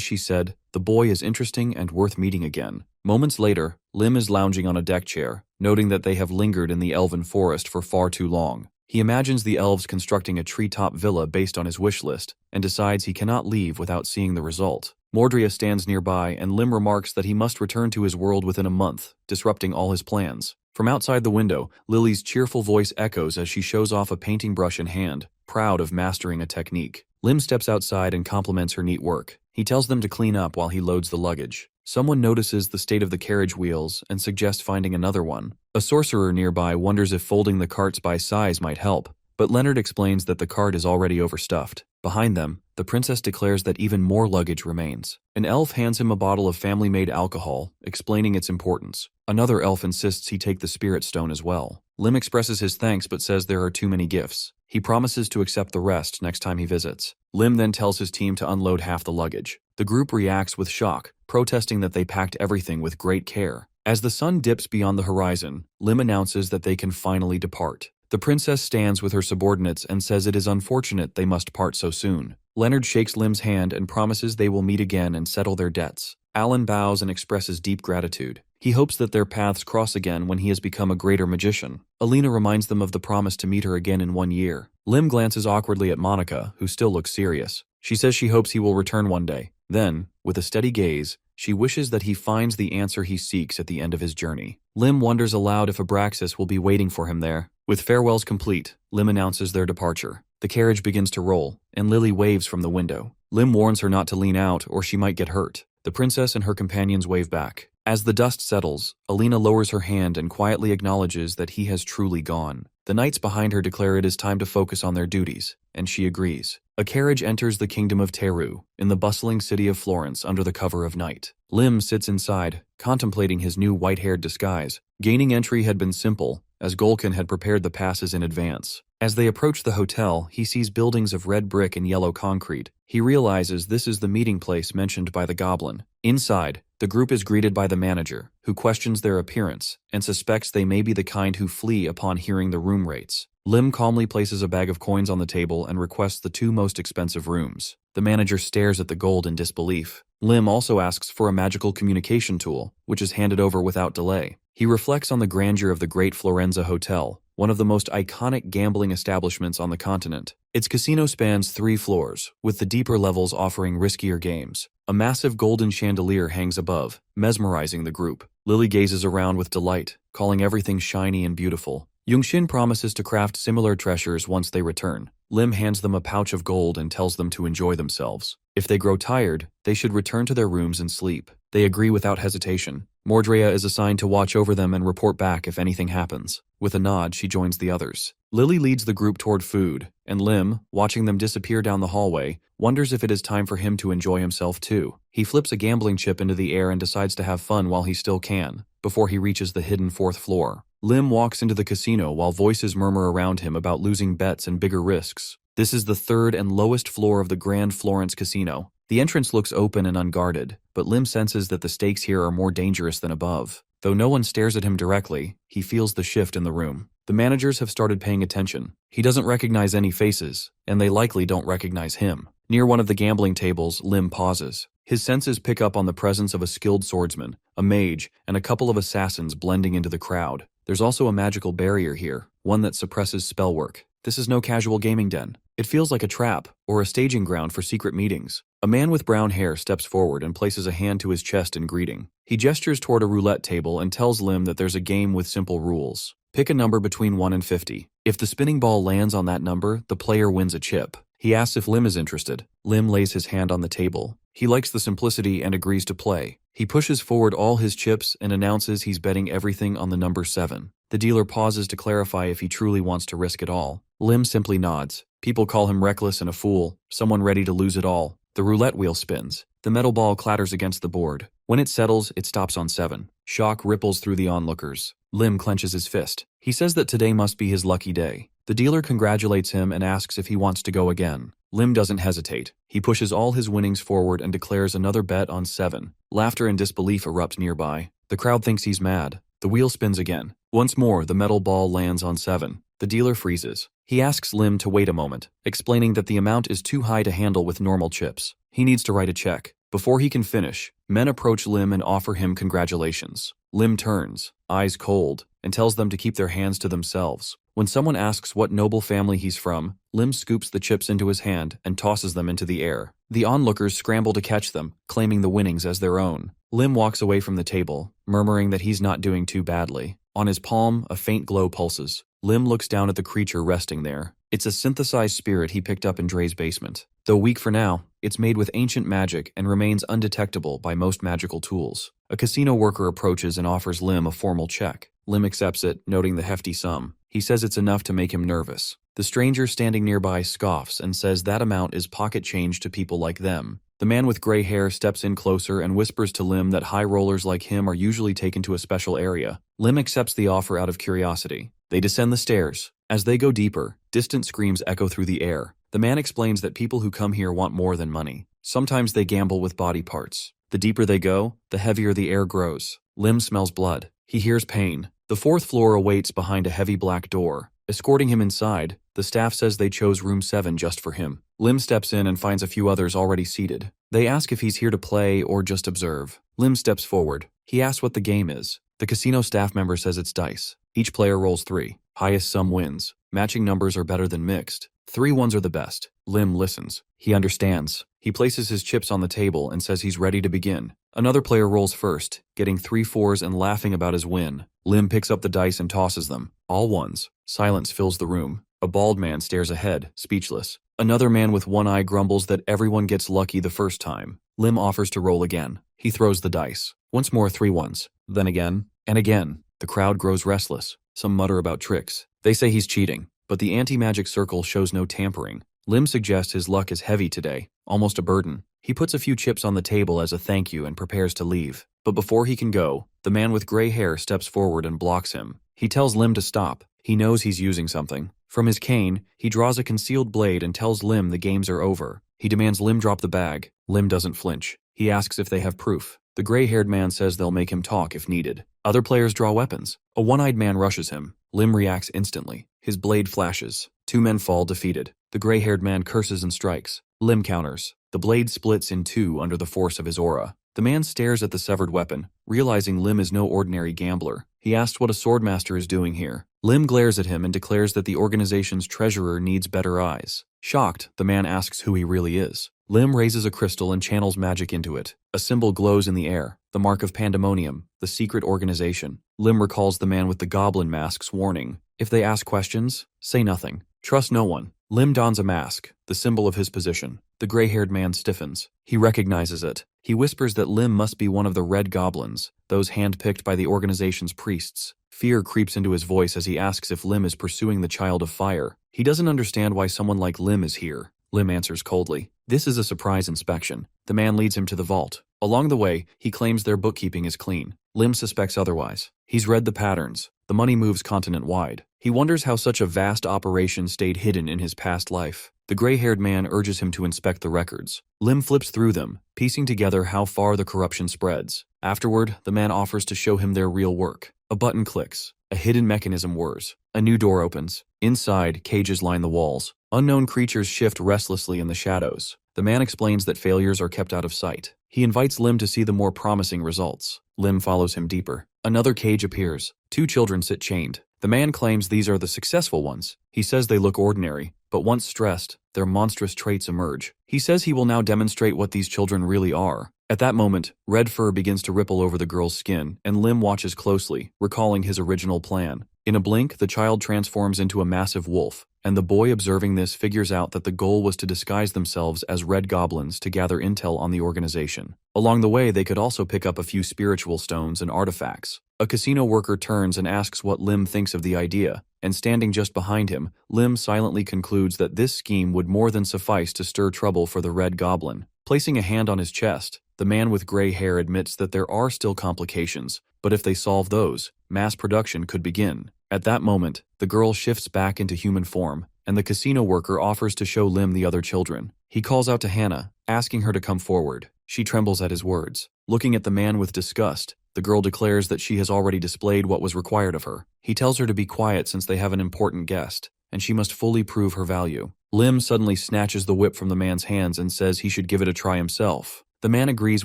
she said, the boy is interesting and worth meeting again. Moments later, Lim is lounging on a deck chair, noting that they have lingered in the elven forest for far too long. He imagines the elves constructing a treetop villa based on his wish list, and decides he cannot leave without seeing the result. Mordria stands nearby, and Lim remarks that he must return to his world within a month, disrupting all his plans. From outside the window, Lily's cheerful voice echoes as she shows off a painting brush in hand, proud of mastering a technique. Lim steps outside and compliments her neat work. He tells them to clean up while he loads the luggage. Someone notices the state of the carriage wheels and suggests finding another one. A sorcerer nearby wonders if folding the carts by size might help, but Leonard explains that the cart is already overstuffed. Behind them, the princess declares that even more luggage remains. An elf hands him a bottle of family-made alcohol, explaining its importance. Another elf insists he take the spirit stone as well. Lim expresses his thanks but says there are too many gifts. He promises to accept the rest next time he visits. Lim then tells his team to unload half the luggage. The group reacts with shock, protesting that they packed everything with great care. As the sun dips beyond the horizon, Lim announces that they can finally depart. The princess stands with her subordinates and says it is unfortunate they must part so soon. Leonard shakes Lim's hand and promises they will meet again and settle their debts. Alan bows and expresses deep gratitude. He hopes that their paths cross again when he has become a greater magician. Alina reminds them of the promise to meet her again in 1 year. Lim glances awkwardly at Monica, who still looks serious. She says she hopes he will return one day. Then, with a steady gaze, she wishes that he finds the answer he seeks at the end of his journey. Lim wonders aloud if Abraxas will be waiting for him there. With farewells complete, Lim announces their departure. The carriage begins to roll, and Lily waves from the window. Lim warns her not to lean out or she might get hurt. The princess and her companions wave back. As the dust settles, Alina lowers her hand and quietly acknowledges that he has truly gone. The knights behind her declare it is time to focus on their duties, and she agrees. A carriage enters the kingdom of Teru, in the bustling city of Florence under the cover of night. Lim sits inside, contemplating his new white-haired disguise. Gaining entry had been simple, as Golkin had prepared the passes in advance. As they approach the hotel, he sees buildings of red brick and yellow concrete. He realizes this is the meeting place mentioned by the goblin. Inside, the group is greeted by the manager, who questions their appearance and suspects they may be the kind who flee upon hearing the room rates. Lim calmly places a bag of coins on the table and requests the 2 most expensive rooms. The manager stares at the gold in disbelief. Lim also asks for a magical communication tool, which is handed over without delay. He reflects on the grandeur of the Great Florenza Hotel, one of the most iconic gambling establishments on the continent. Its casino spans 3 floors, with the deeper levels offering riskier games. A massive golden chandelier hangs above, mesmerizing the group. Lily gazes around with delight, calling everything shiny and beautiful. Yongxin promises to craft similar treasures once they return. Lim hands them a pouch of gold and tells them to enjoy themselves. If they grow tired, they should return to their rooms and sleep. They agree without hesitation. Mordrea is assigned to watch over them and report back if anything happens. With a nod, she joins the others. Lily leads the group toward food, and Lim, watching them disappear down the hallway, wonders if it is time for him to enjoy himself too. He flips a gambling chip into the air and decides to have fun while he still can, before he reaches the hidden 4th floor. Lim walks into the casino while voices murmur around him about losing bets and bigger risks. This is the 3rd and lowest floor of the Grand Florence Casino. The entrance looks open and unguarded, but Lim senses that the stakes here are more dangerous than above. Though no one stares at him directly, he feels the shift in the room. The managers have started paying attention. He doesn't recognize any faces, and they likely don't recognize him. Near one of the gambling tables, Lim pauses. His senses pick up on the presence of a skilled swordsman, a mage, and a couple of assassins blending into the crowd. There's also a magical barrier here, one that suppresses spell work. This is no casual gaming den. It feels like a trap, or a staging ground for secret meetings. A man with brown hair steps forward and places a hand to his chest in greeting. He gestures toward a roulette table and tells Lim that there's a game with simple rules. Pick a number between 1 and 50. If the spinning ball lands on that number, the player wins a chip. He asks if Lim is interested. Lim lays his hand on the table. He likes the simplicity and agrees to play. He pushes forward all his chips and announces he's betting everything on the number 7. The dealer pauses to clarify if he truly wants to risk it all. Lim simply nods. People call him reckless and a fool, someone ready to lose it all. The roulette wheel spins. The metal ball clatters against the board. When it settles, it stops on 7. Shock ripples through the onlookers. Lim clenches his fist. He says that today must be his lucky day. The dealer congratulates him and asks if he wants to go again. Lim doesn't hesitate. He pushes all his winnings forward and declares another bet on 7. Laughter and disbelief erupt nearby. The crowd thinks he's mad. The wheel spins again. Once more, the metal ball lands on 7. The dealer freezes. He asks Lim to wait a moment, explaining that the amount is too high to handle with normal chips. He needs to write a check. Before he can finish, men approach Lim and offer him congratulations. Lim turns, eyes cold, and tells them to keep their hands to themselves. When someone asks what noble family he's from, Lim scoops the chips into his hand and tosses them into the air. The onlookers scramble to catch them, claiming the winnings as their own. Lim walks away from the table, murmuring that he's not doing too badly. On his palm, a faint glow pulses. Lim looks down at the creature resting there. It's a synthesized spirit he picked up in Dre's basement. Though weak for now, it's made with ancient magic and remains undetectable by most magical tools. A casino worker approaches and offers Lim a formal check. Lim accepts it, noting the hefty sum. He says it's enough to make him nervous. The stranger standing nearby scoffs and says that amount is pocket change to people like them. The man with gray hair steps in closer and whispers to Lim that high rollers like him are usually taken to a special area. Lim accepts the offer out of curiosity. They descend the stairs. As they go deeper, distant screams echo through the air. The man explains that people who come here want more than money. Sometimes they gamble with body parts. The deeper they go, the heavier the air grows. Lim smells blood. He hears pain. The 4th floor awaits behind a heavy black door. Escorting him inside, the staff says they chose room 7 just for him. Lim steps in and finds a few others already seated. They ask if he's here to play or just observe. Lim steps forward. He asks what the game is. The casino staff member says it's dice. Each player rolls 3. Highest sum wins. Matching numbers are better than mixed. 3 ones are the best. Lim listens. He understands. He places his chips on the table and says he's ready to begin. Another player rolls first, getting 3 4s and laughing about his win. Lim picks up the dice and tosses them. All ones. Silence fills the room. A bald man stares ahead, speechless. Another man with one eye grumbles that everyone gets lucky the first time. Lim offers to roll again. He throws the dice. Once more 3 1s. Then again, and again. The crowd grows restless. Some mutter about tricks. They say he's cheating, but the anti-magic circle shows no tampering. Lim suggests his luck is heavy today, almost a burden. He puts a few chips on the table as a thank you and prepares to leave. But before he can go, the man with gray hair steps forward and blocks him. He tells Lim to stop. He knows he's using something. From his cane, he draws a concealed blade and tells Lim the games are over. He demands Lim drop the bag. Lim doesn't flinch. He asks if they have proof. The gray-haired man says they'll make him talk if needed. Other players draw weapons. A one-eyed man rushes him. Lim reacts instantly. His blade flashes. 2 men fall defeated. The gray-haired man curses and strikes. Lim counters. The blade splits in 2 under the force of his aura. The man stares at the severed weapon, realizing Lim is no ordinary gambler. He asks what a swordmaster is doing here. Lim glares at him and declares that the organization's treasurer needs better eyes. Shocked, the man asks who he really is. Lim raises a crystal and channels magic into it. A symbol glows in the air, the mark of pandemonium, the secret organization. Lim recalls the man with the goblin mask's warning. If they ask questions, say nothing. Trust no one. Lim dons a mask, the symbol of his position. The gray-haired man stiffens. He recognizes it. He whispers that Lim must be one of the red goblins, those handpicked by the organization's priests. Fear creeps into his voice as he asks if Lim is pursuing the child of fire. He doesn't understand why someone like Lim is here. Lim answers coldly. This is a surprise inspection. The man leads him to the vault. Along the way, he claims their bookkeeping is clean. Lim suspects otherwise. He's read the patterns. The money moves continent-wide. He wonders how such a vast operation stayed hidden in his past life. The gray-haired man urges him to inspect the records. Lim flips through them, piecing together how far the corruption spreads. Afterward, the man offers to show him their real work. A button clicks. A hidden mechanism whirs. A new door opens. Inside, cages line the walls. Unknown creatures shift restlessly in the shadows. The man explains that failures are kept out of sight. He invites Lim to see the more promising results. Lim follows him deeper. Another cage appears. 2 children sit chained. The man claims these are the successful ones. He says they look ordinary, but once stressed, their monstrous traits emerge. He says he will now demonstrate what these children really are. At that moment, red fur begins to ripple over the girl's skin, and Lim watches closely, recalling his original plan. In a blink, the child transforms into a massive wolf, and the boy observing this figures out that the goal was to disguise themselves as red goblins to gather intel on the organization. Along the way, they could also pick up a few spiritual stones and artifacts. A casino worker turns and asks what Lim thinks of the idea, and standing just behind him, Lim silently concludes that this scheme would more than suffice to stir trouble for the red goblin. Placing a hand on his chest, the man with gray hair admits that there are still complications, but if they solve those, mass production could begin. At that moment, the girl shifts back into human form, and the casino worker offers to show Lim the other children. He calls out to Hannah, asking her to come forward. She trembles at his words. Looking at the man with disgust, the girl declares that she has already displayed what was required of her. He tells her to be quiet since they have an important guest, and she must fully prove her value. Lim suddenly snatches the whip from the man's hands and says he should give it a try himself. The man agrees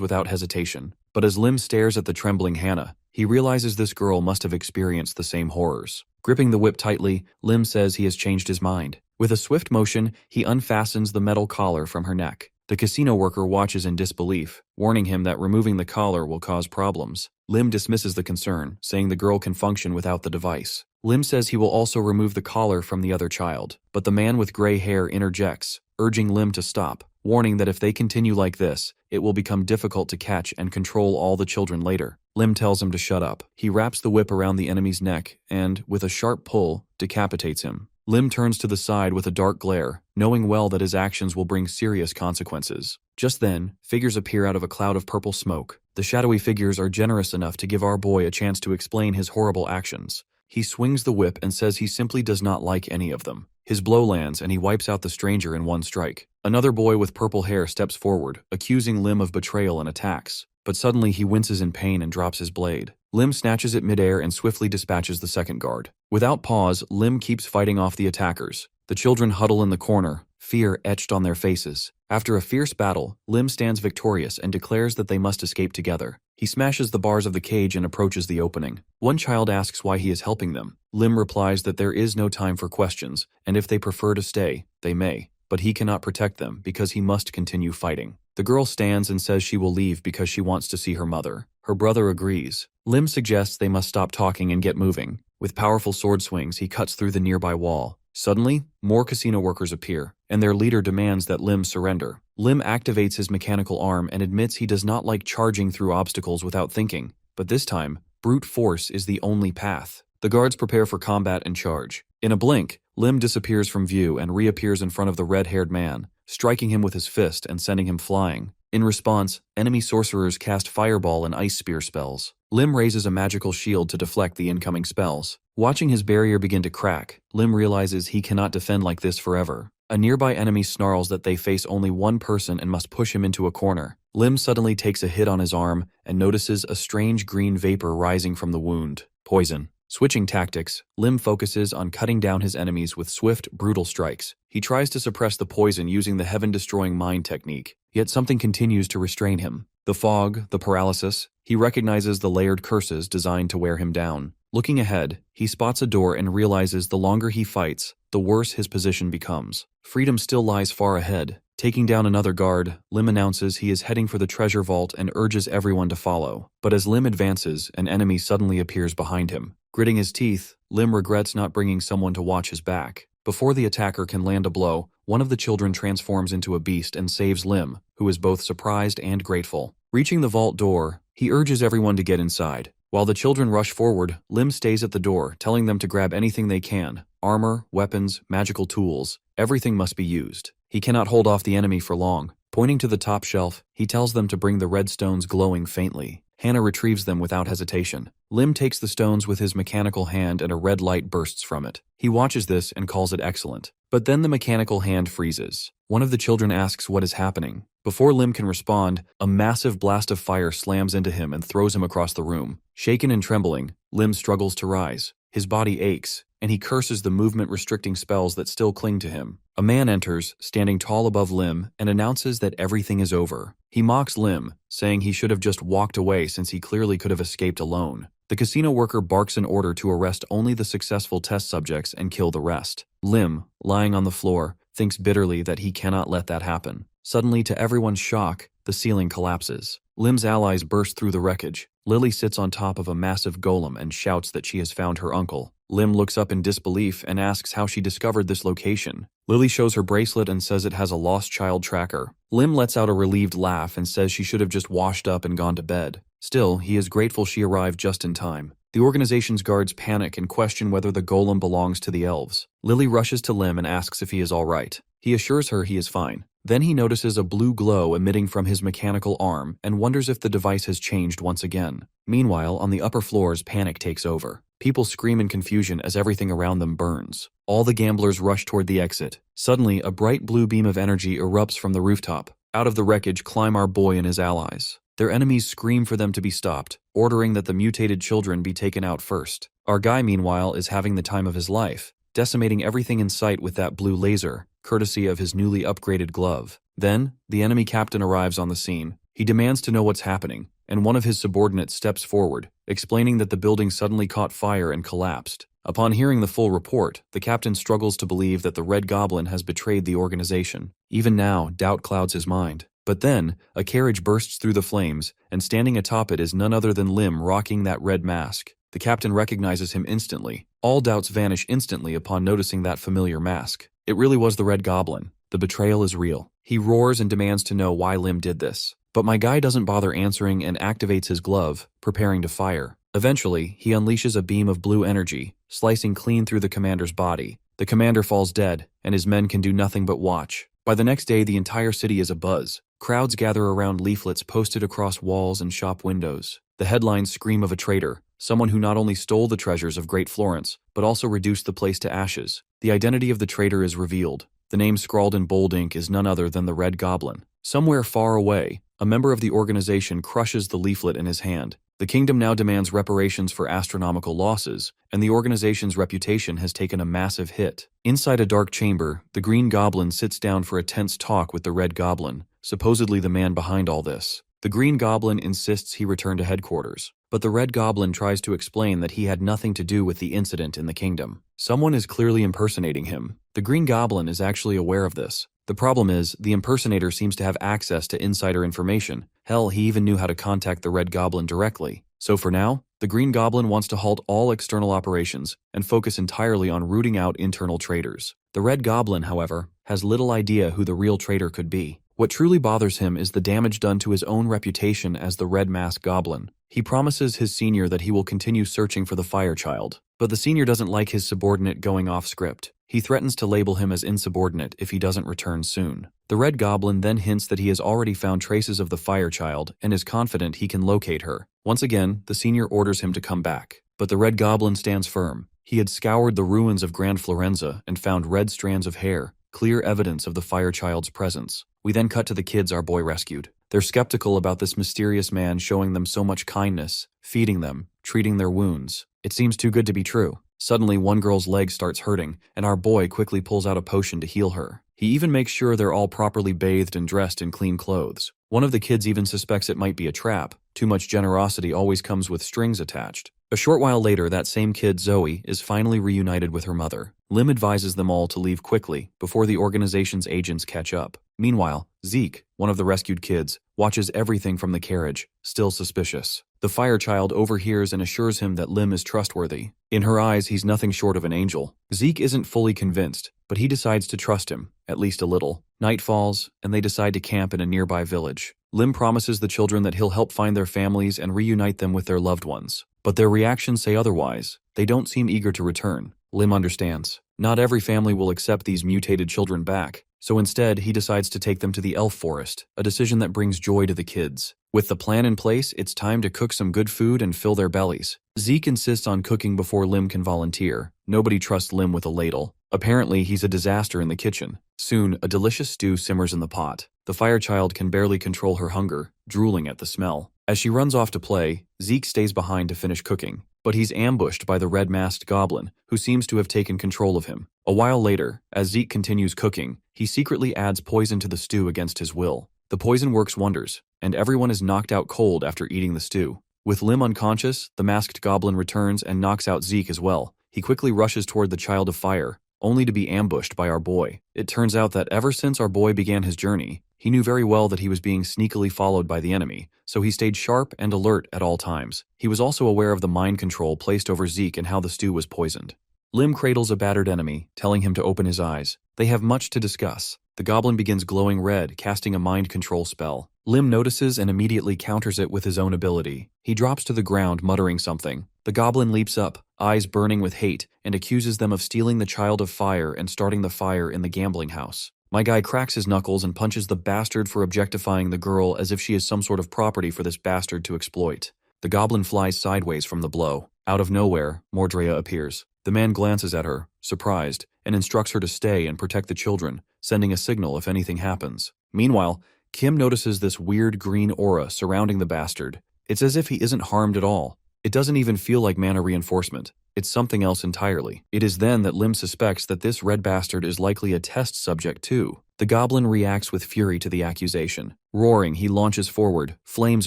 without hesitation, but as Lim stares at the trembling Hannah, he realizes this girl must have experienced the same horrors. Gripping the whip tightly, Lim says he has changed his mind. With a swift motion, he unfastens the metal collar from her neck. The casino worker watches in disbelief, warning him that removing the collar will cause problems. Lim dismisses the concern, saying the girl can function without the device. Lim says he will also remove the collar from the other child, but the man with gray hair interjects, urging Lim to stop, warning that if they continue like this, it will become difficult to catch and control all the children later. Lim tells him to shut up. He wraps the whip around the enemy's neck and, with a sharp pull, decapitates him. Lim turns to the side with a dark glare, knowing well that his actions will bring serious consequences. Just then, figures appear out of a cloud of purple smoke. The shadowy figures are generous enough to give our boy a chance to explain his horrible actions. He swings the whip and says he simply does not like any of them. His blow lands and he wipes out the stranger in one strike. Another boy with purple hair steps forward, accusing Lim of betrayal and attacks. But suddenly he winces in pain and drops his blade. Lim snatches it midair and swiftly dispatches the second guard. Without pause, Lim keeps fighting off the attackers. The children huddle in the corner, fear etched on their faces. After a fierce battle, Lim stands victorious and declares that they must escape together. He smashes the bars of the cage and approaches the opening. One child asks why he is helping them. Lim replies that there is no time for questions, and if they prefer to stay, they may. but he cannot protect them because he must continue fighting. The girl stands and says she will leave because she wants to see her mother. Her brother agrees. Lim suggests they must stop talking and get moving. With powerful sword swings, he cuts through the nearby wall. Suddenly, more casino workers appear, and their leader demands that Lim surrender. Lim activates his mechanical arm and admits he does not like charging through obstacles without thinking, but this time, brute force is the only path. The guards prepare for combat and charge. In a blink, Lim disappears from view and reappears in front of the red-haired man, striking him with his fist and sending him flying. In response, enemy sorcerers cast fireball and ice spear spells. Lim raises a magical shield to deflect the incoming spells. Watching his barrier begin to crack, Lim realizes he cannot defend like this forever. A nearby enemy snarls that they face only one person and must push him into a corner. Lim suddenly takes a hit on his arm and notices a strange green vapor rising from the wound. Poison. Switching tactics, Lim focuses on cutting down his enemies with swift, brutal strikes. He tries to suppress the poison using the heaven-destroying mind technique, yet something continues to restrain him. The fog, the paralysis, he recognizes the layered curses designed to wear him down. Looking ahead, he spots a door and realizes the longer he fights, the worse his position becomes. Freedom still lies far ahead. Taking down another guard, Lim announces he is heading for the treasure vault and urges everyone to follow. But as Lim advances, an enemy suddenly appears behind him. Gritting his teeth, Lim regrets not bringing someone to watch his back. Before the attacker can land a blow, one of the children transforms into a beast and saves Lim, who is both surprised and grateful. Reaching the vault door, he urges everyone to get inside. While the children rush forward, Lim stays at the door, telling them to grab anything they can. Armor, weapons, magical tools, everything must be used. He cannot hold off the enemy for long. Pointing to the top shelf, he tells them to bring the red stones glowing faintly. Hannah retrieves them without hesitation. Lim takes the stones with his mechanical hand and a red light bursts from it. He watches this and calls it excellent. But then the mechanical hand freezes. One of the children asks what is happening. Before Lim can respond, a massive blast of fire slams into him and throws him across the room. Shaken and trembling, Lim struggles to rise. His body aches, and he curses the movement-restricting spells that still cling to him. A man enters, standing tall above Lim, and announces that everything is over. He mocks Lim, saying he should have just walked away since he clearly could have escaped alone. The casino worker barks an order to arrest only the successful test subjects and kill the rest. Lim, lying on the floor, thinks bitterly that he cannot let that happen. Suddenly, to everyone's shock, the ceiling collapses. Lim's allies burst through the wreckage. Lily sits on top of a massive golem and shouts that she has found her uncle. Lim looks up in disbelief and asks how she discovered this location. Lily shows her bracelet and says it has a lost child tracker. Lim lets out a relieved laugh and says she should have just washed up and gone to bed. Still, he is grateful she arrived just in time. The organization's guards panic and question whether the golem belongs to the elves. Lily rushes to Lim and asks if he is all right. He assures her he is fine. Then he notices a blue glow emitting from his mechanical arm and wonders if the device has changed once again. Meanwhile, on the upper floors, panic takes over. People scream in confusion as everything around them burns. All the gamblers rush toward the exit. Suddenly, a bright blue beam of energy erupts from the rooftop. Out of the wreckage climb our boy and his allies. Their enemies scream for them to be stopped, ordering that the mutated children be taken out first. Our guy, meanwhile, is having the time of his life, decimating everything in sight with that blue laser, courtesy of his newly upgraded glove. Then, the enemy captain arrives on the scene. He demands to know what's happening, and one of his subordinates steps forward, explaining that the building suddenly caught fire and collapsed. Upon hearing the full report, the captain struggles to believe that the Red Goblin has betrayed the organization. Even now, doubt clouds his mind. But then, a carriage bursts through the flames, and standing atop it is none other than Lim rocking that red mask. The captain recognizes him instantly. All doubts vanish instantly upon noticing that familiar mask. It really was the Red Goblin. The betrayal is real. He roars and demands to know why Lim did this. But my guy doesn't bother answering and activates his glove, preparing to fire. Eventually, he unleashes a beam of blue energy, slicing clean through the commander's body. The commander falls dead, and his men can do nothing but watch. By the next day, the entire city is abuzz. Crowds gather around leaflets posted across walls and shop windows. The headlines scream of a traitor, someone who not only stole the treasures of Great Florence, but also reduced the place to ashes. The identity of the traitor is revealed. The name scrawled in bold ink is none other than the Red Goblin. Somewhere far away, a member of the organization crushes the leaflet in his hand. The kingdom now demands reparations for astronomical losses, and the organization's reputation has taken a massive hit. Inside a dark chamber, the Green Goblin sits down for a tense talk with the Red Goblin, supposedly the man behind all this. The Green Goblin insists he return to headquarters, but the Red Goblin tries to explain that he had nothing to do with the incident in the kingdom. Someone is clearly impersonating him. The Green Goblin is actually aware of this. The problem is, the impersonator seems to have access to insider information. Hell, he even knew how to contact the Red Goblin directly. So for now, the Green Goblin wants to halt all external operations and focus entirely on rooting out internal traitors. The Red Goblin, however, has little idea who the real traitor could be. What truly bothers him is the damage done to his own reputation as the Red Masked Goblin. He promises his senior that he will continue searching for the Fire Child, but the senior doesn't like his subordinate going off script. He threatens to label him as insubordinate if he doesn't return soon. The Red Goblin then hints that he has already found traces of the Fire Child and is confident he can locate her. Once again, the senior orders him to come back, but the Red Goblin stands firm. He had scoured the ruins of Grand Florenza and found red strands of hair, clear evidence of the Fire Child's presence. We then cut to the kids our boy rescued. They're skeptical about this mysterious man showing them so much kindness, feeding them, treating their wounds. It seems too good to be true. Suddenly, one girl's leg starts hurting, and our boy quickly pulls out a potion to heal her. He even makes sure they're all properly bathed and dressed in clean clothes. One of the kids even suspects it might be a trap. Too much generosity always comes with strings attached. A short while later, that same kid, Zoe, is finally reunited with her mother. Lim advises them all to leave quickly before the organization's agents catch up. Meanwhile, Zeke, one of the rescued kids, watches everything from the carriage, still suspicious. The Fire Child overhears and assures him that Lim is trustworthy. In her eyes, he's nothing short of an angel. Zeke isn't fully convinced, but he decides to trust him, at least a little. Night falls, and they decide to camp in a nearby village. Lim promises the children that he'll help find their families and reunite them with their loved ones. But their reactions say otherwise. They don't seem eager to return. Lim understands. Not every family will accept these mutated children back, so instead he decides to take them to the elf forest, a decision that brings joy to the kids. With the plan in place, it's time to cook some good food and fill their bellies. Zeke insists on cooking before Lim can volunteer. Nobody trusts Lim with a ladle. Apparently, he's a disaster in the kitchen. Soon, a delicious stew simmers in the pot. The Fire Child can barely control her hunger, drooling at the smell. As she runs off to play, Zeke stays behind to finish cooking, but he's ambushed by the Red Masked Goblin, who seems to have taken control of him. A while later, as Zeke continues cooking, he secretly adds poison to the stew against his will. The poison works wonders, and everyone is knocked out cold after eating the stew. With Lim unconscious, the Masked Goblin returns and knocks out Zeke as well. He quickly rushes toward the Child of Fire, only to be ambushed by our boy. It turns out that ever since our boy began his journey, he knew very well that he was being sneakily followed by the enemy, so he stayed sharp and alert at all times. He was also aware of the mind control placed over Zeke and how the stew was poisoned. Lim cradles a battered enemy, telling him to open his eyes. They have much to discuss. The goblin begins glowing red, casting a mind control spell. Lim notices and immediately counters it with his own ability. He drops to the ground, muttering something. The goblin leaps up, eyes burning with hate, and accuses them of stealing the Child of Fire and starting the fire in the gambling house. My guy cracks his knuckles and punches the bastard for objectifying the girl as if she is some sort of property for this bastard to exploit. The goblin flies sideways from the blow. Out of nowhere, Mordrea appears. The man glances at her, surprised, and instructs her to stay and protect the children, sending a signal if anything happens. Meanwhile, Kim notices this weird green aura surrounding the bastard. It's as if he isn't harmed at all. It doesn't even feel like mana reinforcement. It's something else entirely. It is then that Lim suspects that this red bastard is likely a test subject too. The goblin reacts with fury to the accusation. Roaring, he launches forward, flames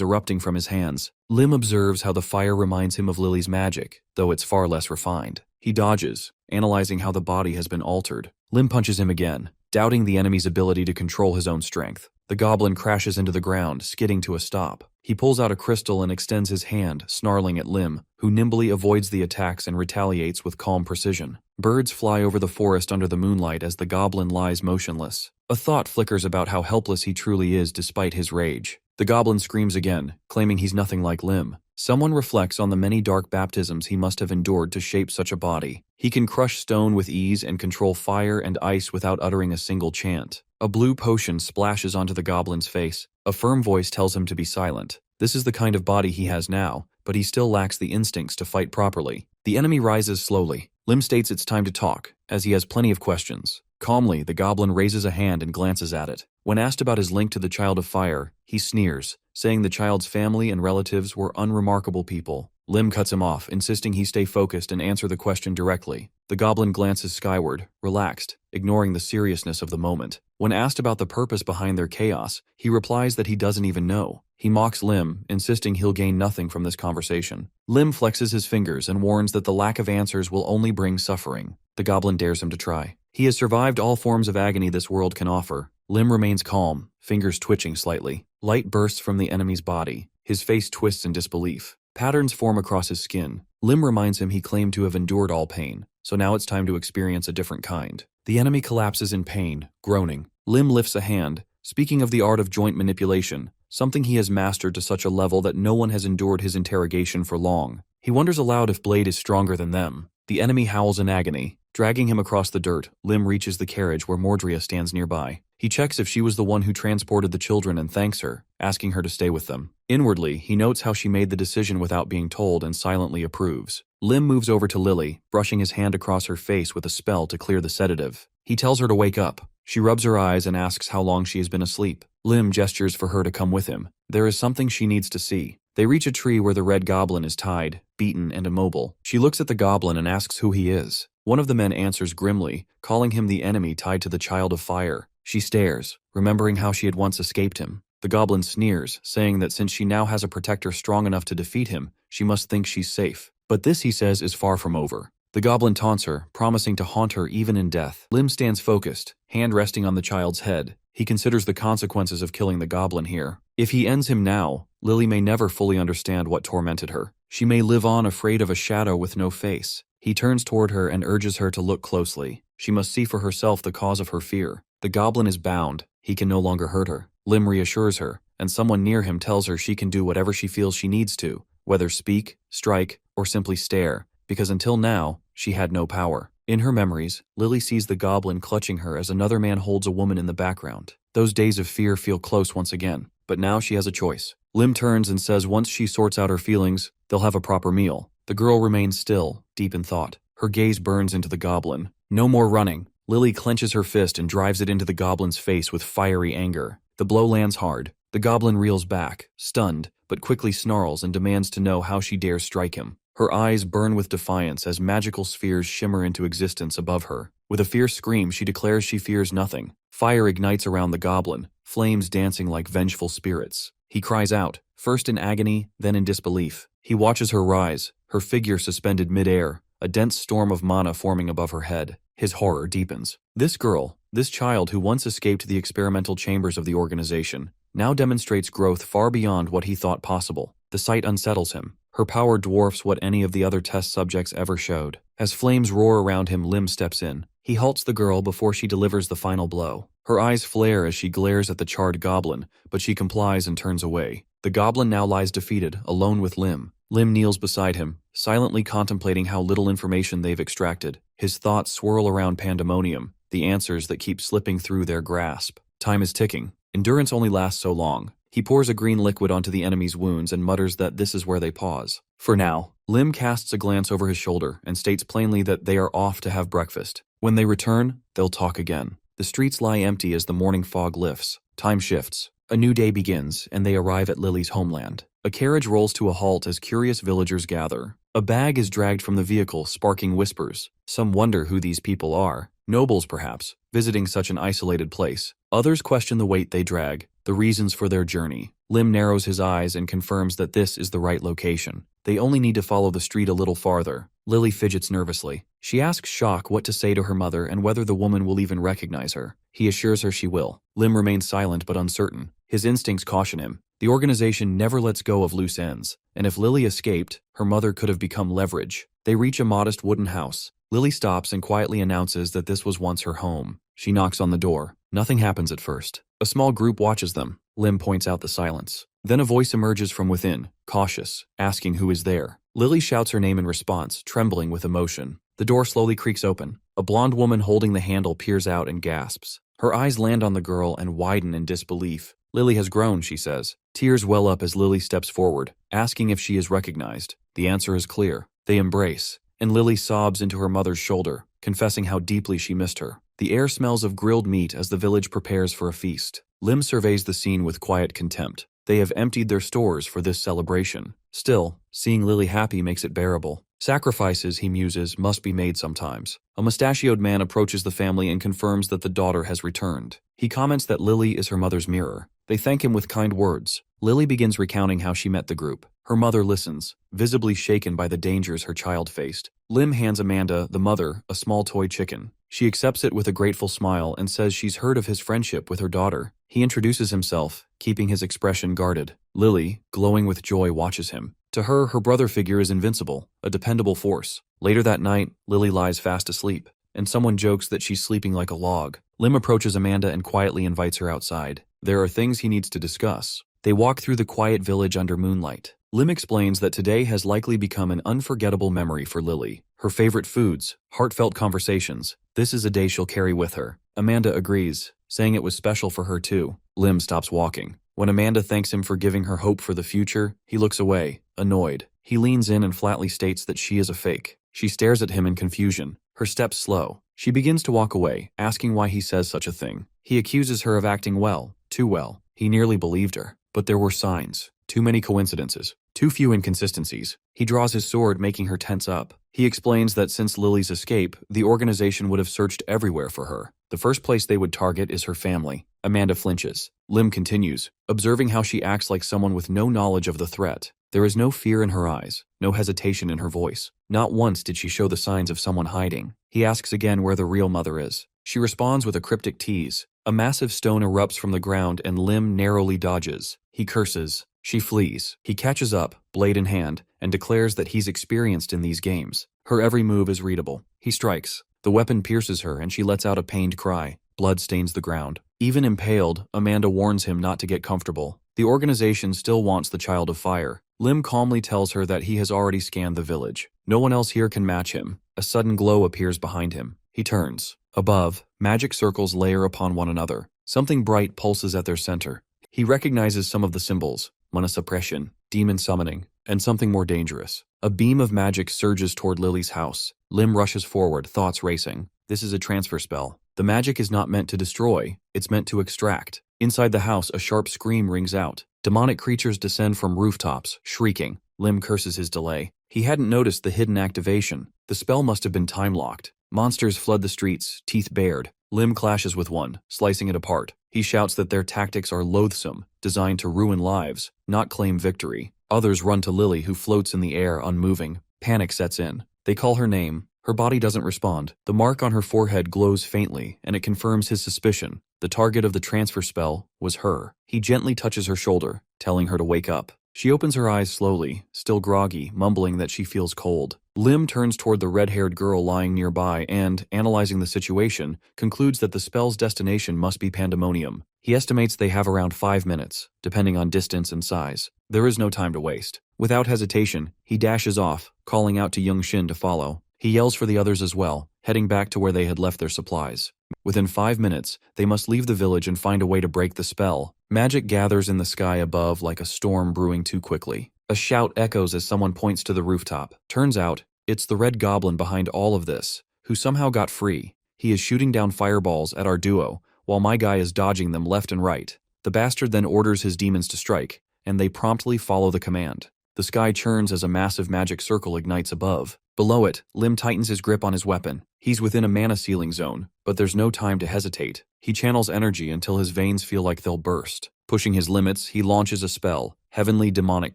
erupting from his hands. Lim observes how the fire reminds him of Lily's magic, though it's far less refined. He dodges, analyzing how the body has been altered. Lim punches him again, doubting the enemy's ability to control his own strength. The goblin crashes into the ground, skidding to a stop. He pulls out a crystal and extends his hand, snarling at Lim, who nimbly avoids the attacks and retaliates with calm precision. Birds fly over the forest under the moonlight as the goblin lies motionless. A thought flickers about how helpless he truly is despite his rage. The goblin screams again, claiming he's nothing like Lim. Someone reflects on the many dark baptisms he must have endured to shape such a body. He can crush stone with ease and control fire and ice without uttering a single chant. A blue potion splashes onto the goblin's face. A firm voice tells him to be silent. This is the kind of body he has now, but he still lacks the instincts to fight properly. The enemy rises slowly. Lim states it's time to talk, as he has plenty of questions. Calmly, the goblin raises a hand and glances at it. When asked about his link to the Child of Fire, he sneers, saying the child's family and relatives were unremarkable people. Lim cuts him off, insisting he stay focused and answer the question directly. The goblin glances skyward, relaxed, ignoring the seriousness of the moment. When asked about the purpose behind their chaos, he replies that he doesn't even know. He mocks Lim, insisting he'll gain nothing from this conversation. Lim flexes his fingers and warns that the lack of answers will only bring suffering. The goblin dares him to try. He has survived all forms of agony this world can offer, Lim remains calm, fingers twitching slightly. Light bursts from the enemy's body. His face twists in disbelief. Patterns form across his skin. Lim reminds him he claimed to have endured all pain, so now it's time to experience a different kind. The enemy collapses in pain, groaning. Lim lifts a hand, speaking of the art of joint manipulation, something he has mastered to such a level that no one has endured his interrogation for long. He wonders aloud if Blade is stronger than them. The enemy howls in agony. Dragging him across the dirt, Lim reaches the carriage where Mordria stands nearby. He checks if she was the one who transported the children and thanks her, asking her to stay with them. Inwardly, he notes how she made the decision without being told and silently approves. Lim moves over to Lily, brushing his hand across her face with a spell to clear the sedative. He tells her to wake up. She rubs her eyes and asks how long she has been asleep. Lim gestures for her to come with him. There is something she needs to see. They reach a tree where the red goblin is tied, beaten and immobile. She looks at the goblin and asks who he is. One of the men answers grimly, calling him the enemy tied to the Child of Fire. She stares, remembering how she had once escaped him. The goblin sneers, saying that since she now has a protector strong enough to defeat him, she must think she's safe. But this, he says, is far from over. The goblin taunts her, promising to haunt her even in death. Lim stands focused, hand resting on the child's head. He considers the consequences of killing the goblin here. If he ends him now, Lily may never fully understand what tormented her. She may live on afraid of a shadow with no face. He turns toward her and urges her to look closely. She must see for herself the cause of her fear. The goblin is bound. He can no longer hurt her. Lim reassures her, and someone near him tells her she can do whatever she feels she needs to, whether speak, strike, or simply stare, because until now, she had no power. In her memories, Lily sees the goblin clutching her as another man holds a woman in the background. Those days of fear feel close once again, but now she has a choice. Lim turns and says once she sorts out her feelings, they'll have a proper meal. The girl remains still, deep in thought. Her gaze burns into the goblin. No more running. Lily clenches her fist and drives it into the goblin's face with fiery anger. The blow lands hard. The goblin reels back, stunned, but quickly snarls and demands to know how she dares strike him. Her eyes burn with defiance as magical spheres shimmer into existence above her. With a fierce scream, she declares she fears nothing. Fire ignites around the goblin, flames dancing like vengeful spirits. He cries out, first in agony, then in disbelief. He watches her rise, her figure suspended mid-air, a dense storm of mana forming above her head. His horror deepens. This girl, this child who once escaped the experimental chambers of the organization, now demonstrates growth far beyond what he thought possible. The sight unsettles him. Her power dwarfs what any of the other test subjects ever showed. As flames roar around him, Lim steps in. He halts the girl before she delivers the final blow. Her eyes flare as she glares at the charred goblin, but she complies and turns away. The goblin now lies defeated, alone with Lim. Lim kneels beside him, silently contemplating how little information they've extracted. His thoughts swirl around pandemonium, the answers that keep slipping through their grasp. Time is ticking. Endurance only lasts so long. He pours a green liquid onto the enemy's wounds and mutters that this is where they pause. For now, Lim casts a glance over his shoulder and states plainly that they are off to have breakfast. When they return, they'll talk again. The streets lie empty as the morning fog lifts. Time shifts. A new day begins, and they arrive at Lily's homeland. A carriage rolls to a halt as curious villagers gather. A bag is dragged from the vehicle, sparking whispers. Some wonder who these people are. Nobles, perhaps, visiting such an isolated place. Others question the weight they drag, the reasons for their journey. Lim narrows his eyes and confirms that this is the right location. They only need to follow the street a little farther. Lily fidgets nervously. She asks Shock what to say to her mother and whether the woman will even recognize her. He assures her she will. Lim remains silent but uncertain. His instincts caution him. The organization never lets go of loose ends, and if Lily escaped, her mother could have become leverage. They reach a modest wooden house. Lily stops and quietly announces that this was once her home. She knocks on the door. Nothing happens at first. A small group watches them. Lim points out the silence. Then a voice emerges from within, cautious, asking who is there. Lily shouts her name in response, trembling with emotion. The door slowly creaks open. A blonde woman holding the handle peers out and gasps. Her eyes land on the girl and widen in disbelief. Lily has grown, she says. Tears well up as Lily steps forward, asking if she is recognized. The answer is clear. They embrace, and Lily sobs into her mother's shoulder, confessing how deeply she missed her. The air smells of grilled meat as the village prepares for a feast. Lim surveys the scene with quiet contempt. They have emptied their stores for this celebration. Still, seeing Lily happy makes it bearable. Sacrifices, he muses, must be made sometimes. A mustachioed man approaches the family and confirms that the daughter has returned. He comments that Lily is her mother's mirror. They thank him with kind words. Lily begins recounting how she met the group. Her mother listens, visibly shaken by the dangers her child faced. Lim hands Amanda, the mother, a small toy chicken. She accepts it with a grateful smile and says she's heard of his friendship with her daughter. He introduces himself, keeping his expression guarded. Lily, glowing with joy, watches him. To her, her brother figure is invincible, a dependable force. Later that night, Lily lies fast asleep, and someone jokes that she's sleeping like a log. Lim approaches Amanda and quietly invites her outside. There are things he needs to discuss. They walk through the quiet village under moonlight. Lim explains that today has likely become an unforgettable memory for Lily. Her favorite foods, heartfelt conversations. This is a day she'll carry with her. Amanda agrees, saying it was special for her too. Lim stops walking. When Amanda thanks him for giving her hope for the future, he looks away, annoyed. He leans in and flatly states that she is a fake. She stares at him in confusion, her steps slow. She begins to walk away, asking why he says such a thing. He accuses her of acting well, too well. He nearly believed her. But there were signs. Too many coincidences. Too few inconsistencies. He draws his sword, making her tense up. He explains that since Lily's escape, the organization would have searched everywhere for her. The first place they would target is her family. Amanda flinches. Lim continues, observing how she acts like someone with no knowledge of the threat. There is no fear in her eyes, no hesitation in her voice. Not once did she show the signs of someone hiding. He asks again where the real mother is. She responds with a cryptic tease. A massive stone erupts from the ground and Lim narrowly dodges. He curses. She flees. He catches up, blade in hand, and declares that he's experienced in these games. Her every move is readable. He strikes. The weapon pierces her and she lets out a pained cry. Blood stains the ground. Even impaled, Amanda warns him not to get comfortable. The organization still wants the Child of Fire. Lim calmly tells her that he has already scanned the village. No one else here can match him. A sudden glow appears behind him. He turns. Above, magic circles layer upon one another. Something bright pulses at their center. He recognizes some of the symbols: mana suppression, demon summoning, and something more dangerous. A beam of magic surges toward Lily's house. Lim rushes forward, thoughts racing. This is a transfer spell. The magic is not meant to destroy, it's meant to extract. Inside the house, a sharp scream rings out. Demonic creatures descend from rooftops, shrieking. Lim curses his delay. He hadn't noticed the hidden activation. The spell must have been time-locked. Monsters flood the streets, teeth bared. Lim clashes with one, slicing it apart. He shouts that their tactics are loathsome, designed to ruin lives, not claim victory. Others run to Lily, who floats in the air, unmoving. Panic sets in. They call her name. Her body doesn't respond. The mark on her forehead glows faintly, and it confirms his suspicion. The target of the transfer spell was her. He gently touches her shoulder, telling her to wake up. She opens her eyes slowly, still groggy, mumbling that she feels cold. Lim turns toward the red-haired girl lying nearby and, analyzing the situation, concludes that the spell's destination must be pandemonium. He estimates they have around 5 minutes, depending on distance and size. There is no time to waste. Without hesitation, he dashes off, calling out to Young Shin to follow. He yells for the others as well, heading back to where they had left their supplies. Within 5 minutes, they must leave the village and find a way to break the spell. Magic gathers in the sky above like a storm brewing too quickly. A shout echoes as someone points to the rooftop. Turns out, it's the Red Goblin behind all of this, who somehow got free. He is shooting down fireballs at our duo, while my guy is dodging them left and right. The bastard then orders his demons to strike, and they promptly follow the command. The sky churns as a massive magic circle ignites above. Below it, Lim tightens his grip on his weapon. He's within a mana ceiling zone, but there's no time to hesitate. He channels energy until his veins feel like they'll burst. Pushing his limits, he launches a spell, Heavenly Demonic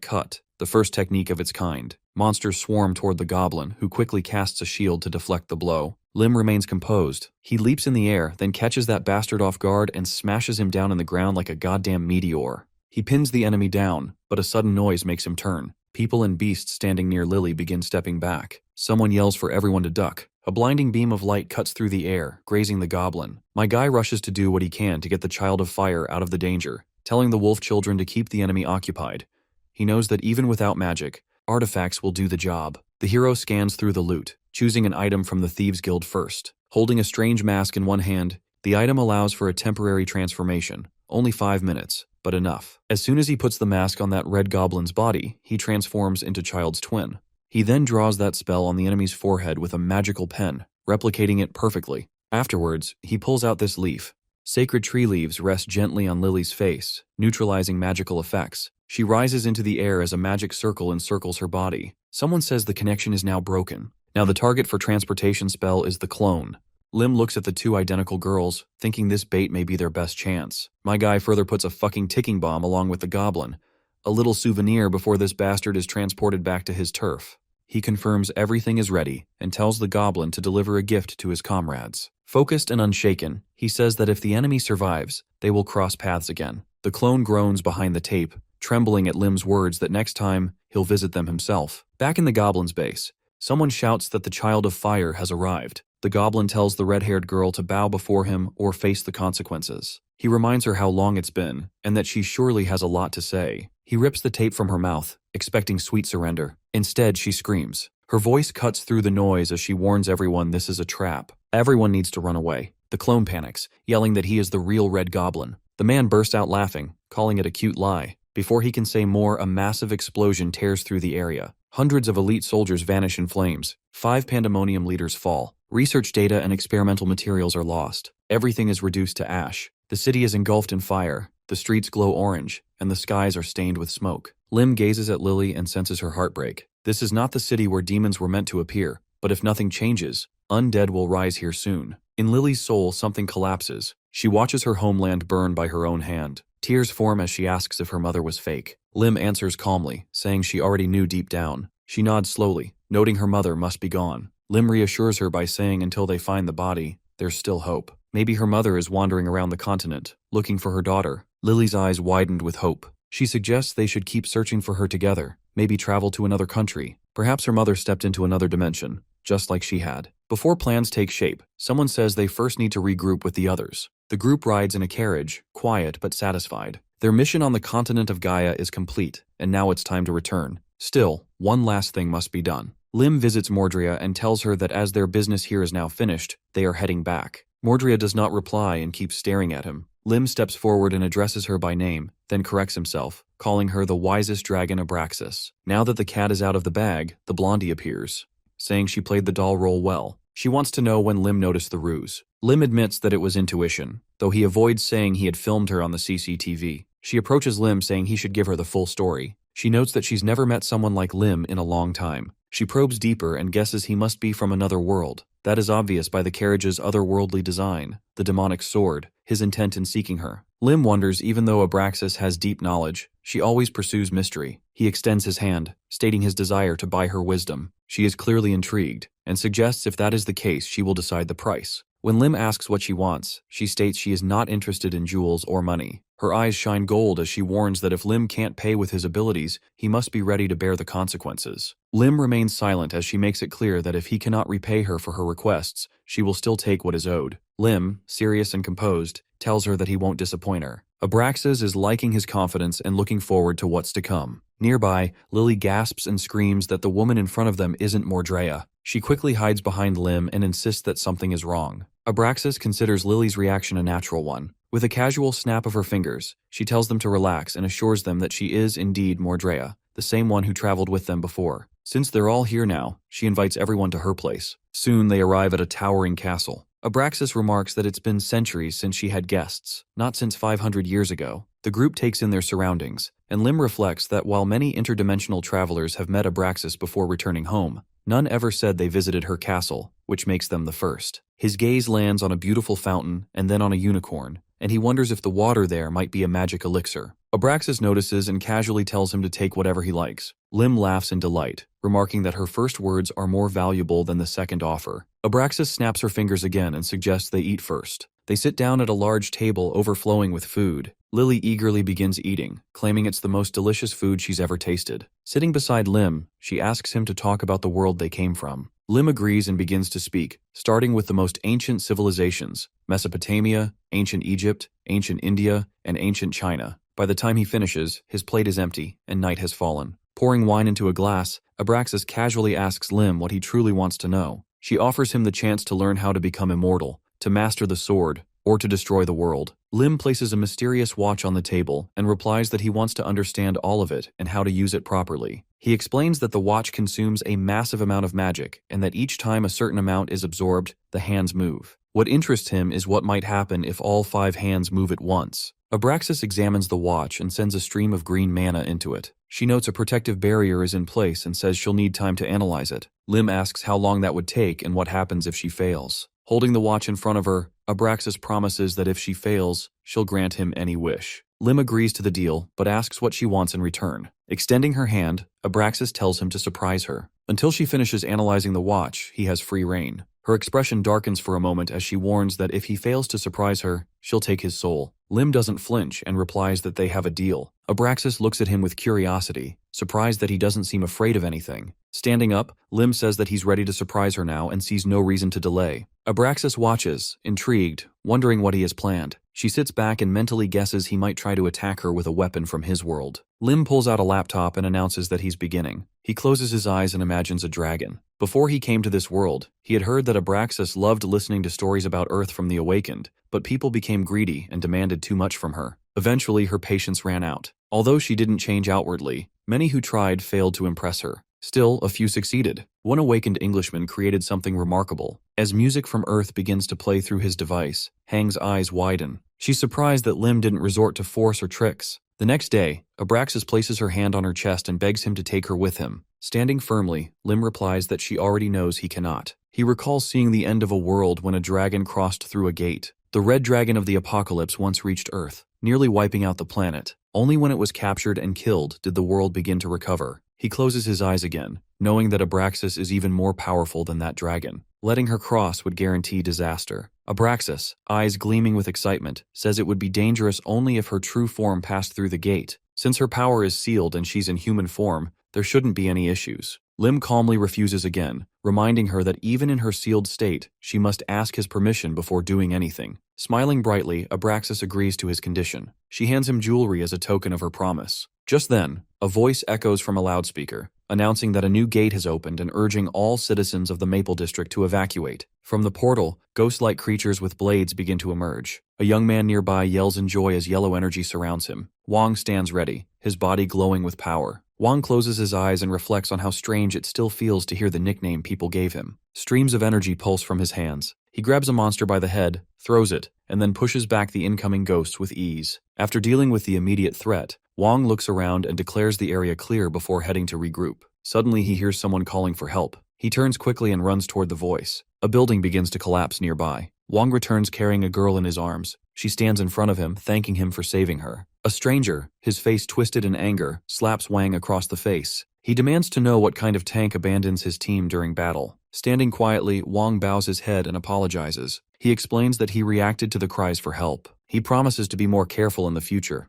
Cut, the first technique of its kind. Monsters swarm toward the goblin, who quickly casts a shield to deflect the blow. Lim remains composed. He leaps in the air, then catches that bastard off guard and smashes him down in the ground like a goddamn meteor. He pins the enemy down, but a sudden noise makes him turn. People and beasts standing near Lily begin stepping back. Someone yells for everyone to duck. A blinding beam of light cuts through the air, grazing the goblin. My guy rushes to do what he can to get the Child of Fire out of the danger, telling the wolf children to keep the enemy occupied. He knows that even without magic, artifacts will do the job. The hero scans through the loot, choosing an item from the Thieves' Guild first. Holding a strange mask in one hand, the item allows for a temporary transformation. Only 5 minutes, but enough. As soon as he puts the mask on that red goblin's body, he transforms into Child's twin. He then draws that spell on the enemy's forehead with a magical pen, replicating it perfectly. Afterwards, he pulls out this leaf. Sacred tree leaves rest gently on Lily's face, neutralizing magical effects. She rises into the air as a magic circle encircles her body. Someone says the connection is now broken. Now the target for transportation spell is the clone. Lim looks at the two identical girls, thinking this bait may be their best chance. My guy further puts a fucking ticking bomb along with the goblin, a little souvenir before this bastard is transported back to his turf. He confirms everything is ready and tells the goblin to deliver a gift to his comrades. Focused and unshaken, he says that if the enemy survives, they will cross paths again. The clone groans behind the tape, trembling at Lim's words that next time, he'll visit them himself. Back in the goblin's base, someone shouts that the Child of Fire has arrived. The goblin tells the red-haired girl to bow before him or face the consequences. He reminds her how long it's been, and that she surely has a lot to say. He rips the tape from her mouth, expecting sweet surrender. Instead, she screams. Her voice cuts through the noise as she warns everyone this is a trap. Everyone needs to run away. The clone panics, yelling that he is the real Red Goblin. The man bursts out laughing, calling it a cute lie. Before he can say more, a massive explosion tears through the area. Hundreds of elite soldiers vanish in flames. 5 pandemonium leaders fall. Research data and experimental materials are lost. Everything is reduced to ash. The city is engulfed in fire. The streets glow orange, and the skies are stained with smoke. Lim gazes at Lily and senses her heartbreak. This is not the city where demons were meant to appear, but if nothing changes, undead will rise here soon. In Lily's soul, something collapses. She watches her homeland burn by her own hand. Tears form as she asks if her mother was fake. Lim answers calmly, saying she already knew deep down. She nods slowly, noting her mother must be gone. Lim reassures her by saying until they find the body, there's still hope. Maybe her mother is wandering around the continent, looking for her daughter. Lily's eyes widened with hope. She suggests they should keep searching for her together, maybe travel to another country. Perhaps her mother stepped into another dimension, just like she had. Before plans take shape, someone says they first need to regroup with the others. The group rides in a carriage, quiet but satisfied. Their mission on the continent of Gaia is complete, and now it's time to return. Still, one last thing must be done. Lim visits Mordrea and tells her that as their business here is now finished, they are heading back. Mordrea does not reply and keeps staring at him. Lim steps forward and addresses her by name, then corrects himself, calling her the wisest dragon Abraxas. Now that the cat is out of the bag, the blondie appears, saying she played the doll role well. She wants to know when Lim noticed the ruse. Lim admits that it was intuition, though he avoids saying he had filmed her on the CCTV. She approaches Lim saying he should give her the full story. She notes that she's never met someone like Lim in a long time. She probes deeper and guesses he must be from another world. That is obvious by the carriage's otherworldly design, the demonic sword, his intent in seeking her. Lim wonders even though Abraxas has deep knowledge, she always pursues mystery. He extends his hand, stating his desire to buy her wisdom. She is clearly intrigued, and suggests if that is the case she will decide the price. When Lim asks what she wants, she states she is not interested in jewels or money. Her eyes shine gold as she warns that if Lim can't pay with his abilities, he must be ready to bear the consequences. Lim remains silent as she makes it clear that if he cannot repay her for her requests, she will still take what is owed. Lim, serious and composed, tells her that he won't disappoint her. Abraxas is liking his confidence and looking forward to what's to come. Nearby, Lily gasps and screams that the woman in front of them isn't Mordrea. She quickly hides behind Lim and insists that something is wrong. Abraxas considers Lily's reaction a natural one. With a casual snap of her fingers, she tells them to relax and assures them that she is indeed Mordrea, the same one who traveled with them before. Since they're all here now, she invites everyone to her place. Soon they arrive at a towering castle. Abraxas remarks that it's been centuries since she had guests, not since 500 years ago. The group takes in their surroundings, and Lim reflects that while many interdimensional travelers have met Abraxas before returning home, none ever said they visited her castle, which makes them the first. His gaze lands on a beautiful fountain and then on a unicorn, and he wonders if the water there might be a magic elixir. Abraxas notices and casually tells him to take whatever he likes. Lim laughs in delight, remarking that her first words are more valuable than the second offer. Abraxas snaps her fingers again and suggests they eat first. They sit down at a large table overflowing with food. Lily eagerly begins eating, claiming it's the most delicious food she's ever tasted. Sitting beside Lim, she asks him to talk about the world they came from. Lim agrees and begins to speak, starting with the most ancient civilizations: Mesopotamia, ancient Egypt, ancient India, and ancient China. By the time he finishes, his plate is empty, and night has fallen. Pouring wine into a glass, Abraxas casually asks Lim what he truly wants to know. She offers him the chance to learn how to become immortal, to master the sword, or to destroy the world. Lim places a mysterious watch on the table and replies that he wants to understand all of it and how to use it properly. He explains that the watch consumes a massive amount of magic and that each time a certain amount is absorbed, the hands move. What interests him is what might happen if all 5 hands move at once. Abraxas examines the watch and sends a stream of green mana into it. She notes a protective barrier is in place and says she'll need time to analyze it. Lim asks how long that would take and what happens if she fails. Holding the watch in front of her, Abraxas promises that if she fails, she'll grant him any wish. Lim agrees to the deal, but asks what she wants in return. Extending her hand, Abraxas tells him to surprise her. Until she finishes analyzing the watch, he has free reign. Her expression darkens for a moment as she warns that if he fails to surprise her, she'll take his soul. Lim doesn't flinch and replies that they have a deal. Abraxas looks at him with curiosity, surprised that he doesn't seem afraid of anything. Standing up, Lim says that he's ready to surprise her now and sees no reason to delay. Abraxas watches, intrigued, wondering what he has planned. She sits back and mentally guesses he might try to attack her with a weapon from his world. Lim pulls out a laptop and announces that he's beginning. He closes his eyes and imagines a dragon. Before he came to this world, he had heard that Abraxas loved listening to stories about Earth from the Awakened, but people became greedy and demanded too much from her. Eventually, her patience ran out. Although she didn't change outwardly, many who tried failed to impress her. Still, a few succeeded. One awakened Englishman created something remarkable. As music from Earth begins to play through his device, Hang's eyes widen. She's surprised that Lim didn't resort to force or tricks. The next day, Abraxas places her hand on her chest and begs him to take her with him. Standing firmly, Lim replies that she already knows he cannot. He recalls seeing the end of a world when a dragon crossed through a gate. The red dragon of the apocalypse once reached Earth, nearly wiping out the planet. Only when it was captured and killed did the world begin to recover. He closes his eyes again, knowing that Abraxas is even more powerful than that dragon. Letting her cross would guarantee disaster. Abraxas, eyes gleaming with excitement, says it would be dangerous only if her true form passed through the gate. Since her power is sealed and she's in human form, there shouldn't be any issues. Lim calmly refuses again, reminding her that even in her sealed state, she must ask his permission before doing anything. Smiling brightly, Abraxas agrees to his condition. She hands him jewelry as a token of her promise. Just then, a voice echoes from a loudspeaker, announcing that a new gate has opened and urging all citizens of the Maple District to evacuate. From the portal, ghost-like creatures with blades begin to emerge. A young man nearby yells in joy as yellow energy surrounds him. Wang stands ready, his body glowing with power. Wang closes his eyes and reflects on how strange it still feels to hear the nickname people gave him. Streams of energy pulse from his hands. He grabs a monster by the head, throws it, and then pushes back the incoming ghosts with ease. After dealing with the immediate threat, Wang looks around and declares the area clear before heading to regroup. Suddenly he hears someone calling for help. He turns quickly and runs toward the voice. A building begins to collapse nearby. Wang returns carrying a girl in his arms. She stands in front of him, thanking him for saving her. A stranger, his face twisted in anger, slaps Wang across the face. He demands to know what kind of tank abandons his team during battle. Standing quietly, Wang bows his head and apologizes. He explains that he reacted to the cries for help. He promises to be more careful in the future.